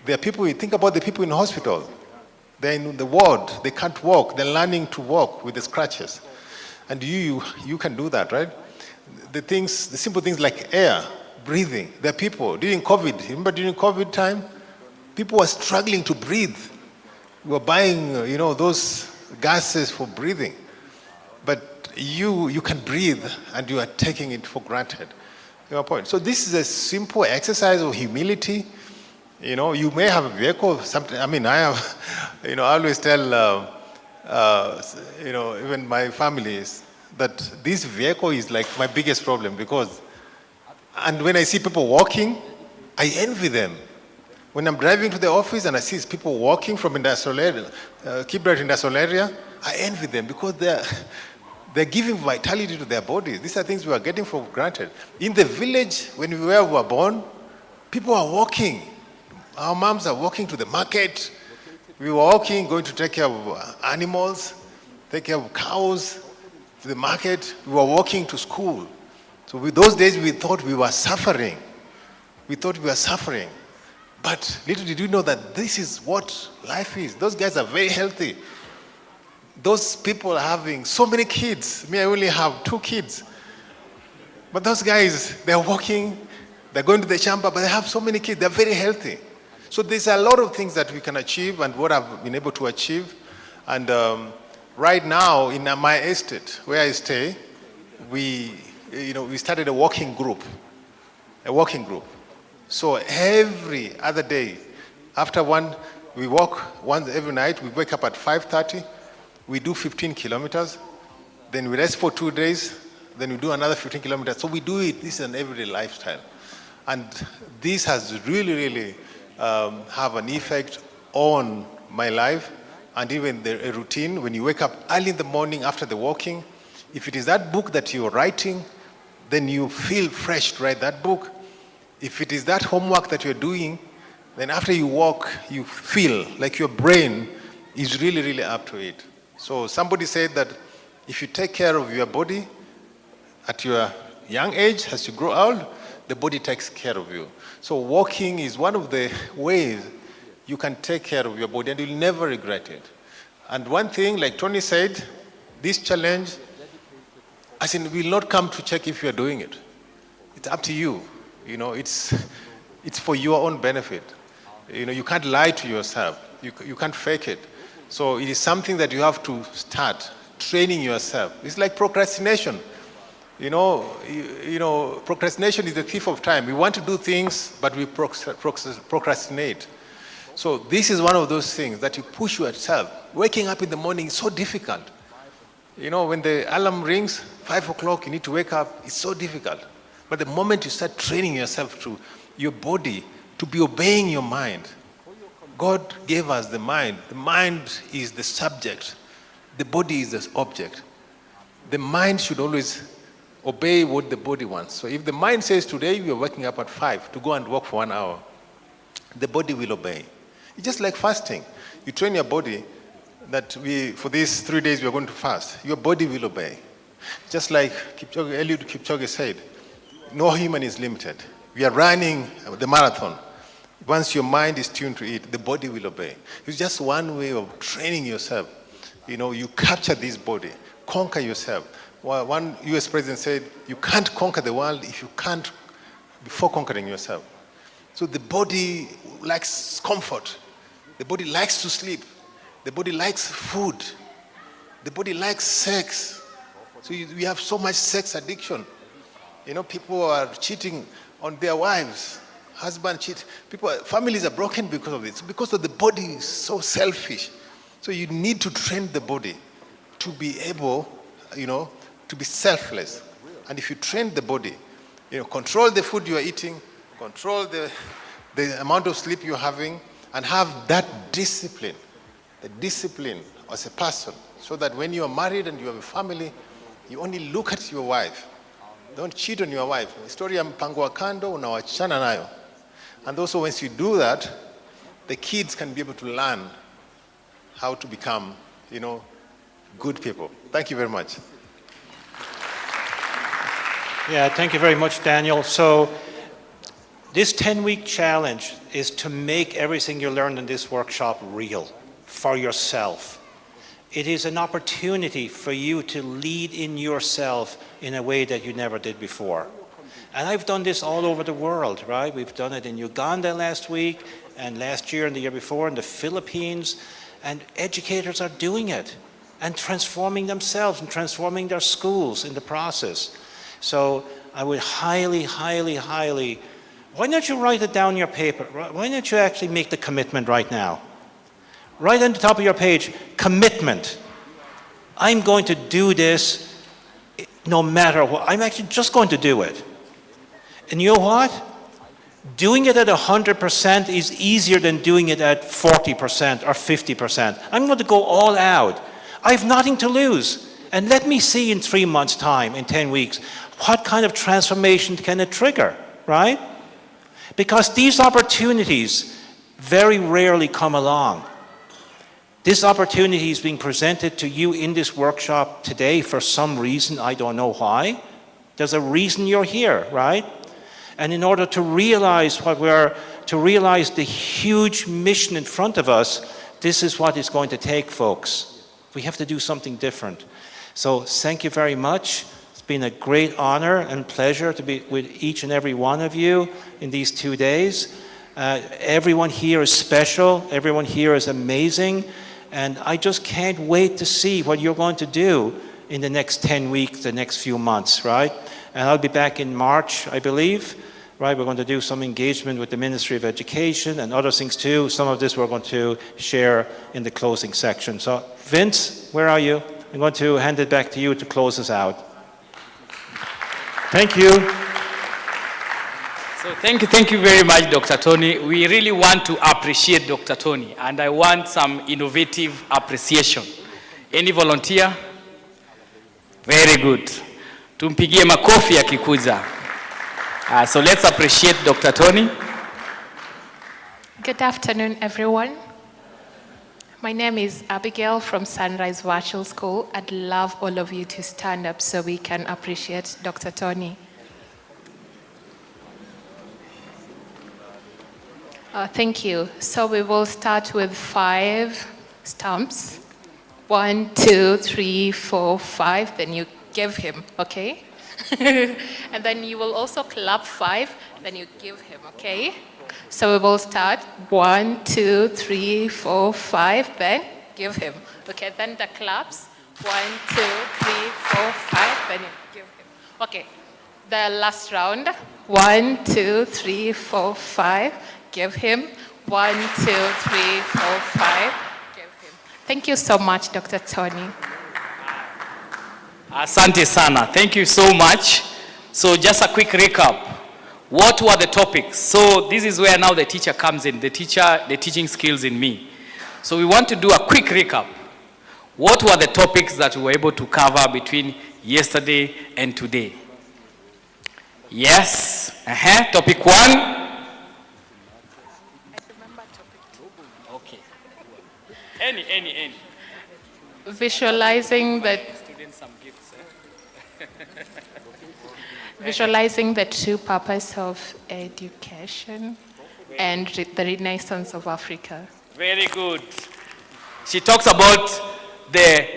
There are people, you think about the people in hospital, they're in the ward, they can't walk, they're learning to walk with the scratches. And you can do that, right? The simple things like air, breathing. There are people, during COVID, remember during COVID time, people were struggling to breathe. We were buying, those gases for breathing. But you can breathe and you are taking it for granted. Your point. So this is a simple exercise of humility. You may have a vehicle, I have, I always tell, even my family that this vehicle is like my biggest problem, and when I see people walking, I envy them. When I'm driving to the office and I see people walking from industrial area, Kibra industrial area, I envy them because they're giving vitality to their bodies. These are things we are getting for granted. In the village, when we were born, people are walking. Our moms are walking to the market. We were walking, going to take care of animals, take care of cows, to the market. We were walking to school. So with those days, we thought we were suffering. But little did we know that this is what life is. Those guys are very healthy. those people are having so many kids. Me, I only have 2 kids. But those guys, they're working, they're going to the chamber, but they have so many kids. They're very healthy. So there's a lot of things that we can achieve and what I've been able to achieve. And right now, in my estate, where I stay, we started a working group. So every other day, after we walk once every night. We wake up at 5:30. We do 15 kilometers. Then we rest for 2 days. Then we do another 15 kilometers. So we do it. This is an everyday lifestyle. And this has really have an effect on my life and even the routine. When you wake up early in the morning after the walking, if it is that book that you're writing, then you feel fresh to write that book. If it is that homework that you're doing, then after you walk, you feel like your brain is really up to it. So somebody said that if you take care of your body at your young age, as you grow old, the body takes care of you. So walking is one of the ways you can take care of your body and you'll never regret it. And one thing, like Tony said, this challenge, as in, will not come to check if you're doing it. It's up to you. It's for your own benefit. You can't lie to yourself. You can't fake it. So it is something that you have to start training yourself. It's like procrastination. Procrastination is the thief of time. We want to do things, but we procrastinate. So this is one of those things that you push yourself. Waking up in the morning is so difficult. When the alarm rings, 5 o'clock, you need to wake up, it's so difficult. But the moment you start training yourself to your body to be obeying your mind, God gave us the mind. The mind is the subject. The body is the object. The mind should always obey what the body wants. So if the mind says today we are waking up at 5 to go and walk for 1 hour, the body will obey. It's just like fasting. You train your body that for these 3 days we are going to fast. Your body will obey. Just like Eliud Kipchoge said, no human is limited. We are running the marathon. Once your mind is tuned to it, the body will obey. It's just one way of training yourself. You capture this body, conquer yourself. One US president said, you can't conquer the world if you can't before conquering yourself. So the body likes comfort. The body likes to sleep. The body likes food. The body likes sex. So we have so much sex addiction. People are cheating on their wives. Husband cheat. Families are broken because of this. Because of the body is so selfish. So you need to train the body to be able, to be selfless. And if you train the body, control the food you are eating, control the amount of sleep you're having, and have that discipline, the discipline as a person, so that when you are married and you have a family, you only look at your wife. Don't cheat on your wife. Historia mpango wa kando unawachana nayo. And also once you do that, the kids can be able to learn how to become, good people. Thank you very much. Yeah, thank you very much, Daniel. So this 10-week challenge is to make everything you learned in this workshop real for yourself. It is an opportunity for you to lead in yourself in a way that you never did before. And I've done this all over the world, right? We've done it in Uganda last week, and last year and the year before in the Philippines. And educators are doing it and transforming themselves and transforming their schools in the process. So I would highly, why don't you write it down on your paper? Why don't you actually make the commitment right now? Right on the top of your page, commitment. I'm going to do this no matter what. I'm actually just going to do it. And you know what? Doing it at 100% is easier than doing it at 40% or 50%. I'm going to go all out. I have nothing to lose. And let me see in 3 months' time, in 10 weeks, what kind of transformation can it trigger, right? Because these opportunities very rarely come along. This opportunity is being presented to you in this workshop today for some reason. I don't know why. There's a reason you're here, right? And in order to realize the huge mission in front of us, this is what it's going to take, folks. We have to do something different. So thank you very much. It's been a great honor and pleasure to be with each and every one of you in these 2 days. Everyone here is special. Everyone here is amazing. And I just can't wait to see what you're going to do in the next 10 weeks, the next few months, right? And I'll be back in March, I believe, right? We're going to do some engagement with the Ministry of Education and other things too. Some of this we're going to share in the closing section. So Vince, where are you? I'm going to hand it back to you to close us out. Thank you. So thank you very much, Dr. Tony. We really want to appreciate Dr. Tony, and I want some innovative appreciation. Any volunteer? Very good. Tumpigie makofi akikuja. So let's appreciate Dr. Tony. Good afternoon, everyone. My name is Abigail from Sunrise Virtual School. I'd love all of you to stand up so we can appreciate Dr. Tony. Thank you. So we will start with 5 stamps. 1, 2, 3, 4, 5. Then you give him, okay? And then you will also clap 5. Then you give him, okay? So we will start 1, 2, 3, 4, 5. Then give him. Okay, then the claps. 1, 2, 3, 4, 5. Then you give him. Okay, the last round. 1, 2, 3, 4, 5. Give him. 1, 2, 3, 4, 5. Give him. Thank you so much, Dr. Tony. Asante sana. Thank you so much. So just a quick recap. What were the topics? So this is where now the teacher comes in, the teaching skills in me. So we want to do a quick recap. What were the topics that we were able to cover between yesterday and today? Yes. Topic 1. Okay. Any. Visualizing the Students some gifts. Visualizing the true purpose of education and the renaissance of Africa. Very good. She talks about the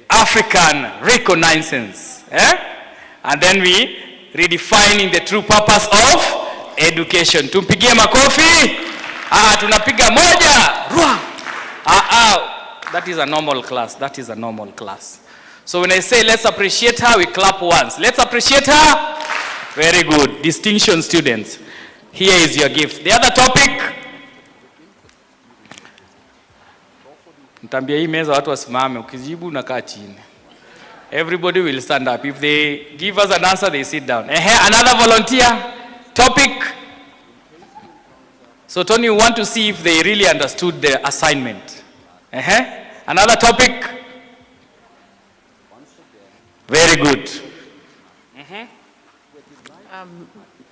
African reconnaissance. And then we redefining the true purpose of education. Tumpigie makofi. Tunapiga moja. That is a normal class. That is a normal class. So when I say let's appreciate her, we clap once. Let's appreciate her. Very good. Distinction students. Here is your gift. The other topic. Nitambia hii meza watu wasimame, ukijibu unakaa chini. Everybody will stand up. If they give us an answer, they sit down. Another volunteer topic. So Tony, you want to see if they really understood the assignment. Another topic. Very good.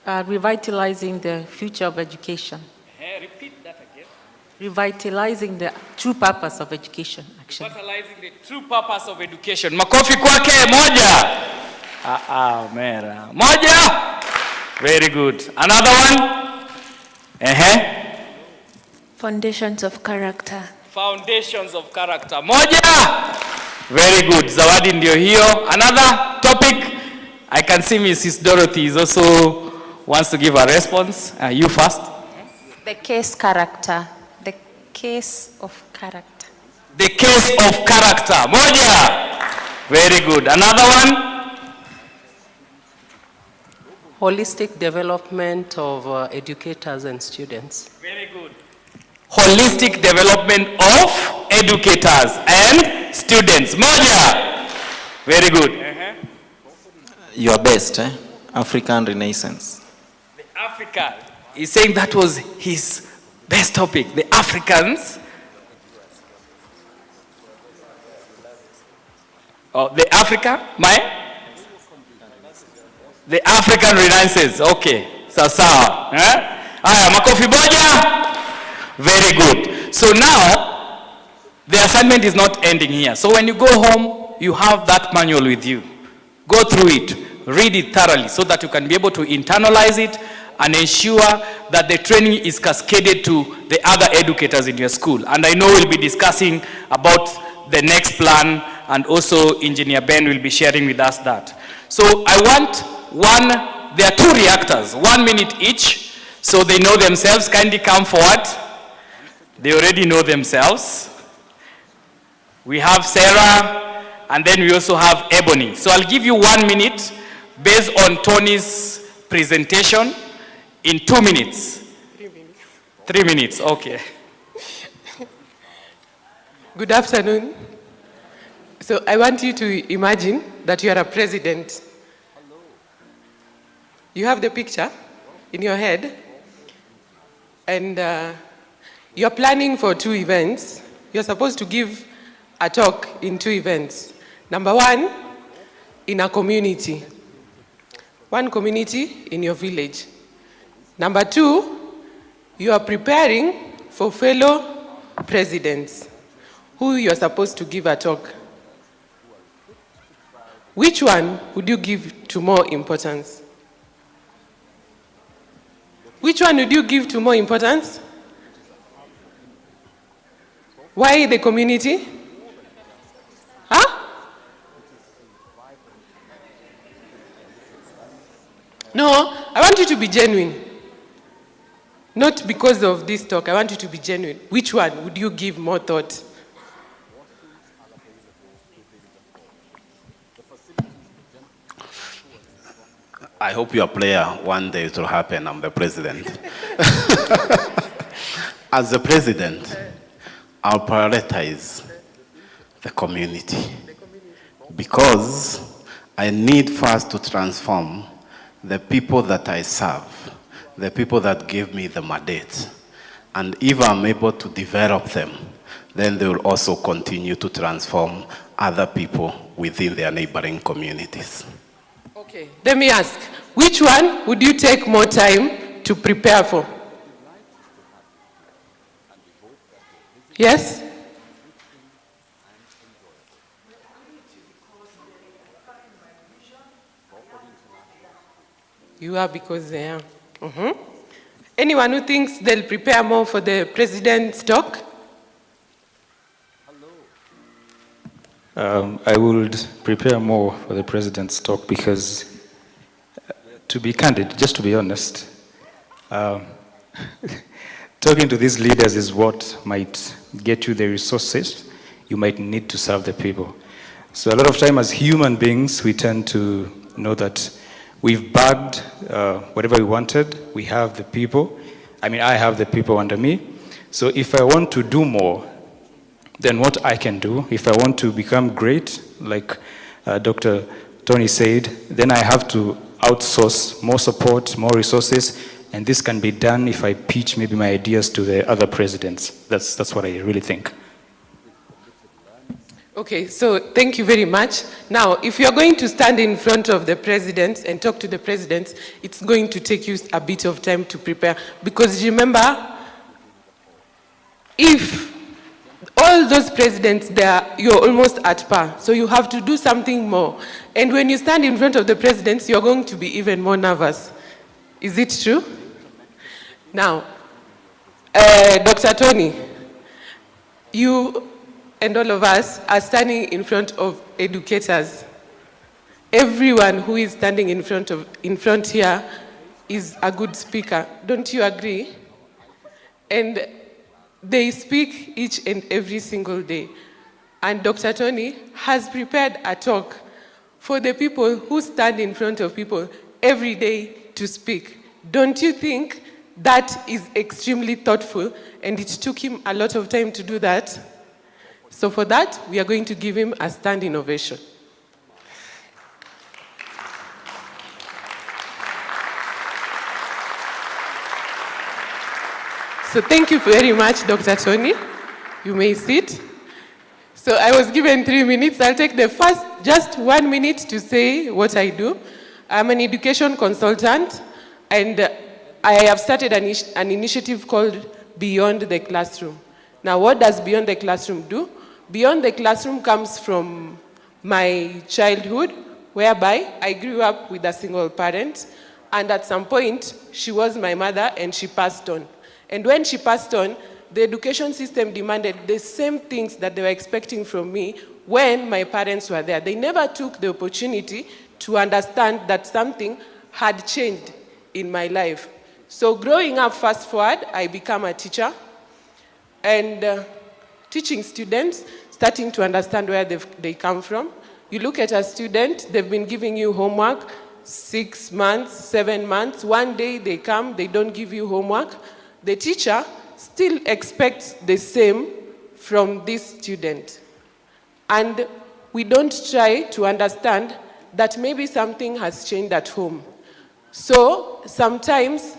Revitalizing the future of education. Repeat that again. Revitalizing the true purpose of education, actually. Revitalizing the true purpose of education. Makofi kwake moja. Mera. Moja. Very good. Another one. Foundations of character. Foundations of character. Moja. Very good. Zawadi ndio hiyo. Another topic. I can see Mrs. Dorothy is also wants to give a response. You first. The case character. The case of character. The case of character. Moja. Very good. Another one. Holistic development of educators and students. Very good. Holistic development of educators and students. Moja. Very good. Your best, African Renaissance. The Africa. He's saying that was his best topic. The Africans. Oh, the Africa? The African Renaissance. Okay. Sawa. Makofi moja. Very good. So now, the assignment is not ending here. So when you go home, you have that manual with you. Go through it, read it thoroughly so that you can be able to internalize it and ensure that the training is cascaded to the other educators in your school. And I know we'll be discussing about the next plan, and also Engineer Ben will be sharing with us that. So I want there are 2 reactors, 1 minute each, so they know themselves. Kindly come forward. They already know themselves. We have Sarah, and then we also have Ebony. So I'll give you 1 minute based on Tony's presentation in 2 minutes. 3 minutes, okay. Good afternoon. So I want you to imagine that you are a president. You have the picture in your head, and you're planning for 2 events. You're supposed to give a talk in 2 events. Number 1, in a community. 1 community in your village. Number 2, you are preparing for fellow presidents who you're supposed to give a talk. Which one would you give to more importance? Which one would you give to more importance? Why the community? Huh? No, I want you to be genuine. Not because of this talk, I want you to be genuine. Which one would you give more thought? I hope you're a player. One day it will happen. I'm the president. As the president, I'll prioritize the community because I need first to transform the people that I serve, the people that give me the mandate. And if I'm able to develop them, then they will also continue to transform other people within their neighboring communities. Okay, let me ask, which one would you take more time to prepare for? Yes? You are because they are. Anyone who thinks they'll prepare more for the president's talk? I would prepare more for the president's talk because, to be candid, just to be honest, talking to these leaders is what might get you the resources you might need to serve the people. So a lot of time as human beings, we tend to know that we've bagged whatever we wanted. We have the people. I mean, I have the people under me. So if I want to do more, then what I can do, if I want to become great, like Dr. Tony said, then I have to outsource more support, more resources, and this can be done if I pitch maybe my ideas to the other presidents. That's what I really think. Okay, so thank you very much. Now, if you're going to stand in front of the president and talk to the president, it's going to take you a bit of time to prepare. Because remember, if all those presidents there, you're almost at par. So you have to do something more. And when you stand in front of the presidents, you're going to be even more nervous. Is it true? Now, Dr. Tony, you and all of us are standing in front of educators. Everyone who is standing in front here is a good speaker. Don't you agree? And they speak each and every single day. And Dr. Tony has prepared a talk for the people who stand in front of people every day to speak. Don't you think that is extremely thoughtful? And it took him a lot of time to do that. So for that, we are going to give him a standing ovation. So thank you very much, Dr. Tony. You may sit. So I was given 3 minutes. I'll take the first, just 1 minute to say what I do. I'm an education consultant, and I have started an initiative called Beyond the Classroom. Now, what does Beyond the Classroom do? Beyond the Classroom comes from my childhood, whereby I grew up with a single parent, and at some point, she was my mother, and she passed on. And when she passed on, the education system demanded the same things that they were expecting from me when my parents were there. They never took the opportunity to understand that something had changed in my life. So growing up, fast forward, I became a teacher and teaching students, starting to understand where they come from. You look at a student, they've been giving you homework 6 months, 7 months. One day they come, they don't give you homework. The teacher still expects the same from this student. And we don't try to understand that maybe something has changed at home. So sometimes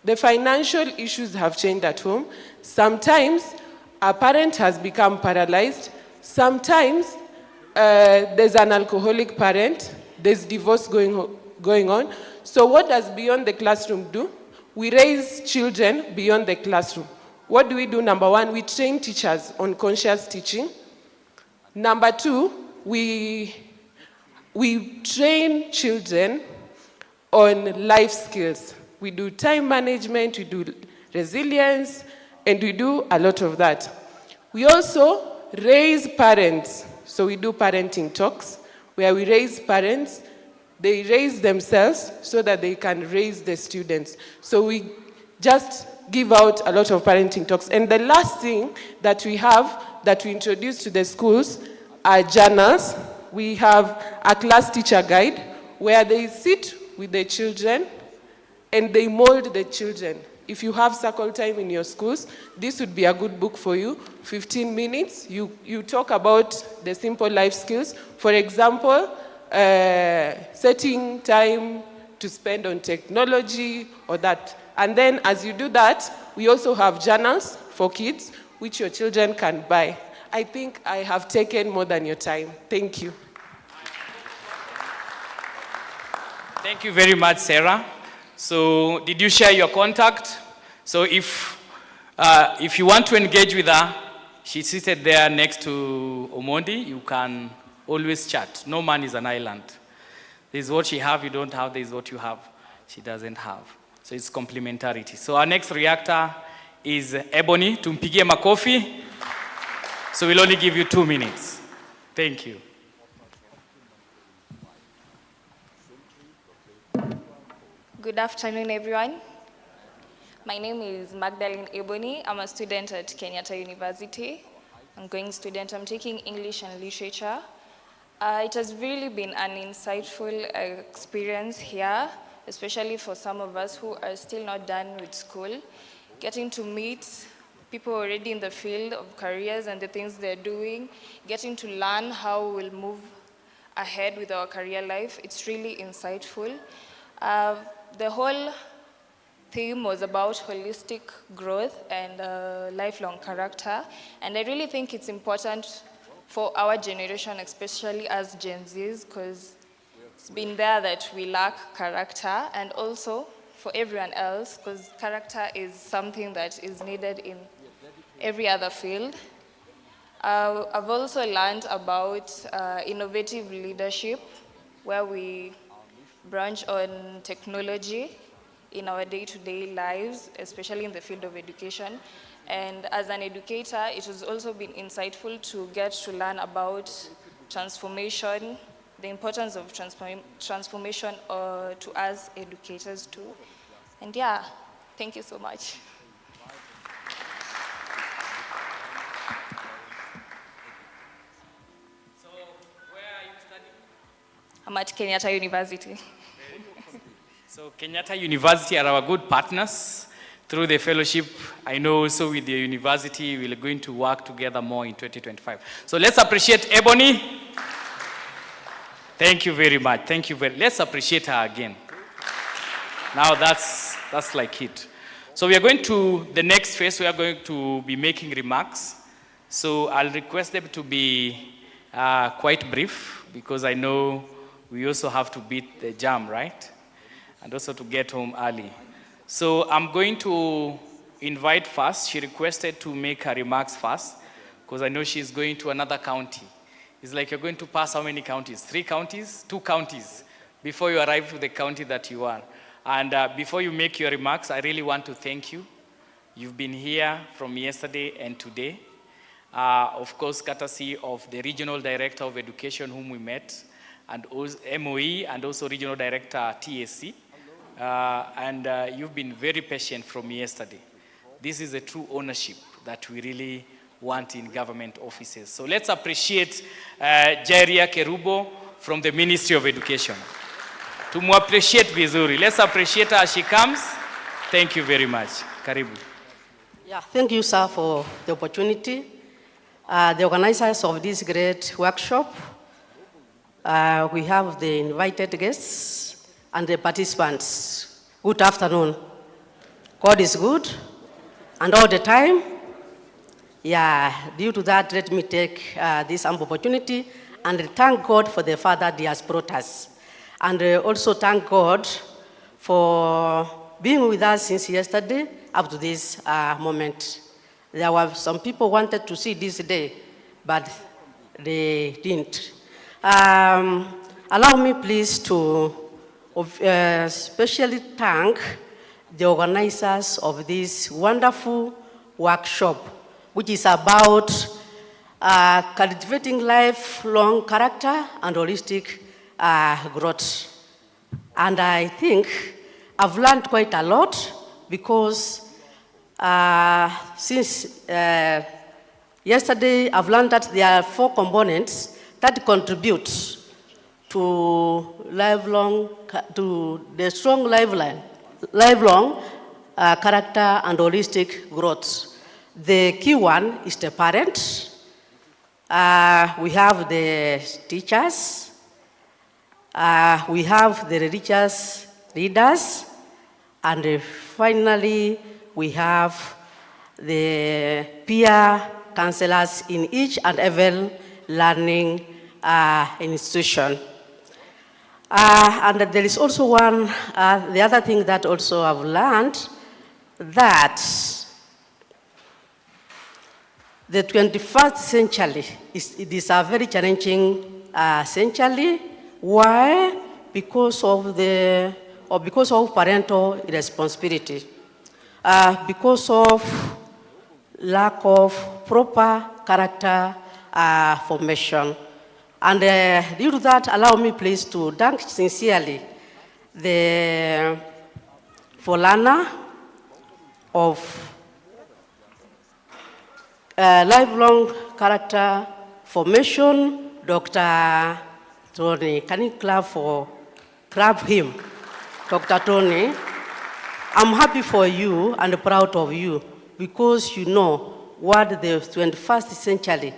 the financial issues have changed at home. Sometimes a parent has become paralyzed. Sometimes there's an alcoholic parent. There's divorce going on. So what does Beyond the Classroom do? We raise children beyond the classroom. What do we do? Number one, we train teachers on conscious teaching. Number two, we train children on life skills. We do time management, we do resilience, and we do a lot of that. We also raise parents. So we do parenting talks where we raise parents. They raise themselves so that they can raise the students. So we just give out a lot of parenting talks. And the last thing that we have that we introduce to the schools are journals. We have a class teacher guide where they sit with the children and they mold the children. If you have circle time in your schools, this would be a good book for you. 15 minutes, you talk about the simple life skills. For example, setting time to spend on technology or that. And then as you do that, we also have journals for kids, which your children can buy. I think I have taken more than your time. Thank you. Thank you very much, Sarah. So did you share your contact? So if you want to engage with her, she's seated there next to Omondi. You can always chat. No man is an island. This is what she have, you don't have. This is what you have, she doesn't have. So it's complementarity. So our next reactor is Ebony. Tumpigie makofi. So we'll only give you 2 minutes. Thank you. Good afternoon, everyone. My name is Magdalene Ebony. I'm a student at Kenyatta University. Ongoing student. I'm taking English and Literature. It has really been an insightful experience here, especially for some of us who are still not done with school. Getting to meet people already in the field of careers and the things they're doing, getting to learn how we'll move ahead with our career life. It's really insightful. The whole theme was about holistic growth and lifelong character. And I really think it's important for our generation, especially as Gen Zs, because it's been there that we lack character, and also for everyone else, because character is something that is needed in every other field. I've also learned about innovative leadership, where we branch on technology in our day-to-day lives, especially in the field of education. And as an educator, it has also been insightful to get to learn about transformation, the importance of transformation to us educators too. And yeah, thank you so much. So where are you studying? I'm at Kenyatta University. So Kenyatta University are our good partners. Through the fellowship, I know also with the university, we're going to work together more in 2025. So let's appreciate Ebony. Thank you very much. Thank you very much. Let's appreciate her again. Now that's like it. So we are going to the next phase. We are going to be making remarks. So I'll request them to be quite brief, because I know we also have to beat the jam, right? And also to get home early. So I'm going to invite first. She requested to make her remarks first, because I know she's going to another county. It's like you're going to pass how many counties? 3 counties? 2 counties before you arrive to the county that you are. And before you make your remarks, I really want to thank you. You've been here from yesterday and today. Of course, courtesy of the Regional Director of Education whom we met, and also MOE, and also Regional Director TAC. You've been very patient from yesterday. This is a true ownership that we really want in government offices. So let's appreciate Jairia Kerubo from the Ministry of Education. Tumu-appreciate vizuri. Let's appreciate her as she comes. Thank you very much. Karibu. Yeah, thank you, sir, for the opportunity. The organizers of this great workshop, we have the invited guests and the participants. Good afternoon. God is good, and all the time. Yeah, due to that, let me take this humble opportunity and thank God for the Father He has brought us. And also thank God for being with us since yesterday up to this moment. There were some people wanted to see this day, but they didn't. Allow me please to especially thank the organizers of this wonderful workshop, which is about cultivating lifelong character and holistic growth. And I think I've learned quite a lot because since yesterday I've learned that there are 4 components that contribute to the strong lifelong character and holistic growth. The key one is the parent. We have the teachers. We have the religious leaders. And finally, we have the peer counselors in each and every learning institution. And there is also one, the other thing that also I've learned, that the 21st century is a very challenging century. Why? Because of parental irresponsibility, because of lack of proper character formation. And due to that, allow me please to thank sincerely the forerunner of lifelong character formation, Dr. Tony. Can you clap him? Dr. Tony, I'm happy for you and proud of you because you know what the 21st century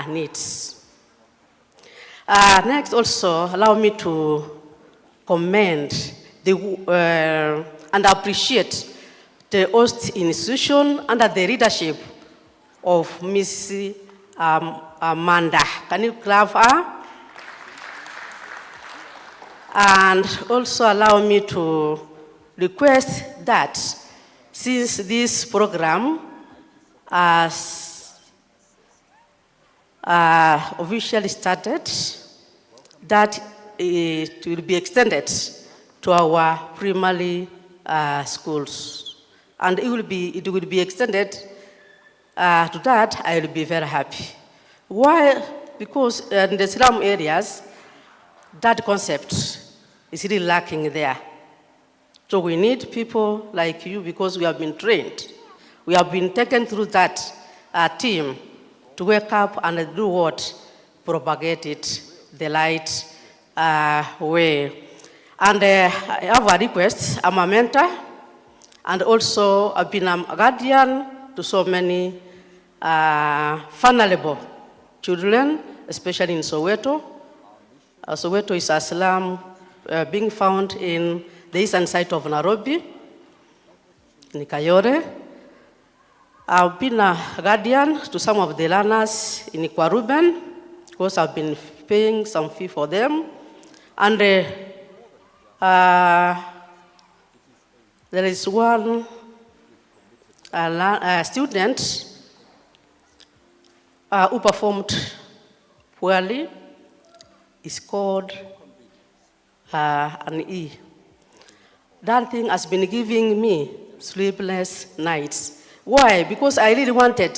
needs. Next, also, allow me to commend and appreciate the host institution under the leadership of Miss Amanda. Can you clap her? And also allow me to request that since this program has officially started, that it will be extended to our primary schools. And it will be extended to that, I will be very happy. Why? Because in the slum areas, that concept is really lacking there. So we need people like you because we have been trained. We have been taken through that team to wake up and do what? Propagate it the right way. And I have a request. I'm a mentor, and also I've been a guardian to so many vulnerable children, especially in Soweto. Soweto is a slum being found in the eastern side of Nairobi, in Kayore. I've been a guardian to some of the learners in Ikwaruben, because I've been paying some fee for them. And there is one student who performed poorly. It's called an E. That thing has been giving me sleepless nights. Why? Because I really wanted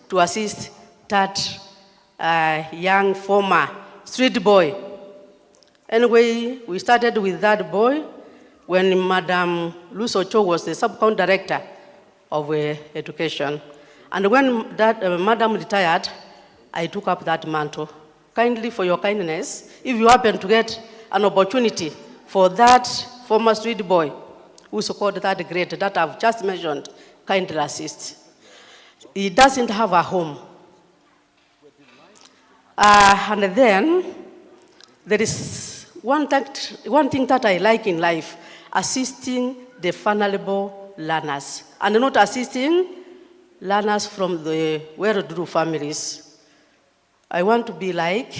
to assist that young former street boy. Anyway, we started with that boy when Madam Luce Ocho was the sub-county director of education. And when that Madam retired, I took up that mantle. Kindly, for your kindness, if you happen to get an opportunity for that former street boy who scored that grade that I've just mentioned, kindly assist. He doesn't have a home. And then there is one thing that I like in life, assisting the vulnerable learners, and not assisting learners from the well-to-do families. I want to be like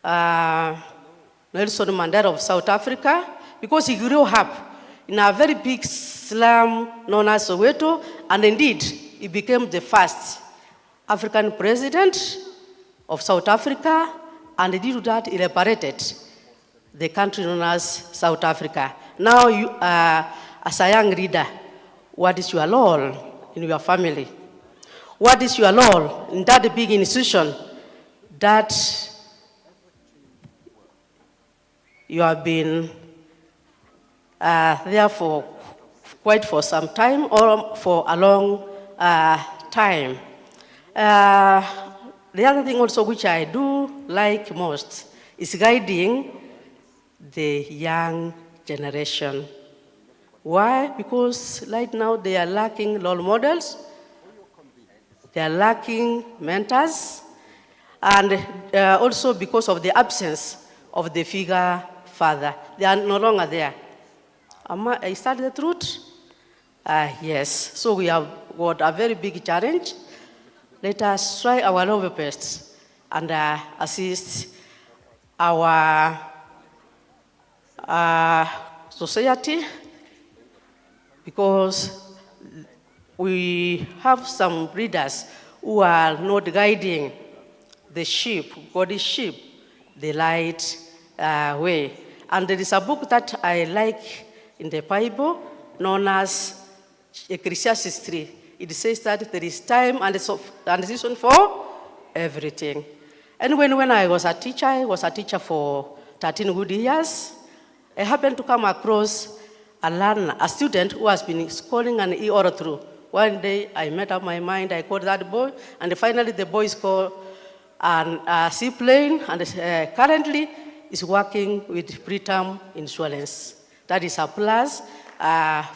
Nelson Mandela of South Africa, because he grew up in a very big slum known as Soweto, and indeed, he became the first African president of South Africa, and due to that, he liberated the country known as South Africa. Now, you, as a young reader, what is your role in your family? What is your role in that big institution that you have been there for quite for some time or for a long time? The other thing also which I do like most is guiding the young generation. Why? Because right now they are lacking role models, they are lacking mentors, and also because of the absence of the figure father. They are no longer there. Is that the truth? Yes. So we have got a very big challenge. Let us try our level best and assist our society, because we have some readers who are not guiding the sheep, God's sheep, the right way. And there is a book that I like in the Bible known as Ecclesiastes 3. It says that there is time and season for everything. And when I was a teacher for 13 good years. I happened to come across a student who has been scoring an E or through. One day I made up my mind, I called that boy, and finally the boy scored a seaplane, and currently is working with preterm insurance. That is a plus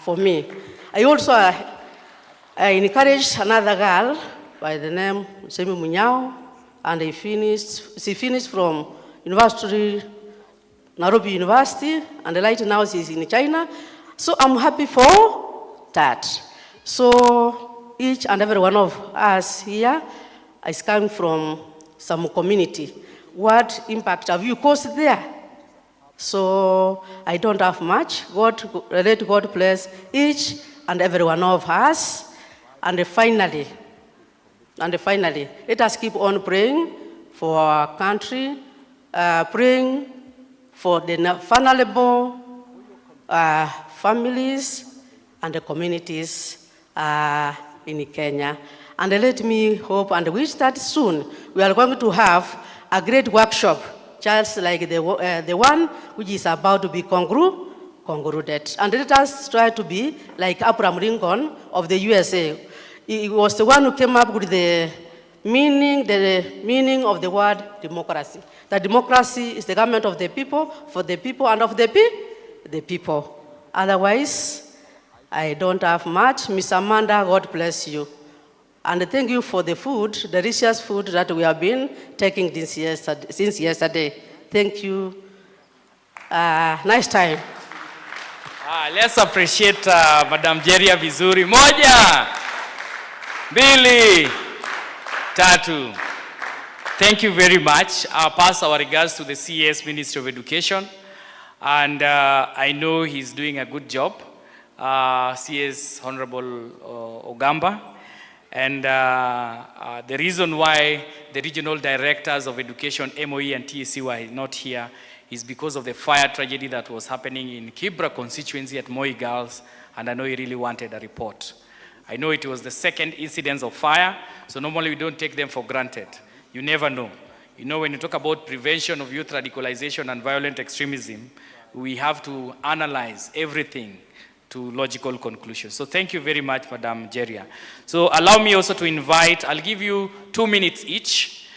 for me. I also I encouraged another girl by the name Semi Munyao, and she finished from Nairobi University, and right now she's in China. So I'm happy for that. So each and every one of us here is coming from some community. What impact have you caused there? So I don't have much. Let God bless each and every one of us. And finally, let us keep on praying for our country, praying for the vulnerable families and the communities in Kenya. And let me hope and wish that soon we are going to have a great workshop, just like the one which is about to be concluded. And let us try to be like Abraham Lincoln of the USA. He was the one who came up with the meaning of the word democracy. That democracy is the government of the people, for the people, and of the people. Otherwise, I don't have much. Miss Amanda, God bless you. And thank you for the food, the delicious food that we have been taking since yesterday. Thank you. Nice time. Let's appreciate Madam Jeria vizuri. Moja, mbili, tatu. Thank you very much. I'll pass our regards to the CS Ministry of Education. And I know he's doing a good job. CS Honorable Ogamba. And the reason why the regional directors of education, MOE and TSC, were not here is because of the fire tragedy that was happening in Kibra constituency at Moi Girls, and I know he really wanted a report. I know it was the second incidence of fire, so normally we don't take them for granted. You never know. You know, when you talk about prevention of youth radicalization and violent extremism, we have to analyze everything to logical conclusions. So thank you very much, Madam Jeria. So allow me also to invite, I'll give you 2 minutes each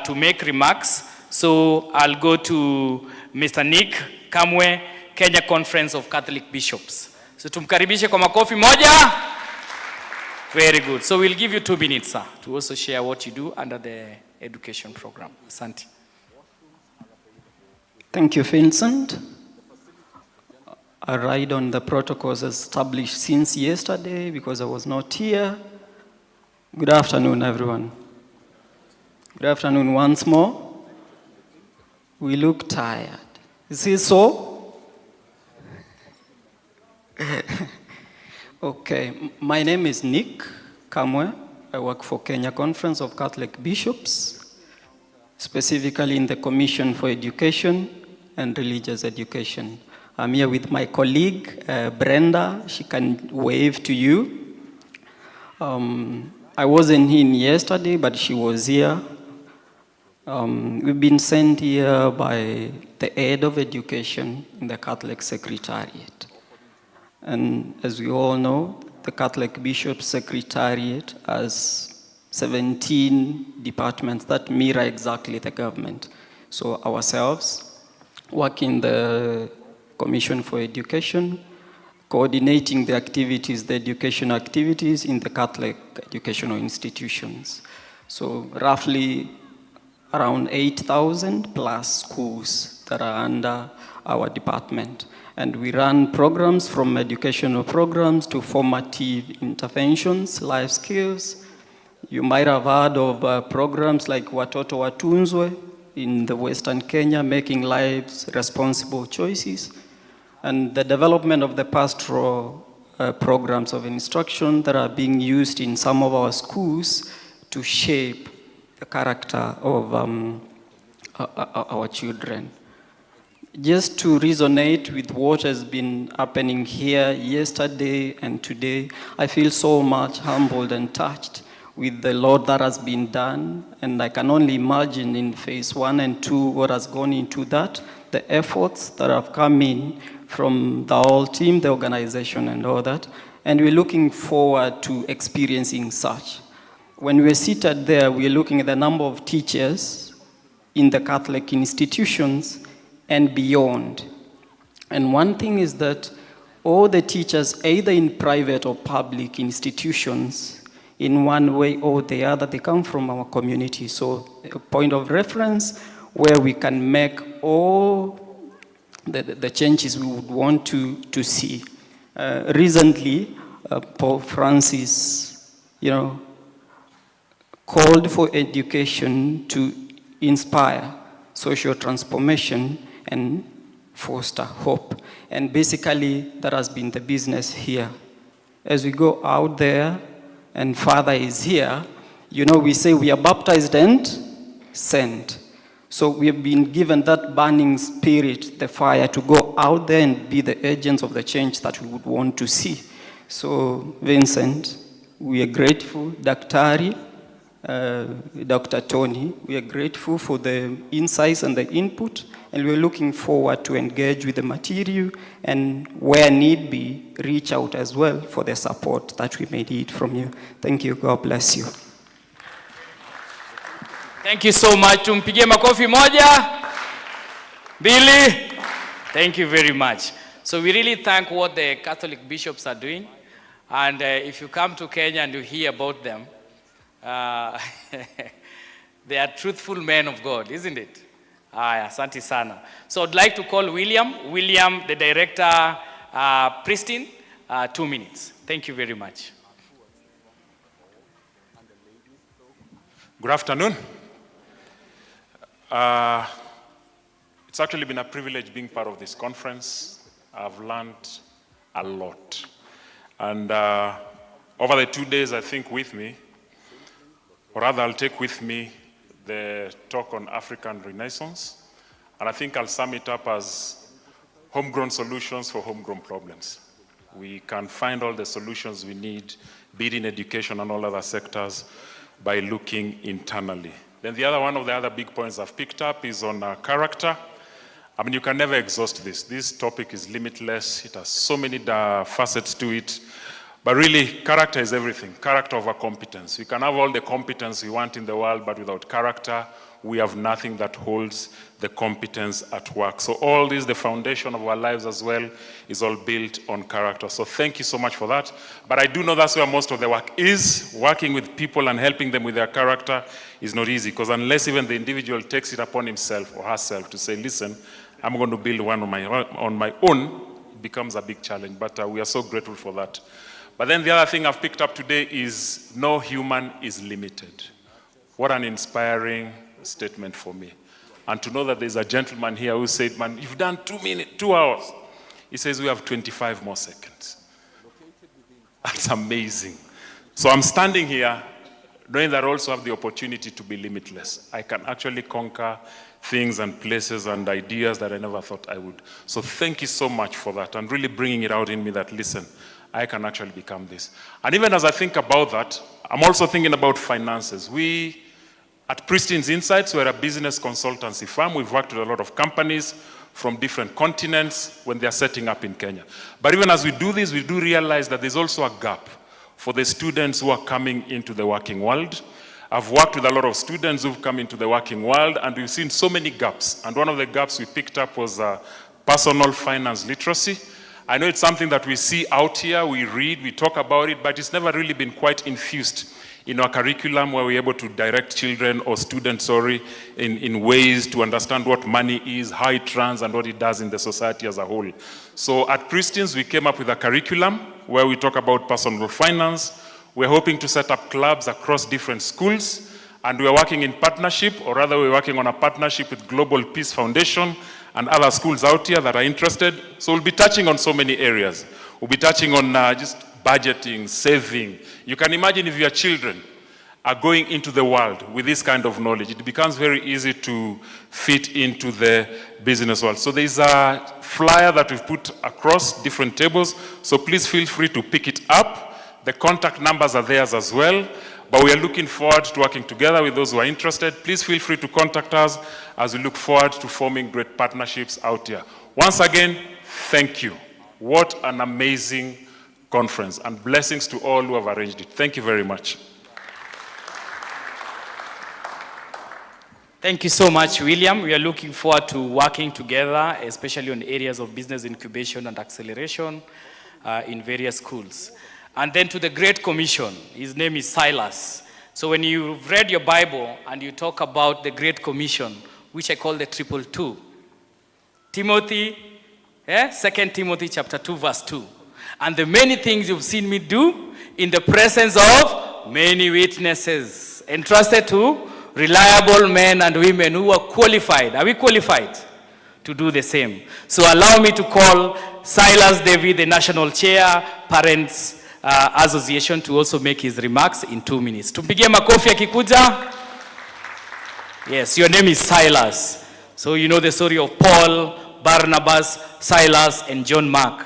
to make remarks. So I'll go to Mr. Nick Kamwe, Kenya Conference of Catholic Bishops. So tumkaribishe kwa makofi moja. Very good. So we'll give you 2 minutes, sir, to also share what you do under the education program. Asante. Thank you, Vincent. I ride on the protocols established since yesterday because I was not here. Good afternoon, everyone. Good afternoon once more. We look tired. Is it so? Okay, my name is Nick Kamwe. I work for Kenya Conference of Catholic Bishops, specifically in the Commission for Education and Religious Education. I'm here with my colleague, Brenda. She can wave to you. I wasn't in yesterday, but she was here. We've been sent here by the head of education in the Catholic Secretariat. And as we all know, the Catholic Bishop Secretariat has 17 departments that mirror exactly the government. So ourselves work in the Commission for Education, coordinating the activities, the education activities in the Catholic educational institutions. So roughly around 8,000 plus schools that are under our department. And we run programs from educational programs to formative interventions, life skills. You might have heard of programs like Watoto Watunzwe in the Western Kenya, making lives responsible choices. And the development of the pastoral programs of instruction that are being used in some of our schools to shape the character of our children. Just to resonate with what has been happening here yesterday and today, I feel so much humbled and touched with the lot that has been done. And I can only imagine in phase 1 and 2 what has gone into that, the efforts that have come in from the whole team, the organization and all that. And we're looking forward to experiencing such. When we're seated there, we're looking at the number of teachers in the Catholic institutions and beyond. And one thing is that all the teachers, either in private or public institutions, in one way or the other, they come from our community. So a point of reference where we can make all the changes we would want to see. Recently, Pope Francis, called for education to inspire social transformation and foster hope. And basically, that has been the business here. As we go out there, and Father is here, we say we are baptized and sent. So we have been given that burning spirit, the fire, to go out there and be the agents of the change that we would want to see. So, Vincent, we are grateful. Daktari, Dr. Tony, we are grateful for the insights and the input, and we're looking forward to engage with the material and, where need be, reach out as well for the support that we may need from you. Thank you. God bless you. Thank you so much. Tumpigie makofi moja. Billy. Thank you very much. So we really thank what the Catholic bishops are doing. And if you come to Kenya and you hear about them, they are truthful men of God, isn't it? Asante sana. So I'd like to call William. William, the director, Pristine, 2 minutes. Thank you very much. Good afternoon. It's actually been a privilege being part of this conference. I've learned a lot. And over the 2 days, I think with me, or rather I'll take with me the talk on African Renaissance, and I think I'll sum it up as homegrown solutions for homegrown problems. We can find all the solutions we need be it in education and all other sectors, by looking internally. Then the other one of the other big points I've picked up is on character. I mean, you can never exhaust this. This topic is limitless. It has so many facets to it. But really, character is everything. Character over competence. We can have all the competence we want in the world, but without character, we have nothing that holds the competence at work. So all this, the foundation of our lives as well, is all built on character. So thank you so much for that. But I do know that's where most of the work is. Working with people and helping them with their character is not easy, because unless even the individual takes it upon himself or herself to say, listen, I'm going to build one on my own, it becomes a big challenge. But we are so grateful for that. But then the other thing I've picked up today is no human is limited. What an inspiring statement for me. And to know that there's a gentleman here who said, man, you've done 2 hours. He says we have 25 more seconds. That's amazing. So I'm standing here knowing that I also have the opportunity to be limitless. I can actually conquer things and places and ideas that I never thought I would. So thank you so much for that, and really bringing it out in me that, listen, I can actually become this. And even as I think about that, I'm also thinking about finances. We, at Pristine's Insights, we're a business consultancy firm. We've worked with a lot of companies from different continents when they're setting up in Kenya. But even as we do this, we do realize that there's also a gap for the students who are coming into the working world. I've worked with a lot of students who've come into the working world, and we've seen so many gaps. And one of the gaps we picked up was personal finance literacy. I know it's something that we see out here, we read, we talk about it, but it's never really been quite infused in our curriculum where we're able to direct children or students, in ways to understand what money is, how it runs, and what it does in the society as a whole. So at Pristine's, we came up with a curriculum where we talk about personal finance. We're hoping to set up clubs across different schools, and we're working in partnership, or rather we're working on a partnership with Global Peace Foundation and other schools out here that are interested. So we'll be touching on so many areas. We'll be touching on just budgeting, saving. You can imagine if your children are going into the world with this kind of knowledge, it becomes very easy to fit into the business world. So there's a flyer that we've put across different tables, so please feel free to pick it up. The contact numbers are there as well, but we are looking forward to working together with those who are interested. Please feel free to contact us as we look forward to forming great partnerships out here. Once again, thank you. What an amazing conference, and blessings to all who have arranged it. Thank you very much. Thank you so much, William. We are looking forward to working together, especially on areas of business incubation and acceleration in various schools. And then to the Great Commission, his name is Silas. So when you've read your Bible and you talk about the Great Commission, which I call the 222, Timothy, 2 Timothy chapter 2, verse 2. And the many things you've seen me do in the presence of many witnesses, entrusted to reliable men and women who are qualified. Are we qualified to do the same? So allow me to call Silas David, the National Chair, Parents Association, to also make his remarks in 2 minutes. Tumpigie makofi akikuja. Yes, your name is Silas. So you know the story of Paul, Barnabas, Silas, and John Mark.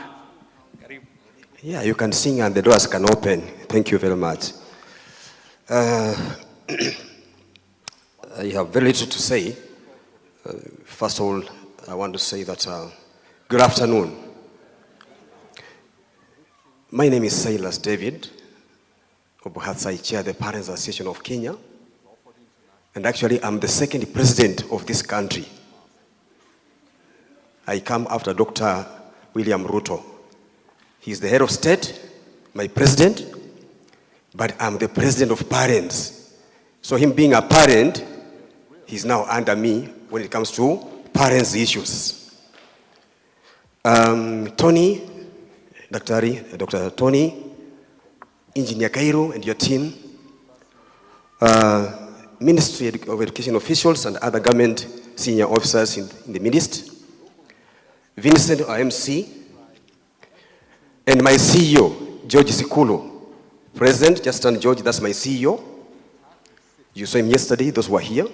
Yeah, you can sing and the doors can open. Thank you very much. I have very little to say. First of all, I want to say that good afternoon. My name is Silas David Obuhatsa. I chair the Parents Association of Kenya. And actually, I'm the second president of this country. I come after Dr. William Ruto. He's the head of state, my president, but I'm the president of parents. So him being a parent, he's now under me when it comes to parents' issues. Tony, Dr. Tony, Engineer Cairo and your team, Ministry of Education officials and other government senior officers in the midst, Vincent, our MC, and my CEO, George Sikulu. President Justin George, that's my CEO. You saw him yesterday, those who were here.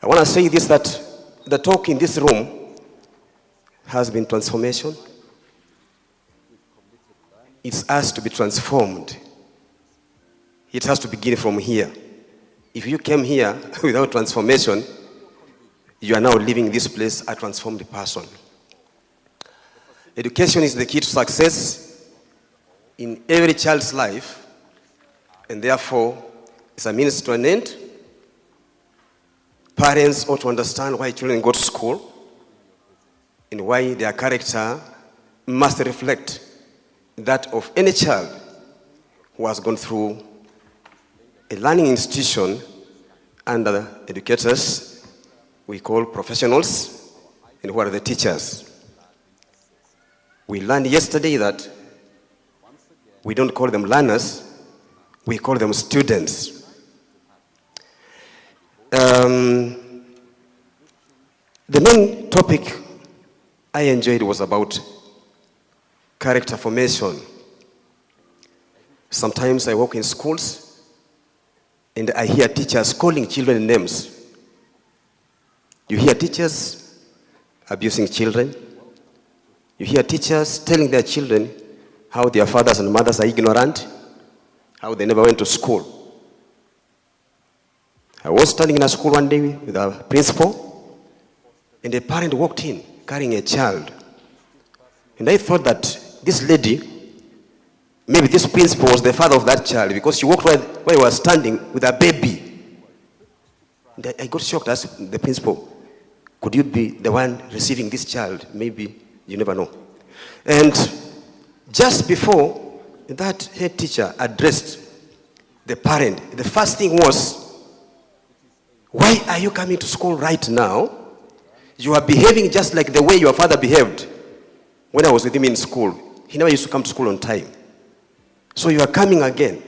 I want to say this, that the talk in this room has been transformation. it's us to be transformed. It has to begin from here. If you came here without transformation, you are now leaving this place a transformed person. Education is the key to success in every child's life, and therefore it's a means to an end. Parents ought to understand why children go to school and why their character must reflect that of any child who has gone through a learning institution under the educators we call professionals, and who are the teachers. We learned yesterday that we don't call them learners, we call them students. The main topic I enjoyed was about character formation. Sometimes I walk in schools and I hear teachers calling children names. You hear teachers abusing children. You hear teachers telling their children how their fathers and mothers are ignorant, how they never went to school. I was standing in a school one day with a principal, and a parent walked in carrying a child. And I thought that this lady, maybe this principal was the father of that child, because she walked where he was standing with a baby. And I got shocked. I asked the principal, could you be the one receiving this child? Maybe, you never know. And just before that head teacher addressed the parent, the first thing was, why are you coming to school right now? You are behaving just like the way your father behaved when I was with him in school. He never used to come to school on time. So you are coming again.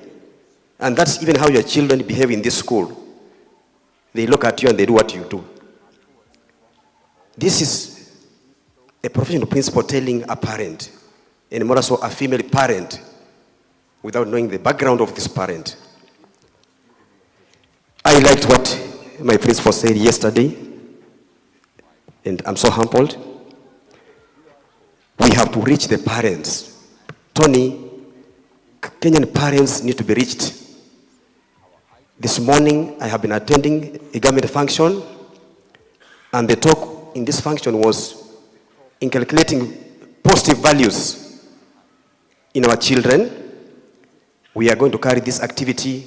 And that's even how your children behave in this school. They look at you and they do what you do. This is a professional principal telling a parent, and more so a female parent, without knowing the background of this parent. I liked what my principal said yesterday, and I'm so humbled. We have to reach the parents. Tony, Kenyan parents need to be reached. This morning, I have been attending a government function, and the talk in this function was inculcating positive values in our children. We are going to carry this activity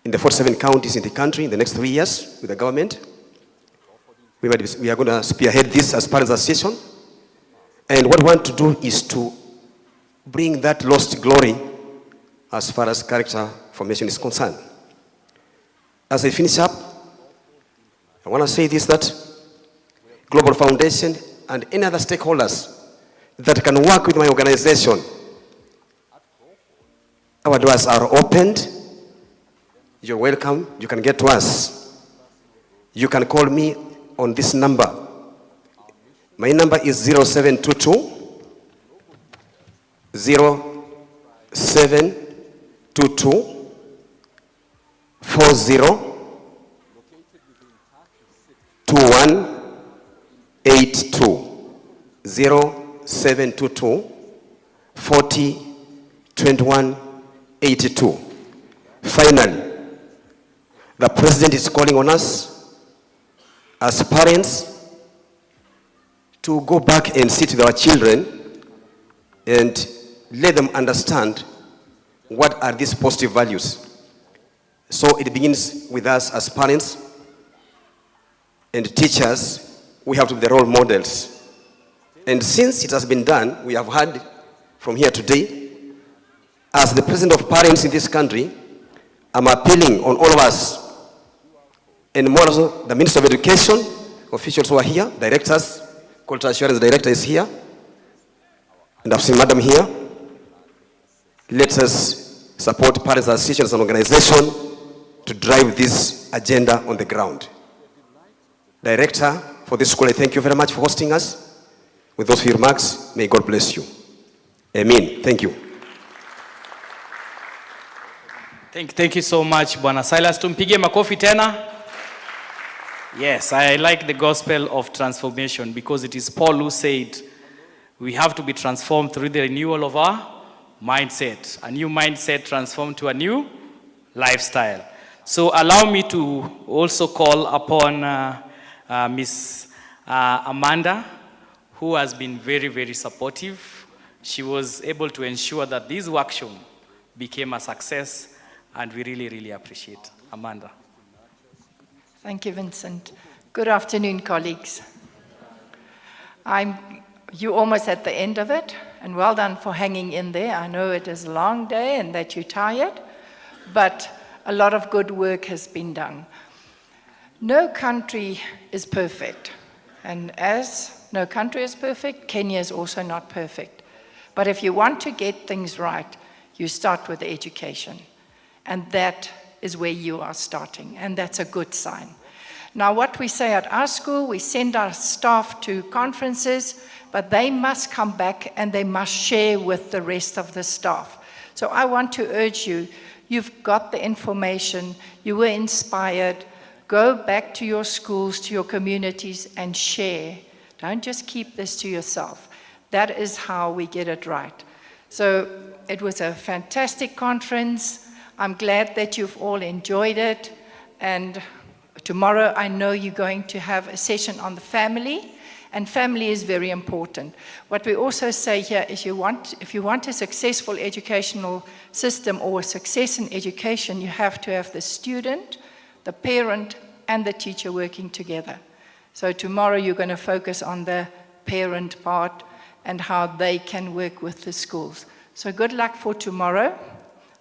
in the 47 counties in the country in the next 3 years with the government. We are going to spearhead this as Parents Association. And what we want to do is to bring that lost glory as far as character formation is concerned. As I finish up, I want to say this, that Global Foundation and any other stakeholders that can work with my organization, our doors are opened. You're welcome. You can get to us. You can call me on this number. My number is 0722 40 2182. 0722 40 2182. Finally, the President is calling on us as parents to go back and sit with our children and let them understand what are these positive values. So it begins with us as parents and teachers. We have to be the role models. And since it has been done, we have heard from here today, as the president of parents in this country, I'm appealing on all of us, and more so the Minister of Education, officials who are here, directors, Quality Assurance Director is here, and I've seen Madam here. Let us support Parents Association as an organization to drive this agenda on the ground. Director for this school, I thank you very much for hosting us. With those few remarks, may God bless you. Amen. Thank you. Thank you so much, Bwana Silas. Tumpigie makofi tena. Yes, I like the gospel of transformation because it is Paul who said we have to be transformed through the renewal of our mindset. A new mindset transformed to a new lifestyle. So allow me to also call upon Miss Amanda, who has been very, very supportive. She was able to ensure that this workshop became a success, and we really, really appreciate it. Amanda. Thank you, Vincent. Good afternoon, colleagues. You're almost at the end of it, and well done for hanging in there. I know it is a long day and that you're tired, but a lot of good work has been done. No country is perfect, and as no country is perfect, Kenya is also not perfect. But if you want to get things right, you start with education, and that is where you are starting, and that's a good sign. Now, what we say at our school, we send our staff to conferences, but they must come back and they must share with the rest of the staff. So I want to urge you, you've got the information, you were inspired, go back to your schools, to your communities, and share. Don't just keep this to yourself. That is how we get it right. So it was a fantastic conference. I'm glad that you've all enjoyed it. And tomorrow, I know you're going to have a session on the family, and family is very important. What we also say here is if you want a successful educational system or a success in education, you have to have the student, the parent, and the teacher working together. So tomorrow, you're going to focus on the parent part and how they can work with the schools. So good luck for tomorrow.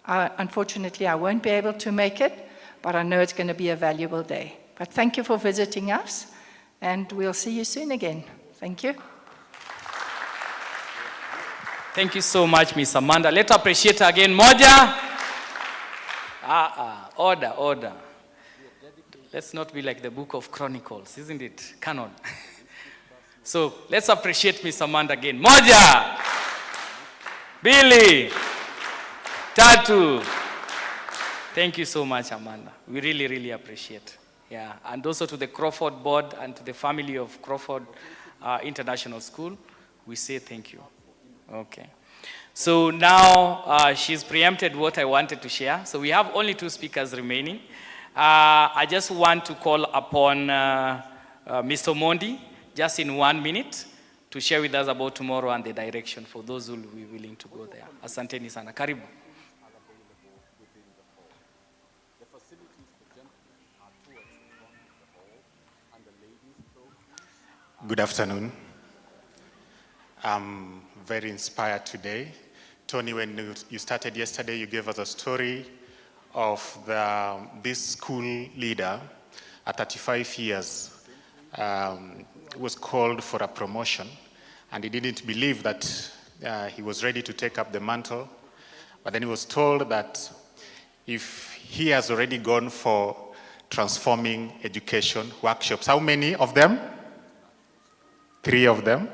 Unfortunately, I won't be able to make it, but I know it's going to be a valuable day. But thank you for visiting us, and we'll see you soon again. Thank you. Thank you so much, Miss Amanda. Let's appreciate her again. Moja. Order. Let's not be like the book of Chronicles, isn't it? Canon. So let's appreciate Miss Amanda again. Moja. Billy. Tatu. Thank you so much, Amanda. We really, really appreciate. Yeah, and also to the Crawford board and to the family of Crawford International School, we say thank you. Okay. So now she's preempted what I wanted to share. So we have only 2 speakers remaining. I just want to call upon Mr. Mondi, just in 1 minute, to share with us about tomorrow and the direction for those who will be willing to go there. Asanteni sana. Karibu. Good afternoon. I'm very inspired today. Tony, when you started yesterday, you gave us a story of this school leader at 35 years was called for a promotion, and he didn't believe that he was ready to take up the mantle. But then he was told that if he has already gone for transforming education workshops, how many of them? 3 of them.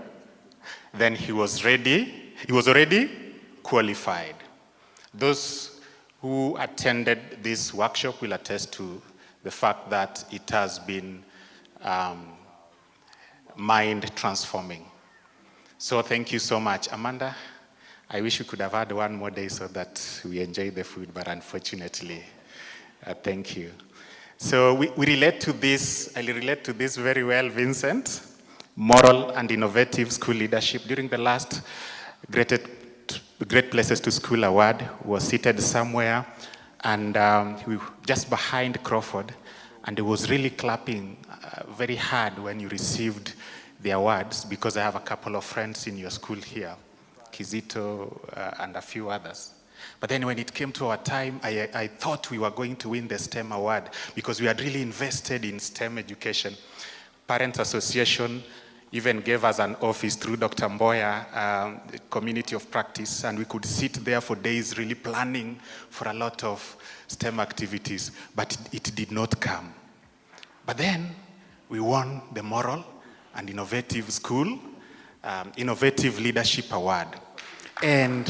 Then he was ready. He was already qualified. Those who attended this workshop will attest to the fact that it has been mind transforming. So thank you so much. Amanda, I wish you could have had 1 more day so that we enjoy the food, but unfortunately, thank you. So we relate to this, I relate to this very well, Vincent. Moral and innovative school leadership. During the last Great Places to School Award, we were seated somewhere, and we were just behind Crawford, and he was really clapping very hard when you received the awards, because I have a couple of friends in your school here, Kizito and a few others. But then when it came to our time, I thought we were going to win the STEM award because we had really invested in STEM education. Parents Association even gave us an office through Dr. Mboya, community of practice, and we could sit there for days really planning for a lot of STEM activities, but it did not come. But then we won the Moral and Innovative School, Innovative Leadership Award. And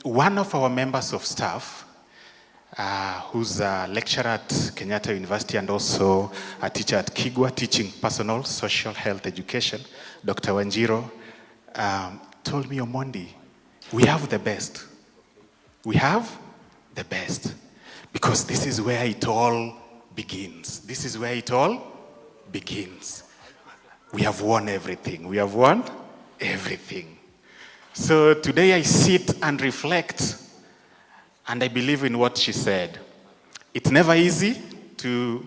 one of our members of staff, who's a lecturer at Kenyatta University and also a teacher at Kigwa, teaching personal social health education, Dr. Wanjiro, told me, Omondi, we have the best. We have the best. Because this is where it all begins. This is where it all begins. We have won everything. We have won everything. So today I sit and reflect, and I believe in what she said. It's never easy to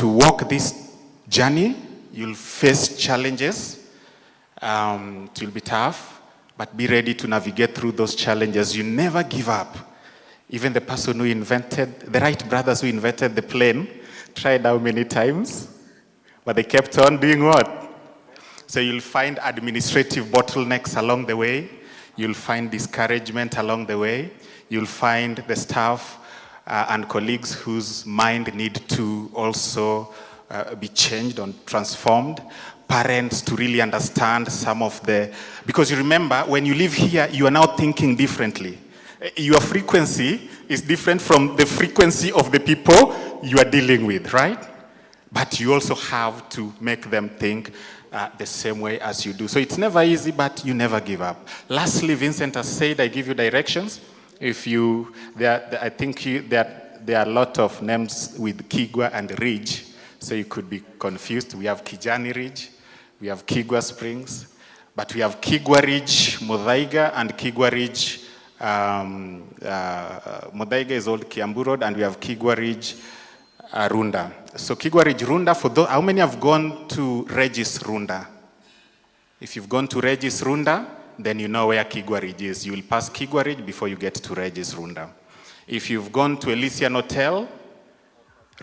walk this journey. You'll face challenges. It will be tough, but be ready to navigate through those challenges. You never give up. Even the person who invented, the Wright brothers who invented the plane, tried how many times? But they kept on doing what? So you'll find administrative bottlenecks along the way. You'll find discouragement along the way. You'll find the staff and colleagues whose mind need to also be changed and transformed. Parents to really understand some of the... Because you remember, when you live here, you are now thinking differently. Your frequency is different from the frequency of the people you are dealing with, right? But you also have to make them think the same way as you do. So it's never easy, but you never give up. Lastly, Vincent has said, I give you directions. If you, I think there are a lot of names with Kigwa and Ridge, so you could be confused. We have Kijani Ridge, we have Kigwa Springs, but we have Kigwa Ridge, Muthaiga, and Kigwa Ridge. Muthaiga is old Kiambu Road, and we have Kigwa Ridge, Runda. So Kigwa Ridge, Runda, for those, how many have gone to Regis Runda? If you've gone to Regis Runda, then you know where Kigwa Ridge is. You will pass Kigwa Ridge before you get to Regis Runda. If you've gone to Elysian Hotel,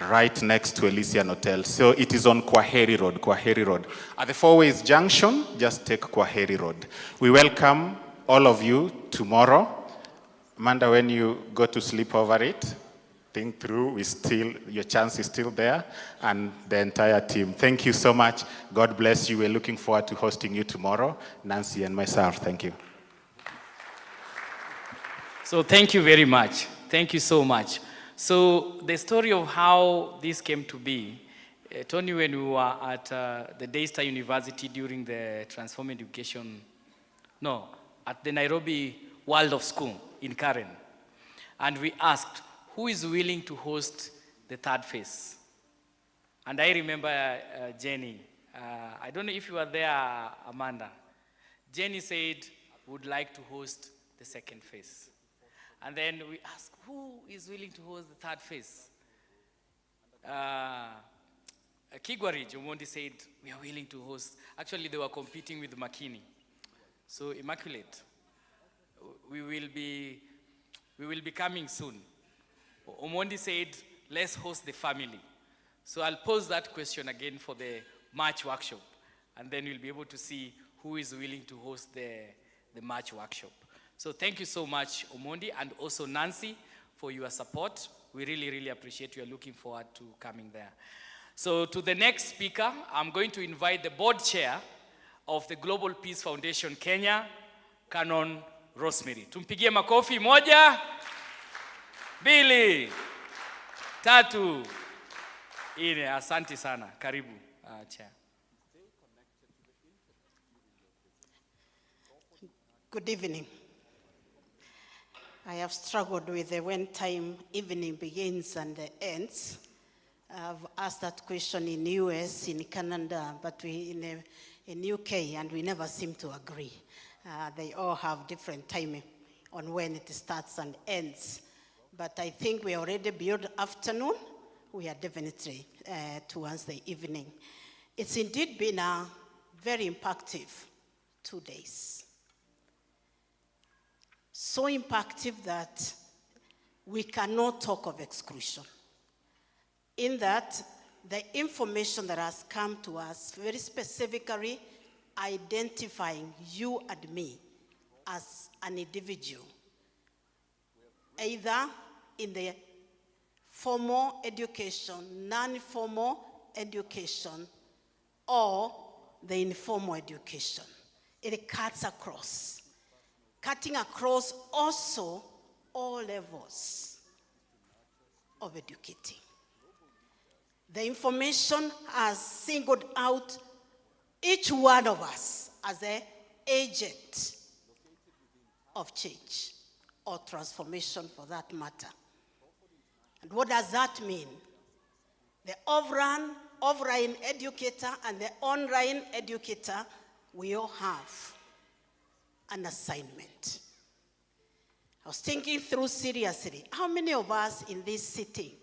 right next to Elysian Hotel. So it is on Kwaheri Road, Kwaheri Road. At the Four Ways Junction, just take Kwaheri Road. We welcome all of you tomorrow. Amanda, when you go to sleep over it, think through, your chance is still there, and the entire team. Thank you so much. God bless you. We're looking forward to hosting you tomorrow, Nancy and myself. Thank you. So thank you very much. Thank you so much. So the story of how this came to be, Tony, when we were at the Daystar University during the Transform Education, at the Nairobi World of School in Karen, and we asked, who is willing to host the third phase? And I remember Jenny. I don't know if you were there, Amanda. Jenny said, would like to host the second phase. And then we asked, who is willing to host the third phase? Kigwa Ridge, Omondi said, we are willing to host. Actually, they were competing with Makini. So Immaculate, we will be coming soon. Omondi said, let's host the family. So I'll pose that question again for the March workshop, and then we'll be able to see who is willing to host the March workshop. So thank you so much, Omondi, and also Nancy, for your support. We really, really appreciate you. We are looking forward to coming there. So to the next speaker, I'm going to invite the board chair of the Global Peace Foundation Kenya, Canon Rosemary. Tumpigie makofi. Moja, mbili, tatu, nne. Asante sana. Karibu, chair. Good evening. I have struggled with when time evening begins and ends. I've asked that question in US, in Canada, but in UK, and we never seem to agree. They all have different timing on when it starts and ends. But I think we are already beyond afternoon. We are definitely towards the evening. It's indeed been a very impactful 2 days. So impactful that we cannot talk of exclusion. In that, the information that has come to us very specifically identifying you and me as an individual, either in the formal education, non-formal education, or the informal education. It cuts across. Cutting across also all levels of educating. The information has singled out each one of us as a agent of change or transformation for that matter. And what does that mean? The offline educator and the online educator, we all have an assignment. I was thinking through seriously, how many of us in this city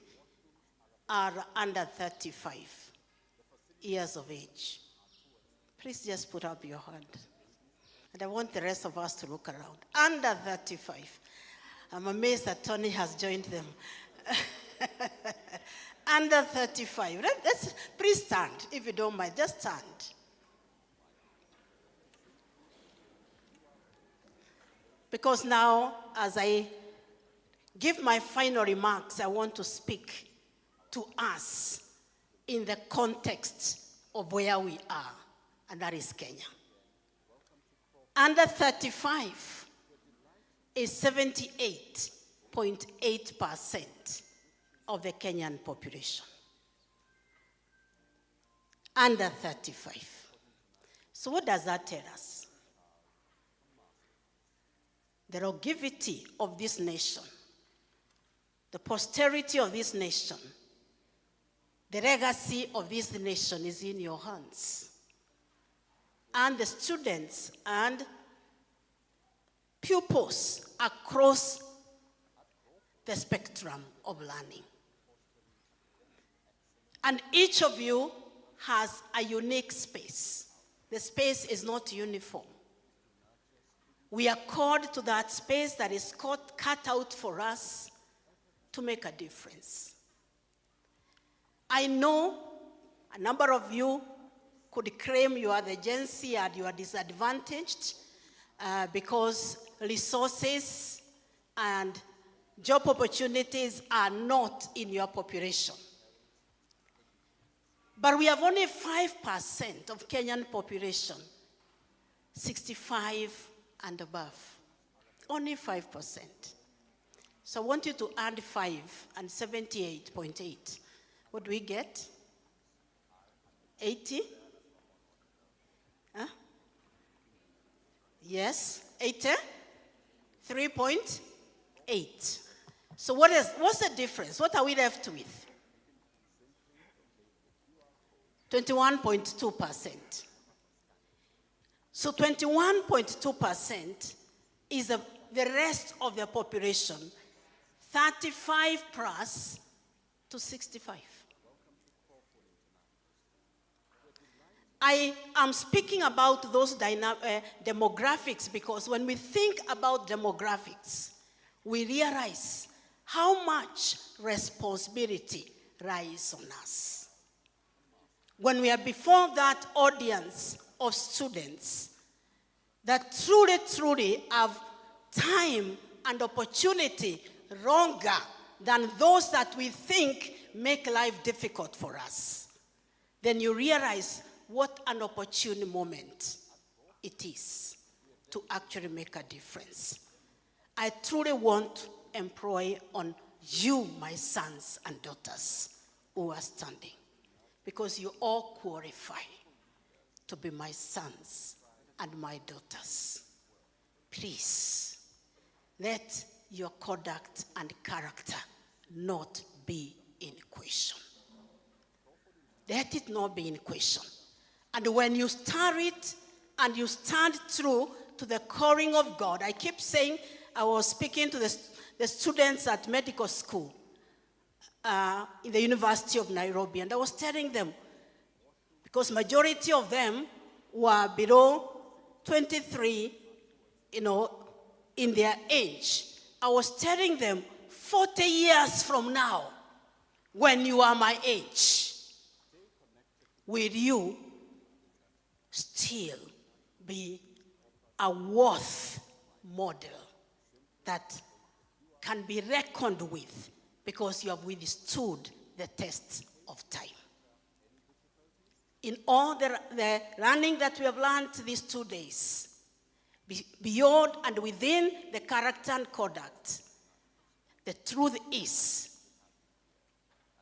are under 35 years of age? Please just put up your hand. And I want the rest of us to look around. Under 35. I'm amazed that Tony has joined them. Under 35. Please stand, if you don't mind. Just stand. Because now, as I give my final remarks, I want to speak to us in the context of where we are, and that is Kenya. Under 35 is 78.8% of the Kenyan population. Under 35. So what does that tell us? The longevity of this nation, the posterity of this nation, the legacy of this nation is in your hands. And the students and pupils across the spectrum of learning. And each of you has a unique space. The space is not uniform. We are called to that space that is cut out for us to make a difference. I know a number of you could claim you are the Gen Z and you are disadvantaged because resources and job opportunities are not in your population. But we have only 5% of Kenyan population, 65 and above. Only 5%. So I want you to add 5 and 78.8. What do we get? 80? Huh? Yes, 80? 3.8. So what's the difference? What are we left with? 21.2%. So 21.2% is the rest of the population, 35 plus to 65. I am speaking about those demographics because when we think about demographics, we realize how much responsibility lies on us. When we are before that audience of students that truly have time and opportunity longer than those that we think make life difficult for us, then you realize what an opportune moment it is to actually make a difference. I truly want to employ on you, my sons and daughters who are standing, because you all qualify to be my sons and my daughters. Please, let your conduct and character not be in question. Let it not be in question. And when you start it and you stand true to the calling of God, I keep saying, I was speaking to the students at medical school in the University of Nairobi, and I was telling them, because majority of them were below 23, in their age. I was telling them, 40 years from now, when you are my age, will you still be a worth model that can be reckoned with because you have withstood the test of time? In all the learning that we have learned these 2 days, beyond and within the character and conduct, the truth is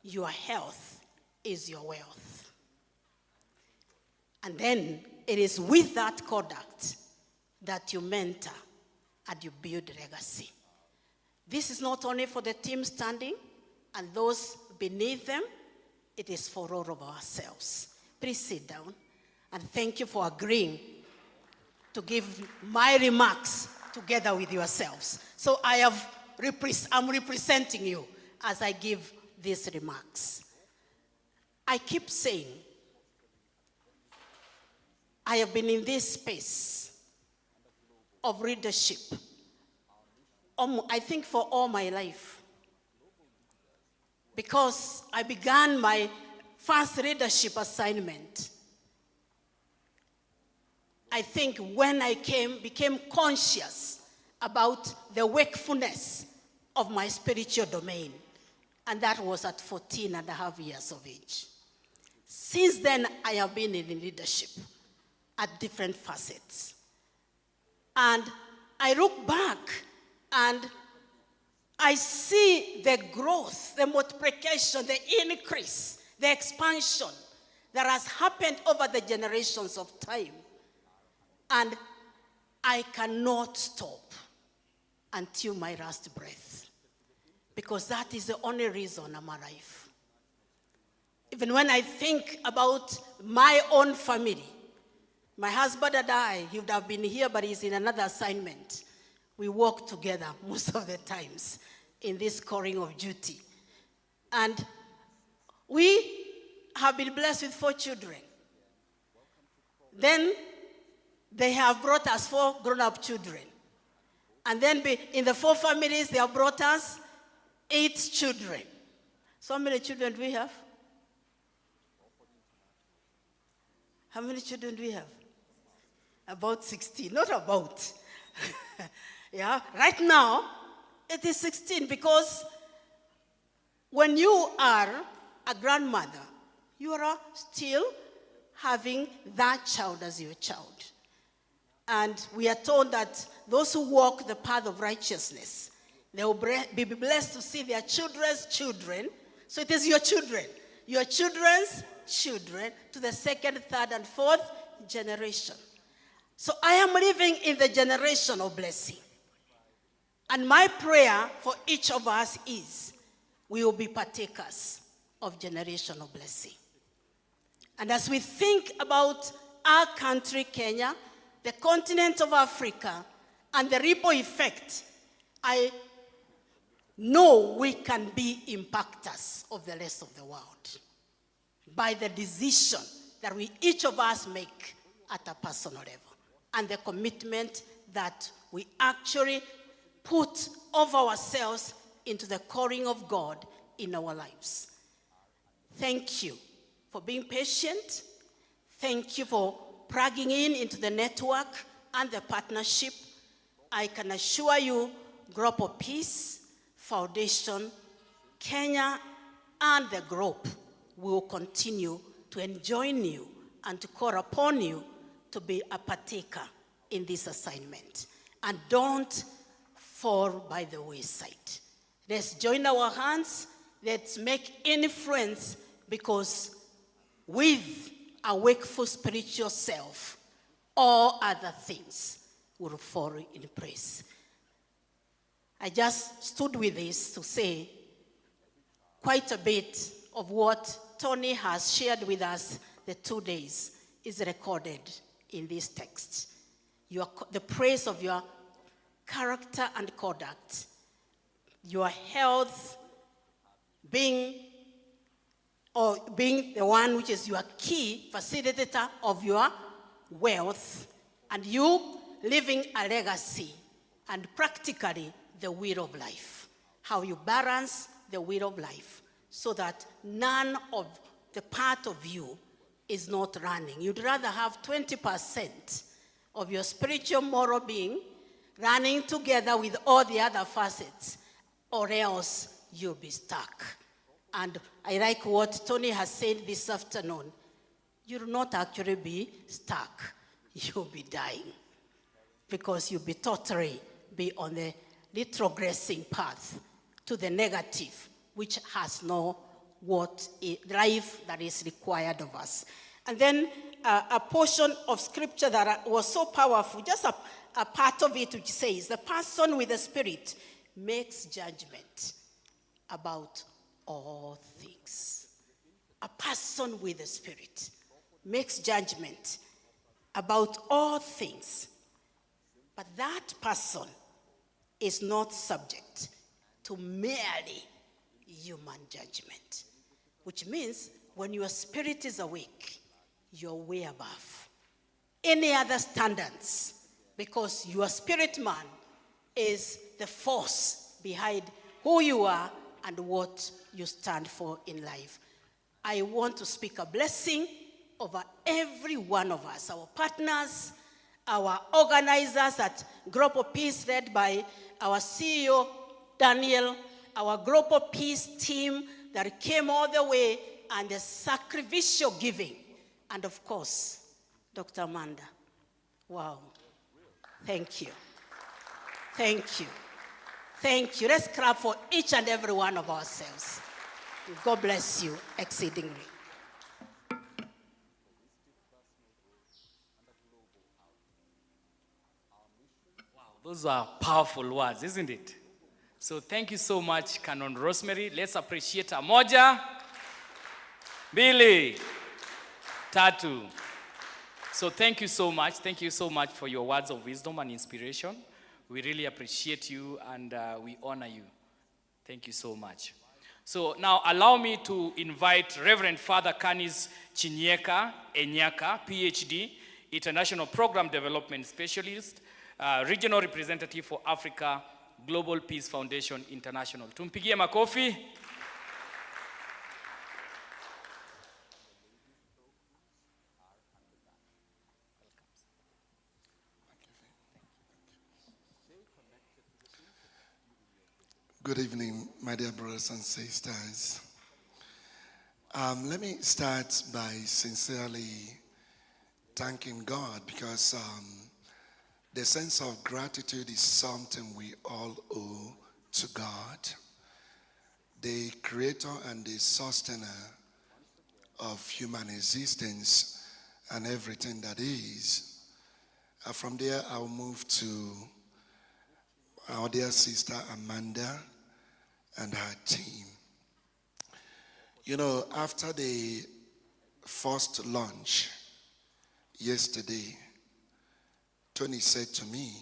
your health is your wealth. And then it is with that conduct that you mentor and you build legacy. This is not only for the team standing and those beneath them, it is for all of ourselves. Please sit down, and thank you for agreeing to give my remarks together with yourselves. So I'm representing you as I give these remarks. I keep saying, I have been in this space of leadership, I think for all my life, because I began my first leadership assignment, I think when I became conscious about the wakefulness of my spiritual domain, and that was at 14 and a half years of age. Since then, I have been in leadership at different facets. And I look back and I see the growth, the multiplication, the increase, the expansion that has happened over the generations of time. And I cannot stop until my last breath, because that is the only reason I'm alive. Even when I think about my own family, my husband and I, he would have been here, but he's in another assignment. We work together most of the times in this calling of duty. And we have been blessed with 4 children. Then they have brought us 4 grown-up children. And then in the 4 families, they have brought us 8 children. So how many children do we have? How many children do we have? About 16, not about. Yeah, right now, it is 16, because when you are a grandmother, you are still having that child as your child. And we are told that those who walk the path of righteousness, they will be blessed to see their children's children. So it is your children's children, to the 2nd, 3rd, and 4th generation. So I am living in the generation of blessing. And my prayer for each of us is we will be partakers of generational blessing. And as we think about our country, Kenya, the continent of Africa, and the ripple effect, I know we can be impactors of the rest of the world by the decision that each of us make at a personal level, and the commitment that we actually put of ourselves into the calling of God in our lives. Thank you for being patient. Thank you for plugging into the network and the partnership. I can assure you, Group of Peace Foundation, Kenya, and the group will continue to enjoin you and to call upon you to be a partaker in this assignment. And don't fall by the wayside. Let's join our hands. Let's make influence, because with a wakeful spiritual self, all other things will fall in place. I just stood with this to say quite a bit of what Tony has shared with us the 2 days is recorded in this text. The praise of your character and conduct, your health being the one which is your key facilitator of your wealth, and you living a legacy, and practically the wheel of life. How you balance the wheel of life so that none of the part of you is not running. You'd rather have 20% of your spiritual moral being running together with all the other facets, or else you'll be stuck. And I like what Tony has said this afternoon. You'll not actually be stuck. You'll be dying, because you'll be totally on the retrogressing path to the negative, which has no drive that is required of us. And then a portion of scripture that was so powerful, just a part of it which says, the person with the Spirit makes judgment about all things. A person with the Spirit makes judgment about all things. But that person is not subject to merely human judgment, which means when your spirit is awake, you're way above any other standards, because your spirit man is the force behind who you are and what you stand for in life. I want to speak a blessing over every one of us, our partners, our organizers at Global Peace, led by our CEO, Daniel, our Global Peace team that came all the way, and the sacrificial giving, and of course, Dr. Amanda. Wow. Thank you. Thank you. Thank you. Let's clap for each and every one of ourselves. God bless you exceedingly. Wow, those are powerful words, isn't it? So thank you so much, Canon Rosemary. Let's appreciate her. Moja, Billy, Tatu. So thank you so much. Thank you so much for your words of wisdom and inspiration. We really appreciate you and we honor you. Thank you so much. So now allow me to invite Reverend Father Kanis Chinyeka Enyaka, PhD, International Program Development Specialist, Regional Representative for Africa, Global Peace Foundation International. Tumpigie makofi. Good evening, my dear brothers and sisters. Let me start by sincerely thanking God, because the sense of gratitude is something we all owe to God, the creator and the sustainer of human existence and everything that is. From there, I'll move to our dear sister Amanda and her team. You know, after the first lunch yesterday, Tony said to me,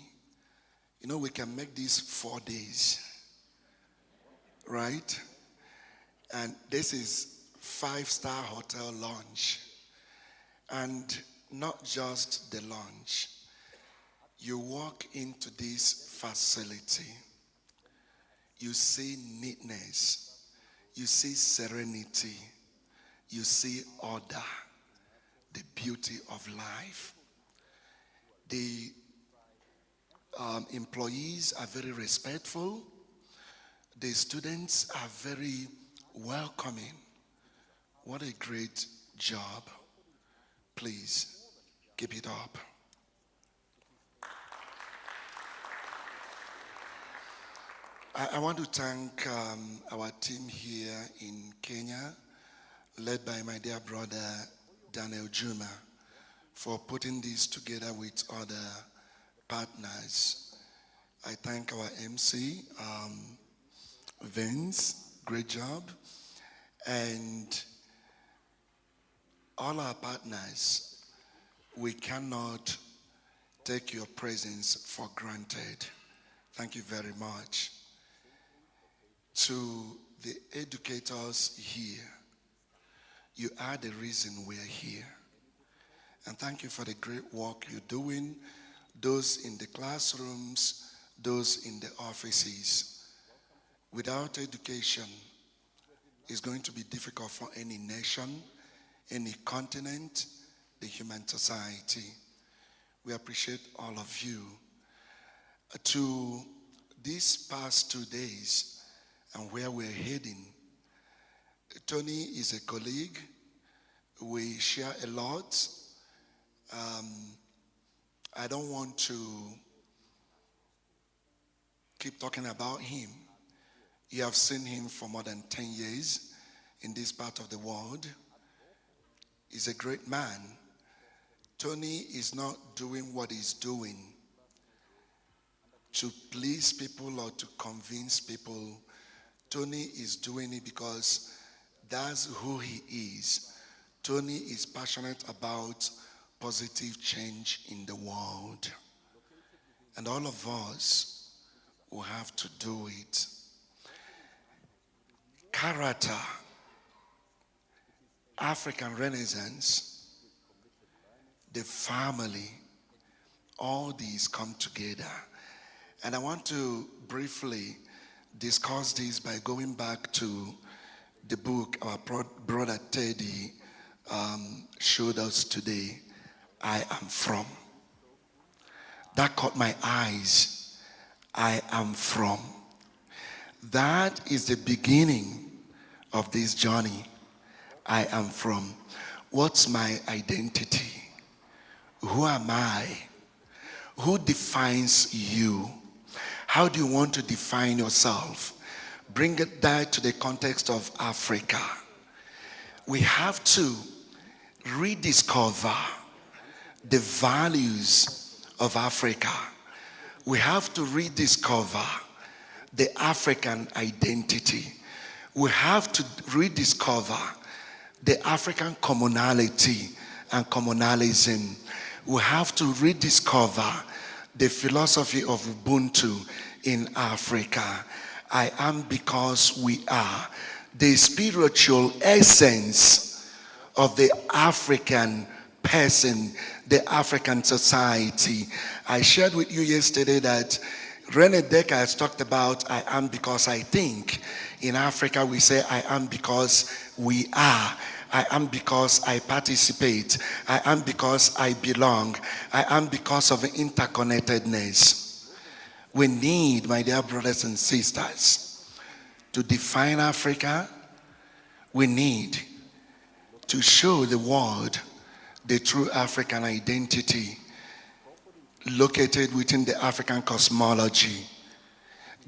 you know, we can make this 4 days, right? And this is 5-star hotel lunch. And not just the lunch. You walk into this facility, you see neatness, you see serenity, you see order, the beauty of life. The employees are very respectful. The students are very welcoming. What a great job. Please keep it up. I want to thank our team here in Kenya, led by my dear brother Daniel Juma, for putting this together with other partners. I thank our MC, Vince, great job, and all our partners. We cannot take your presence for granted. Thank you very much. To the educators here, you are the reason we're here. And thank you for the great work you're doing, those in the classrooms, those in the offices. Without education, it's going to be difficult for any nation, any continent, the human society. We appreciate all of you. To these past 2 days, and where we're heading. Tony is a colleague. We share a lot. I don't want to keep talking about him. You have seen him for more than 10 years in this part of the world. He's a great man. Tony is not doing what he's doing to please people or to convince people. Tony is doing it because that's who he is. Tony is passionate about positive change in the world. And all of us will have to do it. Character, African Renaissance, the family, all these come together. And I want to briefly discuss this by going back to the book our brother Teddy showed us today, I Am From. That caught my eyes. I am from. That is the beginning of this journey. I am from. What's my identity? Who am I? Who defines you? How do you want to define yourself? Bring it back to the context of Africa. We have to rediscover the values of Africa. We have to rediscover the African identity. We have to rediscover the African commonality and communalism. We have to rediscover the philosophy of Ubuntu in Africa. I am because we are. The spiritual essence of the African person, the African society. I shared with you yesterday that René Decker has talked about I am because I think. In Africa we say I am because we are. I am because I participate. I am because I belong. I am because of interconnectedness. We need, my dear brothers and sisters, to define Africa. We need to show the world the true African identity located within the African cosmology,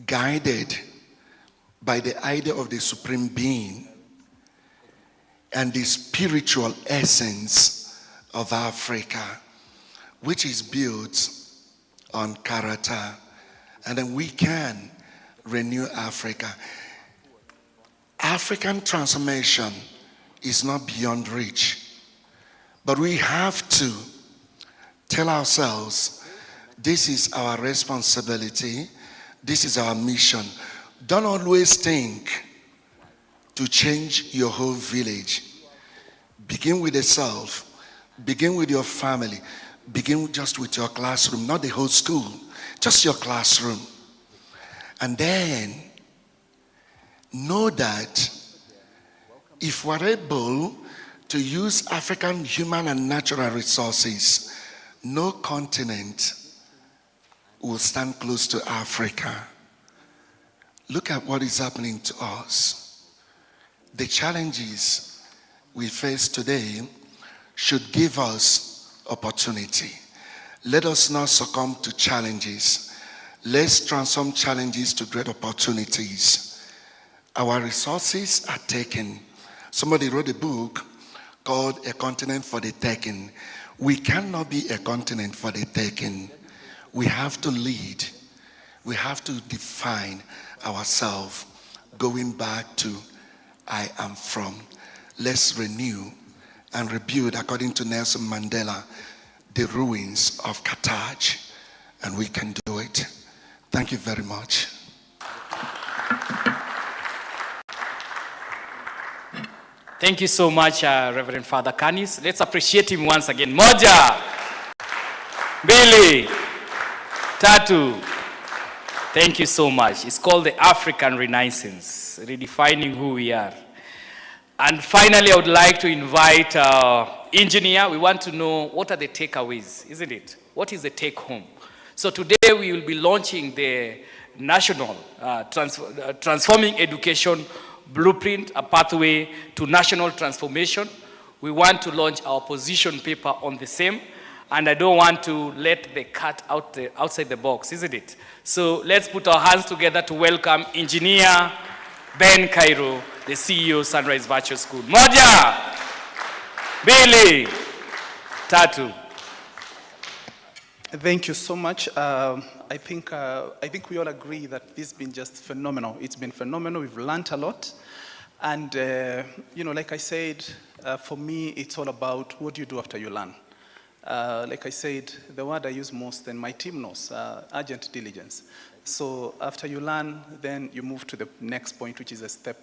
guided by the idea of the supreme being and the spiritual essence of Africa, which is built on character. And then we can renew Africa. African transformation is not beyond reach, but we have to tell ourselves this is our responsibility, this is our mission. Don't always think to change your whole village. Begin with yourself. Begin with your family. Begin just with your classroom, not the whole school, just your classroom. And then know that if we're able to use African human and natural resources, no continent will stand close to Africa. Look at what is happening to us. The challenges we face today should give us opportunity. Let us not succumb to challenges. Let's transform challenges to great opportunities. Our resources are taken. Somebody wrote a book called A Continent for the Taking. We cannot be a continent for the taking. We have to lead. We have to define ourselves, going back to I am from. Let's renew and rebuild, according to Nelson Mandela, the ruins of Carthage, and we can do it. Thank you very much. Thank you so much, Reverend Father Canis. Let's appreciate him once again. Moja, Billy, Tatu. Thank you so much. It's called the African Renaissance, redefining who we are. And finally, I would like to invite our engineer. We want to know what are the takeaways, isn't it? What is the take home? So today we will be launching the National Transforming Education Blueprint, a pathway to national transformation. We want to launch our position paper on the same. And I don't want to let the cat outside the box, isn't it? So let's put our hands together to welcome Engineer Ben Cairo, the CEO, Sunrise Virtual School. Moja, Billy, Tatu. Thank you so much. I think we all agree that this has been just phenomenal. It's been phenomenal. We've learned a lot. And, like I said, for me, it's all about what do you do after you learn. Like I said, the word I use most, and my team knows, urgent diligence. So after you learn, then you move to the next point, which is a step,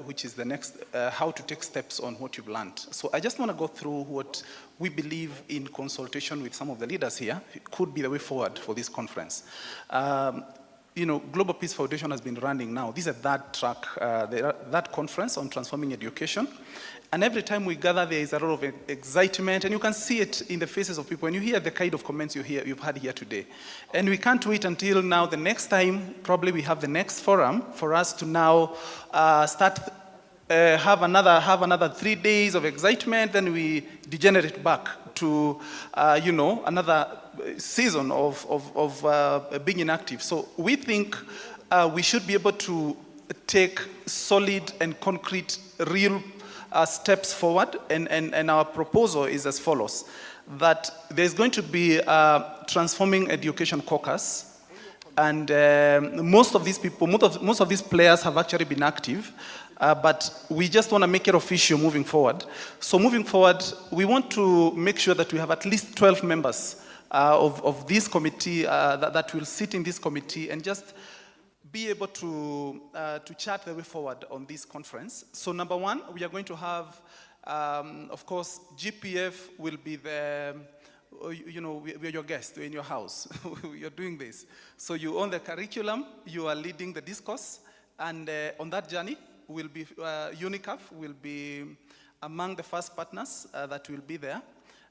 which is the next, how to take steps on what you've learned. So I just want to go through what we believe in consultation with some of the leaders here. It could be the way forward for this conference. Global Peace Foundation has been running now. This is a third track, that conference on transforming education. And every time we gather, there is a lot of excitement, and you can see it in the faces of people. And you hear the kind of comments you've had here today. And we can't wait until now, the next time, probably we have the next forum for us to now have another 3 days of excitement, then we degenerate back to, another season of being inactive. So we think we should be able to take solid and concrete, real steps forward, and our proposal is as follows: that there's going to be a Transforming Education Caucus, and most of these people, most of these players have actually been active, but we just want to make it official moving forward. So moving forward, we want to make sure that we have at least 12 members of this committee that will sit in this committee and just be able to chart the way forward on this conference. So number one, we are going to have, of course, GPF will be the, we are your guests, we're in your house, you're doing this. So you own the curriculum, you are leading the discourse, and on that journey, will be, UNICAF will be among the first partners that will be there.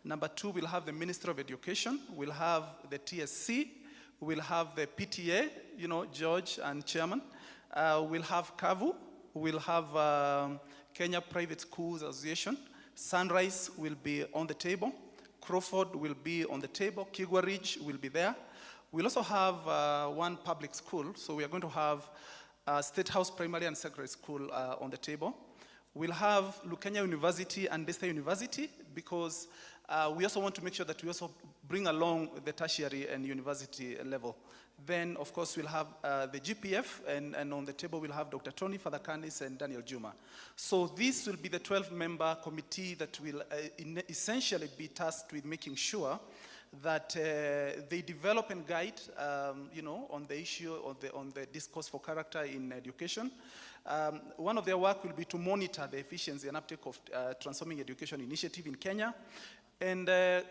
Number two, we'll have the Ministry of Education, we'll have the TSC, we'll have the PTA, George and Chairman. We'll have KAVU. We'll have Kenya Private Schools Association. Sunrise will be on the table. Crawford will be on the table. Kigwa Ridge will be there. We'll also have one public school. So we are going to have State House Primary and Secondary School on the table. We'll have Lukenya University and Desta University, because we also want to make sure that we also bring along the tertiary and university level. Then, of course, we'll have the GPF, and on the table we'll have Dr. Tony Fadhakanis and Daniel Juma. So this will be the 12-member committee that will essentially be tasked with making sure that they develop and guide, on the issue, on the discourse for character in education. One of their work will be to monitor the efficiency and uptake of Transforming Education Initiative in Kenya, and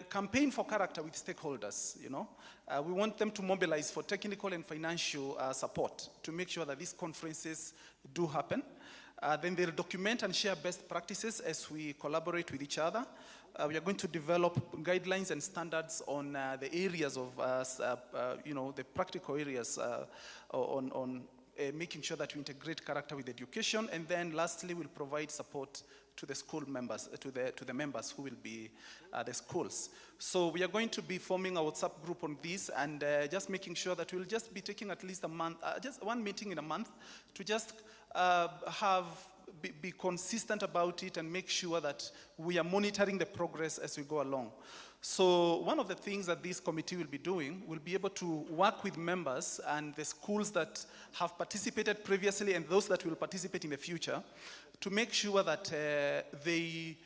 campaign for character with stakeholders. We want them to mobilize for technical and financial support to make sure that these conferences do happen. Then they'll document and share best practices as we collaborate with each other. We are going to develop guidelines and standards on the areas of, the practical areas on making sure that we integrate character with education. And then lastly, we'll provide support to the school members, to the members who will be the schools. So we are going to be forming a WhatsApp group on this, and just making sure that we'll just be taking at least a month, just one meeting in a month, to just be consistent about it and make sure that we are monitoring the progress as we go along. So one of the things that this committee will be doing will be able to work with members and the schools that have participated previously and those that will participate in the future to make sure that they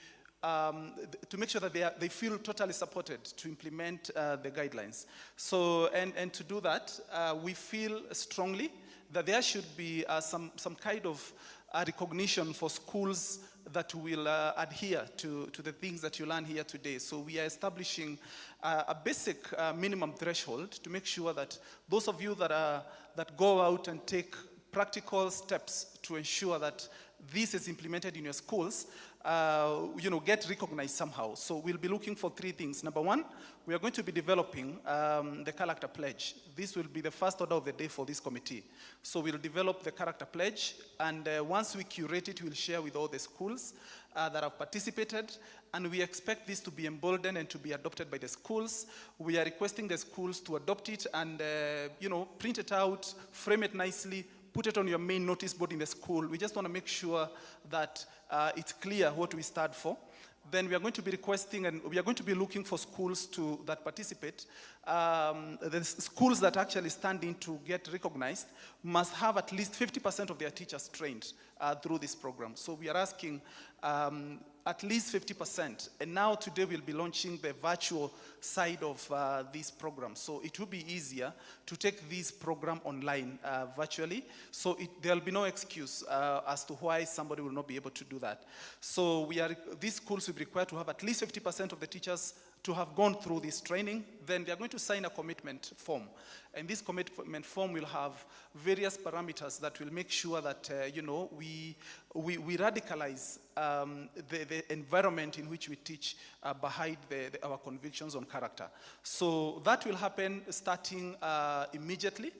feel totally supported to implement the guidelines. So, and to do that, we feel strongly that there should be some kind of recognition for schools that will adhere to the things that you learn here today. So we are establishing a basic minimum threshold to make sure that those of you that go out and take practical steps to ensure that this is implemented in your schools, get recognized somehow. So we'll be looking for three things. Number one, we are going to be developing the character pledge. This will be the first order of the day for this committee. So we'll develop the character pledge, and once we curate it, we'll share with all the schools that have participated, and we expect this to be emboldened and to be adopted by the schools. We are requesting the schools to adopt it and, print it out, frame it nicely, put it on your main notice board in the school. We just want to make sure that it's clear what we stand for. then we are going to be requesting and we are going to be looking for schools that participate. The schools that actually stand in to get recognized must have at least 50% of their teachers trained through this program. So we are asking at least 50%. And now today we'll be launching the virtual side of this program. So it will be easier to take this program online virtually. So there'll be no excuse as to why somebody will not be able to do that. So these schools will be required to have at least 50% of the teachers to have gone through this training. Then they are going to sign a commitment form. And this commitment form will have various parameters that will make sure that, we radicalize the environment in which we teach behind our convictions on character. So that will happen starting immediately.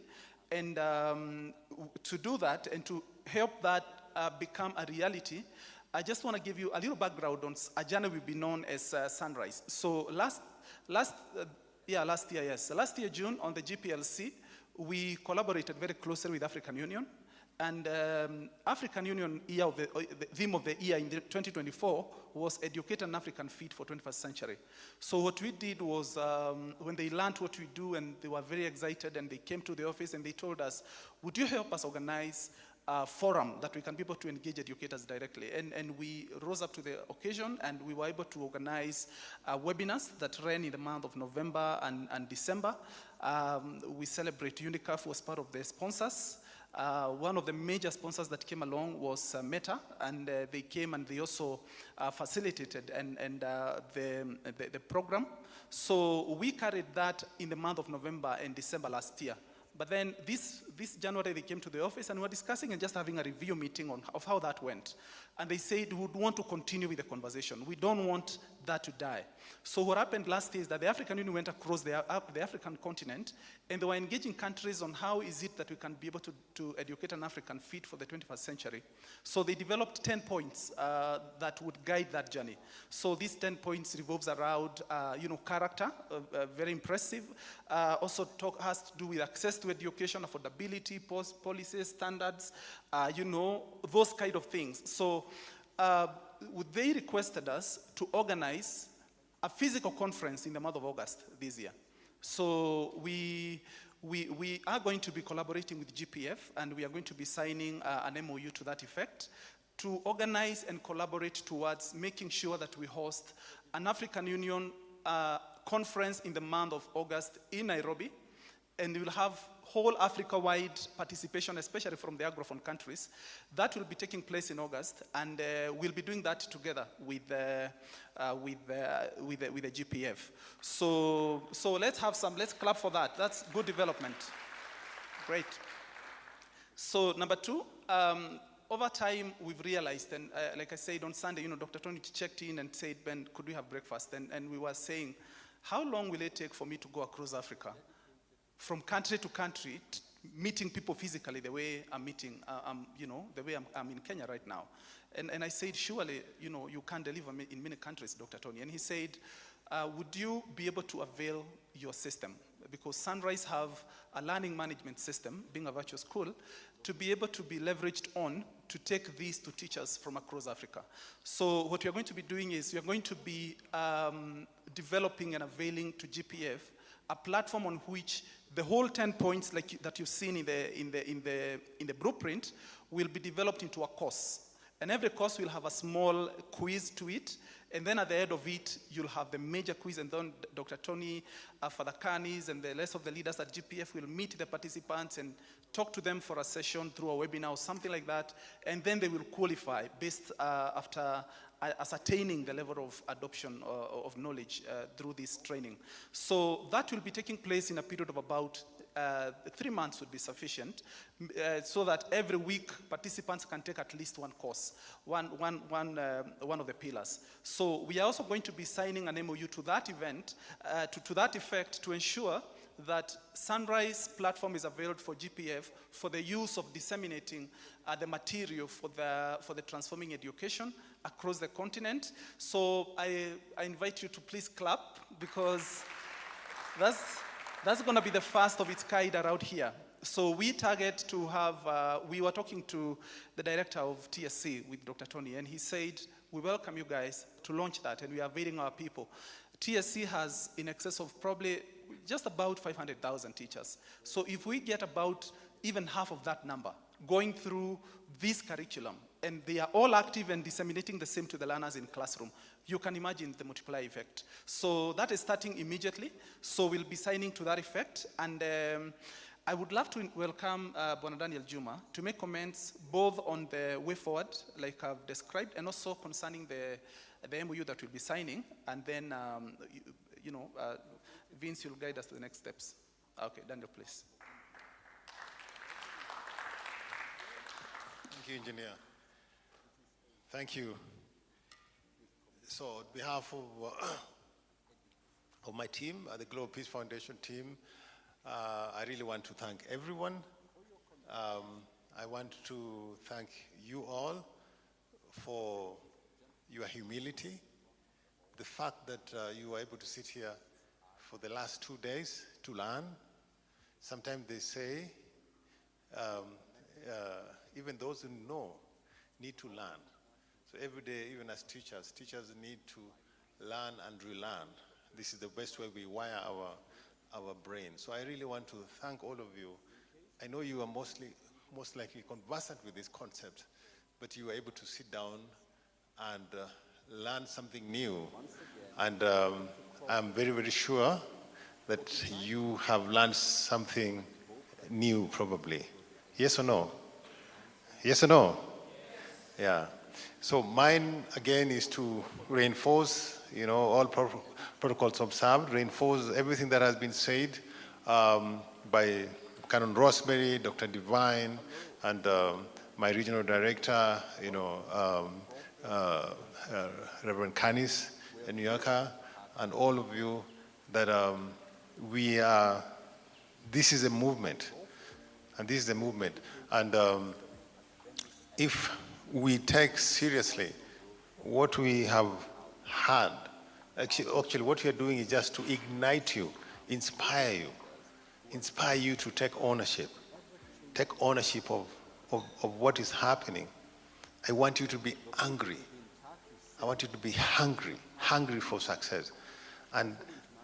And to do that and to help that become a reality, I just want to give you a little background on a journey we've been known as Sunrise. So last year, June, on the GPLC, we collaborated very closely with African Union. And African Union the theme of the year in 2024 was Educate an African Fit for 21st Century. So what we did was, when they learned what we do and they were very excited and they came to the office and they told us, would you help us organize a forum that we can be able to engage educators directly? And we rose up to the occasion and we were able to organize webinars that ran in the month of November and December. We celebrate UNICAF was part of the sponsors. One of the major sponsors that came along was Meta, and they came and they also facilitated the program. So we carried that in the month of November and December last year. But then this January, they came to the office and we were discussing and just having a review meeting of how that went. And they said, we would want to continue with the conversation. We don't want that to die. So what happened last year is that the African Union went across the African continent and they were engaging countries on how is it that we can be able to educate an African fit for the 21st century. So they developed 10 points that would guide that journey. So these 10 points revolves around, character, very impressive. Also has to do with access to education, affordability, policies, standards, those kind of things. So they requested us to organize a physical conference in the month of August this year. So we are going to be collaborating with GPF and we are going to be signing an MOU to that effect to organize and collaborate towards making sure that we host an African Union conference in the month of August in Nairobi. And we will have whole Africa-wide participation, especially from the Anglophone countries. That will be taking place in August, and we'll be doing that together with the GPF. So let's clap for that. That's good development. Great. So number two, over time we've realized, and like I said on Sunday, Dr. Tony checked in and said, Ben, could we have breakfast? And we were saying, how long will it take for me to go across Africa? From country to country, meeting people physically the way I'm meeting, the way I'm in Kenya right now. And I said, surely, you can deliver in many countries, Dr. Tony. And he said, would you be able to avail your system? Because Sunrise have a learning management system, being a virtual school, to be able to be leveraged on to take these to teachers from across Africa. So what we are going to be doing is we are going to be developing and availing to GPF a platform on which the whole 10 points that you've seen in the blueprint will be developed into a course. And every course will have a small quiz to it. And then at the end of it, you'll have the major quiz. And then Dr. Tony Fadhakanis and the rest of the leaders at GPF will meet the participants and talk to them for a session through a webinar or something like that. And then they will qualify based after ascertaining the level of adoption of knowledge through this training. So that will be taking place in a period of about 3 months would be sufficient, so that every week participants can take at least one course, one of the pillars. So we are also going to be signing an MOU to that event, to that effect, to ensure that Sunrise platform is available for GPF for the use of disseminating the material for the transforming education across the continent. So I invite you to please clap, because that's going to be the first of its kind around here. So we target to have, we were talking to the director of TSC with Dr. Tony, and he said, we welcome you guys to launch that, and we are availing our people. TSC has in excess of probably just about 500,000 teachers. So if we get about even half of that number going through this curriculum, and they are all active and disseminating the same to the learners in classroom, you can imagine the multiplier effect. So that is starting immediately. So we'll be signing to that effect. And I would love to welcome Bwana Daniel Juma to make comments both on the way forward, like I've described, and also concerning the MOU that we'll be signing. And then, Vince, you'll guide us to the next steps. Okay, Daniel, please. Thank you, Engineer. Thank you. So, on behalf of my team, the Global Peace Foundation team, I really want to thank everyone. I want to thank you all for your humility, the fact that you were able to sit here for the last 2 days to learn. Sometimes they say, even those who know need to learn. So every day, even as teachers need to learn and relearn. This is the best way we wire our brain. So I really want to thank all of you. I know you are most likely conversant with this concept, but you were able to sit down and learn something new. And I'm very, very sure that you have learned something new probably. Yes or no? Yes or no? Yeah. So mine, again, is to reinforce, all protocols observed, reinforce everything that has been said by Canon Rosemary, Dr. Divine, and my regional director, Reverend Canis, a New Yorker, and all of you, that this is a movement, and this is a movement. And if we take seriously what we have had, actually what we are doing is just to ignite you, inspire you to take ownership of what is happening. I want you to be angry. I want you to be hungry for success. And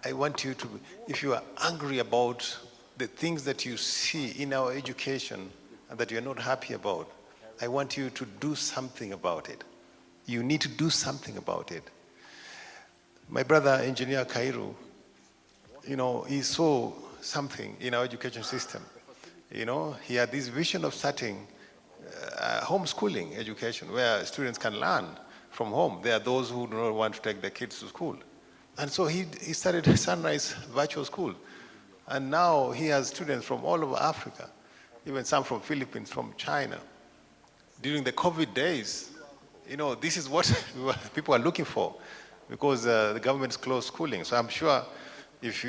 I want you to, if you are angry about the things that you see in our education and that you're not happy about, I want you to do something about it. You need to do something about it. My brother, Engineer Kairu, he saw something in our education system. He had this vision of starting homeschooling education where students can learn from home. There are those who do not want to take their kids to school. And so he started Sunrise Virtual School. And now he has students from all over Africa, even some from Philippines, from China. During the COVID days, this is what people are looking for, because the government's closed schooling. So I'm sure if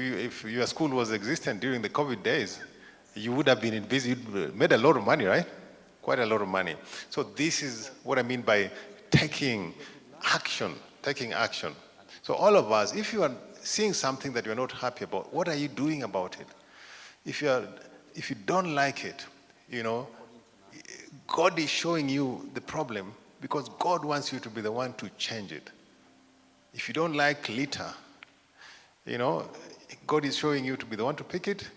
your school was existent during the COVID days, you would have been busy, you'd made a lot of money, right? Quite a lot of money. So this is what I mean by taking action. So all of us, if you are seeing something that you're not happy about, what are you doing about it? If you don't like it, God is showing you the problem because God wants you to be the one to change it. If you don't like litter, God is showing you to be the one to pick it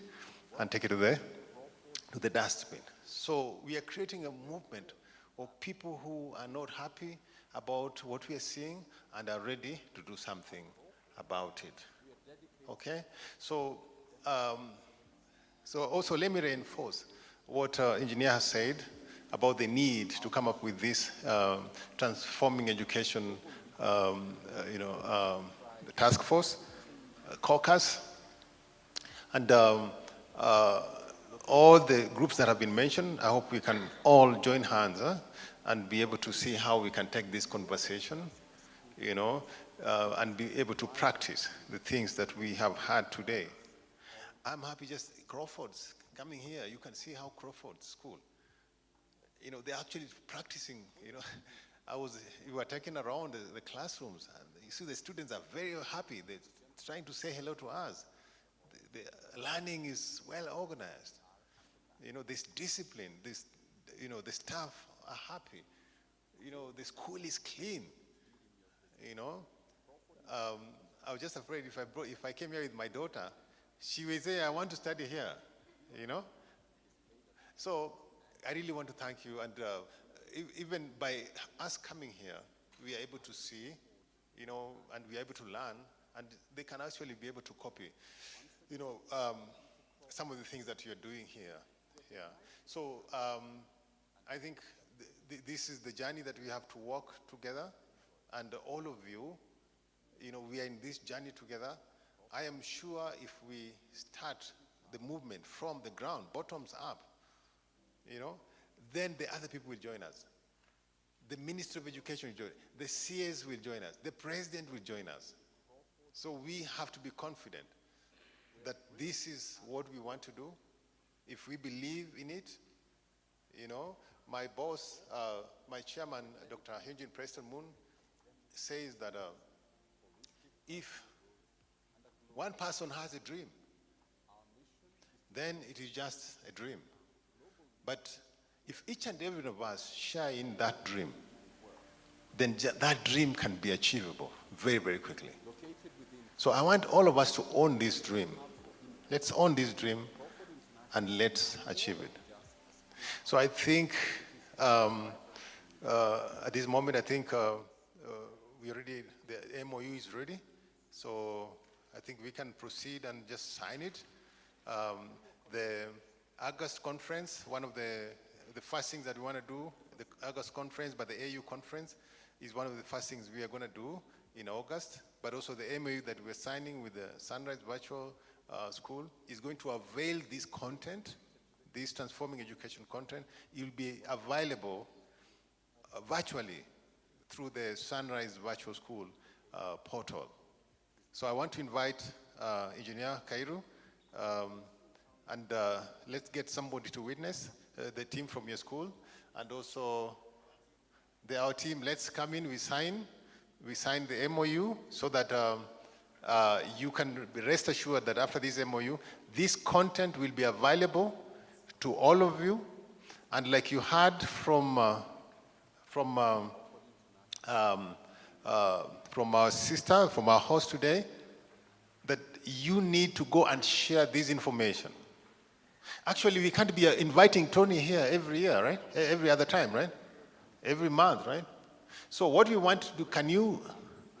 and take it to the dustbin. So we are creating a movement of people who are not happy about what we are seeing and are ready to do something about it. Okay? So also let me reinforce what engineer has said about the need to come up with this transforming education, task force, caucus, and all the groups that have been mentioned. I hope we can all join hands and be able to see how we can take this conversation, and be able to practice the things that we have had today. I'm happy just Crawford's coming here. You can see how Crawford's school, they're actually practicing, you were taking around the classrooms, and you see the students are very happy. They're trying to say hello to us. The learning is well organized. This discipline, the staff are happy. The school is clean. you know. I was just afraid if I came here with my daughter, she will say, I want to study here, you know. So I really want to thank you, and even by us coming here, we are able to see, you know, and we are able to learn, and they can actually be able to copy, you know, some of the things that you're doing here. Yeah. So I think this is the journey that we have to walk together, and all of you, you know, we are in this journey together. I am sure if we start the movement from the ground, bottoms up, you know, then the other people will join us. The Ministry of Education will join us. The CS will join us. The President will join us. So we have to be confident that this is what we want to do. If we believe in it, you know, my boss, my chairman, Dr. Eugene Preston Moon, says that if one person has a dream, then it is just a dream. But if each and every one of us share in that dream, then that dream can be achievable very, very quickly. So I want all of us to own this dream. Let's own this dream and let's achieve it. So I think at this moment, I think the MOU is ready. So I think we can proceed and just sign it. The August conference, one of the first things that we want to do, the August conference, but the AU conference is one of the first things we are going to do in August. But also the MOU that we're signing with the Sunrise Virtual School is going to avail this content, this transforming education content. It will be available virtually through the Sunrise Virtual School portal. So I want to invite Engineer Kairu, and let's get somebody to witness, the team from your school, and also our team. Let's come in, we sign the MOU so that you can rest assured that after this MOU, this content will be available to all of you. And like you heard from our sister, from our host today, that you need to go and share this information. Actually, we can't be inviting Tony here every year, right? Every other time, right? Every month, right? So what we want to do, can you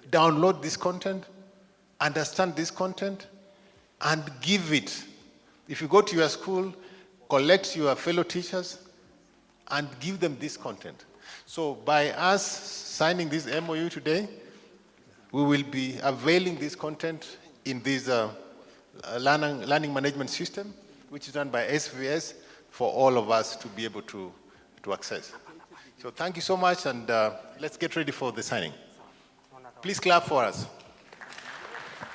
download this content, understand this content, and give it? If you go to your school, collect your fellow teachers, and give them this content. So by us signing this MOU today, we will be availing this content in this learning management system, which is done by SVS, for all of us to be able to access. So thank you so much, and let's get ready for the signing. Please clap for us.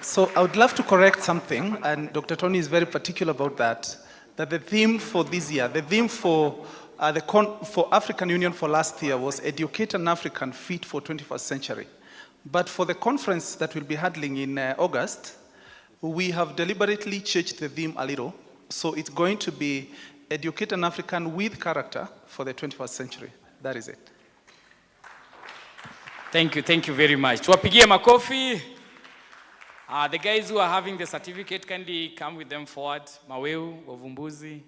So I would love to correct something, and Dr. Tony is very particular about that the theme for this year, the theme for African Union for last year was Educate an African Fit for 21st Century. But for the conference that we'll be handling in August, we have deliberately changed the theme a little. So it's going to be Educate an African with Character for the 21st Century. That is it. Thank you very much. Tuwapigie makofi. The guys who are having the certificate, kindly come with them forward. Maweu, wavumbuzi,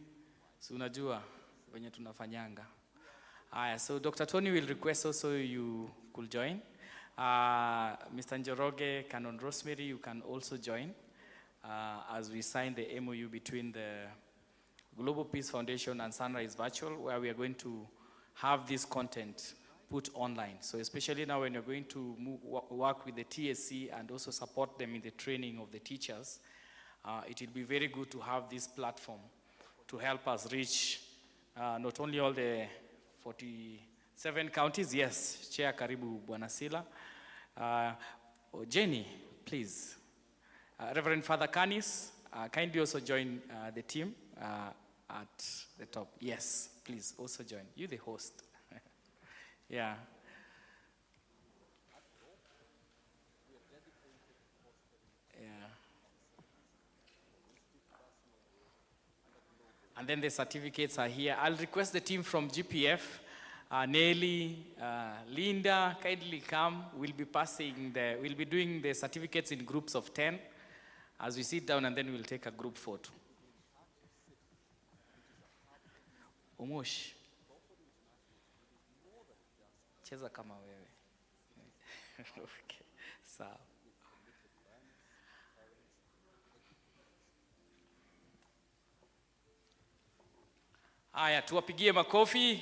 si unajua venye tunafanyanga. So Dr. Tony will request also you could join. Mr. Njoroge, Canon Rosemary, you can also join as we sign the MOU between the Global Peace Foundation and Sunrise Virtual, where we are going to have this content put online. So especially now when you're going to work with the TSC and also support them in the training of the teachers, it will be very good to have this platform to help us reach not only all the 47 counties, yes, Chair Karibu Bwanasila. Jenny, please. Reverend Father Canis, kindly also join the team at the top. Yes, please also join. You the host. Yeah. Yeah. And then the certificates are here. I'll request the team from GPF Nelly, Linda, kindly come. We'll be doing the certificates in groups of 10 as we sit down, and then we'll take a group photo. Omosh. Cheza kama wewe. Okay. Sawa. Haya, tuwapigie makofi.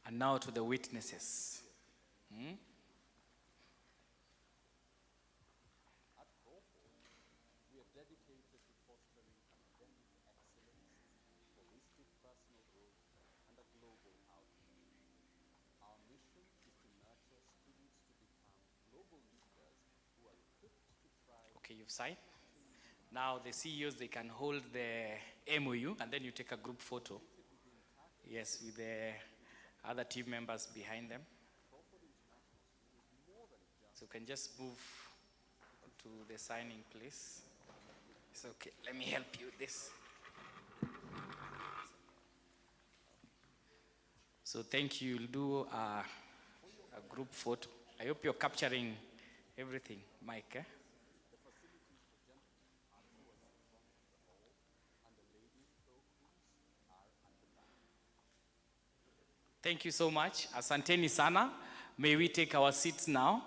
And now to the witnesses. Okay, you've signed. Now the CEOs, they can hold the MOU, and then you take a group photo. Yes, with the other team members behind them. So you can just move to the signing place. It's okay, let me help you with this. So thank you, you'll do a group photo. I hope you're capturing everything, Mike. Eh? Thank you so much. Asanteni sana. May we take our seats now.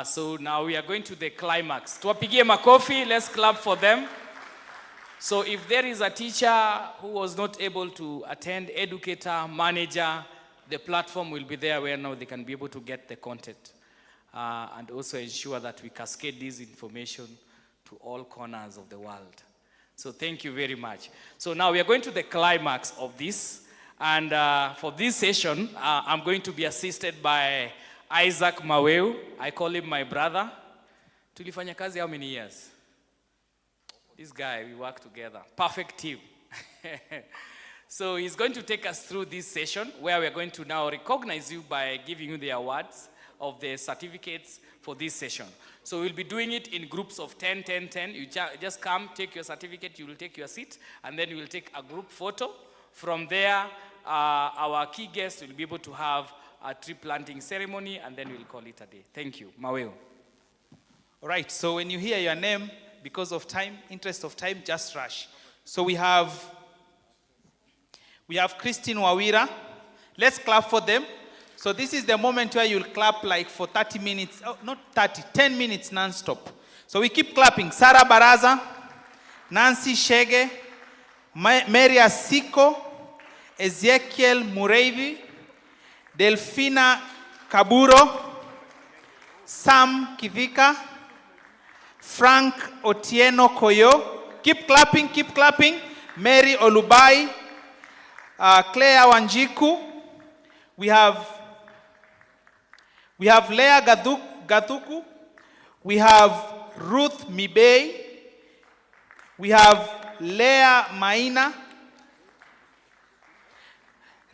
So now we are going to the climax. Tuwapigie makofi. Let's clap for them. So if there is a teacher who was not able to attend, educator, manager, the platform will be there where now they can be able to get the content and also ensure that we cascade this information to all corners of the world. So thank you very much. So now we are going to the climax of this. And for this session, I'm going to be assisted by Isaac Maweu. I call him my brother. Tulifanya kazi how many years? This guy, we work together. Perfect team. So he's going to take us through this session where we're going to now recognize you by giving you the awards of the certificates for this session. So we'll be doing it in groups of 10, 10, 10. You just come, take your certificate, you will take your seat, and then you will take a group photo. From there, our key guest will be able to have a tree planting ceremony, and then we'll call it a day. Thank you. Maweo. All right, so when you hear your name, because of time, interest of time, just rush. So we have Christine Wawira. Let's clap for them. So this is the moment where you'll clap like for 30 minutes, oh, not 30, 10 minutes non-stop. So we keep clapping. Sarah Baraza, Nancy Shege, Maria Siko, Ezekiel Mureivi, Delfina Kaburo, Sam Kivika, Frank Otieno Koyo. Keep clapping, keep clapping. Mary Olubai, Claire Wanjiku. We have Leah Gathuku. We have Ruth Mibei. We have Leah Maina.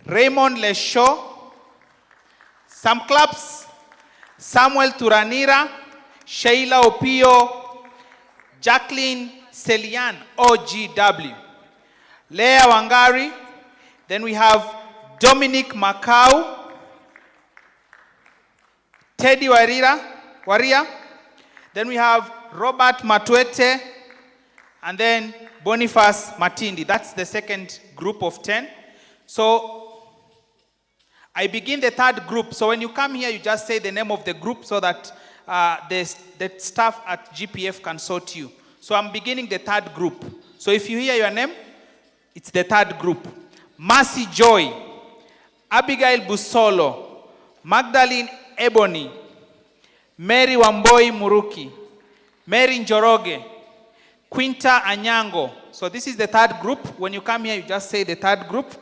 Raymond Leshaw. Some claps. Samuel Turanira. Sheila Opio. Jacqueline Selian, OGW. Leah Wangari. Then we have Dominic Macau. Teddy Waria. Then we have Robert Matwete. and then Boniface Matindi. That's the second group of 10. So I begin the third group. So when you come here, you just say the name of the group so that the staff at GPF can sort you. So I'm beginning the third group. So if you hear your name, it's the third group. Mercy Joy, Abigail Busolo, Magdalene Ebony, Mary Wamboi Muruki, Mary Njoroge, Quinta Anyango. So this is the third group. When you come here, you just say the third group.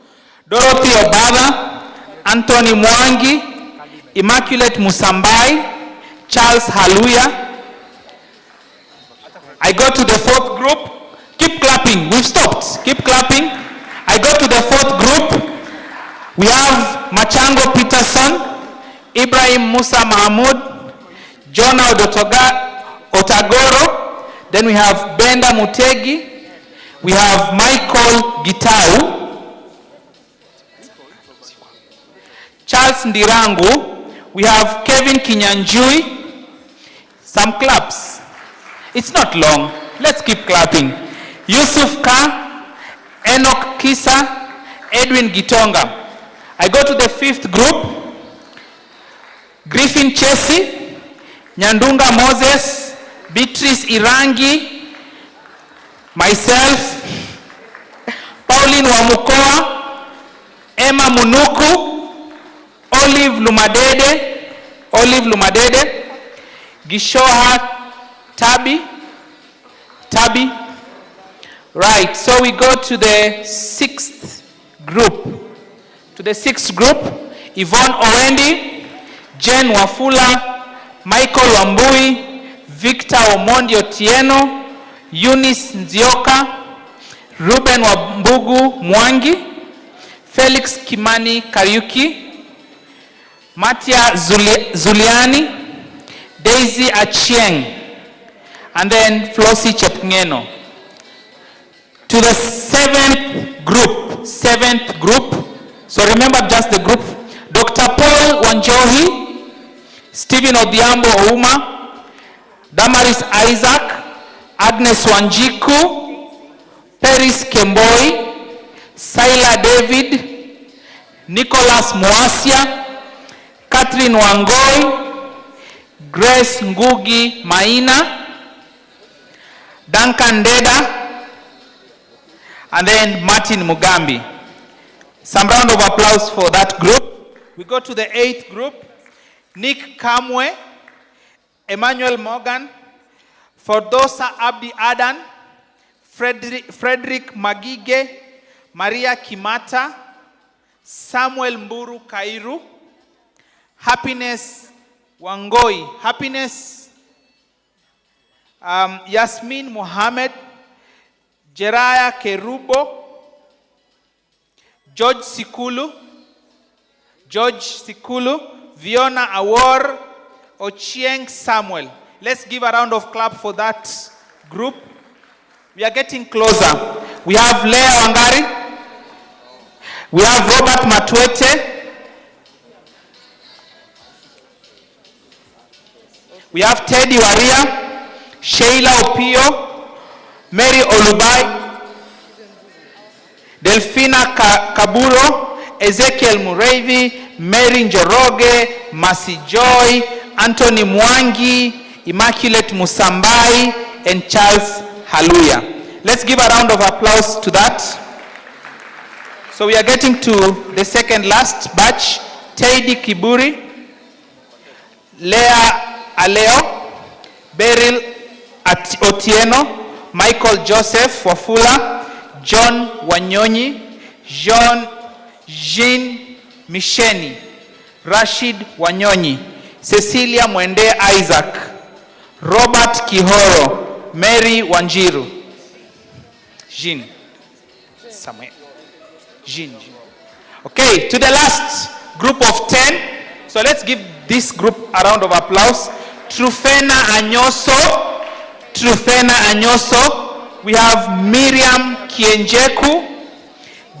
Dorothy Obada, Anthony Mwangi, Immaculate Musambai, Charles Haluya. I go to the fourth group. Keep clapping. We've stopped. Keep clapping. I go to the fourth group. We have Machango Peterson, Ibrahim Musa Mahmoud, Jonah Otagoro. Then we have Benda Mutegi. We have Michael Gitau, Charles Ndirangu. We have Kevin Kinyanjui. Some claps. It's not long. Let's keep clapping. Yusuf Ka, Enoch Kisa, Edwin Gitonga. I go to the fifth group. Griffin Chesi, Nyandunga Moses, Beatrice Irangi, myself, Pauline Wamukoa, Emma Munuku, Olive Lumadede, Gishoha Tabi. Right, so we go to the sixth group. Yvonne Owendi, Jen Wafula, Michael Wambui, Victor Omondi Otieno, Eunice Nzioka, Ruben Wambugu Mwangi, Felix Kimani Kariuki, Matia Zuliani, Daisy Achieng, and then Flossie Chepngeno. To the seventh group. So remember just the group. Dr. Paul Wanjohi, Stephen Odhiambo Ouma, Damaris Isaac, Agnes Wanjiku, Paris Kemboi, Sila David, Nicholas Moasia, Catherine Wangoi, Grace Ngugi Maina, Duncan Deda, and then Martin Mugambi. Some round of applause for that group. We go to the eighth group. Nick Kamwe, Emmanuel Morgan, Fordosa Abdi Adan, Frederick Magige, Maria Kimata, Samuel Mburu Kairu, Happiness Wangoi, Yasmin Mohammed, Jeraya Kerubo, George Sikulu, Viona Awor, Ochieng Samuel. Let's give a round of clap for that group. We are getting closer. We have Lea Wangari. We have Robert Matwete. We have Teddy Waria, Sheila Opio, Mary Olubai, Delfina Kaburo, Ezekiel Mureithi, Mary Njoroge, Mercy Joy, Anthony Mwangi, Immaculate Musambai, and Charles Haluya. Let's give a round of applause to that. So we are getting to the second last batch. Teddy Kiburi, Leah Aleo, Beryl Otieno, Michael Joseph Wafula, John Wanyonyi, Jean Misheni, Rashid Wanyonyi, Cecilia Mwende Isaac, Robert Kihoro, Mary Wanjiru, Jean. Okay, to the last group of 10. So let's give this group a round of applause. Trufena Anyoso. We have Miriam Kienjeku,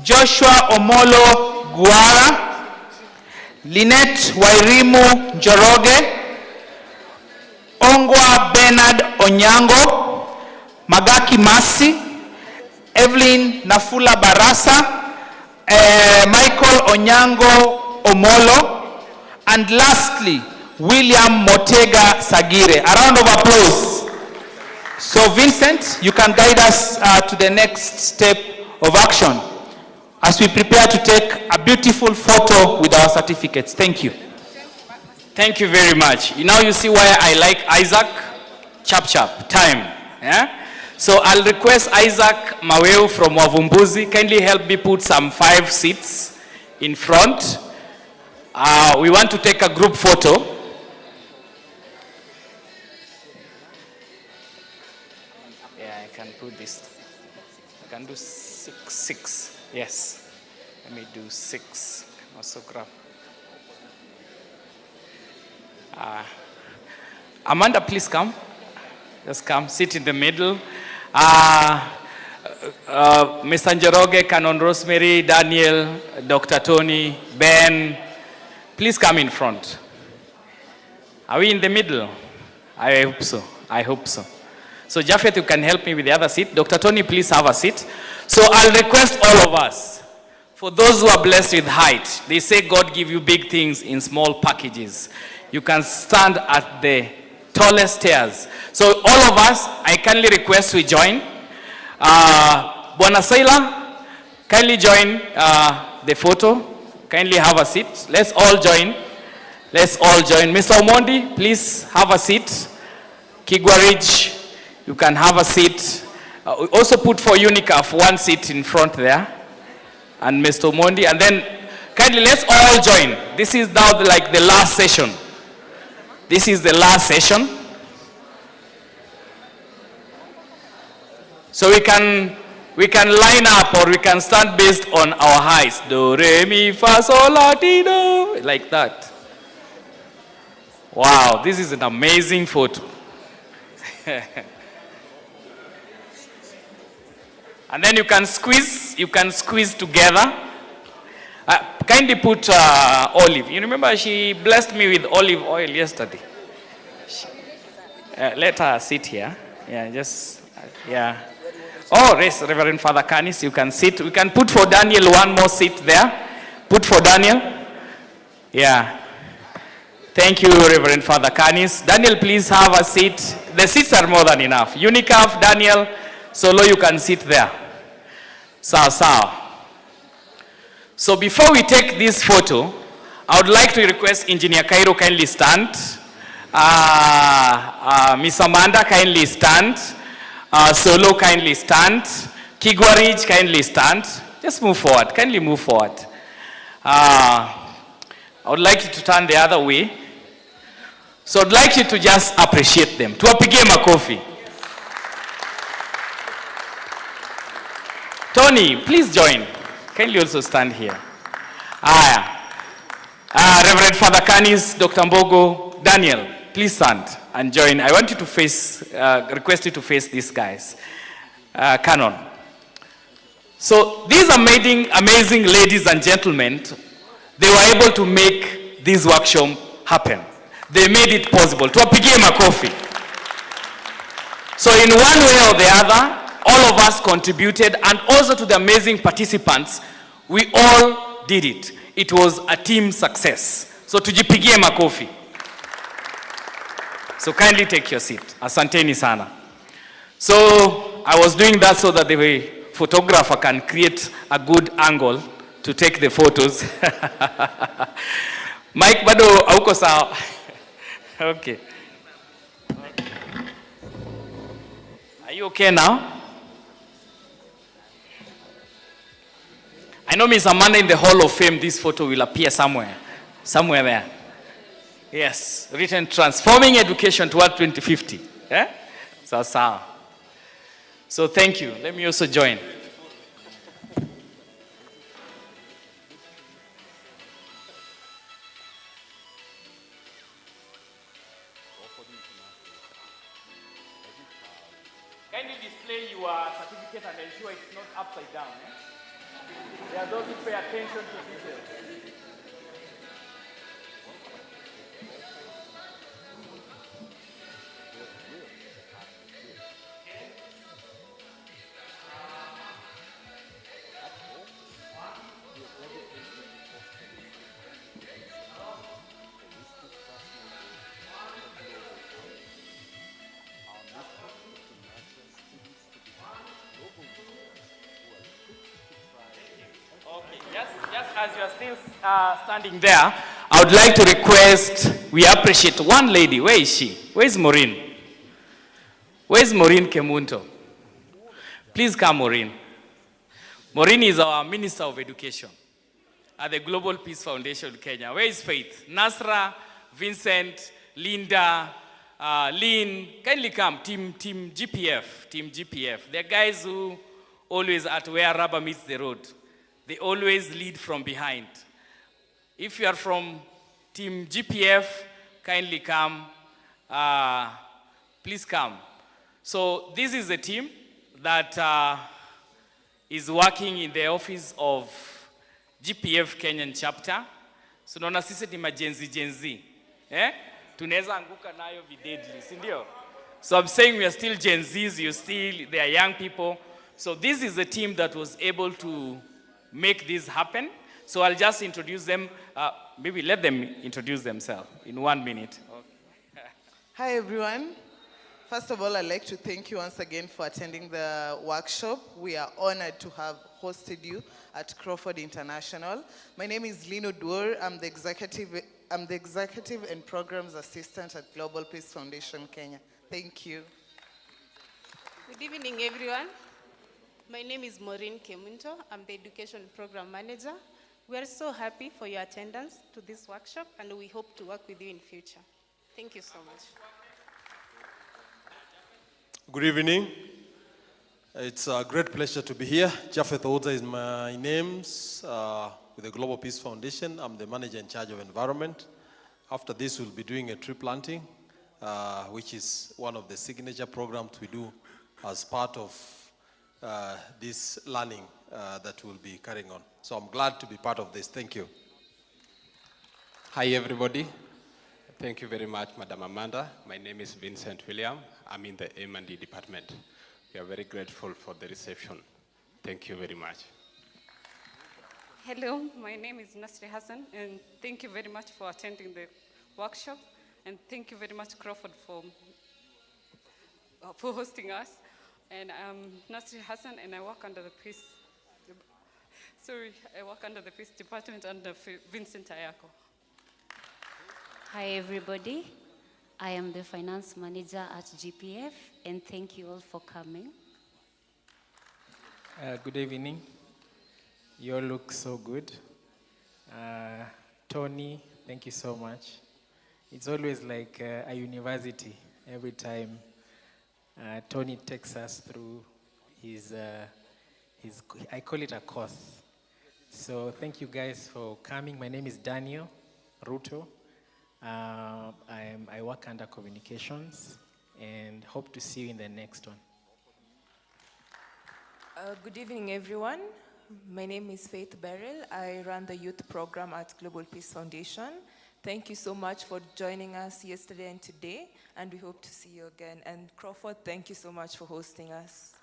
Joshua Omolo Guara, Lynette Wairimu Njoroge, Ongwa Bernard Onyango, Magaki Masi, Evelyn Nafula Barasa, Michael Onyango Omolo, and lastly, William Motega Sagire. A round of applause. So Vincent, you can guide us to the next step of action as we prepare to take a beautiful photo with our certificates. Thank you. Thank you very much. Now you see why I like Isaac. Chap chap, time. Yeah? So I'll request Isaac Maweo from Wavumbuzi, kindly help me put some 5 seats in front. We want to take a group photo. Yeah, I can put this. I can do six. Yes. Let me do 6. Also grab. Amanda, please come. Just come, sit in the middle. Mr. Njoroge, Canon Rosemary, Daniel, Dr. Tony, Ben, please come in front. Are we in the middle? I hope so. I hope so. So Japheth, you can help me with the other seat. Dr. Tony, please have a seat. So I'll request all of us, for those who are blessed with height, they say God give you big things in small packages. You can stand at the tallest stairs. So all of us, I kindly request we join. Bwana Saila, kindly join the photo. Kindly have a seat. Let's all join. Let's all join. Mr. Omondi, please have a seat. Kigwarich, you can have a seat. We also put for UNICAF 1 seat in front there. And Mr. Omondi, and then kindly let's all join. This is now like the last session. This is the last session. So we can line up or we can stand based on our heights. Do, re, mi, fa, sol, la, ti, do. Like that. Wow, this is an amazing photo. And then you can squeeze together. Kindly put Olive. You remember she blessed me with olive oil yesterday. Let her sit here. Yeah, just, yeah. Oh, yes, Reverend Father Canis, you can sit. We can put for Daniel 1 more seat there. Put for Daniel. Yeah. Thank you, Reverend Father Canis. Daniel, please have a seat. The seats are more than enough. UNICAF, Daniel, Solo, you can sit there. Sawa. So before we take this photo, I would like to request Engineer Cairo kindly stand. Miss Amanda kindly stand. Solo kindly stand. Kigwarij kindly stand. Just move forward. Kindly move forward. I would like you to turn the other way. So I'd like you to just appreciate them. Tuwapigie makofi. Tony, please join. Kindly also stand here. Reverend Father Canis, Dr. Mbogo, Daniel, please stand and join. I want you to request you to face these guys. Canon. So these amazing ladies and gentlemen, they were able to make this workshop happen. They made it possible. Tuwapigie makofi. So in one way or the other, all of us contributed, and also to the amazing participants, we all did it. It was a team success. So tujipigie makofi. So kindly take your seat. Asanteni sana. So I was doing that so that the photographer can create a good angle to take the photos. Mike, bado hauko sawa. Okay. Are you okay now? I know Ms. Amanda in the Hall of Fame, this photo will appear somewhere there. Yes, written Transforming Education Toward 2050. Yeah? So thank you. Let me also join. Kindly display your certificate and ensure it's not upside down. There are those who pay attention to details. as you are still standing there, I would like to request, we appreciate one lady. Where is she? Where is Maureen? Where is Maureen Kemunto? Please come, Maureen. Maureen is our Minister of Education at the Global Peace Foundation Kenya. Where is Faith? Nasra, Vincent, Linda, Lynn, kindly come. Team GPF. They're guys who always at where rubber meets the road. They always lead from behind. If you are from Team GPF, kindly come. Please come. So this is the team that is working in the office of GPF Kenyan chapter. So naona sisi ni Gen Z. Tunaweza anguka nayo videdly, si ndio? So I'm saying we are still Gen Zs, they are young people. So this is the team that was able to make this happen. So I'll just introduce them, maybe let them introduce themselves in 1 minute. Okay. Hi everyone. First of all, I'd like to thank you once again for attending the workshop. We are honored to have hosted you at Crawford International. My name is Lino Duor. I'm the Executive and Programs Assistant at Global Peace Foundation Kenya. Thank you. Good evening, everyone. My name is Maureen Kemunto. I'm the Education Program Manager. We are so happy for your attendance to this workshop, and we hope to work with you in future. Thank you so much. Good evening. It's a great pleasure to be here. Japheth Oza is my name with the Global Peace Foundation. I'm the manager in charge of environment. After this, we'll be doing a tree planting, which is one of the signature programs we do as part of this learning that we'll be carrying on. So I'm glad to be part of this. Thank you. Hi, everybody. Thank you very much, Madam Amanda. My name is Vincent William. I'm in the M&D department. We are very grateful for the reception. Thank you very much. Hello, my name is Nasri Hassan, and thank you very much for attending the workshop, and thank you very much, Crawford, for hosting us. And I'm Nasri Hassan, and I work under the Peace. I work under the Peace Department under Vincent Ayako. Hi, everybody. I am the Finance Manager at GPF, and thank you all for coming. Good evening. You all look so good. Tony, thank you so much. It's always like a university every time Tony takes us through his, I call it a course. So thank you guys for coming. My name is Daniel Ruto. I work under communications and hope to see you in the next one. Good evening, everyone. My name is Faith Beryl. I run the youth program at Global Peace Foundation. Thank you so much for joining us yesterday and today, and we hope to see you again. And Crawford, thank you so much for hosting us.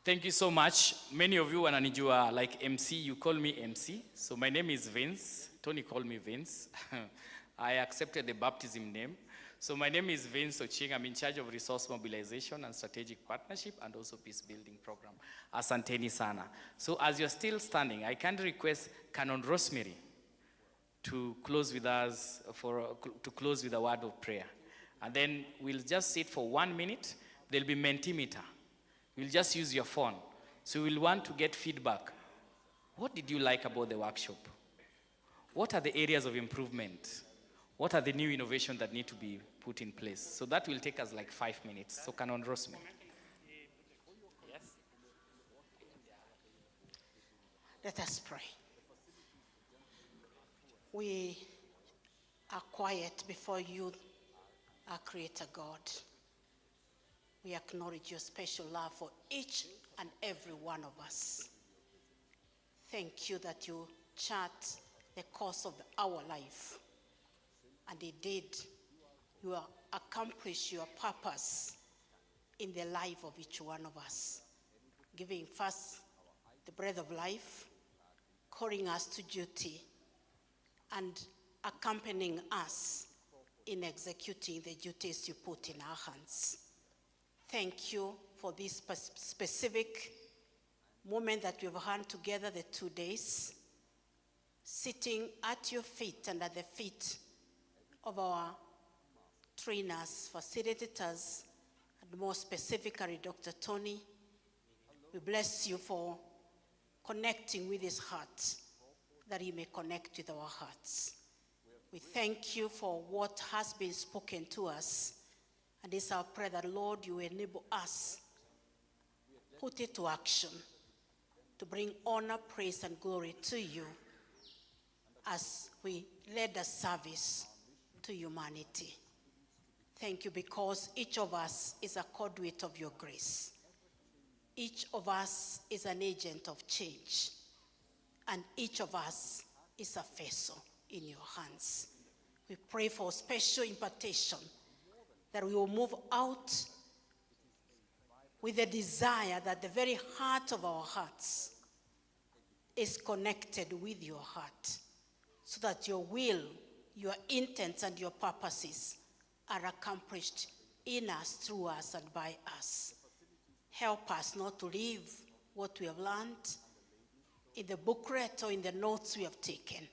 Thank you so much. Many of you wananijua like MC, you call me MC. So my name is Vince. Tony called me Vince. I accepted the baptism name. So my name is Vince Oching. I'm in charge of resource mobilization and strategic partnership and also peace building program. Asanteni sana. So as you're still standing, I can request Canon Rosemary to close with us, to close with a word of prayer. And then we'll just sit for 1 minute. There'll be Mentimeter. We'll just use your phone. So we'll want to get feedback. What did you like about the workshop? What are the areas of improvement? What are the new innovations that need to be put in place? So that will take us like 5 minutes. So Canon Rosemary. Yes. Let us pray. We are quiet before you, our Creator God. We acknowledge your special love for each and every one of us. Thank you that you chart the course of our life. And indeed, you accomplish your purpose in the life of each one of us, giving first the breath of life, calling us to duty, and accompanying us in executing the duties you put in our hands. Thank you for this specific moment that we've had together the 2 days, sitting at your feet and at the feet of our trainers, facilitators, and more specifically, Dr. Tony. We bless you for connecting with his heart, that he may connect with our hearts. We thank you for what has been spoken to us. And it's our prayer that, Lord, you enable us, put it to action, to bring honor, praise, and glory to you as we led a service to humanity. Thank you, because each of us is a conduit of your grace. Each of us is an agent of change. And each of us is a vessel in your hands. We pray for special impartation, that we will move out with the desire that the very heart of our hearts is connected with your heart, so that your will, your intents, and your purposes are accomplished in us, through us, and by us. Help us not to leave what we have learned in the booklet or in the notes we have taken,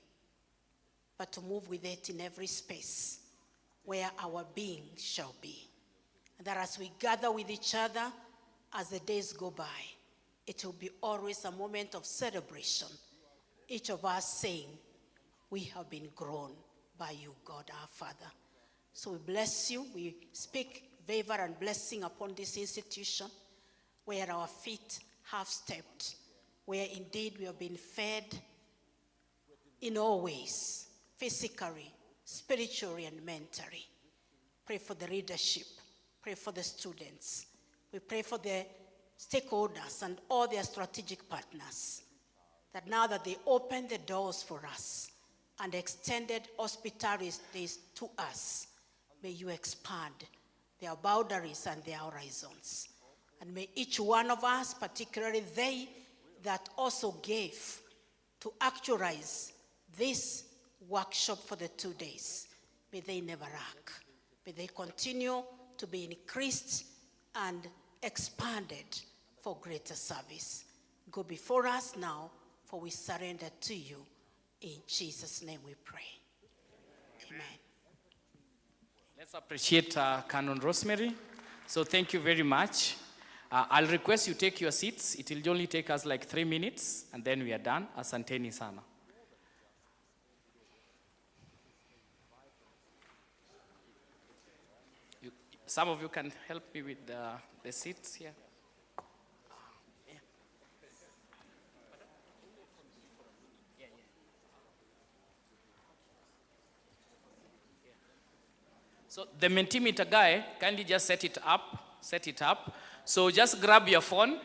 but to move with it in every space where our being shall be. And that as we gather with each other, as the days go by, it will be always a moment of celebration. Each of us saying, we have been grown by you, God our Father. So we bless you. We speak favor and blessing upon this institution where our feet have stepped, where indeed we have been fed in all ways, physically, spiritually, and mentally. Pray for the leadership. Pray for the students. We pray for the stakeholders and all their strategic partners, that now that they opened the doors for us and extended hospitality to us, may you expand their boundaries and their horizons. And may each one of us, particularly they that also gave to actualize this workshop for the 2 days, may they never lack. May they continue to be increased and expanded for greater service. Go before us now, for we surrender to you. In Jesus' name we pray. Amen. Let's appreciate Canon Rosemary. So thank you very much. I'll request you take your seats. It will only take us like 3 minutes, and then we are done. Asanteni sana. Some of you can help me with the seats here. So the Mentimeter guy, kindly just set it up. So just grab your phone,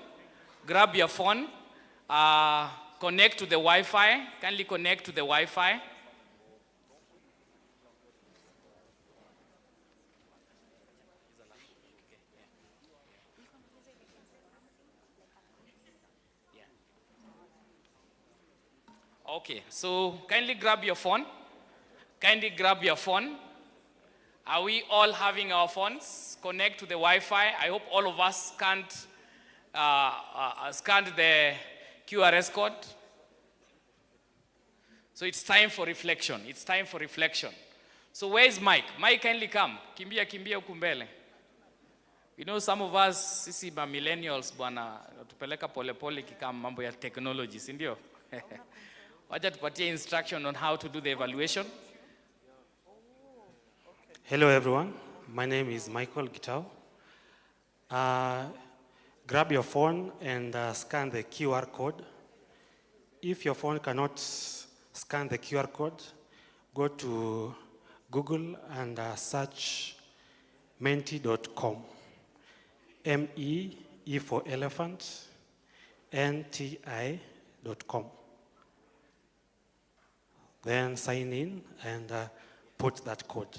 connect to the Wi-Fi, kindly connect to the Wi-Fi. Okay, so kindly grab your phone. Are we all having our phones? Connect to the Wi-Fi. I hope all of us scanned the QRS code. So it's time for reflection. So where is Mike? Mike, kindly come. Kimbia huku mbele. You know, some of us, sisi ba millennials, bwana, tupeleka polepole kikama mambo ya technology, si ndio? Wacha tupatie instruction on how to do the evaluation. Hello everyone, my name is Michael Gitau. Grab your phone and scan the QR code. If your phone cannot scan the QR code, go to Google and search menti.com. M-E for elephant, NTI.com. Then sign in and put that code.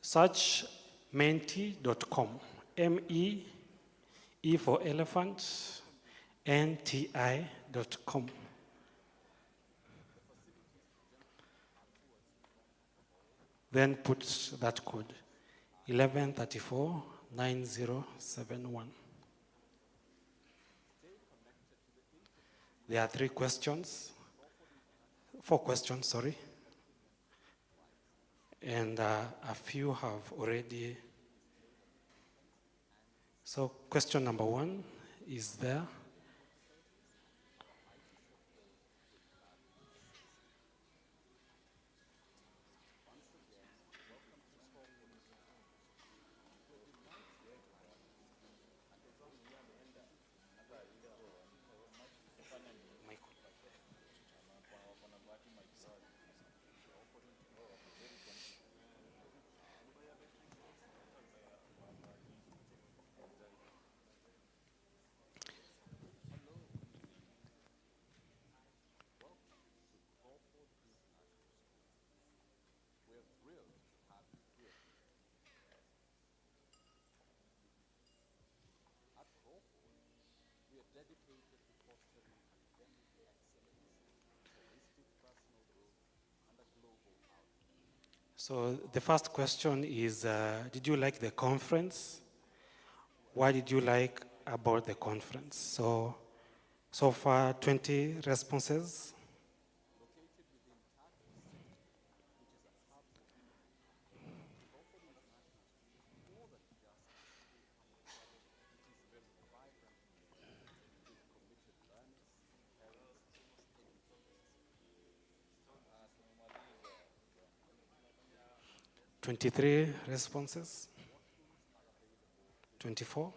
Search menti.com. M-E for elephant, NTI.com. then put that code, 11349071. There are 4 questions, sorry. And a few have already. So question number 1 is there. So the first question is, did you like the conference? What did you like about the conference? So far 20 responses. $23 responses. 24.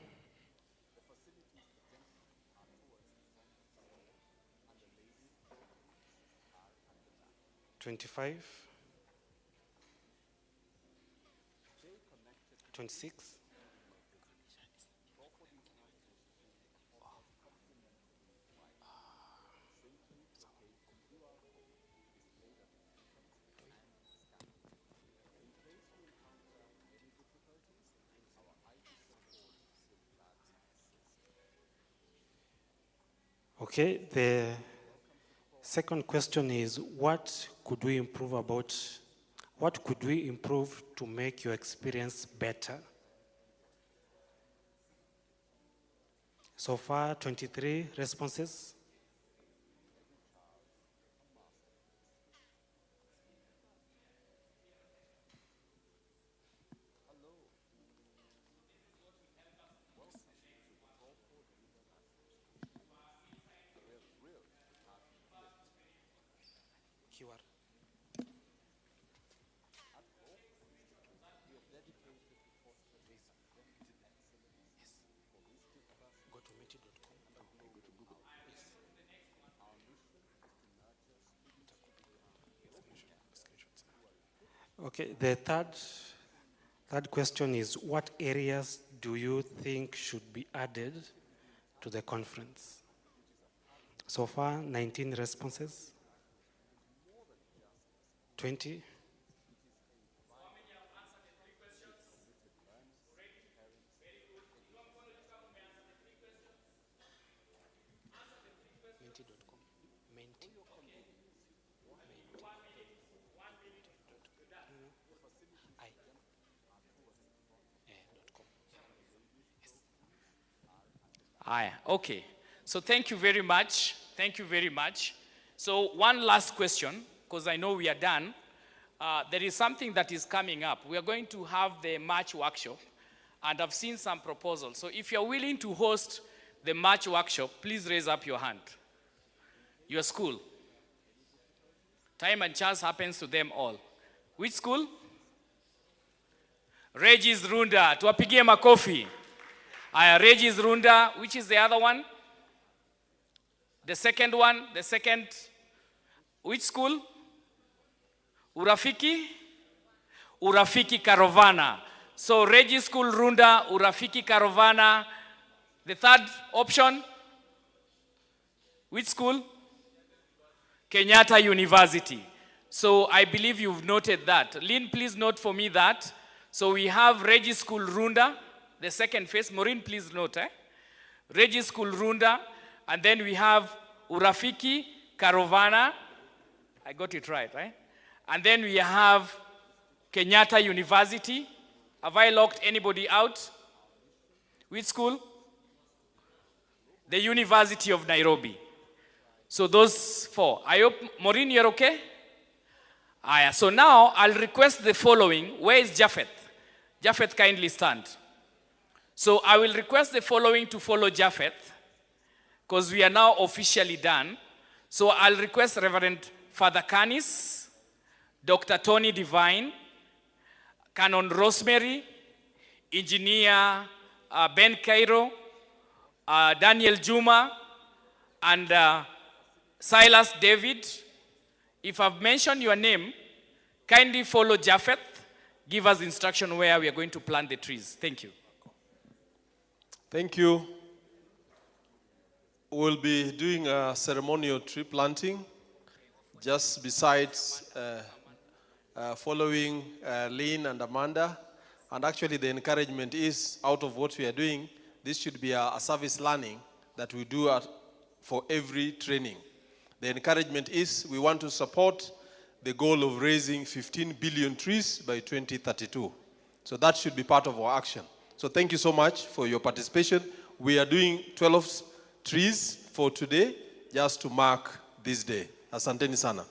25. 26. 'Okay, the second question is, what could we improve to make your experience better? So far, 23 responses. Okay, the third question is, what areas do you think should be added to the conference? So far, 19 responses. 20. Okay, so thank you very much. Thank you very much. So one last question, because I know we are done. There is something that is coming up. We are going to have the March workshop, and I've seen some proposals. So if you're willing to host the March workshop, please raise up your hand. Your school. Time and chance happens to them all. Which school? Regis Runda. Tuwapigie makofi. Regis Runda. Which is the other one? The second one. The second. Which school? Urafiki? Urafiki Karovana. So Regis School Runda, Urafiki Karovana. The third option? Which school? Kenyatta University. So I believe you've noted that. Lynn, please note for me that. So we have Regis School Runda, the second phase. Maureen, please note. Regis School Runda. And then we have Urafiki Karovana. I got it right, right? And then we have Kenyatta University. Have I locked anybody out? Which school? The University of Nairobi. So those 4. I hope, Maureen, you're okay? So now I'll request the following. Where is Japheth? Japheth, kindly stand. So I will request the following to follow Japheth, because we are now officially done. So I'll request Reverend Father Canis, Dr. Tony Divine, Canon Rosemary, Engineer Ben Cairo, Daniel Juma, and Silas David. If I've mentioned your name, kindly follow Japheth. Give us instruction where we are going to plant the trees. Thank you. Thank you. We'll be doing a ceremonial tree planting just besides following Lynn and Amanda. And actually the encouragement is, out of what we are doing, this should be a service learning that we do for every training. The encouragement is we want to support the goal of raising 15 billion trees by 2032. So that should be part of our action. So thank you so much for your participation. We are doing 12 trees for today just to mark this day. Asanteni sana.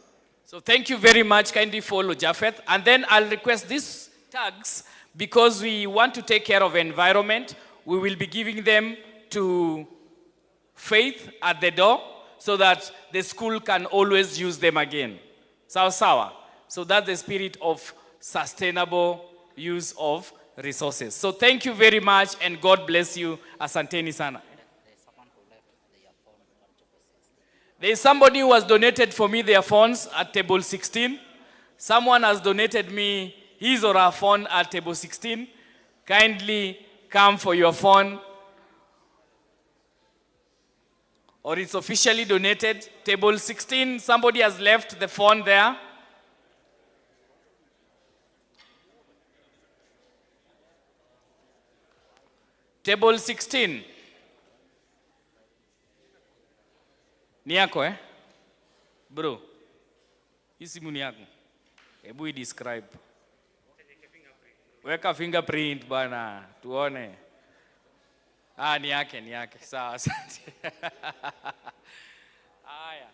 So thank you very much. Kindly follow Japheth. And then I'll request these tags, because we want to take care of environment. We will be giving them to Faith at the door so that the school can always use them again. Sawa sawa. So that's the spirit of sustainable use of resources. So thank you very much and God bless you. Asanteni sana. There is somebody who has donated for me their phones at table 16. Someone has donated me his or her phone at table 16. Kindly come for your phone. Or it's officially donated. Table 16, somebody has left the phone there. Table 16. Ni yako Bro, hii simu ni yako. Hebu describe. Weka fingerprint bana, tuone. Ni yake. Sawa, asante. Haya.